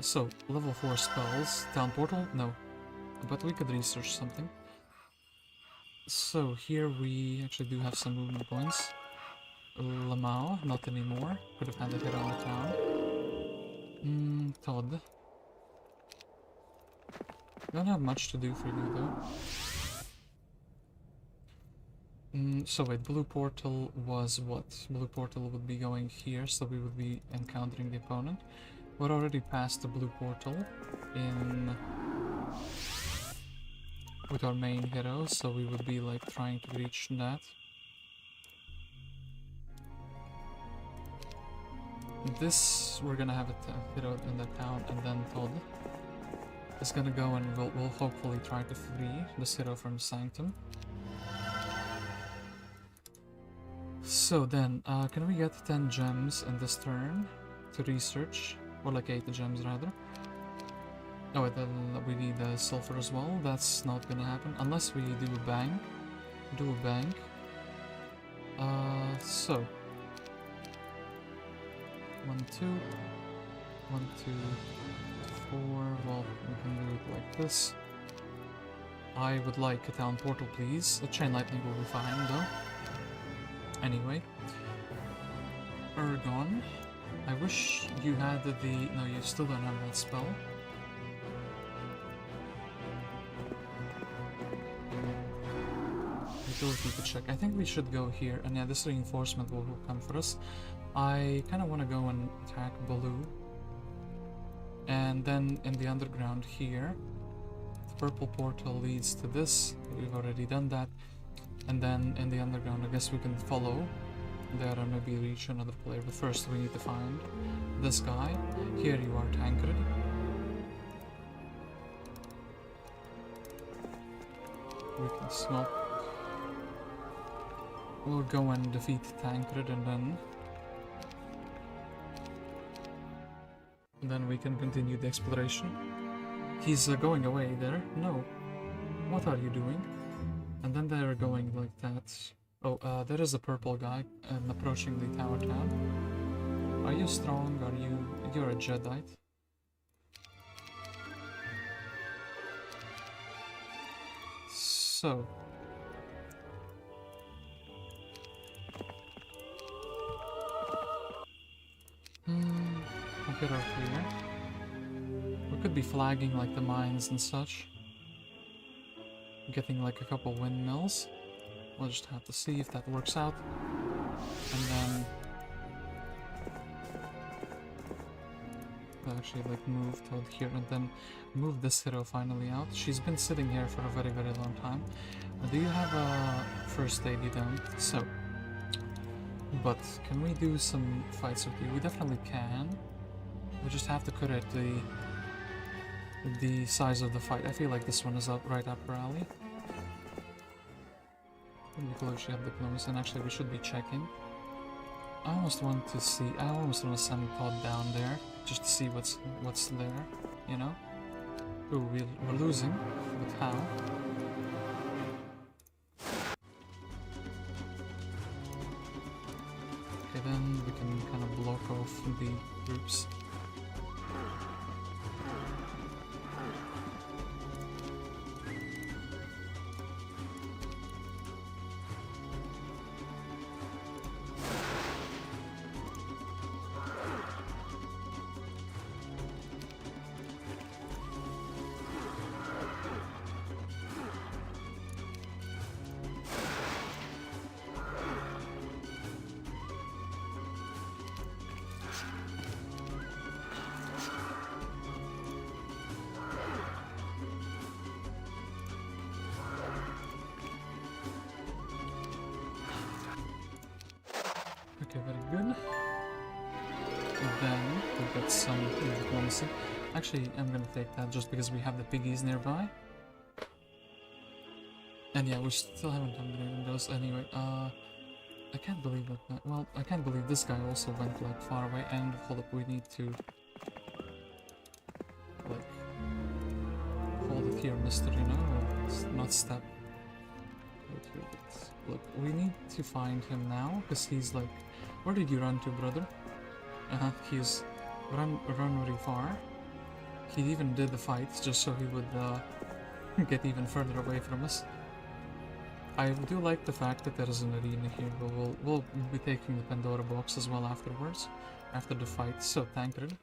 So, level 4 spells, Town Portal, no. But we could research something. So, here we actually do have some movement points. Lamau, not anymore, could have had a hit on the town. Todd. Don't have much to do for you though. So wait, Blue Portal was what? Blue Portal would be going here, so we would be encountering the opponent. We're already past the Blue Portal in with our main hero, so we would be like trying to reach that. This, we're gonna have a hero in the town, and then Todd is gonna go and we'll hopefully try to free this hero from Sanctum. So then, can we get 10 gems in this turn to research? Or like 8 gems rather. Oh wait, then we need sulfur as well. That's not gonna happen unless we do a bank. Do a bank. So 1, 2, 1, 2, 4. Well, we can do it like this. I would like a town portal, please. A chain lightning will be fine, though. Anyway, Ergon. I wish you had the... No, you still don't have that spell. Utility to check. I think we should go here, and yeah, this reinforcement will come for us. I kind of want to go and attack Baloo. And then in the underground here, the purple portal leads to this. We've already done that. And then in the underground, I guess we can follow there and maybe reach another player. But first we need to find this guy. Here you are, Tancred. We can smoke. We'll go and defeat Tancred, and then we can continue the exploration. He's going away there. No. What are you doing? And then they're going like that. Oh, there is a purple guy approaching the tower town. Are you strong? Are you... You're a Jedi. So... hero here. We could be flagging like the mines and such. Getting like a couple windmills. We'll just have to see if that works out. And then we'll actually like move toward here and then move this hero finally out. She's been sitting here for a very, very long time. Do you have a first aid? You don't. So, but can we do some fights with you? We definitely can. We just have to correct the size of the fight. I feel like this one is right up our alley. She have diplomacy, and actually we should be checking. I almost want to send Todd down there just to see what's there, you know? Ooh, we're losing, but how? Okay, then we can kind of block off the groups. Okay, very good. And then we'll get some diplomacy. Actually, I'm gonna take that just because we have the piggies nearby. And yeah, we still haven't done the windows anyway. I can't believe that. Well, I can't believe this guy also went like far away. And hold up, we need to like hold it here, Mister. You know, not step. Look, we need to find him now because he's like. Where did you run to, brother? He's run very far. He even did the fight just so he would get even further away from us. I do like the fact that there is an arena here, but we'll be taking the Pandora box as well afterwards, after the fight. So, Tancred.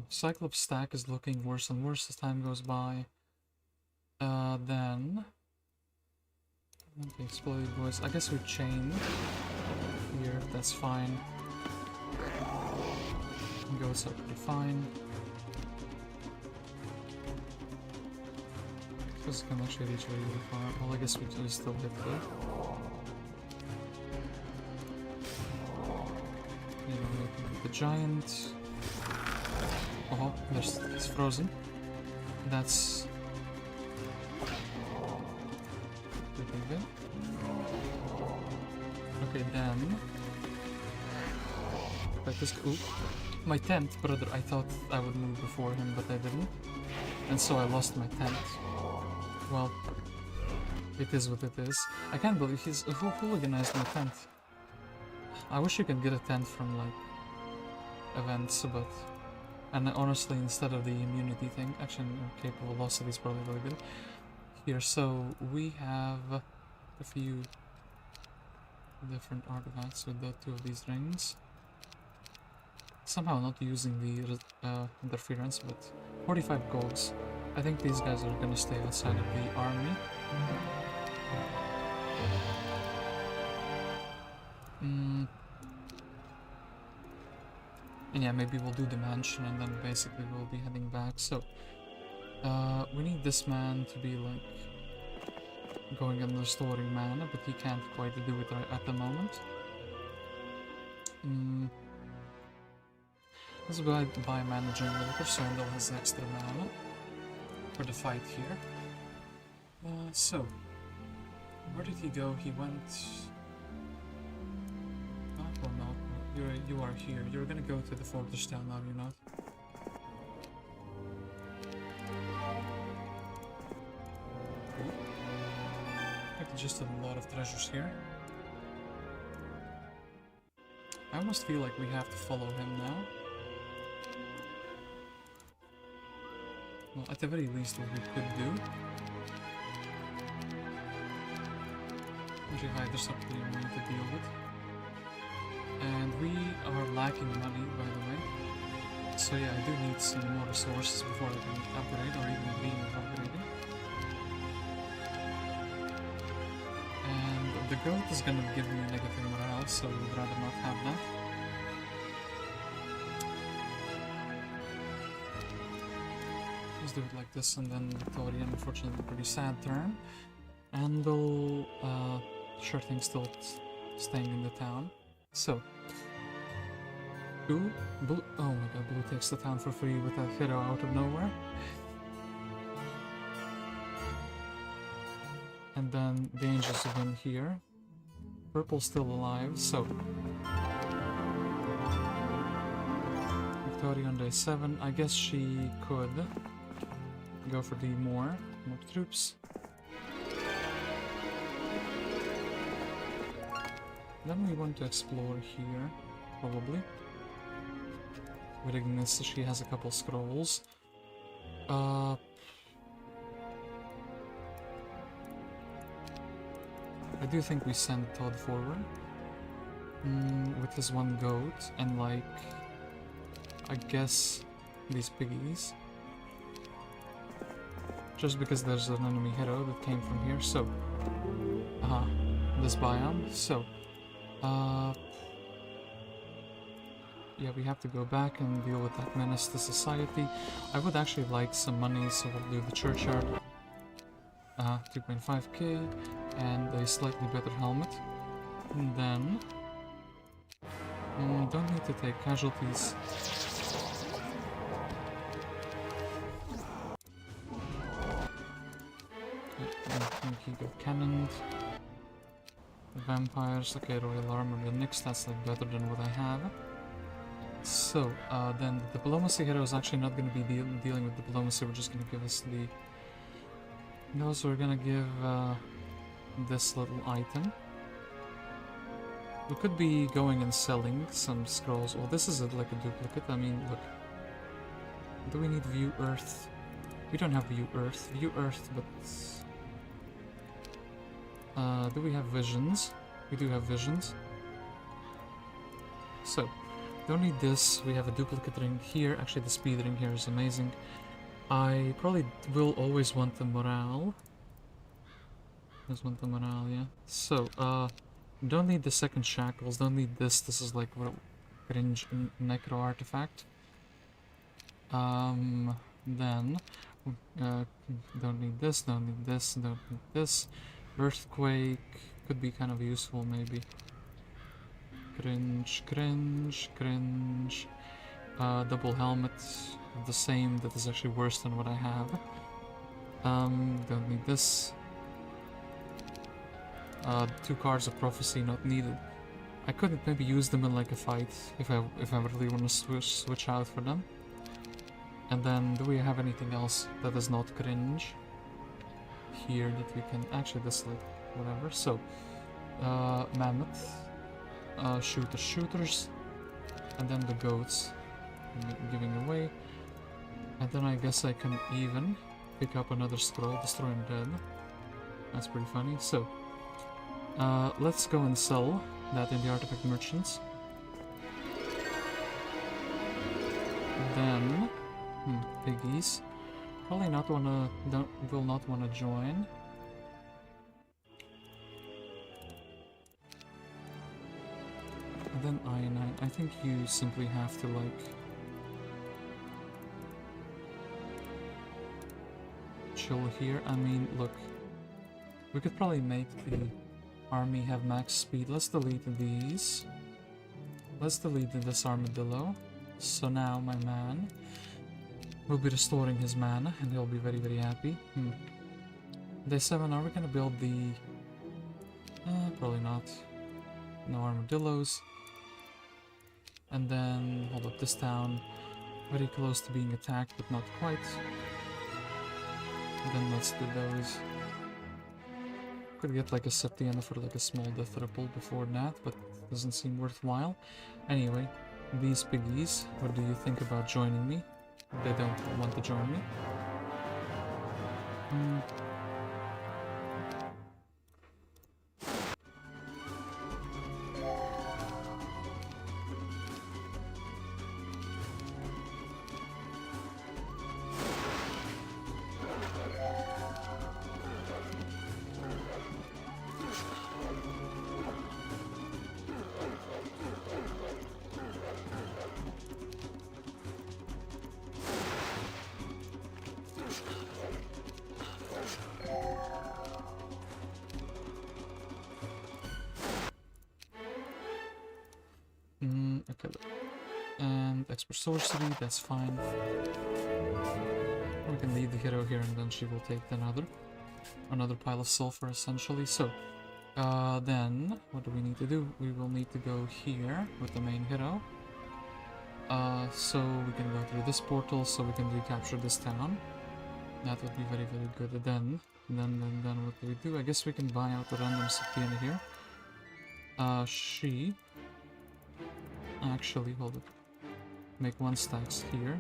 Cyclops stack is looking worse and worse as time goes by. Then... Okay, exploded boys. I guess we chain here, that's fine. Goes up pretty fine. This can actually reach really far. Well, I guess we still hit there. You know, the giant. Oh, he's frozen. That's pretty good. Okay, then. Like this. Ooh. My tent, brother. I thought I would move before him, but I didn't. And so I lost my tent. Well, it is what it is. I can't believe he's hooliganized my tent. I wish you could get a tent from, like, events, but... And honestly, instead of the immunity thing, actually, okay, velocity is probably really good. Here, so we have a few different artifacts with the two of these rings. Somehow not using the interference, but 45 golds. I think these guys are gonna stay outside of the army. And yeah, maybe we'll do the mansion and then basically we'll be heading back. So, we need this man to be like going and restoring mana, but he can't quite do it right at the moment. Let's go by managing the Sondal has extra mana for the fight here. So, where did he go? He went... Oh, well, no. You are here. You're gonna go to the fortress town, are you not? Cool. Just a lot of treasures here. I almost feel like we have to follow him now. Well, at the very least, what we could do. Actually, there's something we need to deal with. And we are lacking money, by the way. So yeah, I do need some more resources before I can upgrade or even dream of upgrading. And the goat is gonna give me negative morale, so I would rather not have that. Let's do it like this, and then Victoria, unfortunately, pretty sad turn. And we'll, sure thing still staying in the town. So, Blue, oh my god, Blue takes the town for free with a hero out of nowhere. And then the Angels win here. Purple's still alive, so Victoria on day 7. I guess she could go for the more troops. Then we want to explore here, probably. With Ignis, she has a couple scrolls. I do think we send Todd forward. With his one goat and like, I guess, these piggies. Just because there's an enemy hero that came from here, so... this biome, so... yeah, we have to go back and deal with that menace to society. I would actually like some money, so we'll do the churchyard. 2.5k and a slightly better helmet. And then... don't need to take casualties. I think he got cannoned. Vampires, okay, Royal Armor, the next that's like better than what I have. So, then the Diplomacy hero is actually not going to be dealing with Diplomacy, we're just going to give us the... No, so we're going to give this little item. We could be going and selling some scrolls. Well, this is like a duplicate, I mean, look. Do we need View Earth? We don't have View Earth. View Earth, but... do we have visions? We do have visions. So, don't need this. We have a duplicate ring here. Actually, the speed ring here is amazing. I probably will always want the morale. Always want the morale, yeah. So, don't need the second shackles. Don't need this. This is like what cringe necro artifact. Then don't need this. Don't need this. Don't need this. Earthquake could be kind of useful, maybe. Cringe, cringe, cringe. Double helmet, the same, that is actually worse than what I have. Don't need this. 2 cards of prophecy not needed. I could maybe use them in like a fight if I really want to switch out for them. And then do we have anything else that is not cringe here that we can actually this like whatever. So mammoth, shooters, and then the goats giving away. And then I guess I can even pick up another scroll, Destroy Undead. That's pretty funny. So let's go and sell that in the artifact merchants. Then piggies probably not will not wanna join. And then I9, I think you simply have to like chill here. I mean, look, we could probably make the army have max speed. Let's delete these. Let's delete this armadillo. So now my man will be restoring his mana and he'll be very, very happy. Day 7, are we gonna build the... probably not. No armadillos. And then, hold up, this town. Very close to being attacked, but not quite. And then let's do those. Could get like a Septiana for like a small death ripple before that, but doesn't seem worthwhile. Anyway, these piggies, what do you think about joining me? They don't want to join me. Spint, expert sorcery, that's fine. We can leave the hero here and then she will take another pile of sulfur essentially. So, then, what do we need to do? We will need to go here with the main hero. So we can go through this portal so we can recapture this town. That would be very, very good. Then what do we do? I guess we can buy out the random Sephinroth here. She... Actually, hold it. Make 1 stacks here.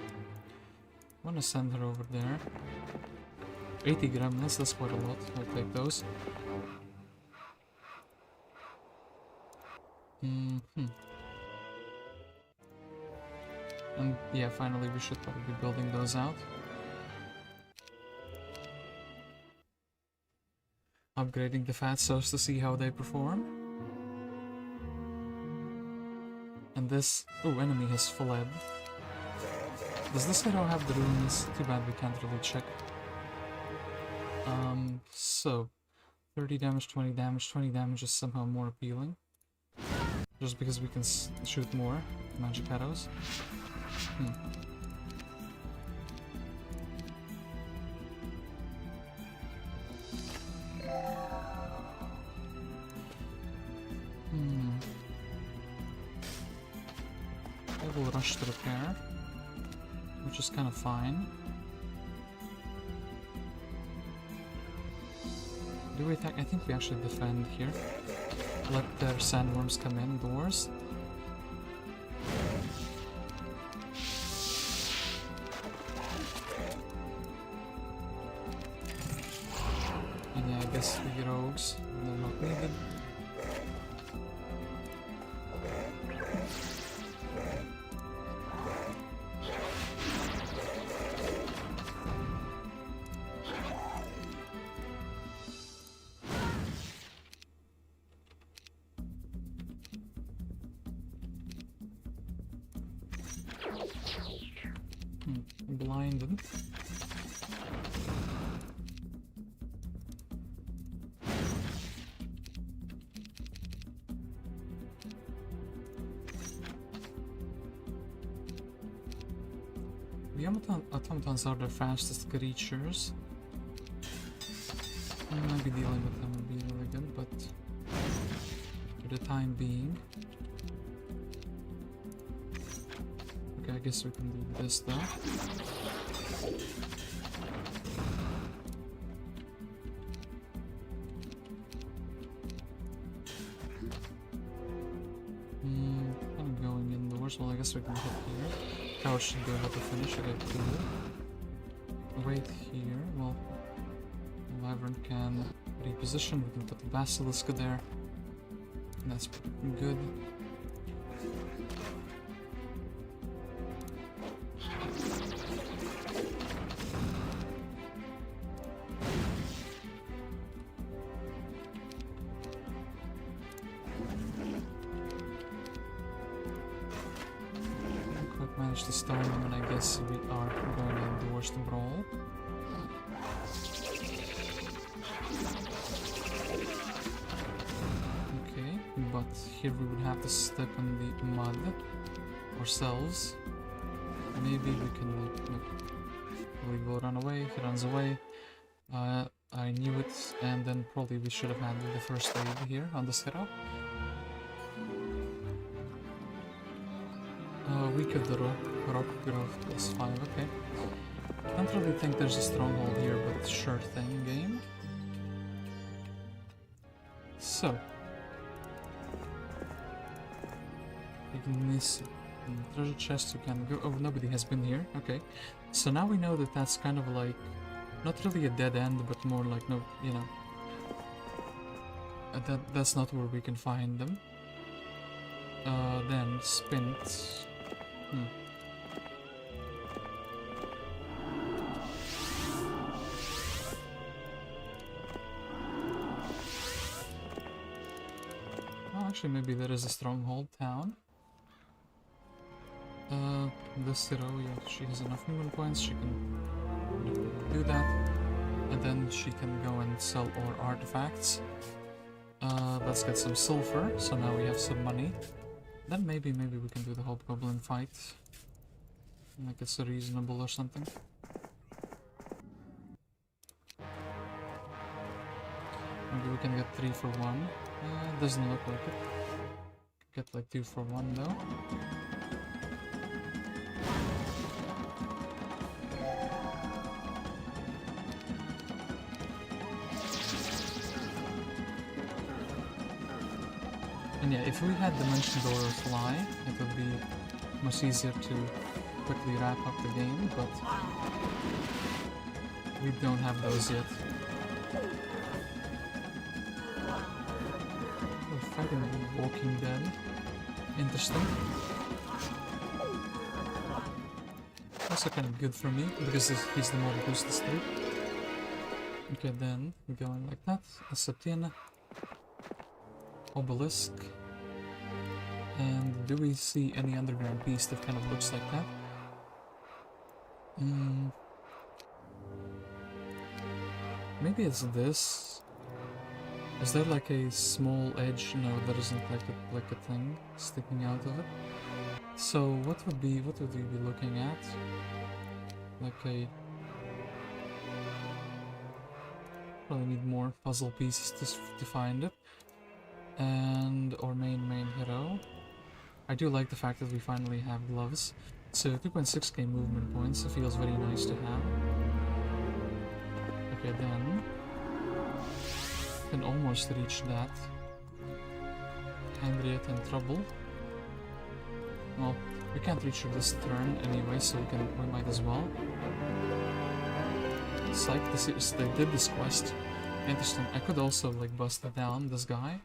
I want to send her over there. 80 gremlins, that's quite a lot. I'll take those. And yeah, finally we should probably be building those out. Upgrading the fatsos to see how they perform. And this... Oh, enemy has fled. Does this hero have the runes? Too bad we can't really check. So... 30 damage, 20 damage. 20 damage is somehow more appealing. Just because we can shoot more magic arrows. I will rush to repair, which is kind of fine. Do we attack? I think we actually defend here. Let their sandworms come indoors. And yeah, I guess the rogues, they're not needed. Blinded. The automatons are the fastest creatures. I might be dealing with them would be really good, but for the time being. Okay, I guess we can do this though. I'm going indoors. Well, I guess we can hit here. Tower should be able to finish it at 2. Wait here. Well, the Wyvern can reposition. We can put the Basilisk there. That's pretty good. To stone them, and I guess we are going indoors to brawl. Okay, but here we would have to step in the mud ourselves. Maybe we can we will run away. He runs away. I knew it, and then probably we should have handled the first aid here on this hero. Weak of the rock growth +5, okay. I don't really think there's a stronghold here, but sure thing, game. So. Ignis. Treasure chest, you can go. Oh, nobody has been here, okay. So now we know that that's kind of like, not really a dead end, but more like, no, you know. That's not where we can find them. Then, Spint. Oh, actually, maybe there is a stronghold town. This hero, yeah, she has enough movement points, she can do that. And then she can go and sell our artifacts. Let's get some silver, so now we have some money. Then maybe we can do the hobgoblin fight. Like it's reasonable or something. Maybe we can get 3 for 1. Doesn't look like it. Get like 2 for 1 though. And yeah, if we had Dimension Door or Fly, it would be much easier to quickly wrap up the game, but we don't have those yet. We're fighting the Walking Dead. Interesting. Also kind of good for me, because he's the more boosted state. Okay, then we're going like that. A Septina. Obelisk. And do we see any underground beast that kind of looks like that? Maybe it's this. Is there like a small edge? No, there isn't like a thing sticking out of it. So what would we be looking at? Like a... Probably need more puzzle pieces to find it. And our main hero. I do like the fact that we finally have gloves. So 2.6k movement points, it feels very nice to have. Okay, then can almost reach that. Henrietta in trouble. Well, we can't reach her this turn anyway, so we might as well. Psych, they did this quest. Interesting. I could also like bust down this guy,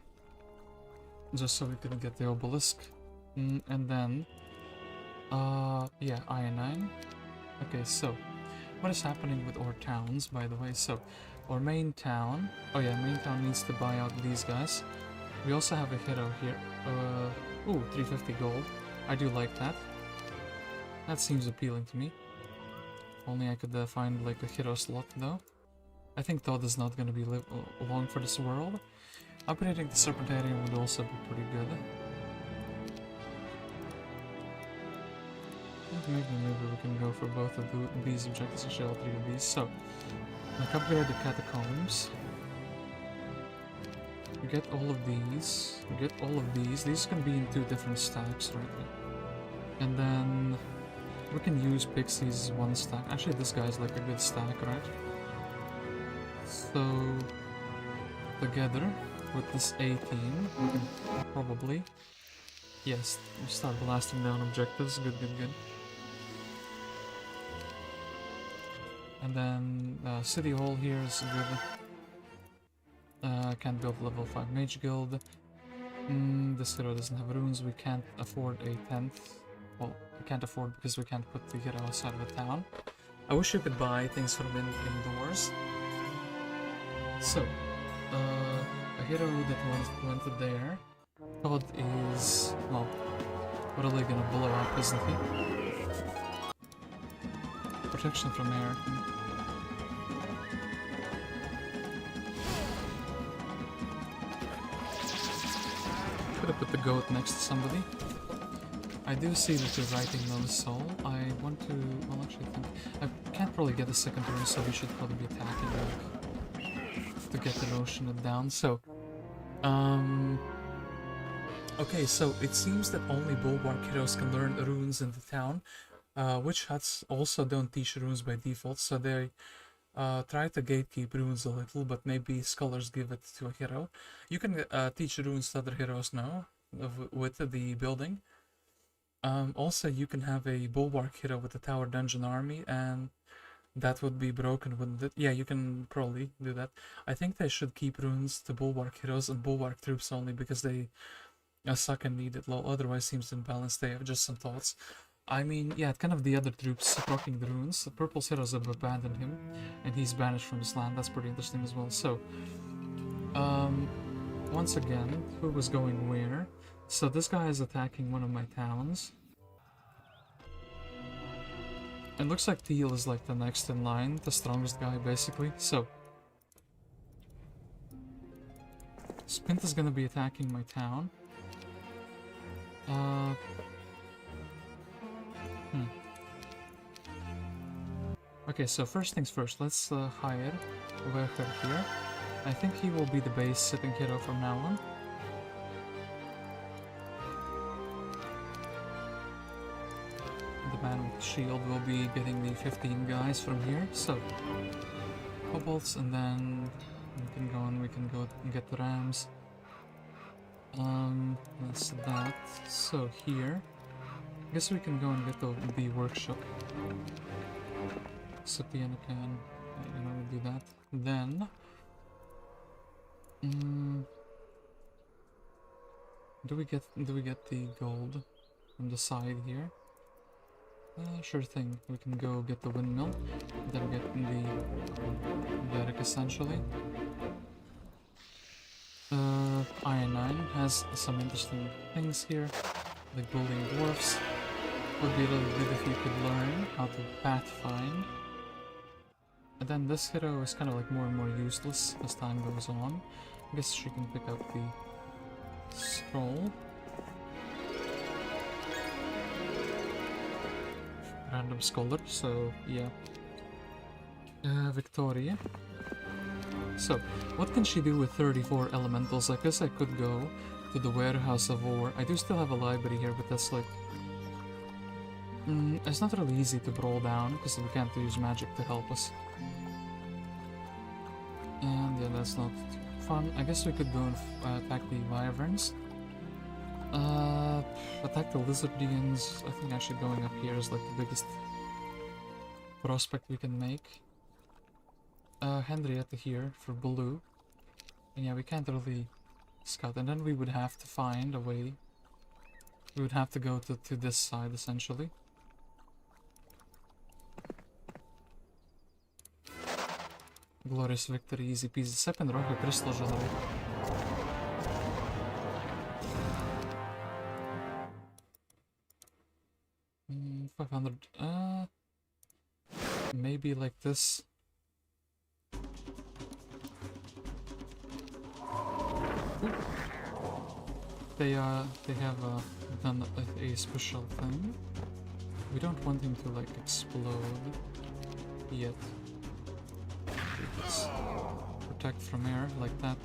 just so we could get the obelisk. And then, yeah, Ionine. Okay, so, what is happening with our towns, by the way? So, our main town, oh yeah, main town needs to buy out these guys. We also have a hero here. Ooh, 350 gold. I do like that. That seems appealing to me. Only I could find like a hero slot though. I think Todd is not going to be long for this world. Upgrading the Serpentarium would also be pretty good. Maybe we can go for both of these objectives and shell 3 of these. So, like upgrade the Catacombs. We get all of these. We get all of these. These can be in 2 different stacks right now. And then we can use Pixie's 1 stack. Actually, this guy's like a good stack, right? So, together with this 18, we can probably, yes, start blasting down objectives. Good. And then City Hall here is good. Can't build level 5 Mage Guild. This hero doesn't have runes. We can't afford a 10th. Well, we can't afford because we can't put the hero outside of the town. I wish you could buy things from indoors. So, a hero that went there. Todd is, well, really gonna blow up, isn't he? Protection from air. Could have put the goat next to somebody. I do see that you're writing on the soul. I want to, well actually I think, I can't probably get a second turn, so we should probably be attacking like, to get the notion down. So, okay, so it seems that only Bulwark heroes can learn runes in the town. Witch huts also don't teach runes by default, so they try to gatekeep runes a little, but maybe scholars give it to a hero. You can teach runes to other heroes now with the building. Also, you can have a Bulwark hero with a Tower Dungeon army, and that would be broken, wouldn't it? Yeah, you can probably do that. I think they should keep runes to Bulwark heroes and Bulwark troops only, because they suck and need it. Otherwise seems imbalanced. They have just some thoughts. I mean, yeah, kind of the other troops rocking the runes. The purple heroes have abandoned him, and he's banished from his land. That's pretty interesting as well. So, once again, who was going where? So this guy is attacking one of my towns. It looks like Teal is like the next in line, the strongest guy basically. So, Spint is gonna be attacking my town. Uh... Okay, so first things first, let's hire Wercher here. I think he will be the base sitting hero from now on. The man with the shield will be getting the 15 guys from here, so kobolds, and then we can go and we can go and get the rams. That's that. So here, I guess we can go and get the workshop. Sephinroth can, do that. Then, do we get the gold from the side here? Sure thing. We can go get the windmill, then get the derrick essentially. Iron 9 has some interesting things here, like building dwarfs. Would be really good if you could learn how to pathfind. And then this hero is kind of like more and more useless as time goes on. I guess she can pick up the scroll. Random scholar, so yeah. Victoria. So, what can she do with 34 elementals? I guess I could go to the Warehouse of War. I do still have a library here, but that's like... it's not really easy to brawl down, because we can't use magic to help us. And yeah, that's not fun. I guess we could go and attack the wyverns. Attack the lizardians. I think actually going up here is like the biggest prospect we can make. Henrietta here for blue. And yeah, we can't really scout. And then we would have to find a way. We would have to go to this side essentially. Glorious victory, easy peasy. Sephinroth, crystal generator. 500. Maybe like this. Ooh. They have done a special thing. We don't want him to like explode yet. Let's protect from air like that.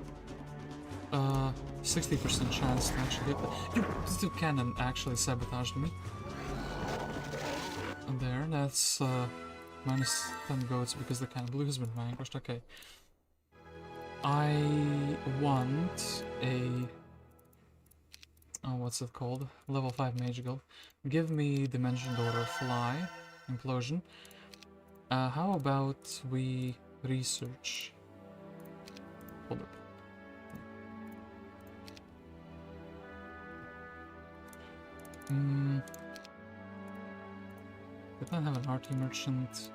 60% chance to actually hit that. You cannon actually sabotaged me. And there, that's minus 10 goats because the cannon blue has been vanquished. Okay. I want a... oh, what's it called? Level 5 mage guild. Give me Dimension Door or Fly. Implosion. How about we research... hold up. We don't have an arty merchant.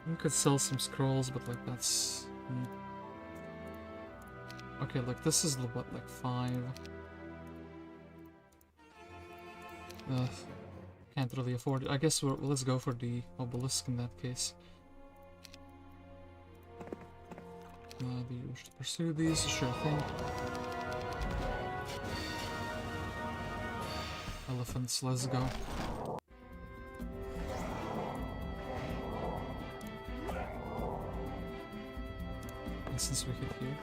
We could sell some scrolls, but like that's... Okay, look, this is what, like 5. Can't really afford it. I guess let's go for the obelisk in that case. Do you wish to pursue these? Sure thing. Elephants, let's go. And since we hit here.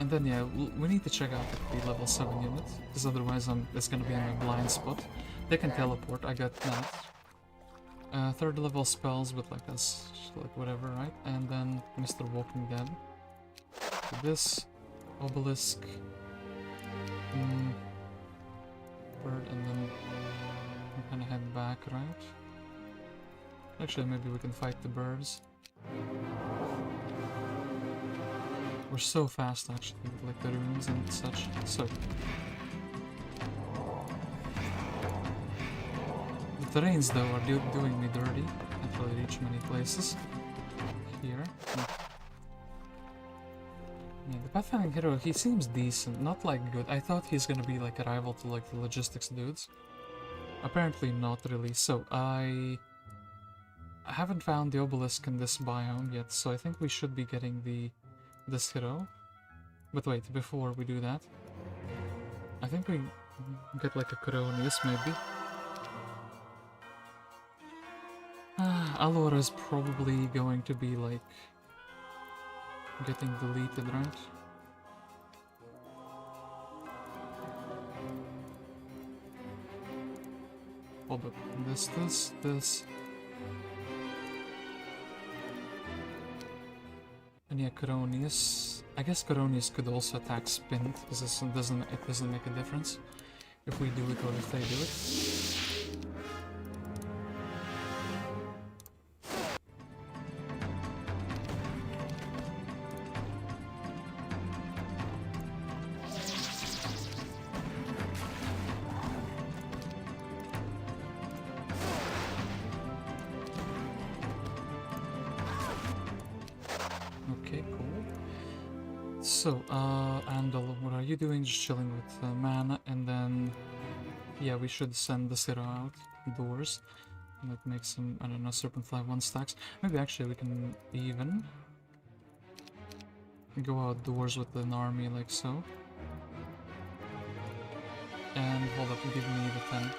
And then yeah, we need to check out the level 7 unit, because otherwise it's gonna be in a blind spot. They can teleport, I got that. Third level spells, but like that's like whatever, right? And then Mr. Walking Dead. So this obelisk, bird, and then we kind of head back, right? Actually, maybe we can fight the birds. We're so fast, actually, with like the runes and such. So the terrains, though, are doing me dirty. Can't really reach many places. Here. Yeah, the Pathfinding hero, he seems decent, not like good. I thought he's gonna be like a rival to like the logistics dudes. Apparently not really. So I haven't found the obelisk in this biome yet, so I think we should be getting this hero. But wait, before we do that, I think we get like a Coronius maybe. Allora is probably going to be like getting deleted, right? Hold up, this. And yeah, Coronius. I guess Coronius could also attack Spint, because it doesn't make a difference if we do it or if they do it. So, Andal, what are you doing? Just chilling with mana, and then, yeah, we should send the Zero out doors. And that makes some, I don't know, Serpent Fly 1 stacks. Maybe actually we can even go outdoors with an army like so. And hold up, give me the tent.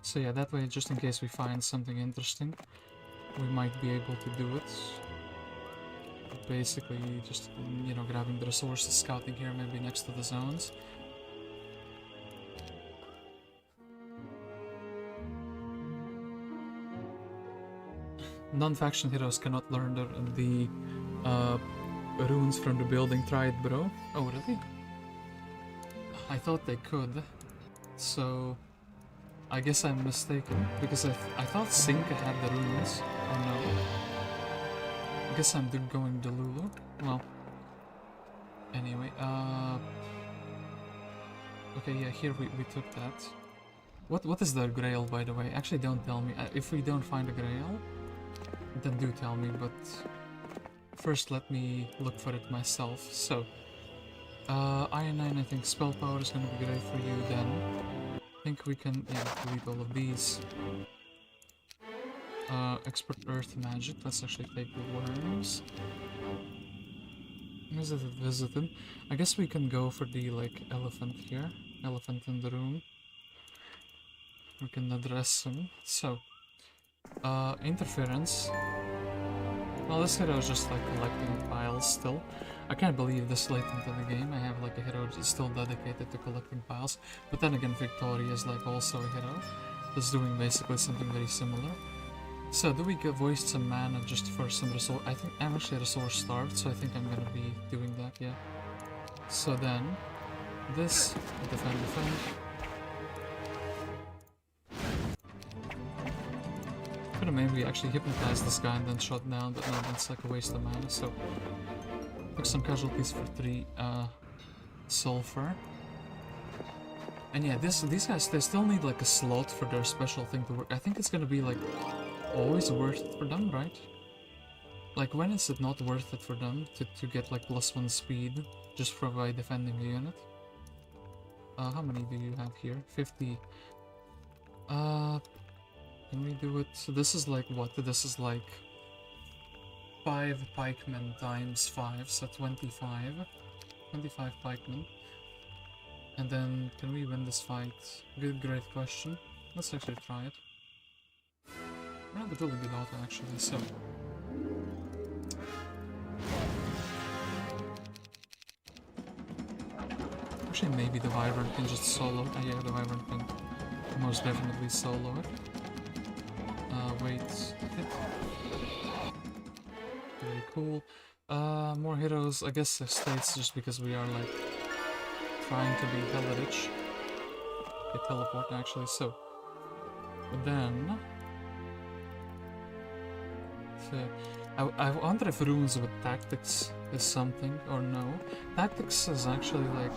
So yeah, that way, just in case we find something interesting, we might be able to do it. Basically, just, you know, grabbing the resources, scouting here, maybe next to the zones. Non-faction heroes cannot learn the runes from the building. Try it, bro. Oh, really? I thought they could. So I guess I'm mistaken, because I thought Sinka had the runes. Oh no. I guess I'm going Delulu. Well, anyway, okay, yeah, here we took that. What is the Grail, by the way? Actually, don't tell me. If we don't find a Grail, then do tell me, but first let me look for it myself. So, Iron 9, I think spell power is gonna be great for you then. I think we can, yeah, delete all of these. Expert Earth Magic, let's actually take the worms. Visited. I guess we can go for the, like, elephant here. Elephant in the room. We can address him. So, interference. Well, this hero is just, like, collecting piles still. I can't believe this late into the game I have, like, a hero that's still dedicated to collecting piles. But then again, Victoria is, like, also a hero that's doing basically something very similar. So, do we voice some mana just for some resource? I think I'm actually resource starved, so I think I'm gonna be doing that, yeah. So then, this, defend. Could have maybe actually hypnotized this guy and then shot down, but no, that's like a waste of mana, so took some casualties for 3 sulfur. And yeah, these guys, they still need like a slot for their special thing to work. I think it's gonna be like always worth it for them, right? Like, when is it not worth it for them to get like +1 speed just for by defending a unit? How many do you have here? 50. Can we do it? So this is like what? This is like 5 pikemen times 5, so 25. 25 pikemen. And then, can we win this fight? Great question. Let's actually try it. We have a really good auto actually, so... Actually, maybe the Wyvern can just solo. Yeah, the Wyvern can most definitely solo it. Wait, hit. Very cool. More heroes. I guess the states just because we are like trying to be hella rich. Okay, teleport actually. So, but then, I wonder if runes with tactics is something or no. Tactics is actually like.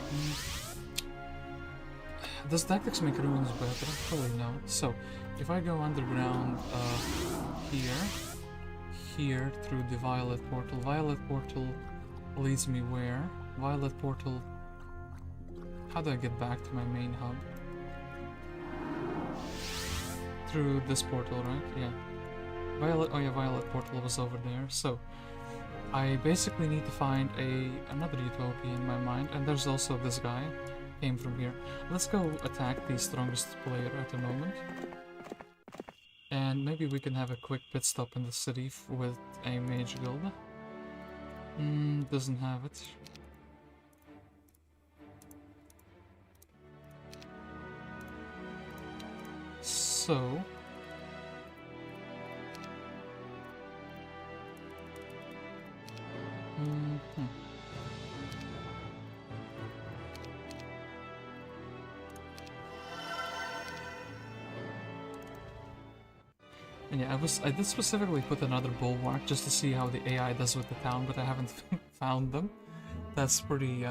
Does tactics make runes better? Probably no. So, if I go underground here through the Violet Portal leads me where? Violet Portal. How do I get back to my main hub? Through this portal, right? Yeah. Violet Portal was over there. So, I basically need to find another utopia in my mind, and there's also this guy. Came from here. Let's go attack the strongest player at the moment. And maybe we can have a quick pit stop in the city with a mage guild. Doesn't have it. So... And yeah, I did specifically put another bulwark just to see how the AI does with the town, but I haven't found them. That's pretty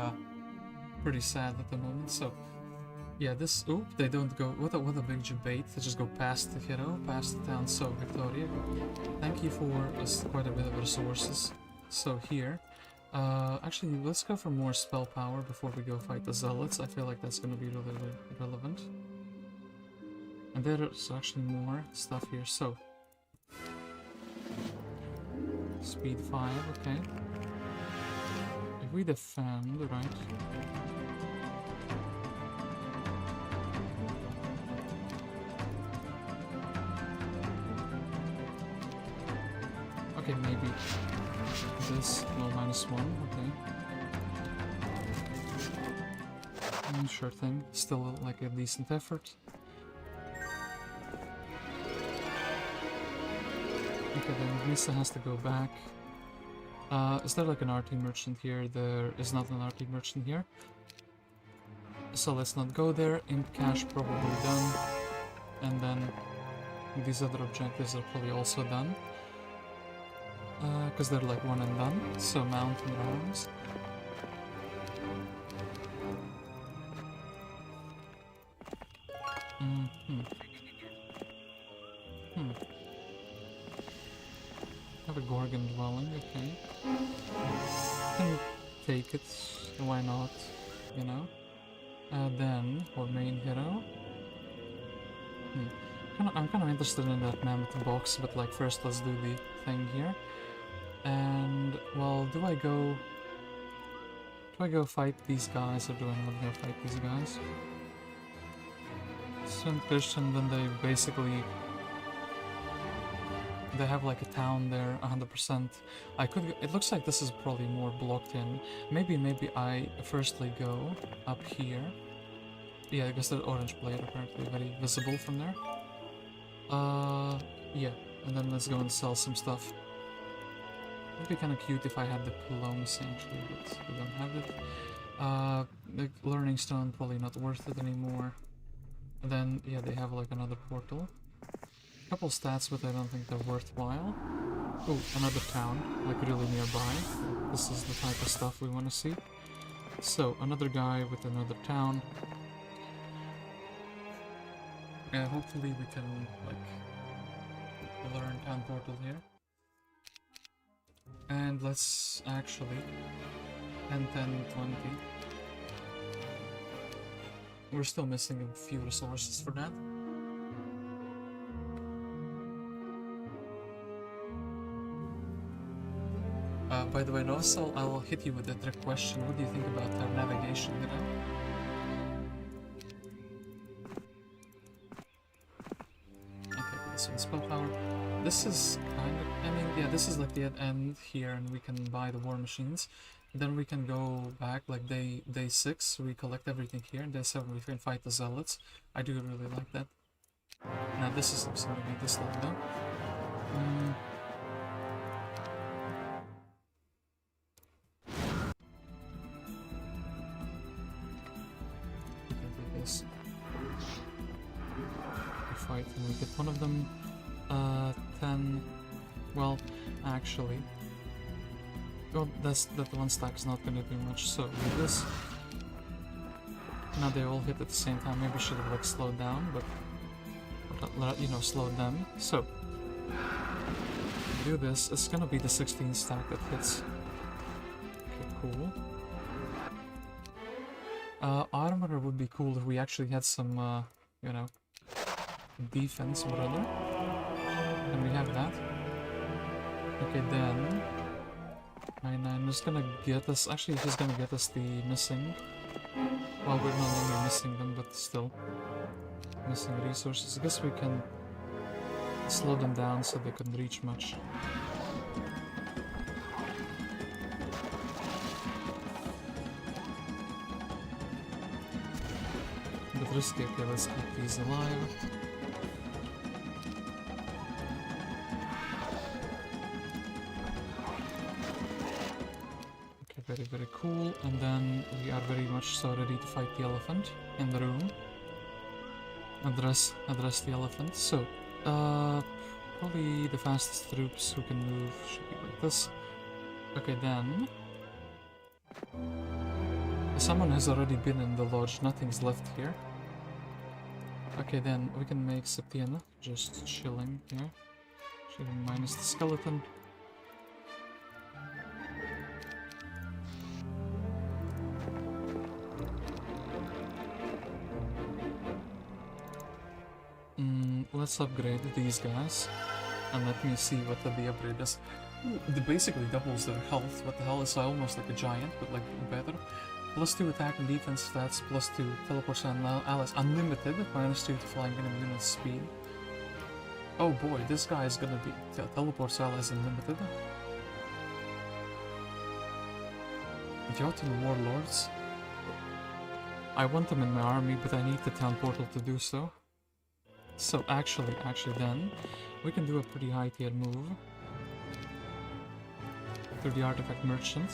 sad at the moment. So yeah, this they don't go. What a big debate. They just go past the hero, past the town. So Victoria, thank you for quite a bit of resources. So here, actually, let's go for more spell power before we go fight the zealots. I feel like that's gonna be really relevant. And there's actually more stuff here. So. Speed 5, okay. If we defend, right? Okay, maybe this, no, -1, okay. Sure thing, still like a decent effort. Okay, then Rissa has to go back. Is there like an RT merchant here? There is not an RT merchant here. So let's not go there. Imp cash probably done. And then these other objectives are probably also done. Because they're like one and done. So mountain arms. Have a Gorgon dwelling, okay. Can take it, why not, you know? Then, for main hero... I'm kind of interested in that mammoth box, but like first let's do the thing here. And, well, do I go fight these guys, or do I not go fight these guys? St. Christian, then they basically... They have like a town there, 100%. I could. It looks like this is probably more blocked in. Maybe I firstly go up here. Yeah, I guess the orange blade apparently very visible from there. Yeah, and then let's go and sell some stuff. It'd be kind of cute if I had the diplomacy actually, but we don't have it. The learning stone probably not worth it anymore. And then yeah, they have like another portal. Couple stats, but I don't think they're worthwhile. Oh, another town, like really nearby. This is the type of stuff we want to see. So, another guy with another town. Hopefully we can, like, learn town portal here. And let's actually... 10, 10, 20. We're still missing a few resources for that. By the way, also, I'll hit you with a trick question. What do you think about our navigation, you know? Okay, so spell power. This is kind of... I mean, yeah, this is like the end here, and we can buy the war machines. Then we can go back, like day 6, we collect everything here, and day 7 we can fight the zealots. I do really like that. Now this is going to be this level, though. Fight and we get one of them. 10. Well, actually, well, that one stack is not gonna do much. So with this, now they all hit at the same time. Maybe should have like slowed down, but you know, slowed them. So do this. It's gonna be the 16 stack that hits. Okay, cool. Armor would be cool if we actually had some, you know, defense or other. And we have that. Okay, then 9 is gonna get us. Actually, he's gonna get us the missing. Well, we're not only missing them, but still missing resources. I guess we can slow them down so they can reach much. But risky. Okay, let's keep these alive. Very, very cool. And then we are very much so ready to fight the elephant in the room. Address the elephant. So, probably the fastest troops who can move should be like this. Okay, then someone has already been in the lodge. Nothing's left here. Okay, then we can make Sephinroth just chilling here. Chilling minus the skeleton. Let's upgrade these guys, and let me see what the upgrade does. It basically doubles their health. What the hell, is almost like a giant, but like better. +2 attack and defense stats, +2 teleports and allies unlimited, -2 to flying enemy unit speed. Oh boy, this guy is gonna be teleports allies unlimited. Jotun warlords. I want them in my army, but I need the town portal to do so. So actually then, we can do a pretty high tier move through the artifact merchant.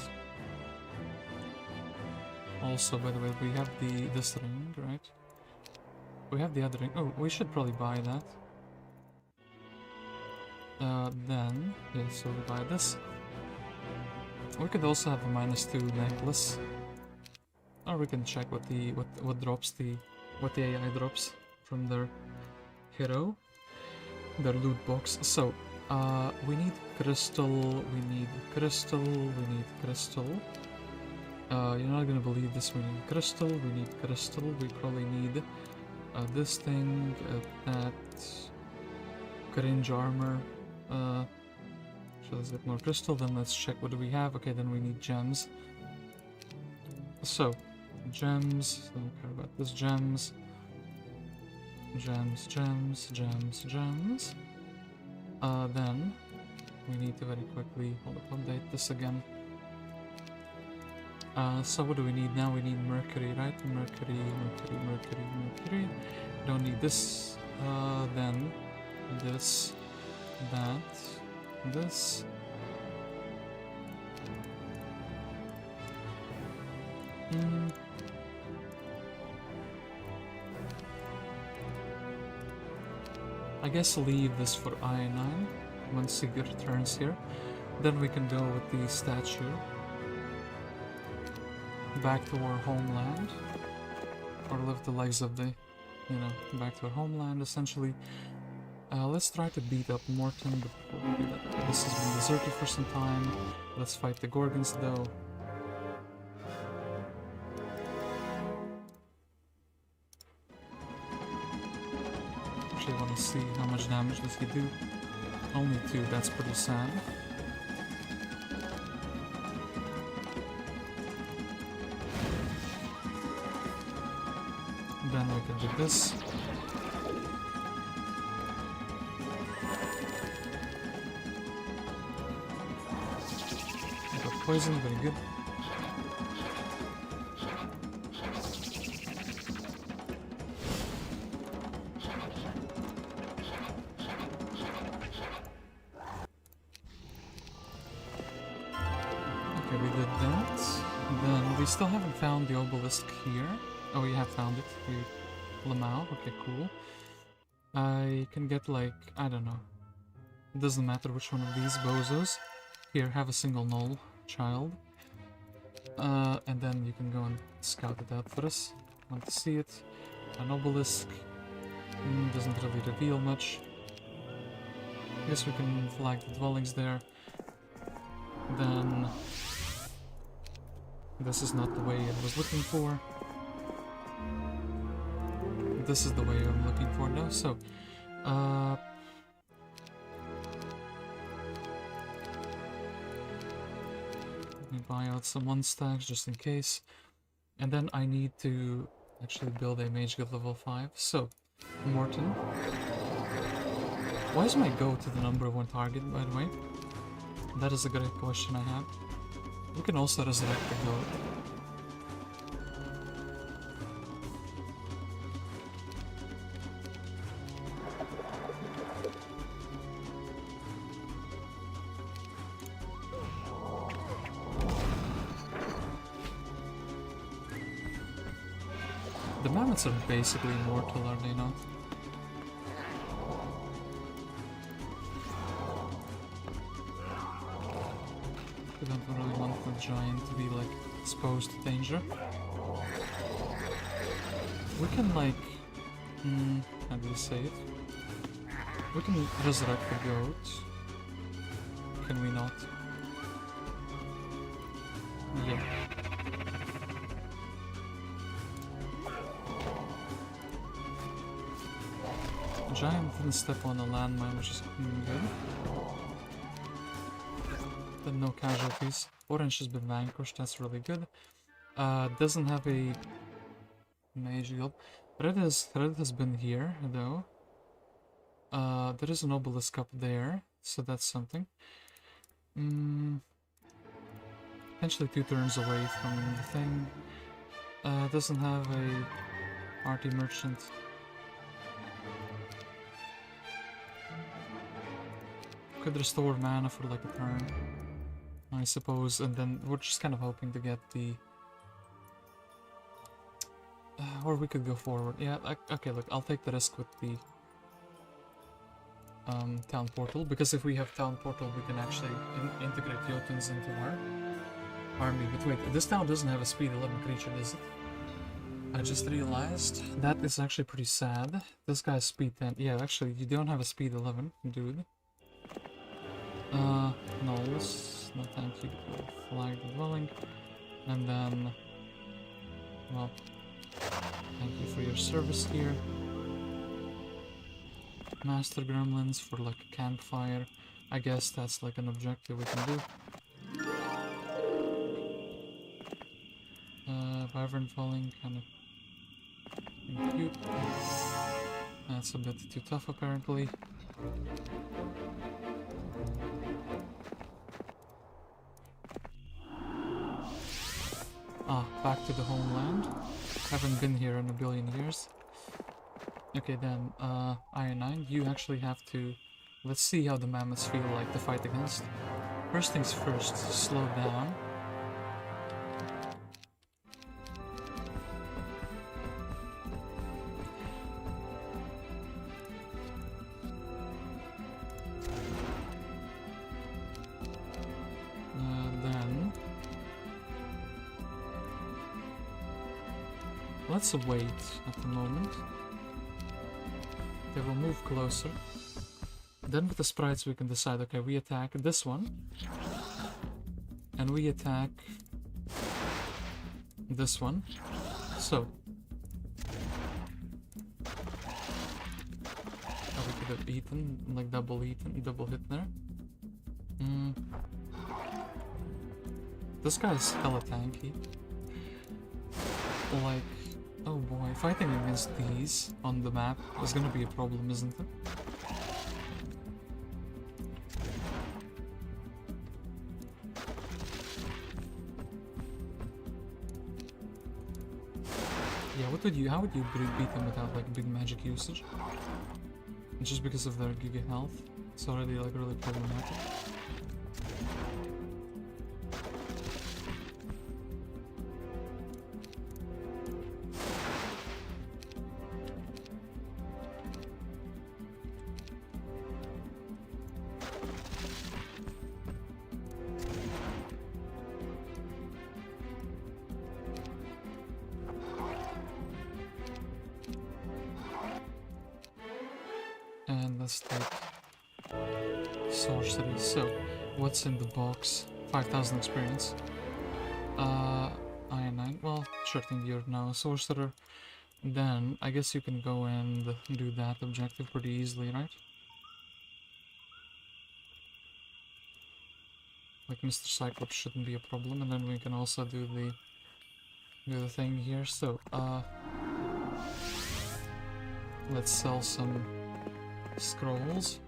Also, by the way, we have this ring, right? We have the other ring. Oh, we should probably buy that. Then, yeah, so we buy this. We could also have a -2 necklace, or we can check what the AI drops from their hero, their loot box. So, we need crystal, we need crystal, we need crystal. You're not gonna believe this, we need crystal, we need crystal, we probably need this thing, that cringe armor. So let's get more crystal, then let's check what do we have. Okay, then we need gems. So, gems, don't care about this, gems. Gems. Then we need to very quickly update this again. So what do we need now? We need mercury, right? Mercury. Don't need this. Then this, that, this. I guess leave this for I9 once he returns here. Then we can go with the statue back to our homeland, or live the lives of the, back to our homeland essentially. Let's try to beat up Morton, but before we do that, this has been deserted for some time. Let's fight the Gorgons though. I want to see how much damage does he do. Only 2, that's pretty sad. Then we can do this. I got poison, very good. Still haven't found the obelisk here. Oh, we have found it. Lamau. Okay, cool. I can get like, I don't know. It doesn't matter which one of these bozos. Here, have a single null child. And then you can go and scout it out for us. Want to see it. An obelisk. Doesn't really reveal much. I guess we can flag the dwellings there. Then this is not the way I was looking for. This is the way I'm looking for now. So, Let me buy out some 1-stacks just in case. And then I need to actually build a mage guild level 5. So, Morton. Why is my go to the number 1 target, by the way? That is a great question I have. We can also resurrect the goat. The mammoths are basically immortal, are they not? We don't really want the giant to be like exposed to danger. We can like... how do you say it? We can resurrect the goat. Can we not? Yeah. Giant didn't step on a landmine, which is good. Then no casualties. Orange has been vanquished, that's really good. Doesn't have a mage guild. Red has been here, though. There is an obelisk up there, so that's something. Potentially 2 turns away from the thing. Doesn't have a party merchant. Could restore mana for like a turn, I suppose, and then we're just kind of hoping to get the... or we could go forward. Yeah, okay, look, I'll take the risk with the town portal, because if we have town portal we can actually integrate Jotuns into our army. But wait, this town doesn't have a speed 11 creature, does it? I just realized that is actually pretty sad. This guy's speed 10. Yeah, actually, you don't have a speed 11, dude. No, thank you. Flag the dwelling. And then, well, thank you for your service here. Master Gremlins for like a campfire. I guess that's like an objective we can do. Wyvern dwelling, kind of cute. That's a bit too tough apparently. Back to the homeland. Haven't been here in a billion years. Okay then, Iron 9, you actually have to... Let's see how the mammoths feel like to fight against. First things first, slow down. Let's wait at the moment. They will move closer. Then with the sprites we can decide, okay, we attack this one. And we attack this one. So. Oh, we could have eaten, like double hit there. This guy's hella tanky. Like, oh boy, fighting against these on the map is gonna be a problem, isn't it? Yeah, how would you beat them without like big magic usage? Just because of their giga health, it's already like really problematic. Let's take sorcery. So, what's in the box? 5,000 experience. Iron 9. Well, sure thing, you're now a sorcerer. Then, I guess you can go and do that objective pretty easily, right? like Mr. Cyclops shouldn't be a problem, and then we can also do the thing here. So, let's sell some scrolls.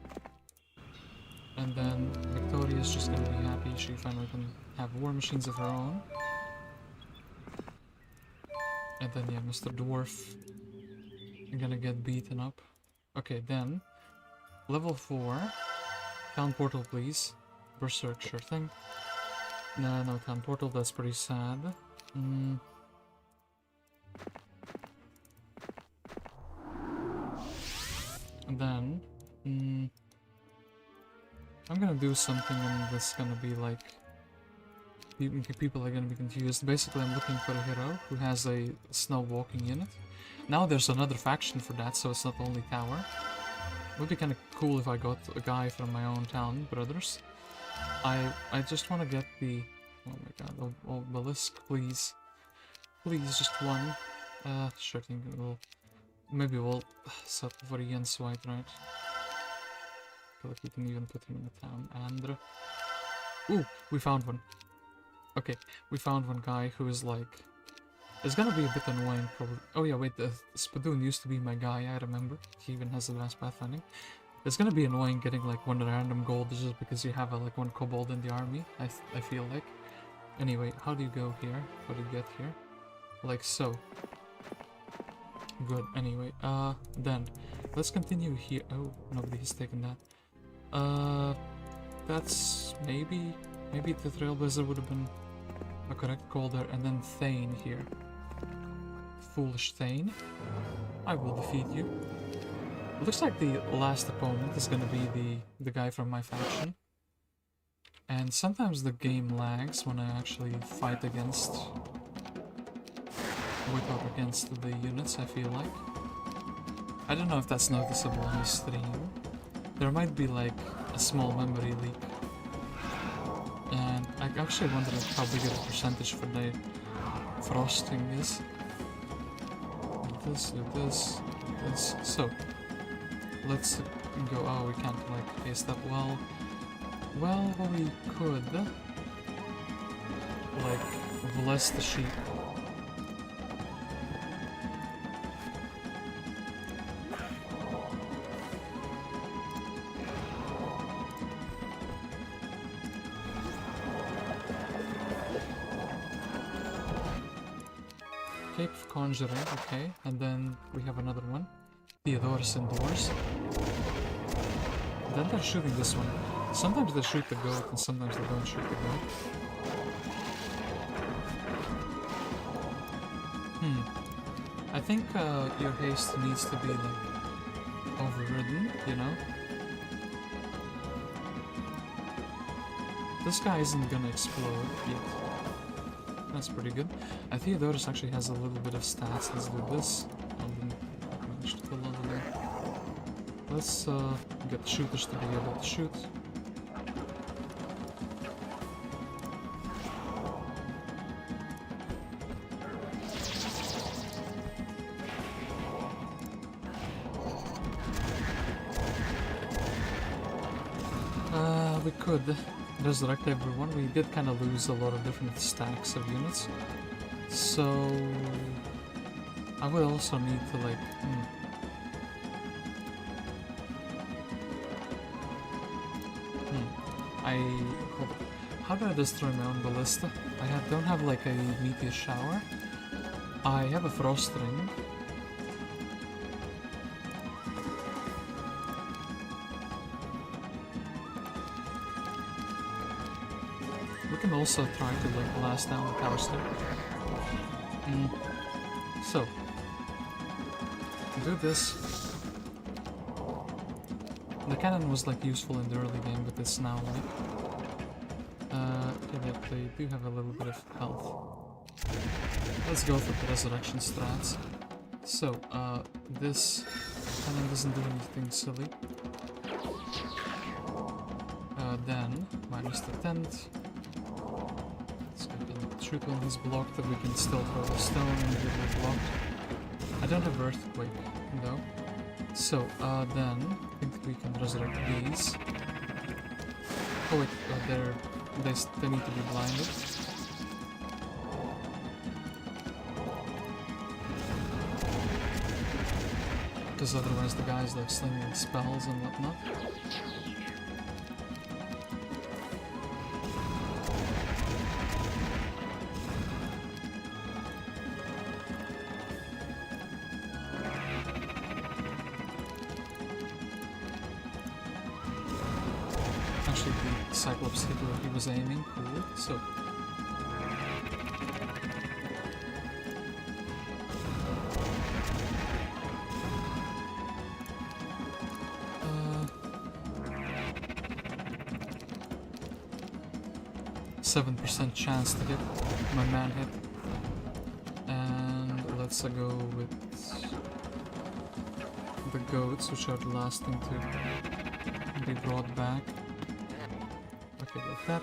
And then Victoria's just gonna be happy she finally can have war machines of her own. And then yeah, Mr. Dwarf gonna get beaten up. Okay, then level 4. Town portal, please. Berserk, sure thing. No town portal, that's pretty sad. And then I'm gonna do something and that's gonna be like people are gonna be confused. Basically, I'm looking for a hero who has a snow walking unit. Now there's another faction for that, so it's not only tower. It would be kind of cool if I got a guy from my own town, brothers. I just want to get the... Oh my god, obelisk, please. Please, just one. Sure thing, maybe we'll settle for Jens White, right? I feel like we can even put him in the town. And... ooh, we found one. Okay, we found one guy who is like... It's gonna be a bit annoying, probably. Oh yeah, wait, the Spadum used to be my guy, I remember. He even has advanced pathfinding. It's gonna be annoying getting like one random gold just because you have like one kobold in the army, I feel like. Anyway, how do you go here? How do you get here? Like so. Good, anyway, then, let's continue here. Oh, nobody has taken that. That's maybe the Trailblazer would have been a correct call there, and then Thane here. Foolish Thane. I will defeat you. It looks like the last opponent is gonna be the guy from my faction. And sometimes the game lags when I actually fight against... whip up against the units, I feel like. I don't know if that's noticeable on the stream. There might be like a small memory leak. And I actually wonder how big of a percentage for the frosting is. This. So, let's go. Oh, we can't like paste up. Well, we could like bless the sheep. Cape of Conjuring, okay, and then we have another one. Theodorus indoors. Then they're shooting this one. Sometimes they shoot the goat and sometimes they don't shoot the goat. I think your haste needs to be like overridden, you know? This guy isn't gonna explode yet. That's pretty good. Theodorus actually has a little bit of stats. Let's do this. I didn't manage to kill over there. Let's get the shooters to be able to shoot. We could resurrect everyone. We did kind of lose a lot of different stacks of units. So I would also need to like how do I destroy my own ballista? I don't have like a meteor shower. I have a frost ring. We can also try to like blast down the tower stack. So do this. The cannon was like useful in the early game, but it's now like they do have a little bit of health. Let's go for the resurrection strats. So this cannon doesn't do anything silly. Then minus the tent. Shoot when he's blocked, that we can still throw a stone and get it blocked. I don't have earthquake though. So then I think we can resurrect these. Oh wait, they're they need to be blinded. Because otherwise the guy's like slinging spells and whatnot. Actually, the Cyclops hit where he was aiming. Cool. So. %7 chance to hit. My man hit. And let's go with the goats, which are the last thing to be brought back. Okay, like that.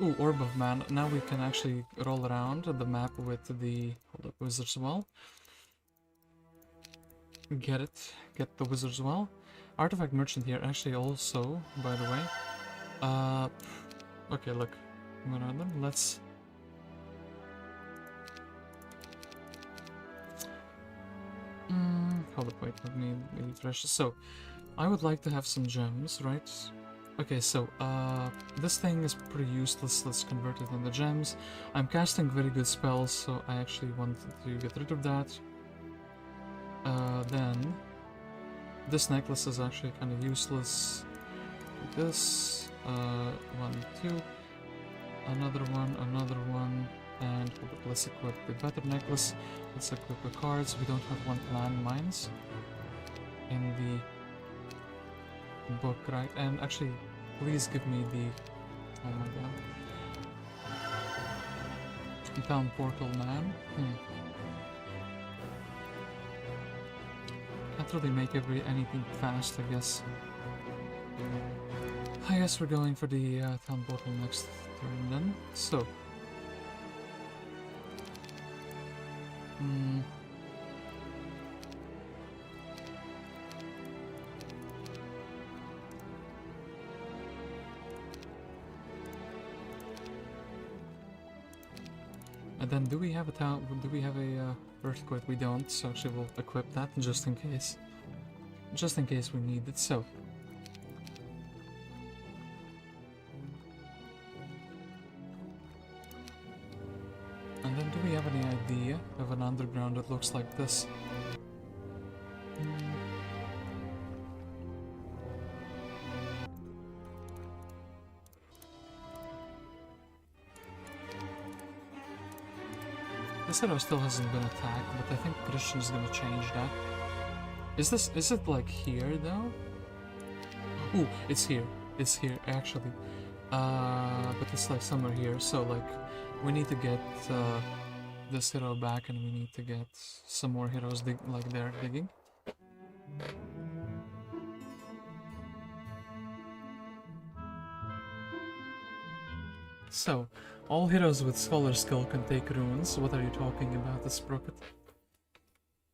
Ooh, Orb of Man. Now we can actually roll around the map with the Wizard's Well. Get it. Get the Wizard's Well. Artifact Merchant here actually also, by the way. Okay, look. What are them? Let's... hold up, wait, let me refresh. So, I would like to have some gems, right? Okay, so, this thing is pretty useless. Let's convert it into gems. I'm casting very good spells, so I actually want to get rid of that. Then, this necklace is actually kind of useless. This, 1, 2... Another one, and let's equip the better necklace. Let's equip the cards. We don't have one landmines in the book, right? And actually, please give me the... Oh my god. Town Portal Man. Can't really make anything fast, I guess. I guess we're going for the Town Portal next turn then. So. And then do we have a town? Do we have a earthquake? We don't, so actually we'll equip that just in case. Just in case we need it, so. And then do we have any idea of an underground that looks like this? This hero still hasn't been attacked, but I think Christian is gonna change that. Is it like here though? Ooh, it's here. It's here actually. But it's like somewhere here, so like we need to get this hero back, and we need to get some more heroes like they're digging. So, all heroes with scholar skill can take runes. What are you talking about, this Sprocket?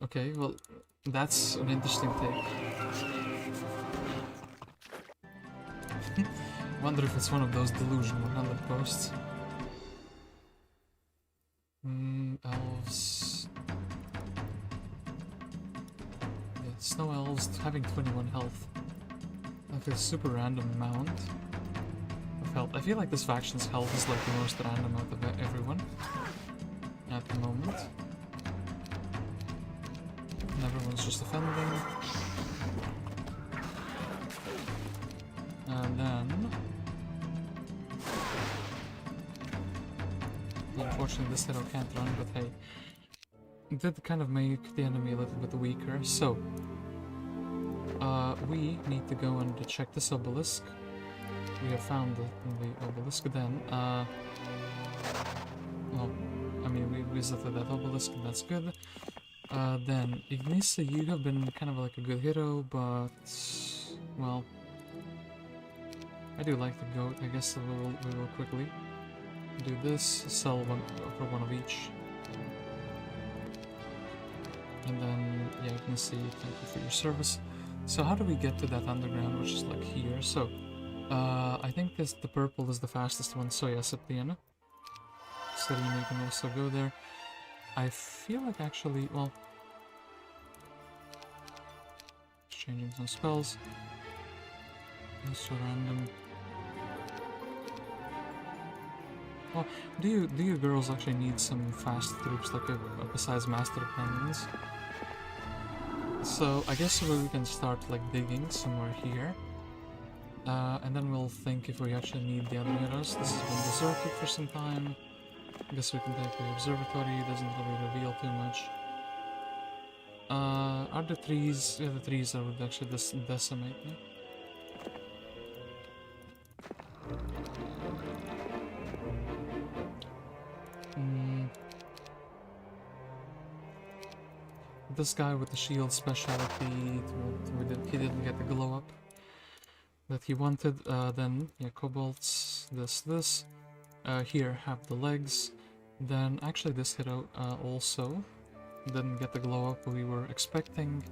Okay, well, that's an interesting take. Wonder if it's one of those Delusion 100 posts. Elves. Yeah, snow elves having 21 health. Like a super random amount of health. I feel like this faction's health is like the most random out of everyone at the moment. And everyone's just offending. And then... Unfortunately this hero can't run, but hey. It did kind of make the enemy a little bit weaker, so... we need to go and check this obelisk. We have found the obelisk then. Well, I mean, we visited that obelisk, and that's good. Then, Ignis, you have been kind of like a good hero, but... Well... I do like the goat. I guess we will quickly do this, sell one for one of each. And then, yeah, you can see, thank you for your service. So how do we get to that underground, which is like here? So, I think the purple is the fastest one, so yeah, Sephiroth. Serena, you can also go there. I feel like actually, well... Changing some spells. Just random. Well, do you girls actually need some fast troops, like besides master permanents? So I guess we can start like digging somewhere here. And then we'll think if we actually need the other heroes. This has been deserted for some time. I guess we can take the observatory, it doesn't really reveal too much. Are the trees... Yeah, the trees that would actually decimate me. This guy with the shield specialty, he didn't get the glow up that he wanted. Then, yeah, kobolds, this. Here, have the legs. Then, actually this hero also didn't get the glow up we were expecting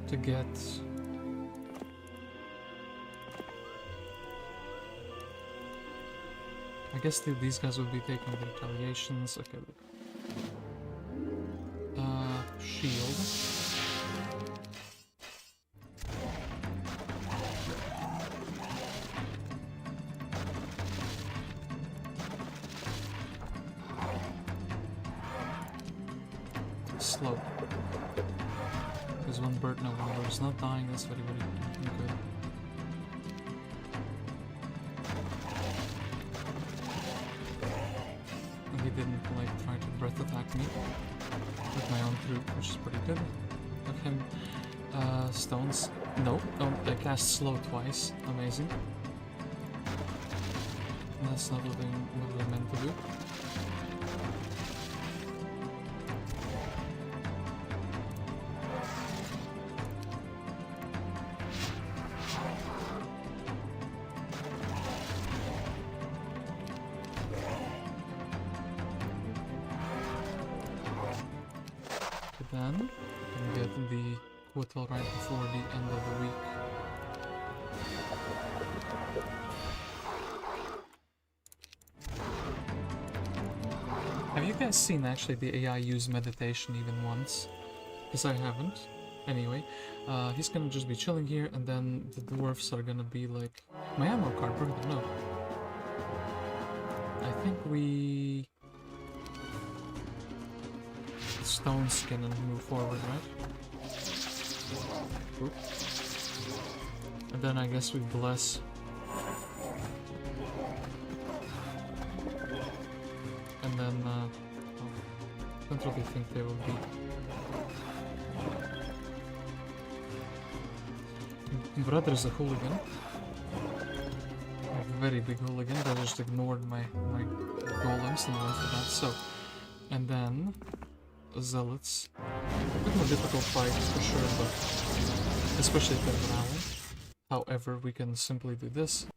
to get. I guess these guys will be taking the retaliations. Okay, look. Shield. Slow. There's one bird no longer is not dying, that's very, very good. And he didn't like try to breath attack me with my own troop, which is pretty good of him. Stones. No, I cast slow twice. Amazing. That's not what they meant to do. Then we can get the hotel right before the end of the week. Have you guys seen actually the AI use meditation even once? Because I haven't. Anyway, he's gonna just be chilling here, and then the dwarfs are gonna be like... My ammo card broke, no. I think we... Stone skin and move forward, right? Oop. And then I guess we bless. And then, I don't really think they will be. Brother is a hooligan. A very big hooligan. I just ignored my golems and went for that, so. And then... Zealots. A bit more difficult fight for sure, but especially if they're rally. However, we can simply do this.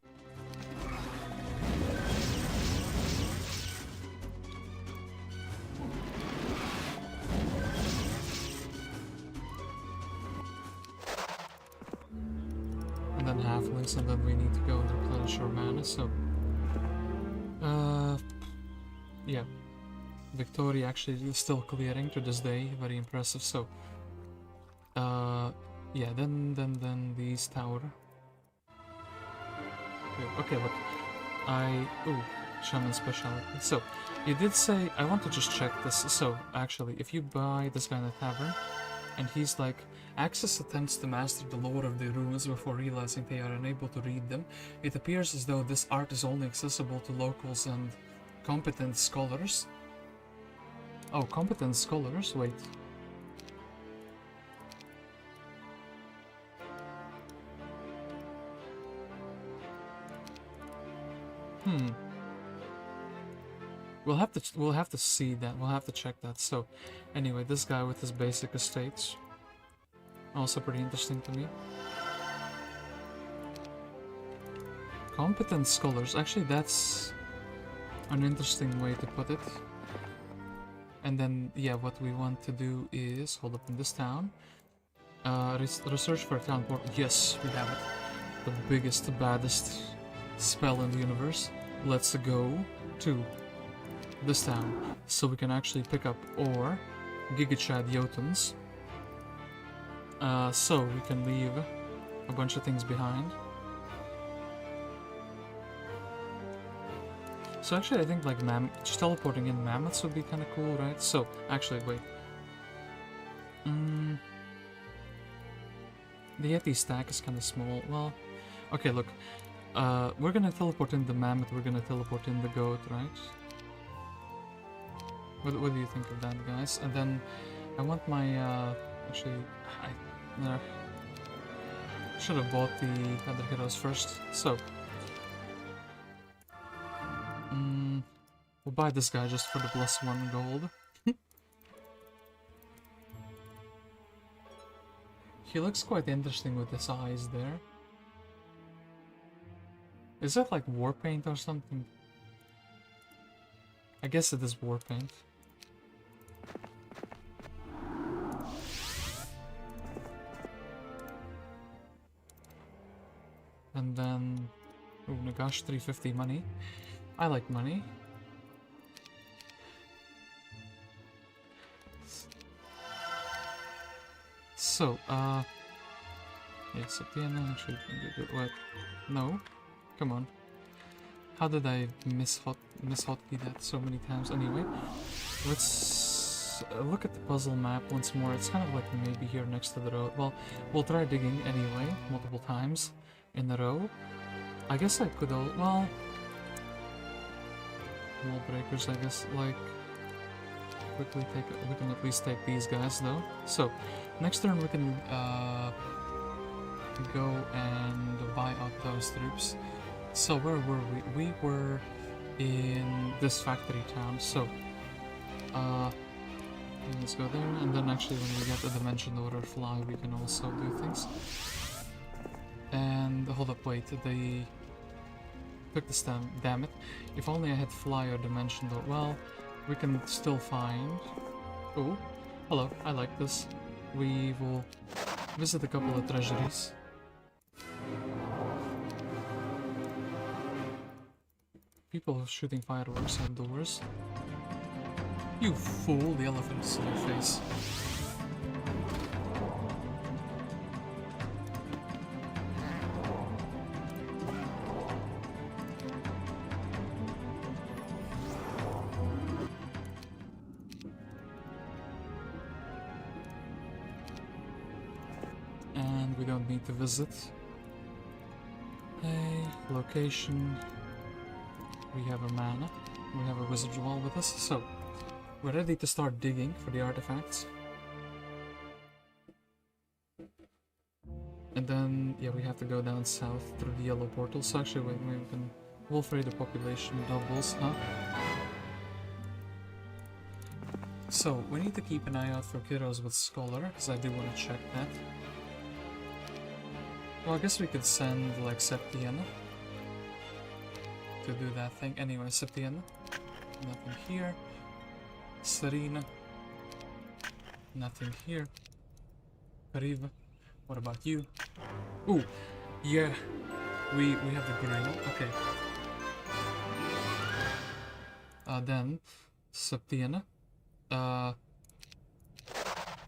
And then halflings, and then we need to go and replenish our mana, so... yeah. Victory actually is still clearing to this day, very impressive, so... yeah, then these tower. Okay, look. Ooh, shaman specialty. So, you did say... I want to just check this. So, actually, if you buy this guy in the tavern, and he's like... Axis attempts to master the lore of the runes before realizing they are unable to read them. It appears as though this art is only accessible to locals and competent scholars. Oh, competent scholars? Wait. We'll have to see that. We'll have to check that. So, anyway, this guy with his basic estates, also pretty interesting to me. Competent scholars. Actually, that's an interesting way to put it. And then, yeah, what we want to do is hold up in this town. Research for a town port. Yes, we have it. The biggest, baddest spell in the universe. Let's go to this town so we can actually pick up ore, Gigachad Jotuns. So we can leave a bunch of things behind. So actually I think like just teleporting in mammoths would be kind of cool, right? So actually wait. The Yeti stack is kind of small. Well, okay, look. We're gonna teleport in the mammoth, we're gonna teleport in the goat, right? What do you think of that, guys? And then I want my, actually, I should have bought the other heroes first. So, we'll buy this guy just for the +1 gold. He looks quite interesting with his eyes there. Is that like war paint or something? I guess it is war paint. And then... oh my gosh, 350 money. I like money. So, yes, Athena actually what? No, come on. How did I hotkey that so many times? Anyway, let's look at the puzzle map once more. It's kind of like maybe here next to the road. Well, we'll try digging anyway, multiple times in a row. I guess I could well, wall breakers. I guess like. Quickly take. We can at least take these guys though. So next turn we can go and buy out those troops. So where were we? We were in this factory town. So let's go there, and then actually when we get the dimension order fly, we can also do things. And hold up, wait. They took this down. Damn it! If only I had fly or dimension order. Well. We can still find... oh, hello, I like this. We will visit a couple of treasuries. People shooting fireworks outdoors. You fool, the elephant is in your face. To visit a location. We have a mana, we have a wizard's wall with us, so we're ready to start digging for the artifacts. And then yeah, we have to go down south through the yellow portal. So actually wait, maybe we can wolf raid the population doubles, huh? So we need to keep an eye out for kiddos with scholar, because I do want to check that. Well, I guess we could send, like, Septiana to do that thing. Anyway, Septiana. Nothing here. Serena. Nothing here. Kariva. What about you? Ooh, yeah. We have the GRAIL. Okay. Then, Septiana.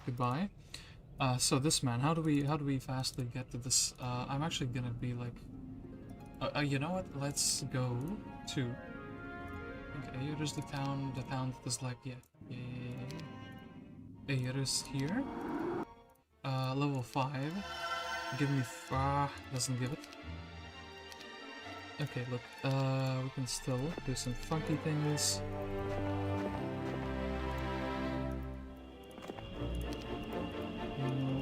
Goodbye. So this man, how do we fastly get to this? I'm actually gonna be like, you know what? Let's go to. Okay, here is the town that is like here is here. Level 5. Give me doesn't give it. Okay, look. We can still do some funky things.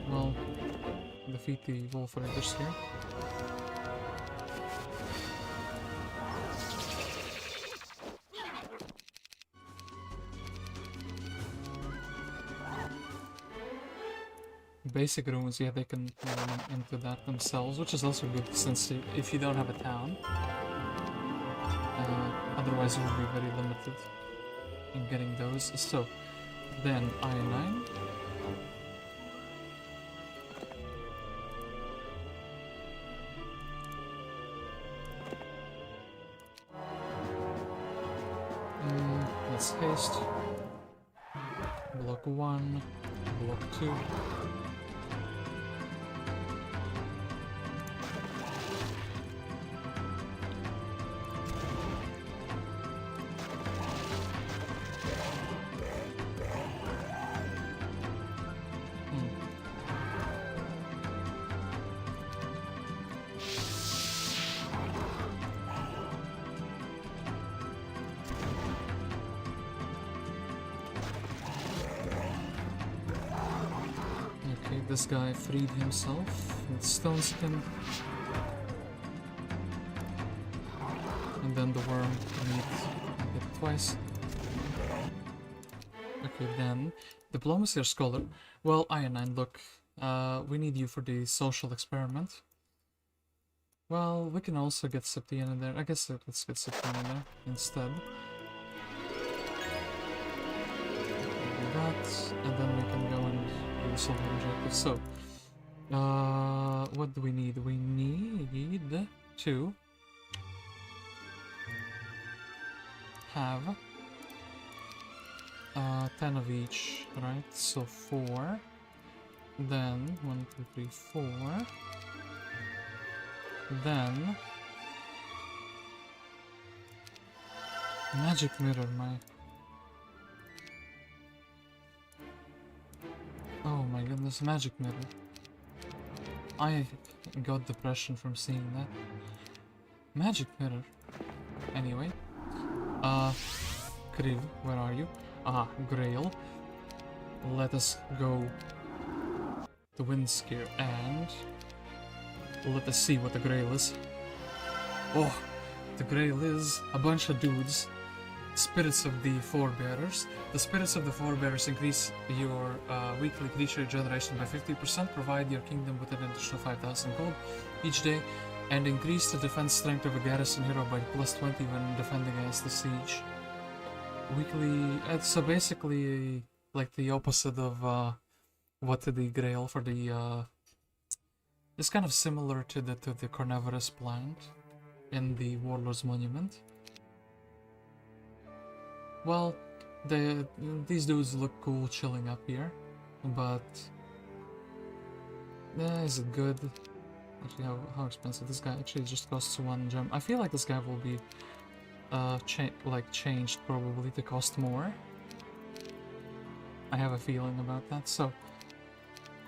Well, defeat the wolf raiders here. Basic ruins, yeah, they can run into that themselves, which is also good since if you don't have a town, otherwise you will be very limited in getting those. So, then Iron. let's haste. Block 1, block 2. This guy freed himself with stone skin. And then the worm hit twice. Okay, then diplomacy or scholar. Well, Ionine, look, we need you for the social experiment. Well, we can also get Septian in there. I guess let's get Septian in there instead. Do that, and then we can go and solve the objective. So, what do we need? We need to have 10 of each, right? So 4. Then 1, 2, 3, 4. Then magic mirror, oh my goodness, magic mirror. I got depression from seeing that. Magic mirror. Anyway. Kriv, where are you? Ah, Grail. Let us go to Windscare and let us see what the Grail is. Oh, the Grail is a bunch of dudes. Spirits of the Forebearers. The spirits of the Forebearers increase your weekly creature generation by 50%, provide your kingdom with an additional 5,000 gold each day, and increase the defense strength of a garrison hero by +20 when defending against the siege. Weekly, so basically like the opposite of what the Grail for the it's kind of similar to the Carnivorous plant in the Warlord's Monument. Well, these dudes look cool chilling up here, but is it good? Actually, how expensive? This guy actually just costs 1 gem. I feel like this guy will be changed probably to cost more. I have a feeling about that. So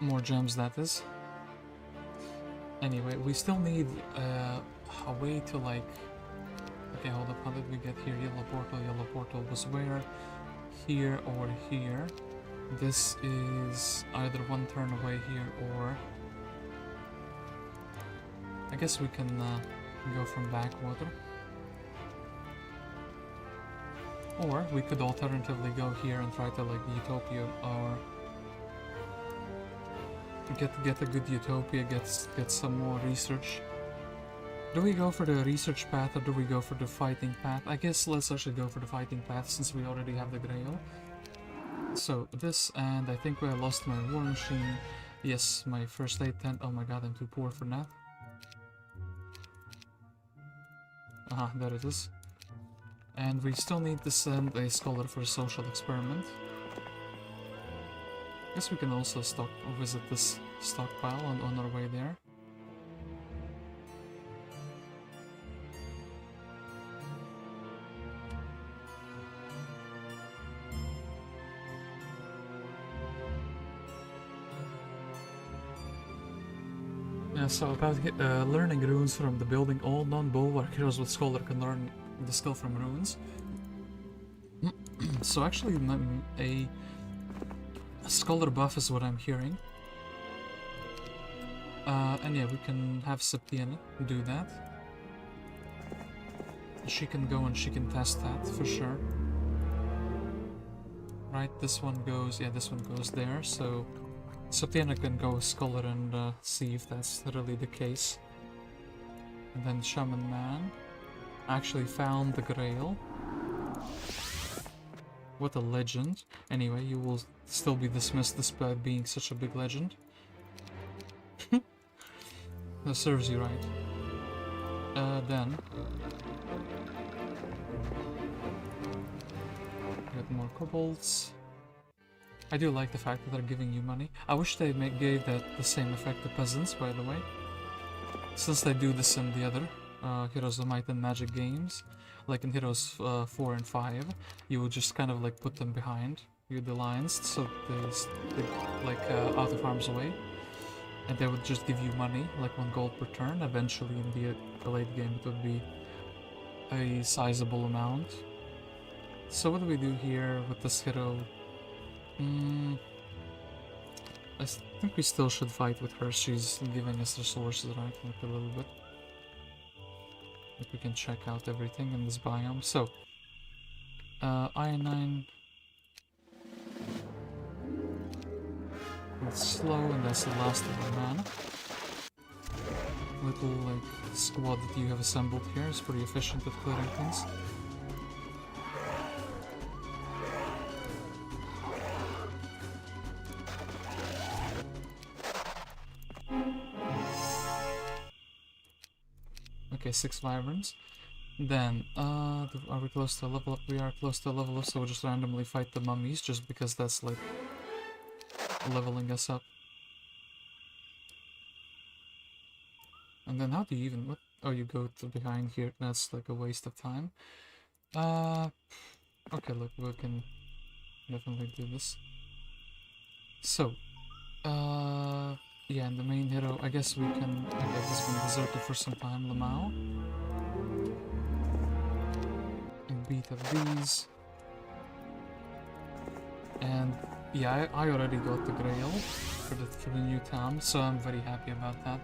more gems, that is. Anyway, we still need a way to like. Okay, hold up, how did we get here? Yellow portal was where? Here or here. This is either one turn away here or... I guess we can go from backwater. Or we could alternatively go here and try to like Utopia or... Get a good Utopia, get some more research. Do we go for the research path or do we go for the fighting path? I guess let's actually go for the fighting path since we already have the Grail. So this, and I think I lost my war machine. Yes, my first aid tent. Oh my god, I'm too poor for that. Aha, there it is. And we still need to send a scholar for a social experiment. Guess we can also visit this stockpile on our way there. So about learning runes from the building, all non-bulwark heroes with scholar can learn the skill from runes. So actually a scholar buff is what I'm hearing. And yeah, we can have Septian do that. She can go and she can test that for sure. Right, this one goes, yeah, this one goes there, so Septian can go scholar and see if that's really the case. And then Shaman Man actually found the Grail. What a legend. Anyway, you will still be dismissed despite being such a big legend. That serves you right. Get more kobolds. I do like the fact that they're giving you money. I wish they gave that the same effect to peasants, by the way. Since they do this in the other Heroes of Might and Magic games, like in Heroes 4 and 5, you would just kind of like put them behind you, the lines, so they like out of harm's way, and they would just give you money, like 1 gold per turn. Eventually, in the late game, it would be a sizable amount. So what do we do here with this hero? I think we still should fight with her. She's giving us resources, right? Like a little bit. Like we can check out everything in this biome. So, Ionine. It's slow, and that's the last of our mana. Little like squad that you have assembled here is pretty efficient at clearing things. Okay, 6 Vibrants. Then, are we close to a level up? We are close to a level up, so we'll just randomly fight the mummies, just because that's like leveling us up. And then how do you even... What? Oh, you go to behind here. That's like a waste of time. Okay, look, we can definitely do this. So, yeah, and the main hero, I guess we can... Okay, this has been deserted for some time, Lamau. And beat up these. And, yeah, I already got the GRAIL for the new town, so I'm very happy about that.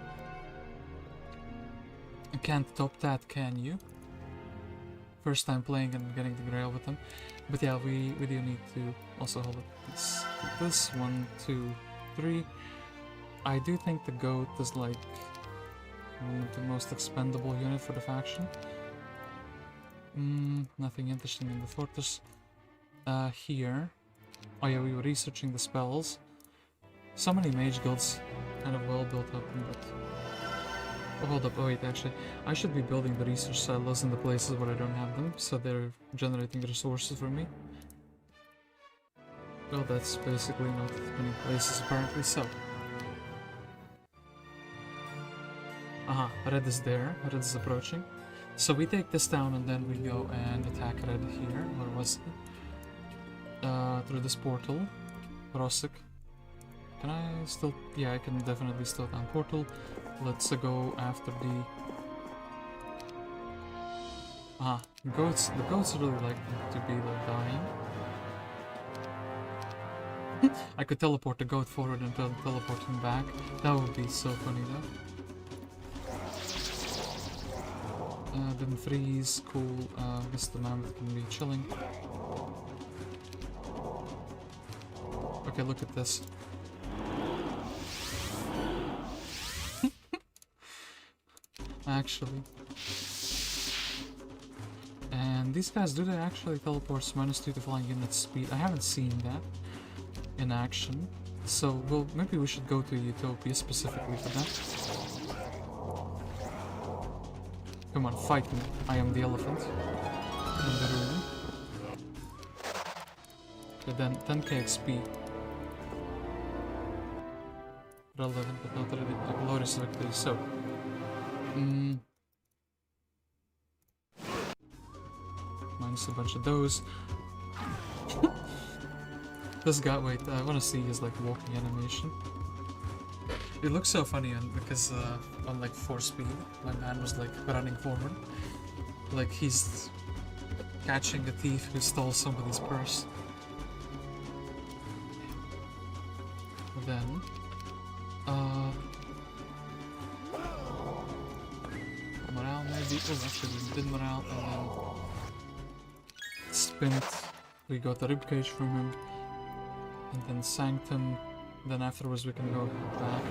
You can't top that, can you? First time playing and getting the GRAIL with them. But yeah, we do need to also hold it. This 1, 2, 3. I do think the goat is like the most expendable unit for the faction. Nothing interesting in the fortress. Here. Oh yeah, we were researching the spells. So many mage guilds kind of well built up, but... Oh, hold up, oh wait, actually, I should be building the research silos in the places where I don't have them, so they're generating resources for me. Well, that's basically not many places apparently, so... Aha, Red is there, Red is approaching. So we take this down and then we go and attack Red here. Where was he? Through this portal. Rosic. Can I still... Yeah, I can definitely still down portal. Let's go after the... Ah, goats. The goats really like to be like dying. I could teleport the goat forward and teleport him back. That would be so funny though. Didn't freeze, cool. I guess the mammoth can be chilling. Okay, look at this. Actually. And these guys, do they actually teleport -2 to flying unit speed? I haven't seen that in action. So, well, maybe we should go to Utopia specifically for that. Come on, fight me. I am the elephant. In the room. Okay, then 10k XP. Relevant, but not really a glorious victory, so... Minus a bunch of those. This guy, wait, I want to see his like walking animation. It looks so funny because on like 4 speed, my man was like running forward. Like he's catching a thief who stole somebody's purse. Then, morale maybe? Oh, actually we did morale, and then Spint, we got a ribcage from him, and then Sanctum, then afterwards we can go back.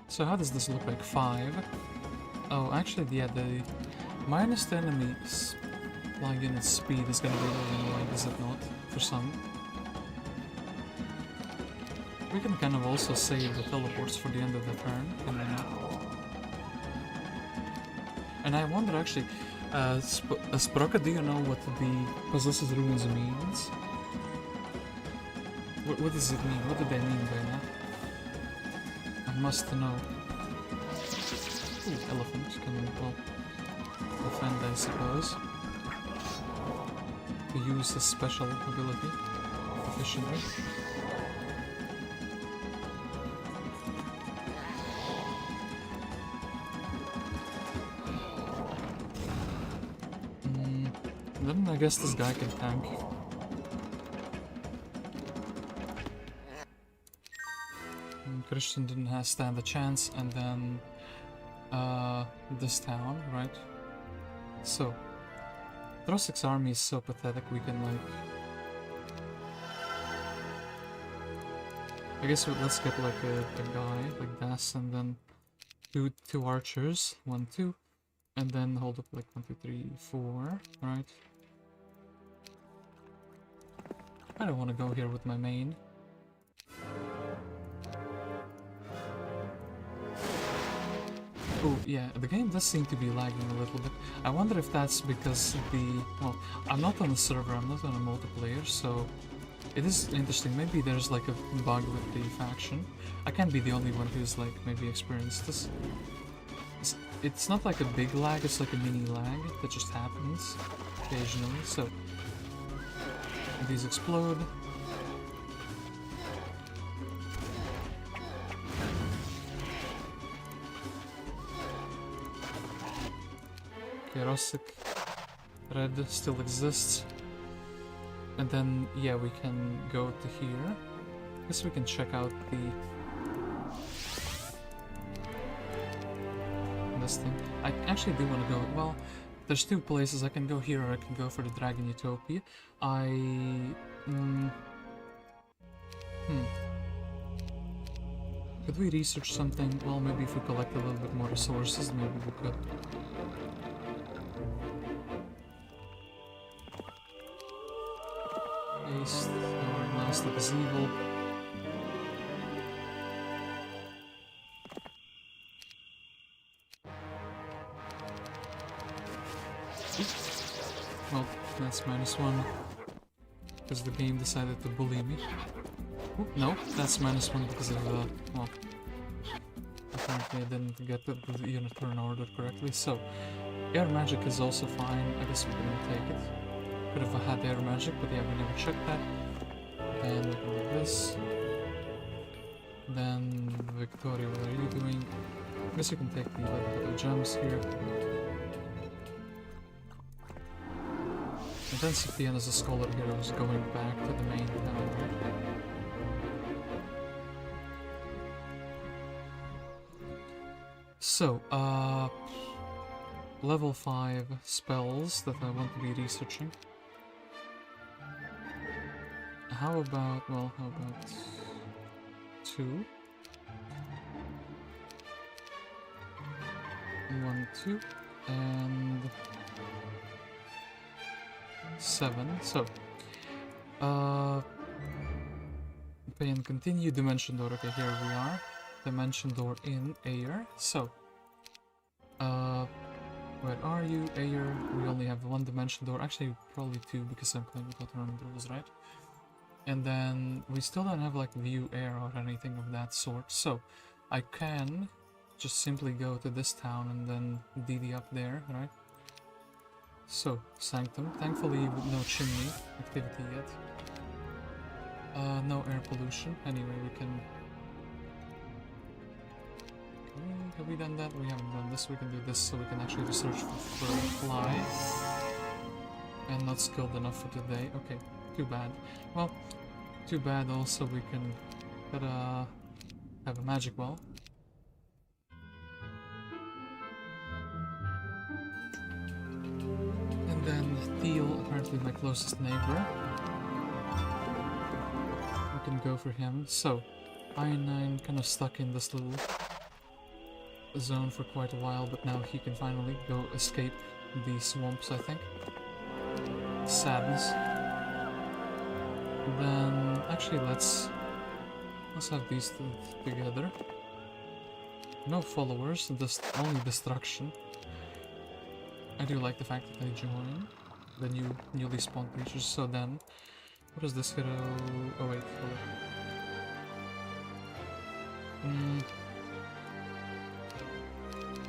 So how does this look like? 5? Oh, actually, yeah, the minus the enemy's flying unit speed is gonna be really annoying, is it not? For some. We can kind of also save the teleports for the end of the turn, can we not? And I wonder actually, Sprocket, do you know what the Possessed Ruins means? What does it mean? What do they mean by that? I must know. Ooh, elephant can, well, defend, I suppose. To use his special ability efficiently. Then I guess this guy can tank. Christian didn't stand a chance, and then this town, right? So Rosic's army is so pathetic, we can like, I guess let's get like a guy like Dessa, and then two archers, 1, 2, and then hold up like 1, 2, 3, 4, right? I don't want to go here with my main. Oh yeah, the game does seem to be lagging a little bit. I wonder if that's because well, I'm not on the server, I'm not on a multiplayer, so it is interesting. Maybe there's like a bug with the faction. I can't be the only one who's like maybe experienced this. It's not like a big lag, it's like a mini lag that just happens occasionally, so these explode. Okay, Rosic, red still exists. And then, yeah, we can go to here. I guess we can check out this thing. I actually do want to go, well, there's two places. I can go here or I can go for the Dragon Utopia. Could we research something? Well, maybe if we collect a little bit more resources, maybe we could. Haste, or last of his evil. Well, that's -1. Because the game decided to bully me. Oop, no, that's -1 because of, well, apparently I didn't get the unit turn order correctly. So, air magic is also fine. I guess we can take it. Could have had air magic, but yeah, we never checked that. Then we can do this. Then, Victoria, what are you doing? I guess you can take the little gems here. And then Sephinroth as a scholar hero is going back to the main town. So, level 5 spells that I want to be researching. How about 2? 1, 2, and 7. So, pay and continue. Dimension door. Okay, here we are. Dimension door in air. So, where are you, air? We only have 1 dimension door. Actually, probably 2 because I'm playing with tournament rules, right? And then we still don't have like view air or anything of that sort. So, I can just simply go to this town and then DD up there, right? So, Sanctum. Thankfully, no chimney activity yet. No air pollution. Anyway, we can... Have we done that? We haven't done this. We can do this so we can actually research for a fly. And not skilled enough for today. Okay, too bad. Well, too bad also we can have a magic well. Then Teal, apparently my closest neighbor. We can go for him. So, I9 kind of stuck in this little zone for quite a while, but now he can finally go escape the swamps, I think. Sadness. Then, actually, let's have these two together. No followers, just only destruction. I do like the fact that they join the newly spawned creatures. So then, what is this hero? Oh wait, hold on.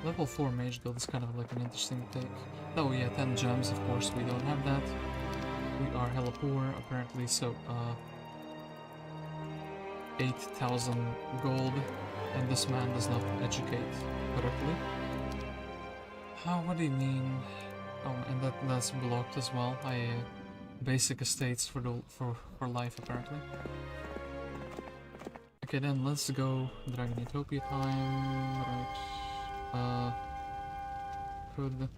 Level 4 mage build is kind of like an interesting take. Oh yeah, 10 gems, of course, we don't have that. We are hella poor, apparently, so 8,000 gold, and this man does not educate correctly. What do you mean? Oh, and that's blocked as well. Basic estates for life, apparently. Okay, then let's go Dragon Utopia time, right? Could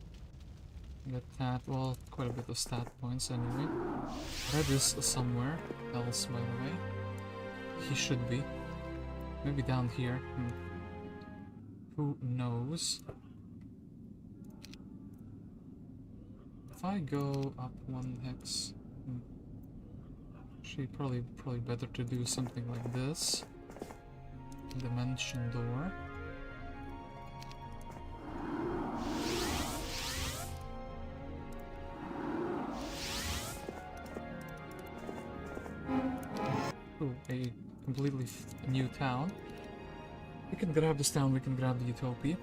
get that, well, quite a bit of stat points anyway. Red is somewhere else, by the way. He should be. Maybe down here. Who knows? If I go up 1 hex, actually probably better to do something like this. Dimension door. Ooh, a completely new town. We can grab this town, we can grab the Utopia.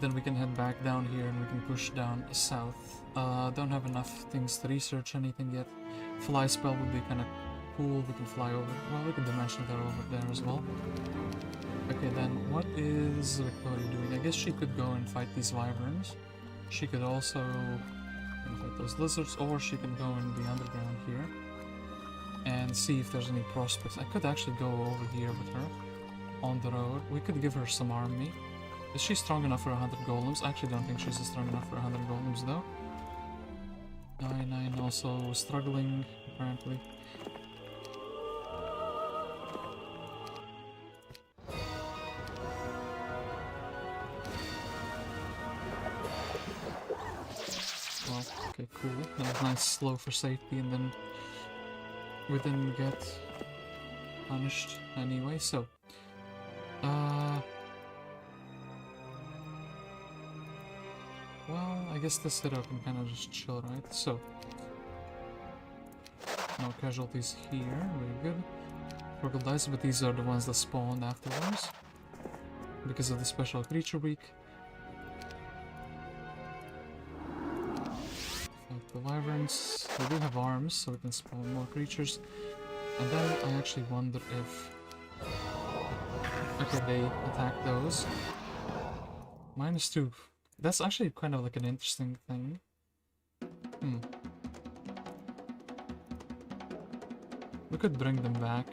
Then we can head back down here and we can push down south. Don't have enough things to research anything yet. Fly spell would be kind of cool, we can fly over. Well, we can dimension that over there as well. Okay, then what is Victoria doing? I guess she could go and fight these wyverns. She could also fight those lizards, or she can go in the underground here and see if there's any prospects. I could actually go over here with her on the road. We could give her some army. Is she strong enough for 100 golems? I actually don't think she's strong enough for 100 golems though. 9 also struggling, apparently. Well, okay, cool. That was nice slow for safety, and then we didn't get punished anyway, so well, I guess this hero can kind of just chill, right? So no casualties here, very good. Crocodiles, but these are the ones that spawned afterwards because of the special creature week. Fight the wyverns. We do have arms, so we can spawn more creatures. And then I actually wonder if... Okay, they attack those. -2. That's actually kind of like an interesting thing. We could bring them back.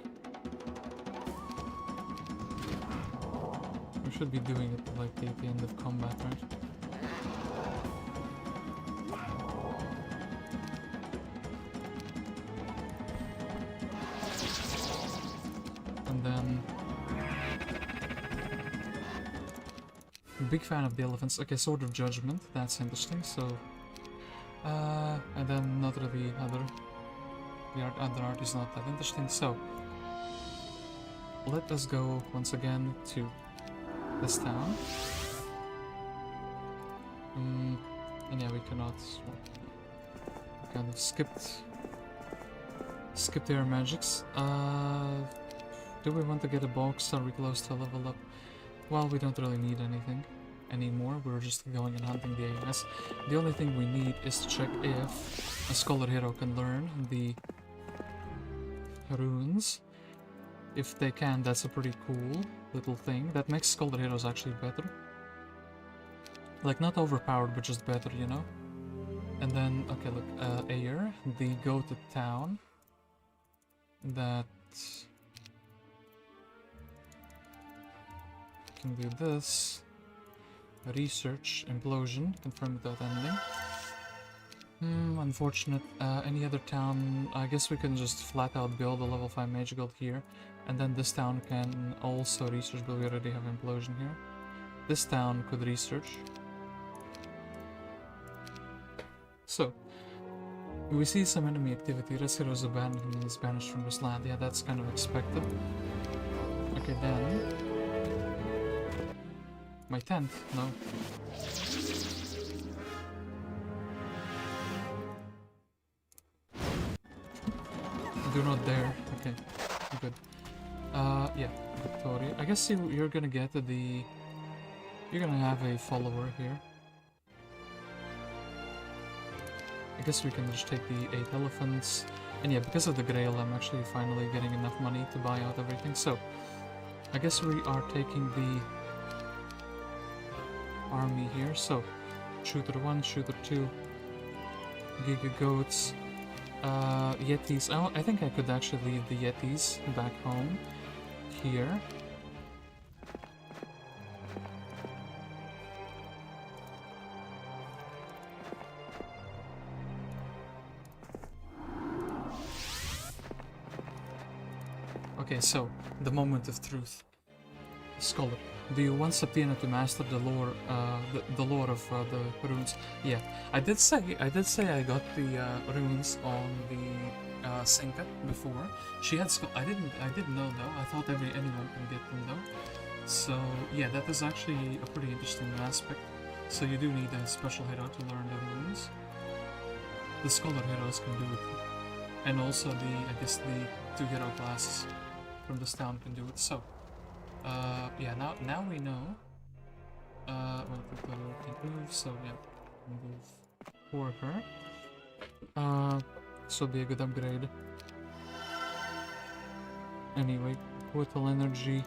We should be doing it like at the end of combat, right? And then... Big fan of the elephants. Okay, Sword of Judgment, that's interesting, so... and then not really other... The other art is not that interesting, so... Let us go once again to this town. And yeah, we cannot... We kind of skipped their magics. Do we want to get a box? Are we close to level up? Well, we don't really need anything anymore. We're just going and hunting the AMS. The only thing we need is to check if a scholar hero can learn the runes. If they can, that's a pretty cool little thing. That makes scholar heroes actually better. Like, not overpowered, but just better, you know? And then, okay, look, Ayer, the go-to town. That... Can do this. Research, implosion, confirm without ending. Unfortunate. Any other town? I guess we can just flat out build a level 5 mage guild here. And then this town can also research, but we already have implosion here. This town could research. So, we see some enemy activity. Red heroes abandoned and is banished from this land. Yeah, that's kind of expected. Okay, then... My tent? No. Victory. I guess you're gonna get the... You're gonna have a follower here. I guess we can just take the 8 elephants. And yeah, because of the GRAIL, I'm actually finally getting enough money to buy out everything. So, I guess we are taking the army here. So, Shooter 1, Shooter 2, Giga Goats, Yetis. I think I could actually leave the Yetis back home here. Okay, so, the moment of truth. Scholar, do you want Sephinroth to master the lore, the lore of the runes? Yeah, I did say I got the runes on the Senka before. She had I didn't know though. I thought anyone can get them though. So yeah, that is actually a pretty interesting aspect. So you do need a special hero to learn the runes. The scholar heroes can do it, and also I guess the 2 hero classes from this town can do it. So, yeah, now we know. Well, can move, so yeah, move for her. This will be a good upgrade. Anyway, portal energy.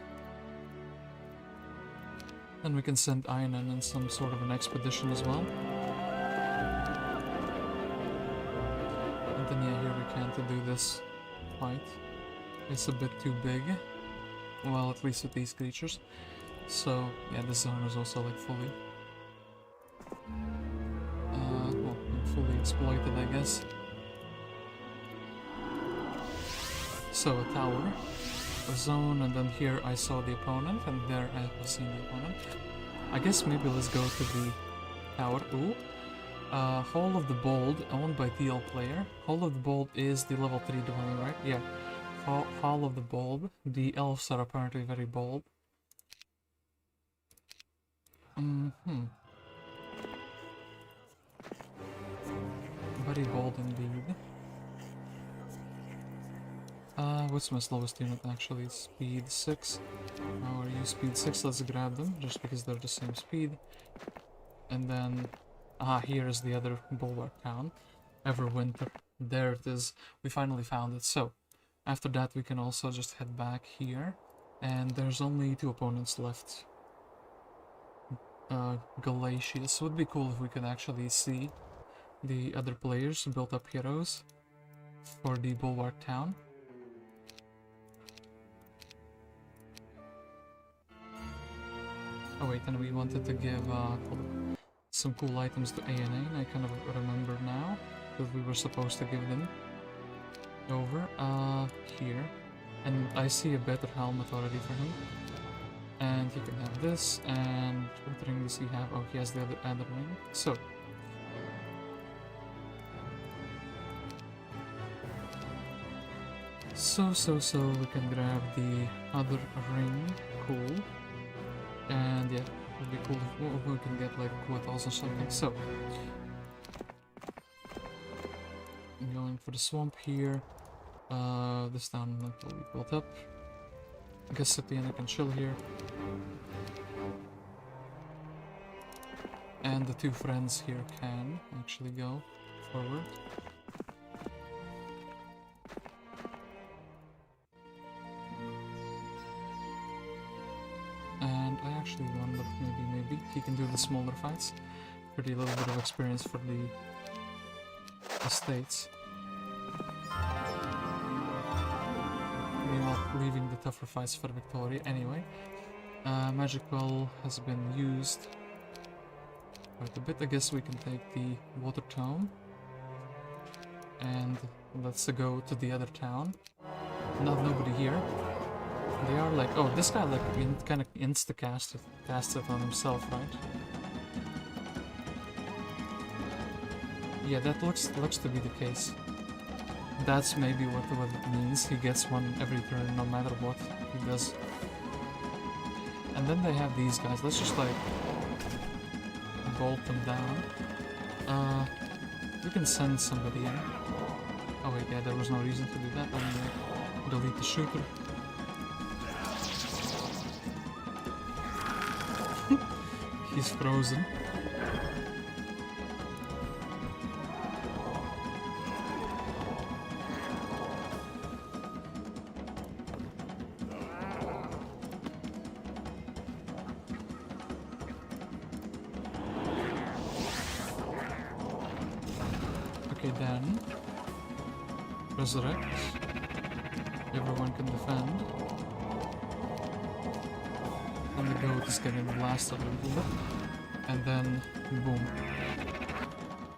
Then we can send Einan in some sort of an expedition as well. And then yeah, here we can't do this fight. It's a bit too big. Well, at least with these creatures. So, yeah, this zone is also like fully... well, fully exploited, I guess. So, a tower, a zone, and then here I saw the opponent, and there I have seen the opponent. I guess maybe let's go to the tower. Ooh. Hall of the Bold, owned by TEAL player. Hall of the Bold is the level 3 dwelling, right? Yeah. Hall of the Bulb. The elves are apparently very bold. Very bold indeed. What's my slowest unit actually? Speed 6. Now are you speed 6? Let's grab them, just because they're the same speed. And then... here is the other Bulwark town. Everwinter. There it is. We finally found it. So, after that we can also just head back here. And there's only 2 opponents left. Galatius. Would be cool if we could actually see the other players build up heroes for the Bulwark town. Oh wait, and we wanted to give some cool items to ANA, I kind of remember now that we were supposed to give them over here. And I see a better helmet already for him. And he can have this, and what ring does he have? Oh, he has the other ring. So we can grab the other ring. Cool. And yeah, it would be cool if we can get like quartals or something. So I'm going for the swamp here. This town will be built up. I guess Sephinroth can chill here. And the 2 friends here can actually go forward. And I actually wonder, maybe he can do the smaller fights. Pretty little bit of experience for the estates. Meanwhile, leaving the tougher fights for Victoria anyway. Magical has been used quite a bit. I guess we can take the water tome. And let's go to the other town. Nobody here. They are like, oh, this guy like kind of insta-cast it on himself, right? Yeah, that looks to be the case. That's maybe what it means. He gets one every turn, no matter what he does. And then they have these guys. Let's just like bolt them down. We can send somebody in. Oh wait, yeah, there was no reason to do that. Delete the shooter. he's frozen. Okay, then resurrect. Everyone can defend. And the goat is getting blasted a little bit. And then boom.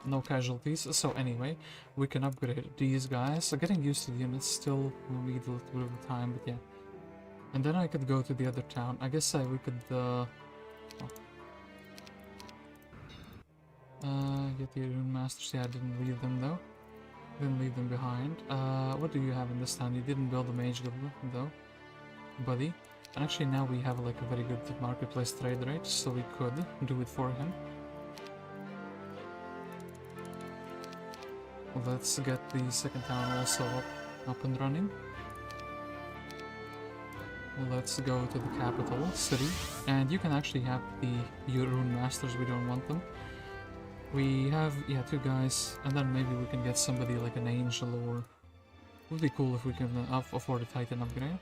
No casualties. So anyway, we can upgrade these guys. So getting used to the units still will need a little bit of time, but yeah. And then I could go to the other town. I guess we could get the Rune Masters. Yeah, I didn't leave them though. Didn't leave them behind. What do you have in this town? You didn't build a mage guild though, buddy. And actually now we have like a very good marketplace trade rate, so we could do it for him. Let's get the second town also up and running. Let's go to the capital city, and you can actually have the Rune Masters. We don't want them. We have, yeah, 2 guys, and then maybe we can get somebody like an angel, or it would be cool if we can afford a Titan upgrade.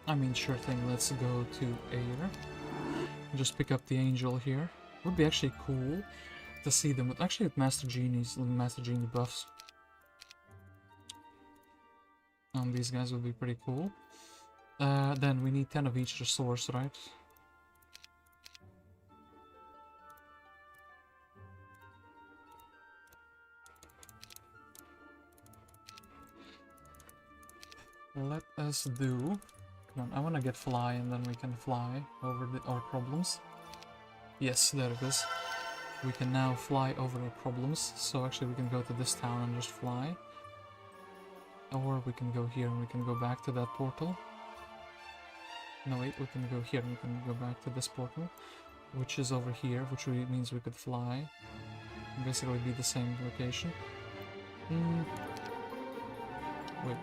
I mean, sure thing, let's go to Air. Just pick up the angel here. Would be actually cool to see them with, actually with Master Genies, Master Genie buffs. These guys would be pretty cool. Then we need 10 of each resource, right? Let us do... Come on, I want to get fly and then we can fly over our problems. Yes, there it is. We can now fly over our problems. So actually we can go to this town and just fly. Or we can go here and we can go back to that portal. No wait, we can go here and we can go back to this portal, which is over here, which means we could fly. Basically be the same location. Wait.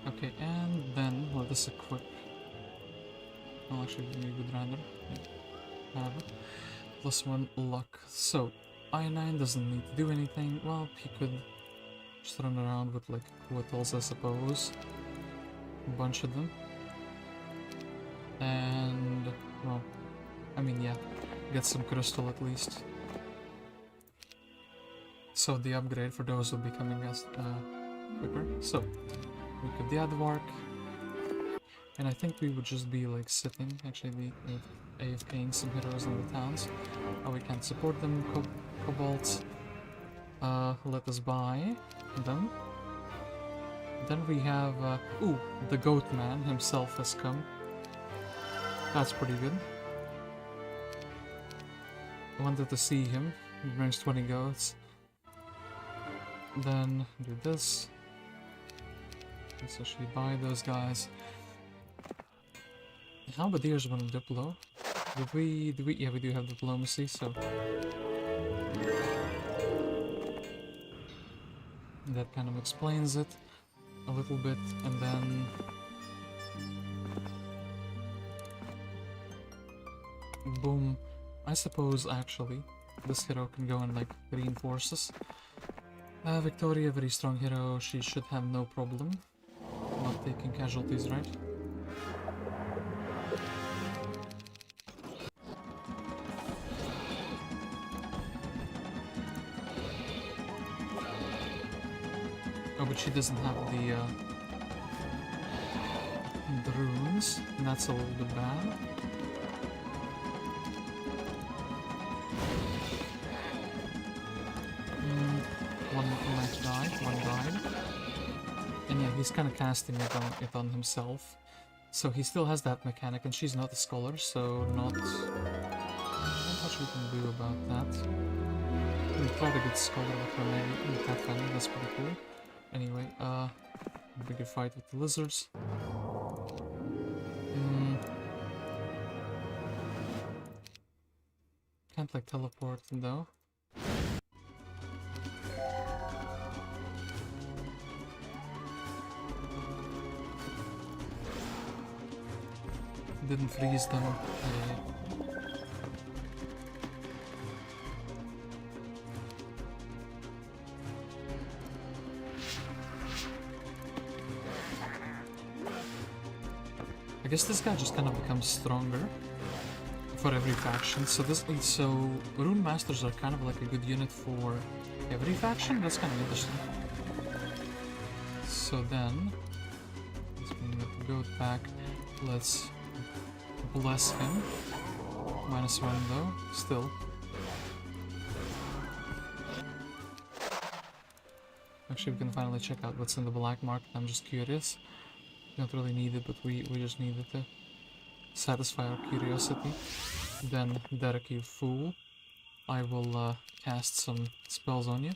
Okay, and then let us equip. Well, actually, we would rather have it. +1 luck. So, I9 doesn't need to do anything. Well, he could just run around with like quattles, I suppose. A bunch of them. And, well, I mean, yeah, get some crystal at least. So the upgrade for those will be coming as quicker. So, we could the Bulwark, and I think we would just be like sitting, actually AFKing some heroes in the towns. We can't support them, Cobalt. Let us buy them. Then we have, ooh, the Goat Man himself has come. That's pretty good. I wanted to see him. He brings 20 goats. Then do this. Let's actually buy those guys. Halberdiers want a Diplo. Did we, yeah, we do have diplomacy, so... that kind of explains it a little bit, and then... boom. I suppose, actually, this hero can go and, like, reinforces. Victoria, very strong hero, she should have no problem. Not taking casualties, right? Oh, but she doesn't have the runes, and that's a little bit bad. One might die, one died. And yeah, he's kind of casting it on himself. So he still has that mechanic, and she's not a scholar, so not much we can do about that. We tried a good scholar with her maybe in Pathfinding, that's pretty cool. Anyway, bigger fight with the lizards. can't like teleport though. Didn't freeze them. I guess this guy just kind of becomes stronger for every faction. So Rune Masters are kind of like a good unit for every faction. That's kind of interesting. So then let's bring the goat back. Let's bless him. -1 though, still. Actually, we can finally check out what's in the black market. I'm just curious. Don't really need it, but we just need it to satisfy our curiosity. Then, Derek, you fool. I will cast some spells on you.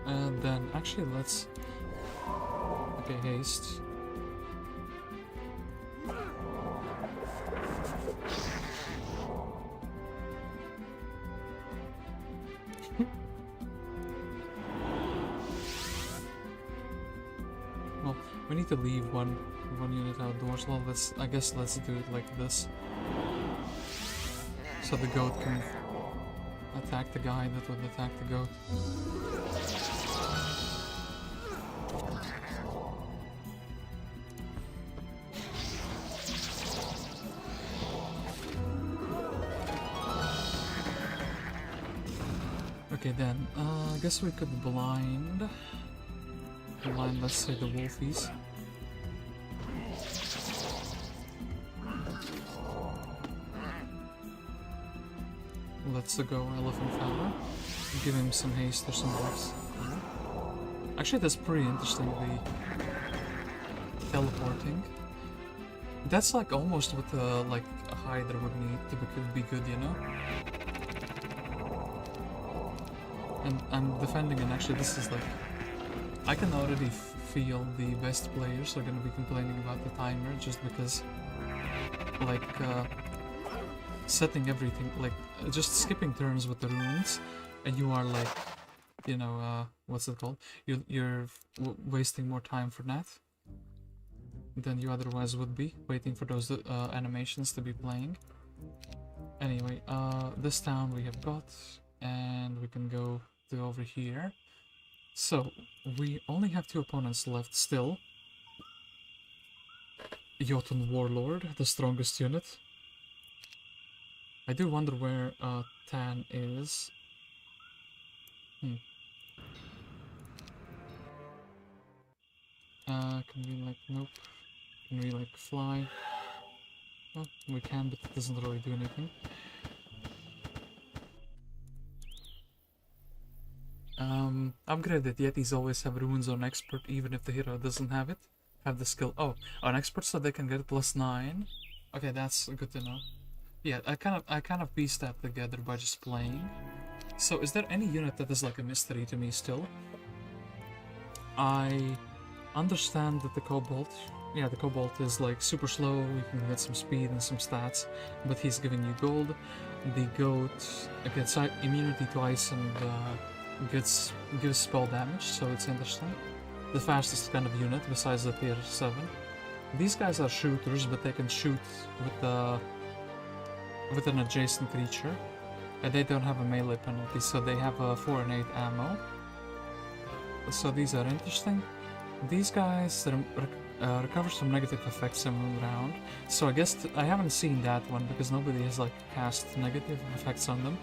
And then, actually, let's... Okay, haste. Well, we need to leave one unit outdoors. Well, I guess let's do it like this. So the goat can attack the guy that would attack the goat. Okay then, I guess we could blind, let's say, the wolfies. Let's go Elephant Fowler. Give him some haste or some buffs. Actually, that's pretty interesting, the teleporting. That's like almost what like a Hydra would need to be good, you know? And I'm defending, and actually this is like... I can already feel the best players are gonna be complaining about the timer, just because... Like, setting everything, like, just skipping turns with the runes, and you are like, you know, what's it called? You're wasting more time for that than you otherwise would be, waiting for those animations to be playing. Anyway, this town we have got, and we can go to over here. So, we only have 2 opponents left still. Jotun Warlord, the strongest unit. I do wonder where Tan is. Can we like, nope. Can we like fly? Well, we can, but it doesn't really do anything. Upgraded Yetis always have runes on expert, even if the hero doesn't have it. Have the skill. Oh, on expert, so they can get +9. Okay, that's good to know. Yeah, I kind of pieced that together by just playing. So, is there any unit that is like a mystery to me still? I understand that the Cobalt, yeah, the Cobalt is like super slow. You can get some speed and some stats, but he's giving you gold. The Goat gets immunity to ice and gives spell damage, so it's interesting. The fastest kind of unit besides the tier 7. These guys are shooters, but they can shoot with an adjacent creature, and they don't have a melee penalty, so they have a 4 and 8 ammo. So these are interesting. These guys recovers from negative effects in 1 round. So I guess I haven't seen that one because nobody has like cast negative effects on them.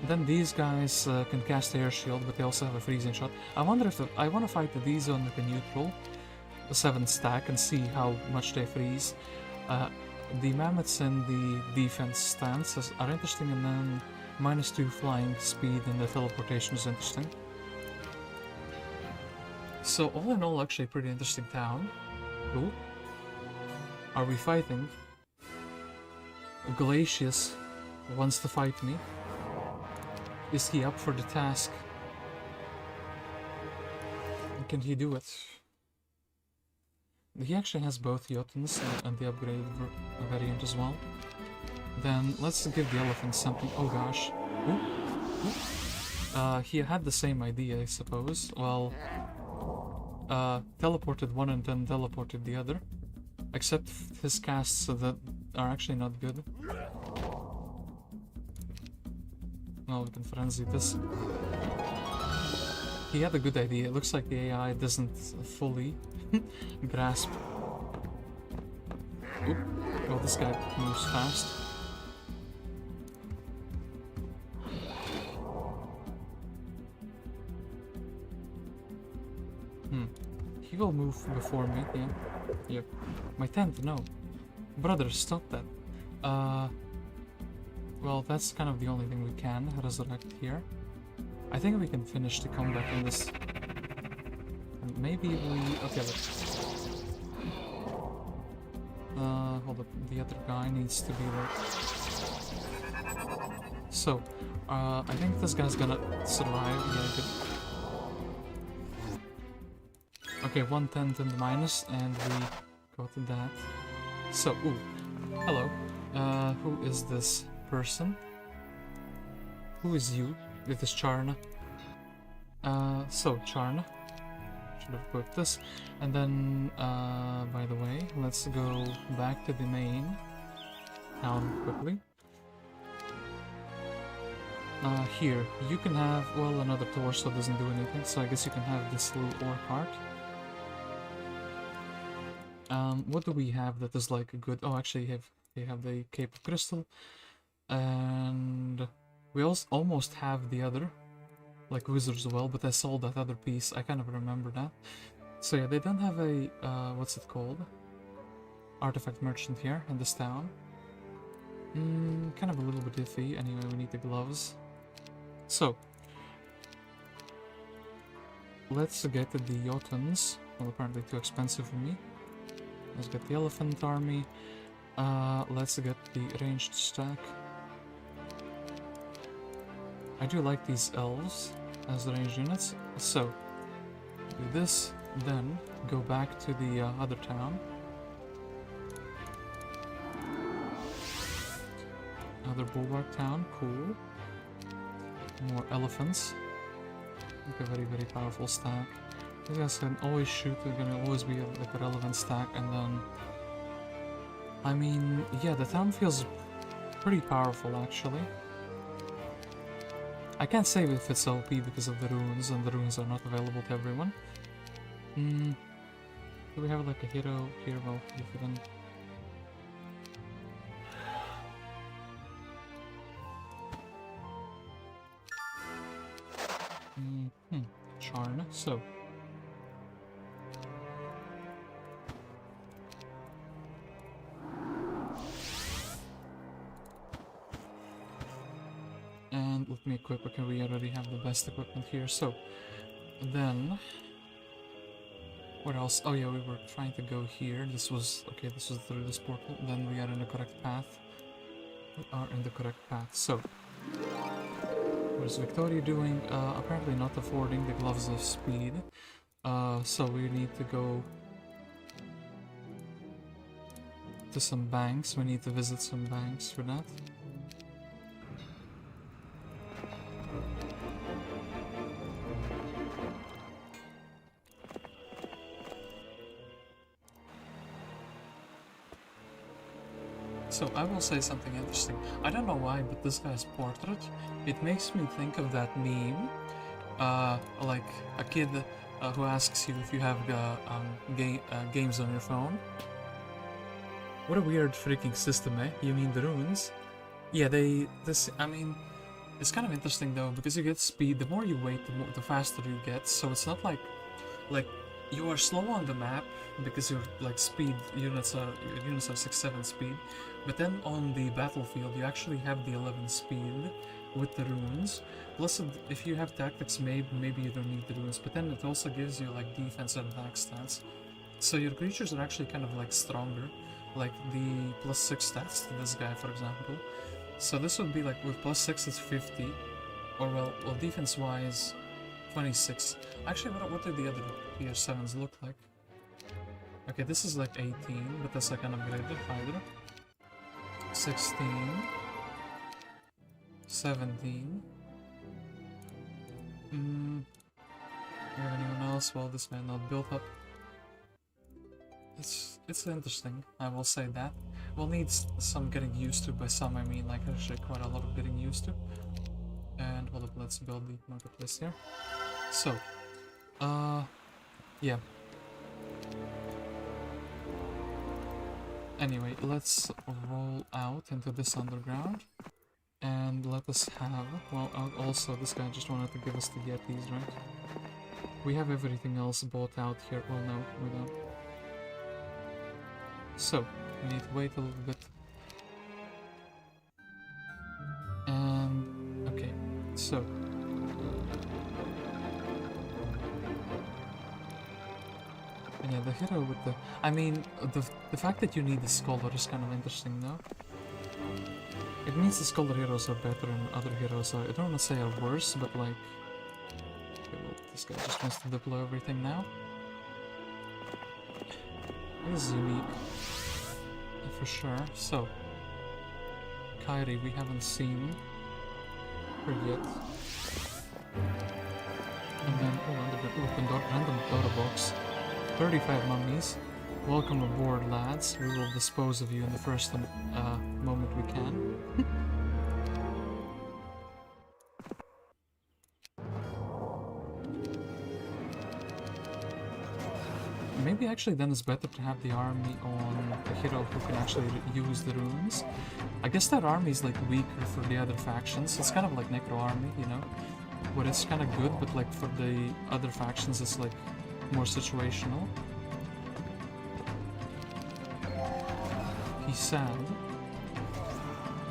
Then these guys can cast Air Shield, but they also have a freezing shot. I wonder if I want to fight these on like a neutral 7 stack and see how much they freeze. The Mammoths and the defense stance are interesting, and then -2 flying speed and the teleportation is interesting. So all in all, actually a pretty interesting town. Cool. Are we fighting Glacius wants to fight me. Is he up for the task? Can he do it? He actually has both Jotuns and the upgrade variant as well. Then let's give the elephant something. Oh gosh. Ooh. Ooh. He had the same idea, I suppose. Well, teleported one and then teleported the other. Except his casts that are actually not good. Well, we can frenzy this. He had a good idea. It looks like the AI doesn't fully grasp. Oop. Well, this guy moves fast. He will move before me, yeah. Yep. My tent, no. Brother, stop that. Well, that's kind of the only thing we can resurrect here. I think we can finish the combat in this. And maybe we... Okay, hold up. The other guy needs to be there. So, I think this guy's gonna survive. Yeah, good. Okay, 1/10 in the minus, and we got that. So, ooh. Hello. Who is this person? Who is you? It is Charna. So, Charna. Should have put this. And then, by the way, let's go back to the main town quickly. Here, you can have, well, another torso doesn't do anything, so I guess you can have this little orc heart. What do we have that is like a good... Oh, actually, they have the Cape of Crystal. And we also almost have the other, like Wizards as well, but I sold that other piece. I kind of remember that. So yeah, they don't have a, what's it called? Artifact merchant here in this town. Kind of a little bit iffy. Anyway, we need the gloves. So, let's get the Jotuns. Well, apparently too expensive for me. Let's get the elephant army. Let's get the ranged stack. I do like these elves as ranged units. So, do this, then go back to the other town. Another Bulwark town, cool. More elephants. Like a very, very powerful stack. These guys can always shoot, they're gonna always be like a relevant stack, and then... I mean, yeah, the town feels pretty powerful, actually. I can't say if it's OP because of the runes, and the runes are not available to everyone. Do we have like a hero here? Well, if we can... Charn, so... And let me equip, okay, we already have the best equipment here, so... Then... What else? Oh yeah, we were trying to go here, this was... Okay, this was through this portal, then we are in the correct path. We are in the correct path, so... What is Victoria doing? Apparently not affording the gloves of speed. So we need to go to some banks. We need to visit some banks for that. So I will say something interesting. I don't know why, but this guy's portrait, it makes me think of that meme, like a kid who asks you if you have games on your phone. What a weird freaking system, eh? You mean the runes? Yeah, I mean, it's kind of interesting though, because you get speed, the more you wait, the faster you get, so it's not like you are slow on the map because your your units are 6-7 speed, but then on the battlefield you actually have the 11 speed with the runes. Plus, if you have tactics, maybe you don't need the runes, but then it also gives you like defense and attack stats. So your creatures are actually kind of like stronger, like the +6 stats to this guy, for example. So this would be like with +6 is 50, or well defense wise 26. Actually, what do the other tier 7s look like? Okay, this is like 18, but that's like an upgraded either. 16, 17. Do you have anyone else? Well, this may not build up. It's interesting, I will say that. We'll need some getting used to. By some I mean like actually quite a lot of getting used to. And hold up, let's build the marketplace here. So, yeah. Anyway, let's roll out into this underground. And let us have, well, also this guy just wanted to give us the Yetis, right? We have everything else bought out here. Well, no, we don't. So, we need to wait a little bit. And, okay, so. And yeah, the hero with the, I mean, the fact that you need the scholar is kind of interesting though. It means the scholar heroes are better and other heroes are, I don't want to say are worse, but like... Okay, well, this guy just wants to deploy everything now. This is unique. For sure. So, Kyrre, we haven't seen her yet. And then, oh, random data box. 35 mummies. Welcome aboard, lads. We will dispose of you in the first moment we can. Maybe actually then it's better to have the army on a hero who can actually use the runes. I guess that army is like weaker for the other factions. It's kind of like Necro army, you know? Where it's kind of good, but like for the other factions it's like more situational. He's sad.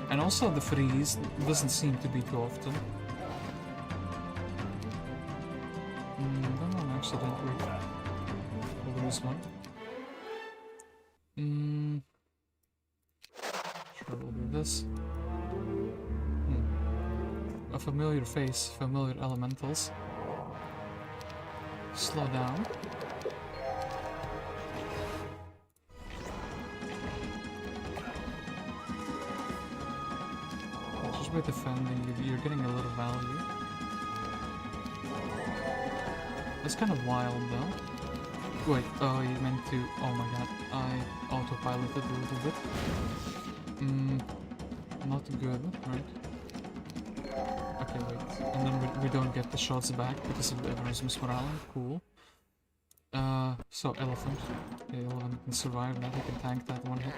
And also the freeze doesn't seem to be too often. Don't know, accidentally. We'll lose one. Sure, we'll do this. A familiar face, familiar elementals. Slow down. Just by defending, you're getting a little value. It's kind of wild though. Wait, oh, you meant to... Oh my god, I autopiloted a little bit. Not good, right? Okay, wait. And then we don't get the shots back because of the Erasmus morale. Cool. So, elephant. Okay, elephant can survive that. He can tank that one hit.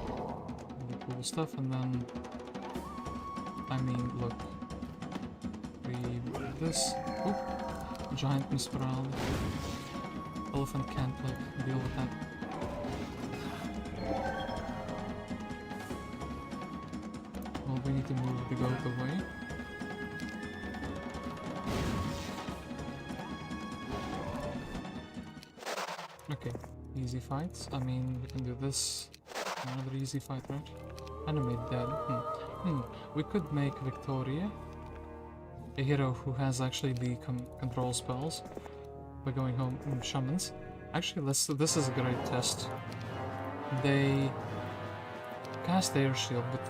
Really cool stuff. And then... I mean, look. We do this. Oop. Giant mismorale. Elephant can't, like, deal with that. Well, we need to move the goat away. Okay, easy fights. I mean, we can do this. Another easy fight, right? Enemy dead. We could make Victoria a hero who has actually the control spells by going home shamans. Actually, this is a great test. They cast air shield, but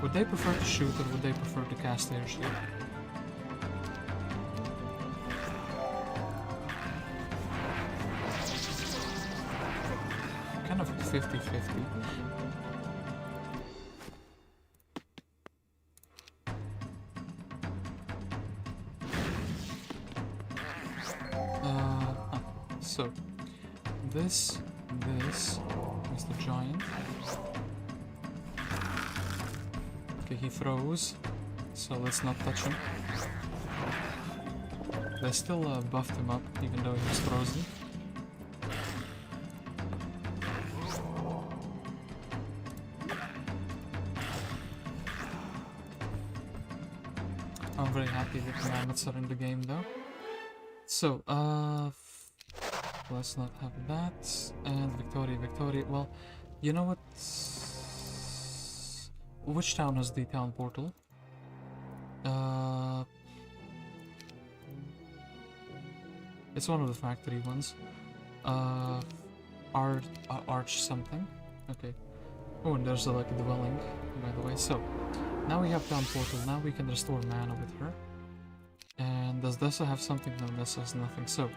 would they prefer to shoot or would they prefer to cast air shield? Kind of 50-50. So, this is the giant. Okay, he froze, so let's not touch him. They still buffed him up, even though he was frozen. I'm very happy that the mammoths are in the game though. So, let's not have that. And Victoria, well, You know what? Which town has the town portal? It's one of the factory ones. Arch something. Okay. Oh, and there's like a dwelling, by the way. So, now we have town portal. Now we can restore mana with her. And does Dessa have something? No, Dessa has nothing. So,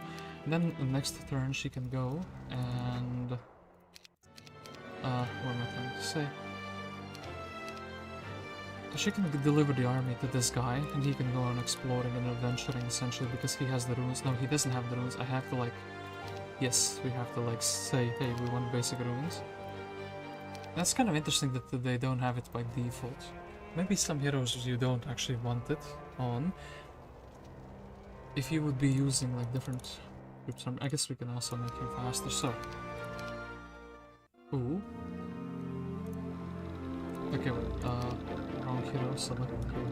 then the next turn she can go and... what am I trying to say? She can deliver the army to this guy, and he can go on exploring and adventuring, essentially, because he has the runes. No, he doesn't have the runes. I have to, like... Yes, we have to, like, say, hey, we want basic runes. That's kind of interesting that they don't have it by default. Maybe some heroes you don't actually want it on. If you would be using, like, different groups, I guess we can also make him faster, so... Ooh. Okay, wait, wrong hero, select hero.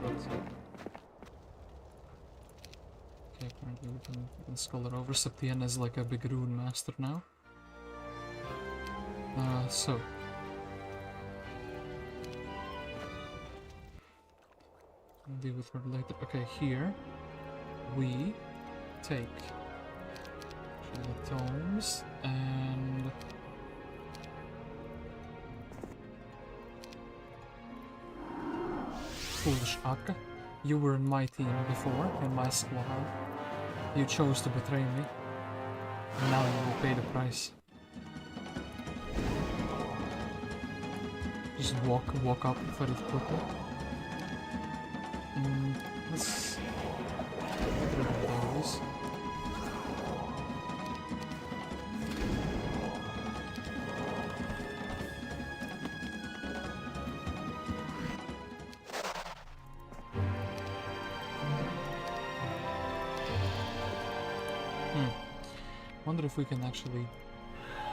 Okay, apparently we can skull it over. Septien is like a big rune master now. So... I'll deal with her later. Okay, here we take the tomes and... Foolish Akka. You were in my team before, in my squad. You chose to betray me. And now you will pay the price. Just walk up very quickly. Let's get rid of those. Wonder if we can actually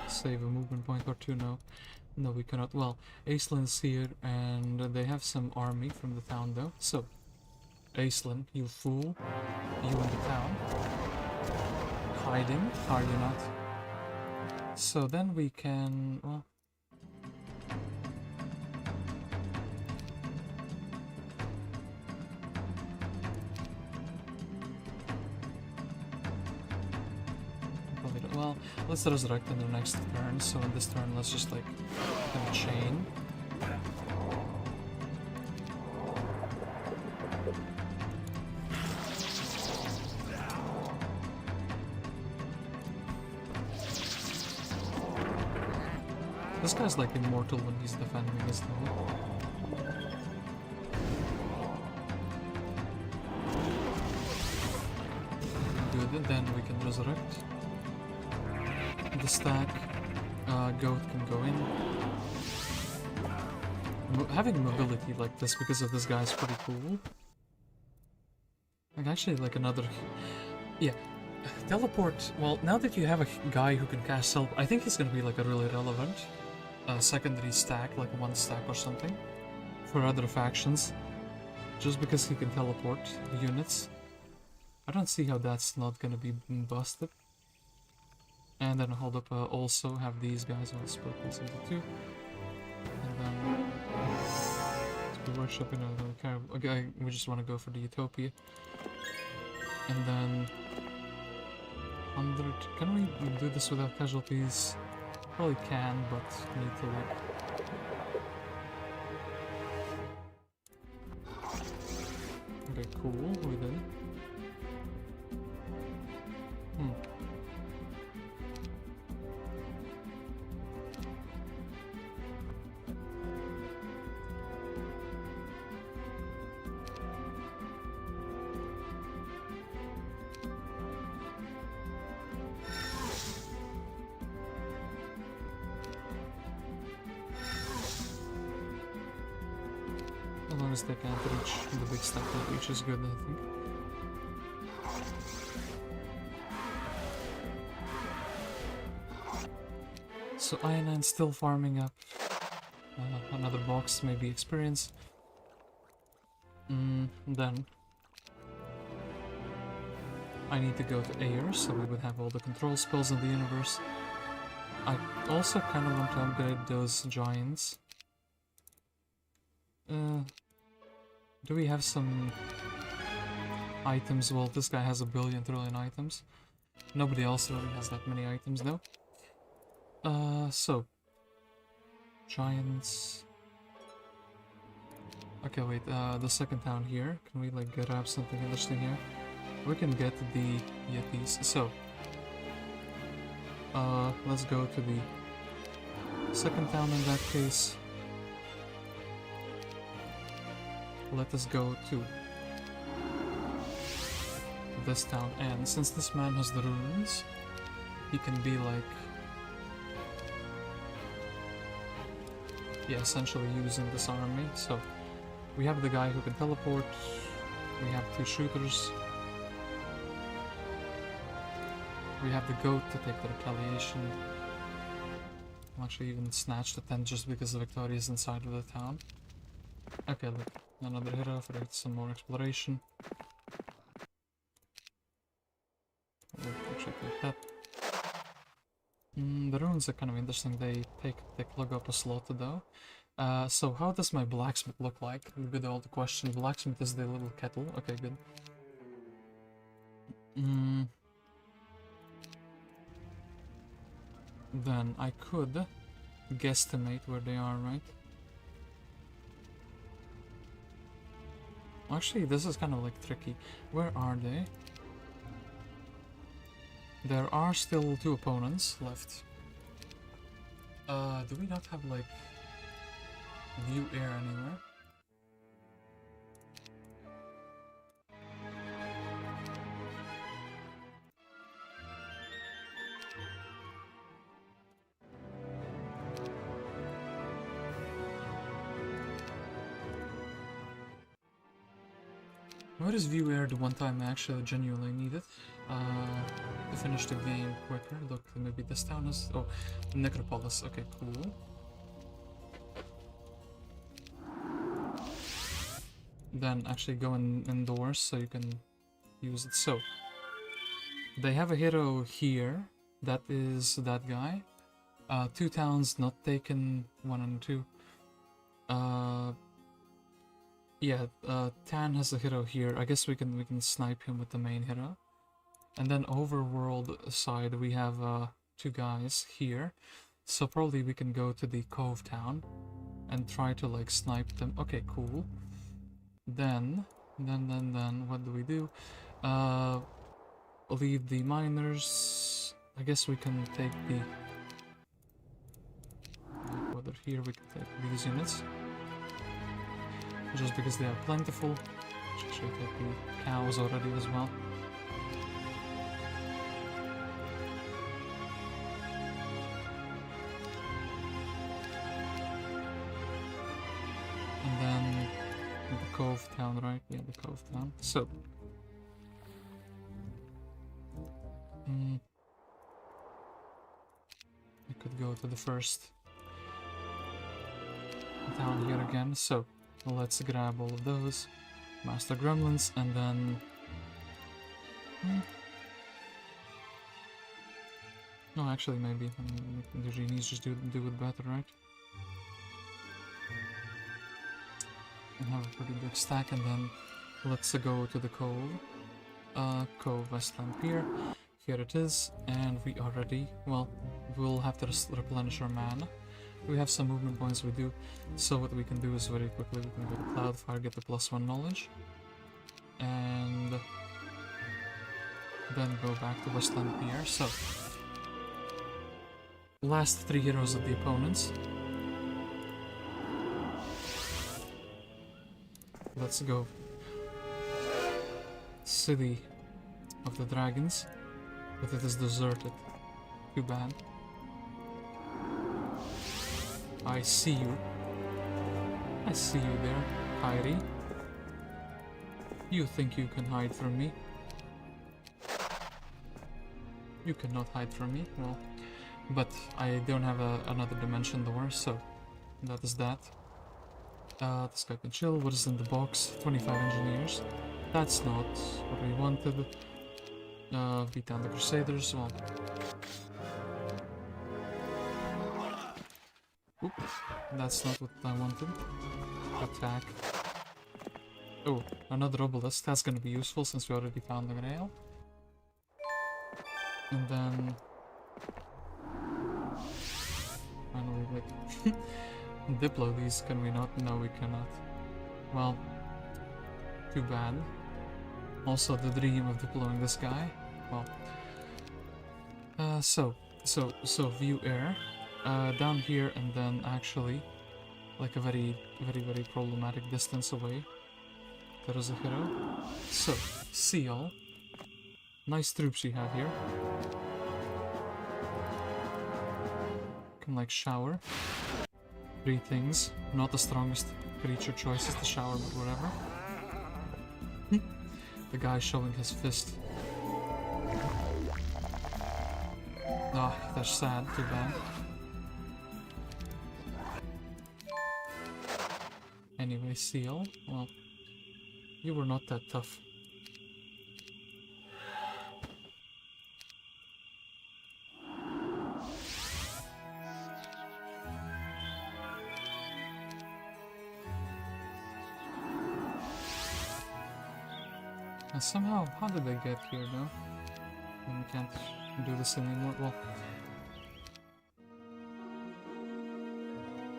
save a movement point or two now. No, we cannot. Well, Aislenn's here, and they have some army from the town, though. So, Aislenn, you fool. You in the town. Hiding, are you not? So then we can... well... Well, let's resurrect in the next turn, so in this turn let's just like have a chain. This guy's like immortal when he's defending his level. Good, and then we can resurrect. The stack, goat can go in. Having mobility like this because of this guy is pretty cool. Like actually like another... Yeah, teleport, well now that you have a guy who can cast teleport, I think he's gonna be like a really relevant secondary stack, like one stack or something, for other factions. Just because he can teleport units. I don't see how that's not gonna be busted. And then hold up, also have these guys on split these into two. And then let's be worshipping. I don't care. Okay, we just want to go for the Utopia. And then 100. Can we do this without casualties? Probably can, but need to like. Okay, cool. We did. As long as they can't reach the big stack, which is good, I think. So Ionan's still farming up another box, maybe experience. Then I need to go to Air, so we would have all the control spells in the universe. I also kind of want to upgrade those giants. Do we have some items? Well, this guy has 1 trillion items. Nobody else really has that many items though. So giants. Okay, wait, the second town here. Can we like grab something interesting here? We can get the Yetis. So let's go to the second town in that case. Let us go to this town, and since this man has the runes, he can be like, yeah, essentially using this army. So we have the guy who can teleport, we have 2 shooters, we have the goat to take the retaliation. I'll actually even snatch the tent just because the Victoria is inside of the town. Okay, look, another hero for some more exploration. We'll actually take that. The runes are kind of interesting. They plug up a slot though. So how does my blacksmith look like? Would be the old question. Blacksmith is the little kettle. Okay, good. Then I could guesstimate where they are, right? Actually, this is kind of like tricky. Where are they? There are still 2 opponents left. Do we not have like view air anywhere? Where is view air the one time I actually genuinely need it? To finish the game quicker. Look, maybe this town is... oh, Necropolis. Okay, cool. Then actually go indoors so you can use it. So, they have a hero here. That is that guy. 2 towns not taken, 1 and 2. Yeah, Tan has a hero here. I guess we can snipe him with the main hero. And then overworld side we have 2 guys here. So probably we can go to the Cove town and try to like snipe them. Okay, cool. Then what do we do? Leave the miners. I guess we can take the... whether here we can take these units. Just because they are plentiful. Actually take the cows already as well. And then the Cove town, right? Yeah, the Cove town. So I could go to the first town here again. So let's grab all of those Master Gremlins, and then no, actually maybe the genies just do it better, right? And have a pretty big stack, and then let's go to the Cove. Cove Westland Pier. Here it is, and we are ready. Well, we'll have to replenish our mana. We have some movement points, we do. So what we can do is very quickly we can go to Cloudfire, get the +1 knowledge, and then go back to Westland Pier. So last 3 heroes of the opponents. Let's go. City of the Dragons, but it is deserted. Too bad. I see you. I see you there, Kyrre. You think you can hide from me? You cannot hide from me. Well, but I don't have another dimension door, so that is that. This guy can chill. What is in the box? 25 engineers. That's not what we wanted. Beat down the Crusaders. Well, Oops, that's not what I wanted. Attack. Oh, another obelisk. That's gonna be useful since we already found the grail. And then... finally, wait. Diplo these, can we not? No, we cannot. Well, too bad. Also, the dream of diploing this guy. Well, so view air down here, and then actually, like a very problematic distance away, there is a hero. So, Sial. Nice troops you have here. Can like shower. 3 things. Not the strongest creature choices to shower, but whatever. The guy showing his fist. Ah, that's sad, too bad. Anyway, Sial, well, you were not that tough. And somehow, how did they get here though? And we can't do this anymore. Well,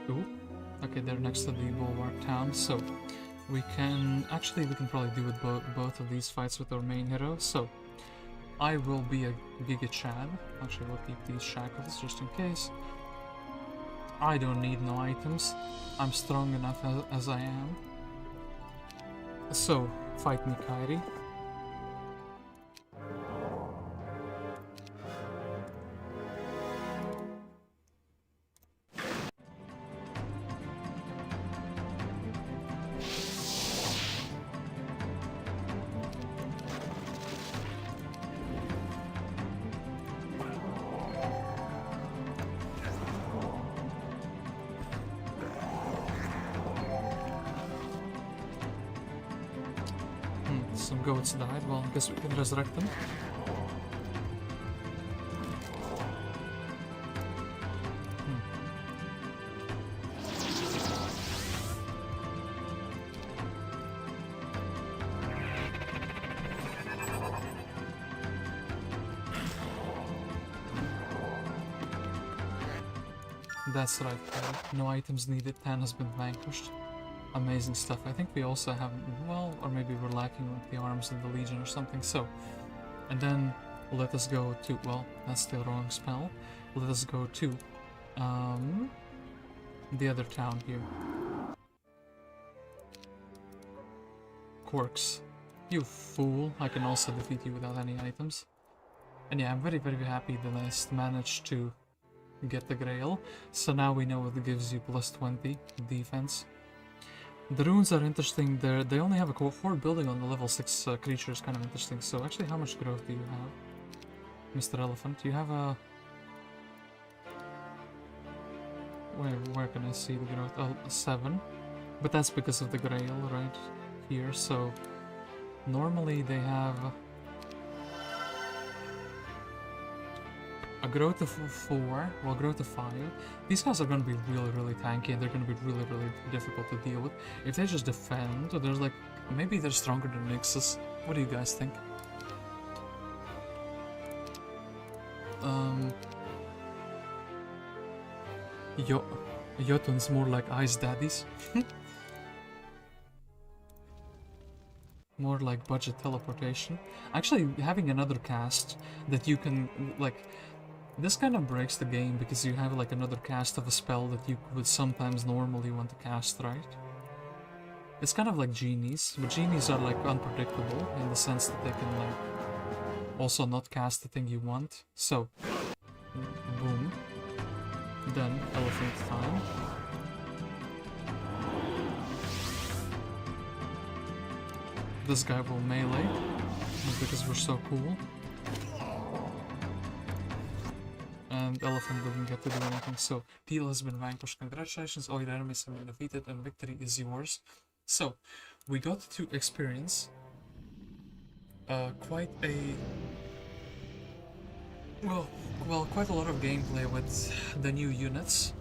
ooh, okay, they're next to the Bulwark town, so we can probably do with both of these fights with our main hero. So I will be a Giga Chad. Actually, we'll keep these shackles just in case. I don't need no items. I'm strong enough as I am. So fight me, Kyrre. Some goats died, well, I guess we can resurrect them. That's right, no items needed, Tan has been vanquished. Amazing stuff. I think we also have, well, or maybe we're lacking like the arms of the Legion or something, so. And then let us go to, well, that's the wrong spell. Let us go to the other town here. Quirks. You fool, I can also defeat you without any items. And yeah, I'm very happy that I managed to get the Grail. So now we know it gives you plus 20 defense. The runes are interesting. They only have a core building on the level 6 creature is kind of interesting. So actually, how much growth do you have, Mr. Elephant? You have a... Where can I see the growth? Oh, 7. But that's because of the Grail right here. So normally they have a growth of 4, well, growth of 5. These guys are going to be really tanky, and they're going to be really difficult to deal with. If they just defend, or there's like, maybe they're stronger than Nixus. What do you guys think? Jotun's more like Ice Daddies. More like budget teleportation. Actually, having another cast that you can, like, this kind of breaks the game because you have like another cast of a spell that you would sometimes normally want to cast, right? It's kind of like genies, but genies are like unpredictable in the sense that they can like also not cast the thing you want. So, boom. Then, elephant time. This guy will melee, because we're so cool. And elephant didn't get to do anything, so TEAL has been vanquished. Congratulations, all your enemies have been defeated and victory is yours. So, we got to experience quite a... Well, quite a lot of gameplay with the new units.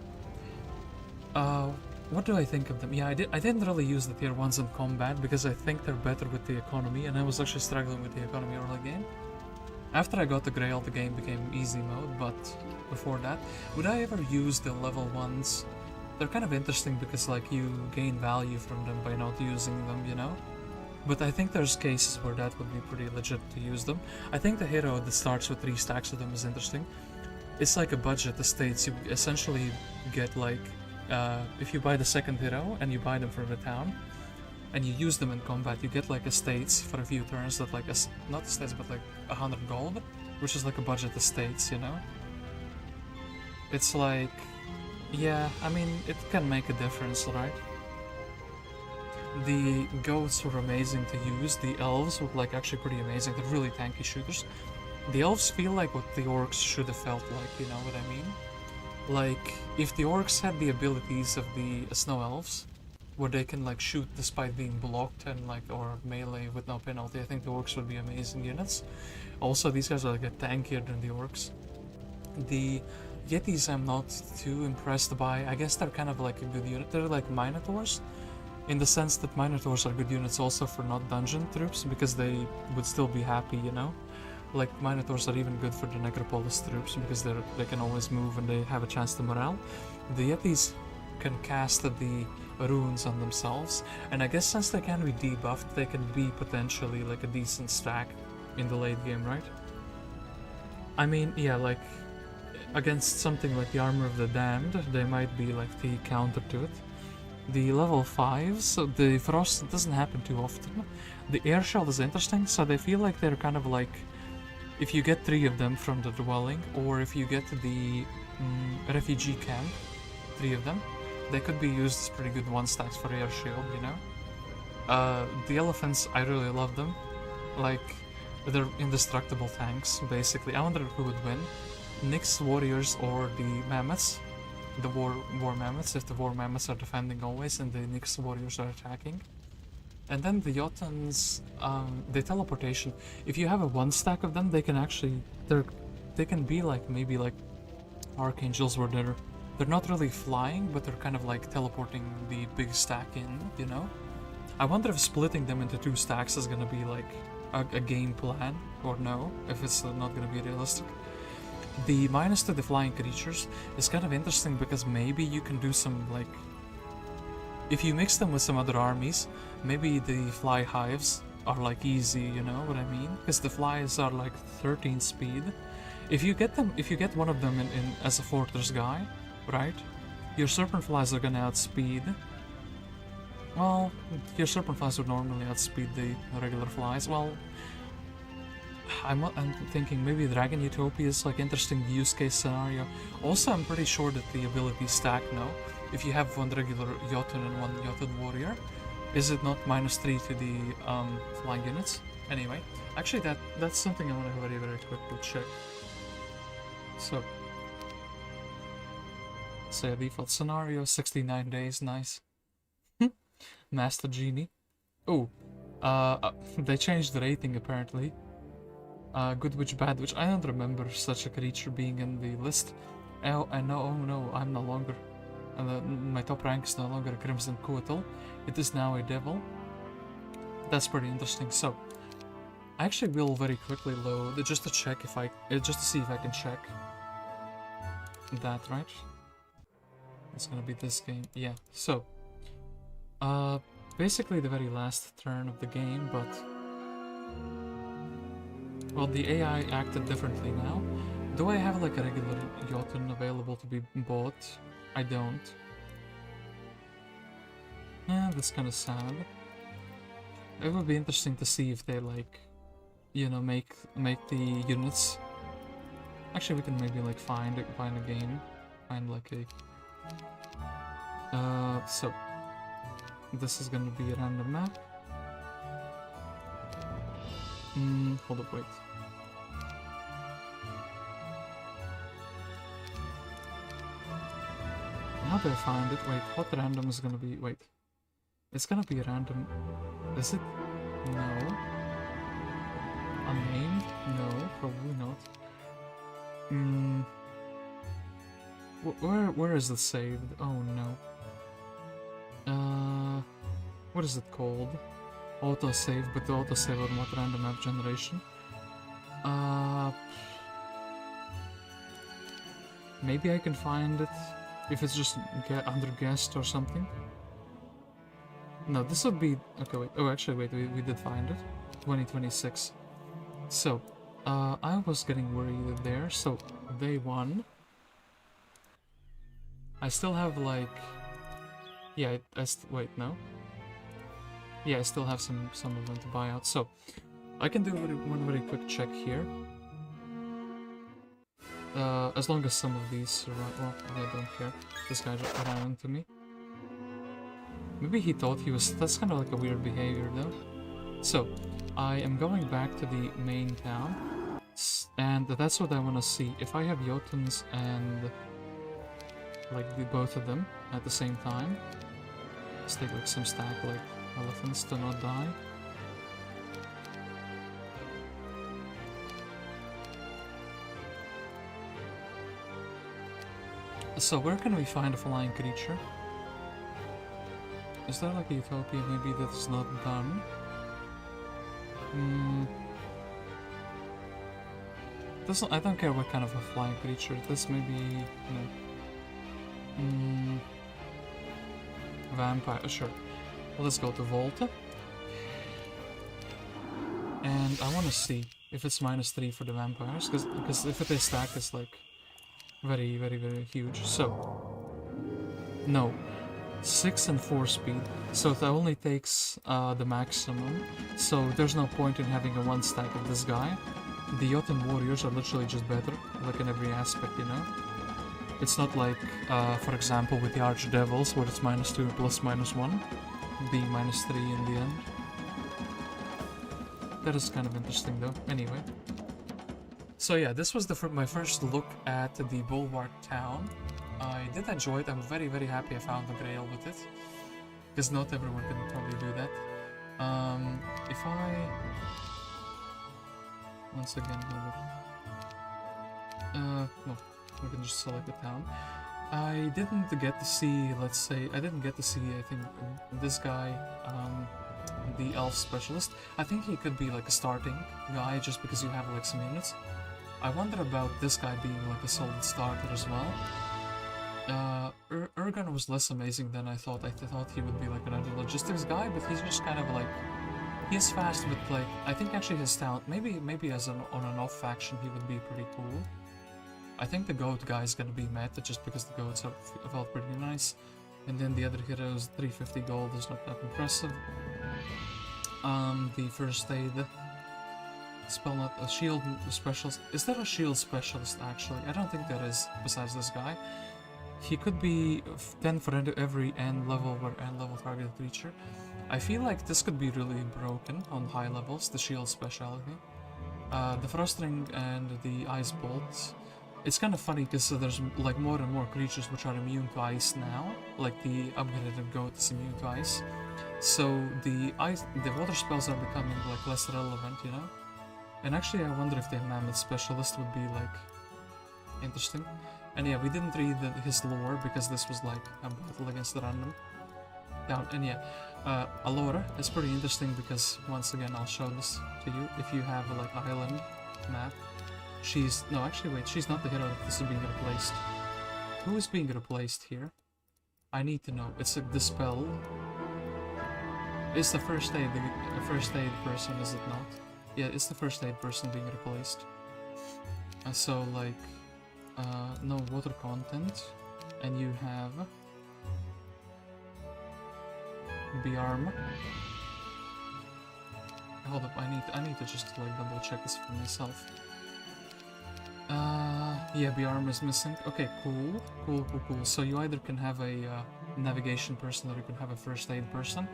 What do I think of them? Yeah, I didn't really use the tier 1s in combat because I think they're better with the economy, and I was actually struggling with the economy early game. After I got the GRAIL, the game became easy mode, but before that, would I ever use the level 1s? They're kind of interesting because, like, you gain value from them by not using them, you know? But I think there's cases where that would be pretty legit to use them. I think the hero that starts with 3 stacks of them is interesting. It's like a budget estates. You essentially get, like, if you buy the second hero and you buy them from the town, and you use them in combat, you get like estates for a few turns that like, not estates, but like 100 gold, which is like a budget estates, you know? It's like, yeah, I mean, it can make a difference, right? The goats were amazing to use, the elves were like actually pretty amazing, they're really tanky shooters. The elves feel like what the orcs should have felt like, you know what I mean? Like, if the orcs had the abilities of the snow elves, where they can like shoot despite being blocked and like, or melee with no penalty, I think the orcs would be amazing units. Also, these guys are like a tankier than the orcs. The Yetis I'm not too impressed by. I guess they're kind of like a good unit. They're like Minotaurs, in the sense that Minotaurs are good units also for not dungeon troops, because they would still be happy, you know? Like, Minotaurs are even good for the Necropolis troops, because they can always move and they have a chance to morale. The Yetis can cast the runes on themselves, and I guess since they can be debuffed, they can be potentially like a decent stack in the late game, right? I mean, yeah, like, against something like the Armor of the Damned, they might be like the counter to it. The level 5s, so the Frost doesn't happen too often. The Air Shell is interesting, so they feel like they're kind of like, if you get 3 of them from the dwelling, or if you get the refugee camp, 3 of them, they could be used as pretty good 1-stacks for air shield, you know? The elephants, I really love them. Like, they're indestructible tanks, basically. I wonder who would win. Nyx warriors or the mammoths. The war mammoths, if the war mammoths are defending always and the Nyx warriors are attacking. And then the Jotuns, the teleportation. If you have a 1-stack of them, they can actually, they can be like, maybe like archangels where they're not really flying, but they're kind of like teleporting the big stack in, you know? I wonder if splitting them into 2 stacks is gonna be like a game plan, or no, if it's not gonna be realistic. The minus to the flying creatures is kind of interesting because maybe you can do some like, if you mix them with some other armies, maybe the fly hives are like easy, you know what I mean? Because the flies are like 13 speed. If you get one of them in as a fortress guy, right? Your serpent flies are gonna outspeed. Well, your serpent flies would normally outspeed the regular flies. Well, I'm thinking maybe Dragon Utopia is like interesting use case scenario. Also, I'm pretty sure that the abilities stack now. If you have one regular Jotun and one Jotun warrior, is it not -3 to the flying units? Anyway, actually that's something I want to very quickly check. So say a default scenario, 69 days, nice. Master Genie. Oh, they changed the rating apparently. Good Witch, Bad Witch. I don't remember such a creature being in the list. Oh, I know. Oh no, I'm no longer. My top rank is no longer a Crimson Coatl. It is now a Devil. That's pretty interesting. So, I actually will very quickly load just to check if just to see if I can check that, right? It's gonna be this game. Yeah. So, basically the very last turn of the game, but well, the AI acted differently now. Do I have like a regular Jotun available to be bought? I don't. Yeah, that's kind of sad. It would be interesting to see if they like, you know, make the units. Actually, we can maybe like find a game, find like a. So this is gonna be a random map. Hold up, wait. How do I find it? Wait, what random is gonna be? Wait. It's gonna be a random. Is it? No. Unnamed? No, probably not. Where is it saved? Oh no. What is it called? Autosave, but the autosave or not random map generation. Maybe I can find it if it's just under guest or something. No, this would be... Okay, wait. Oh, actually, wait. We did find it. 2026. So, I was getting worried there. So, day 1. I still have, like... Yeah, wait, no? Yeah, I still have some of them to buy out. So, I can do one very quick check here. As long as some of these are right. Well, I don't care. This guy just ran into me. Maybe he thought he was... That's kind of like a weird behavior, though. So, I am going back to the main town. And that's what I want to see. If I have Jotuns and... like, both of them at the same time. Let's take, like, some stack, like, elephants to not die. So, where can we find a flying creature? Is there like a utopia maybe that's not done? I don't care what kind of a flying creature it is, maybe... No. Vampire, sure. Well, let's go to Volta. And I want to see if it's -3 for the vampires, because if it is stacked, it's like very, very, very huge. So, no. 6 and 4 speed, so that only takes the maximum, so there's no point in having a 1 stack of this guy. The Jotun warriors are literally just better, like in every aspect, you know? It's not like, for example, with the archdevils, where it's -2 plus -1, being -3 in the end. That is kind of interesting though, anyway. So yeah, this was my first look at the Bulwark town. I did enjoy it. I'm very, very happy I found the GRAIL with it, because not everyone can probably do that. If I... Once again, no, we can just select the town. I didn't get to see, let's say, I think, this guy, the elf specialist. I think he could be like a starting guy, just because you have like some units. I wonder about this guy being like a solid starter as well. Ergon was less amazing than I thought. I thought he would be like another logistics guy, but he's just kind of like... He's fast, but like... I think actually his talent... Maybe as an on and off faction he would be pretty cool. I think the goat guy is gonna be meta, just because the goats felt pretty nice. And then the other heroes, 350 gold is not that impressive. The first aid... Spell not a shield specialist. Is there a shield specialist actually? I don't think there is, besides this guy. He could be 10 for every end level or end level targeted creature. I feel like this could be really broken on high levels, the shield specialty. The Frost Ring and the Ice Bolt. It's kind of funny because there's like more and more creatures which are immune to ice now. Like the upgraded goat is immune to ice. So the water spells are becoming like less relevant, you know? And actually I wonder if the Mammoth Specialist would be like interesting. And yeah, we didn't read his lore because this was like a battle against the random down. And yeah, Allora is pretty interesting because once again I'll show this to you. If you have a like island map, no, actually wait, she's not the hero that this is being replaced. Who is being replaced here? I need to know. It's a dispel. It's the first aid person, is it not? Yeah, it's the first aid person being replaced. So like. No water content, and you have Biarma. Hold up, I need to just like double check this for myself. Yeah, Biarma is missing. Okay, cool. So you either can have a navigation person or you can have a first aid person.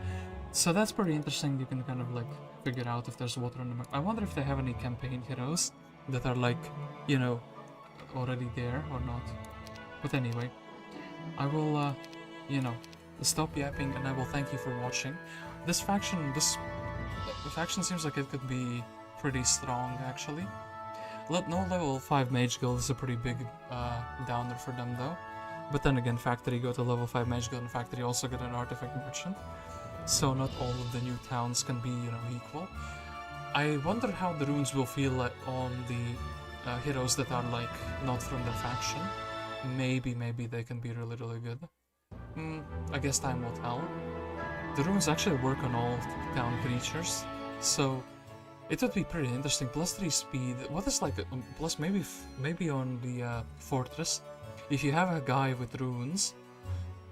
So that's pretty interesting. You can kind of like figure out if there's water on the map. I wonder if they have any campaign heroes that are like, you know, already there or not. But anyway, I will, you know, stop yapping and I will thank you for watching. This faction seems like it could be pretty strong actually. No level 5 Mage Guild is a pretty big downer for them though. But then again, Factory go to level 5 Mage Guild and Factory also get an Artifact Merchant. So not all of the new towns can be, you know, equal. I wonder how the runes will feel like on the heroes that are like not from their faction. Maybe they can be really good. I guess time will tell. The runes actually work on all town creatures, so it would be pretty interesting. Plus 3 speed. What is like plus maybe on the fortress, if you have a guy with runes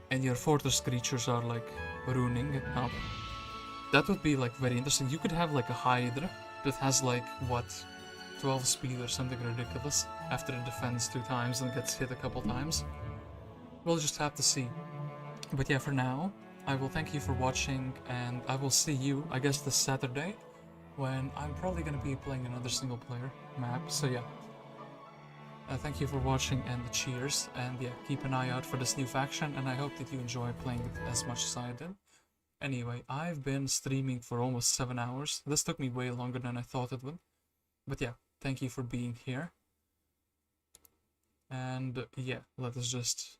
and your fortress creatures are like runing it up, that would be like very interesting. You could have like a Hydra that has like what, 12 speed or something ridiculous after it defends 2 times and gets hit a couple times. We'll just have to see. But yeah, for now, I will thank you for watching, and I will see you, I guess, this Saturday, when I'm probably going to be playing another single player map. So yeah, thank you for watching and cheers, and yeah, keep an eye out for this new faction, and I hope that you enjoy playing it as much as I did. Anyway, I've been streaming for almost 7 hours. This took me way longer than I thought it would. But yeah, thank you for being here. And yeah, let us just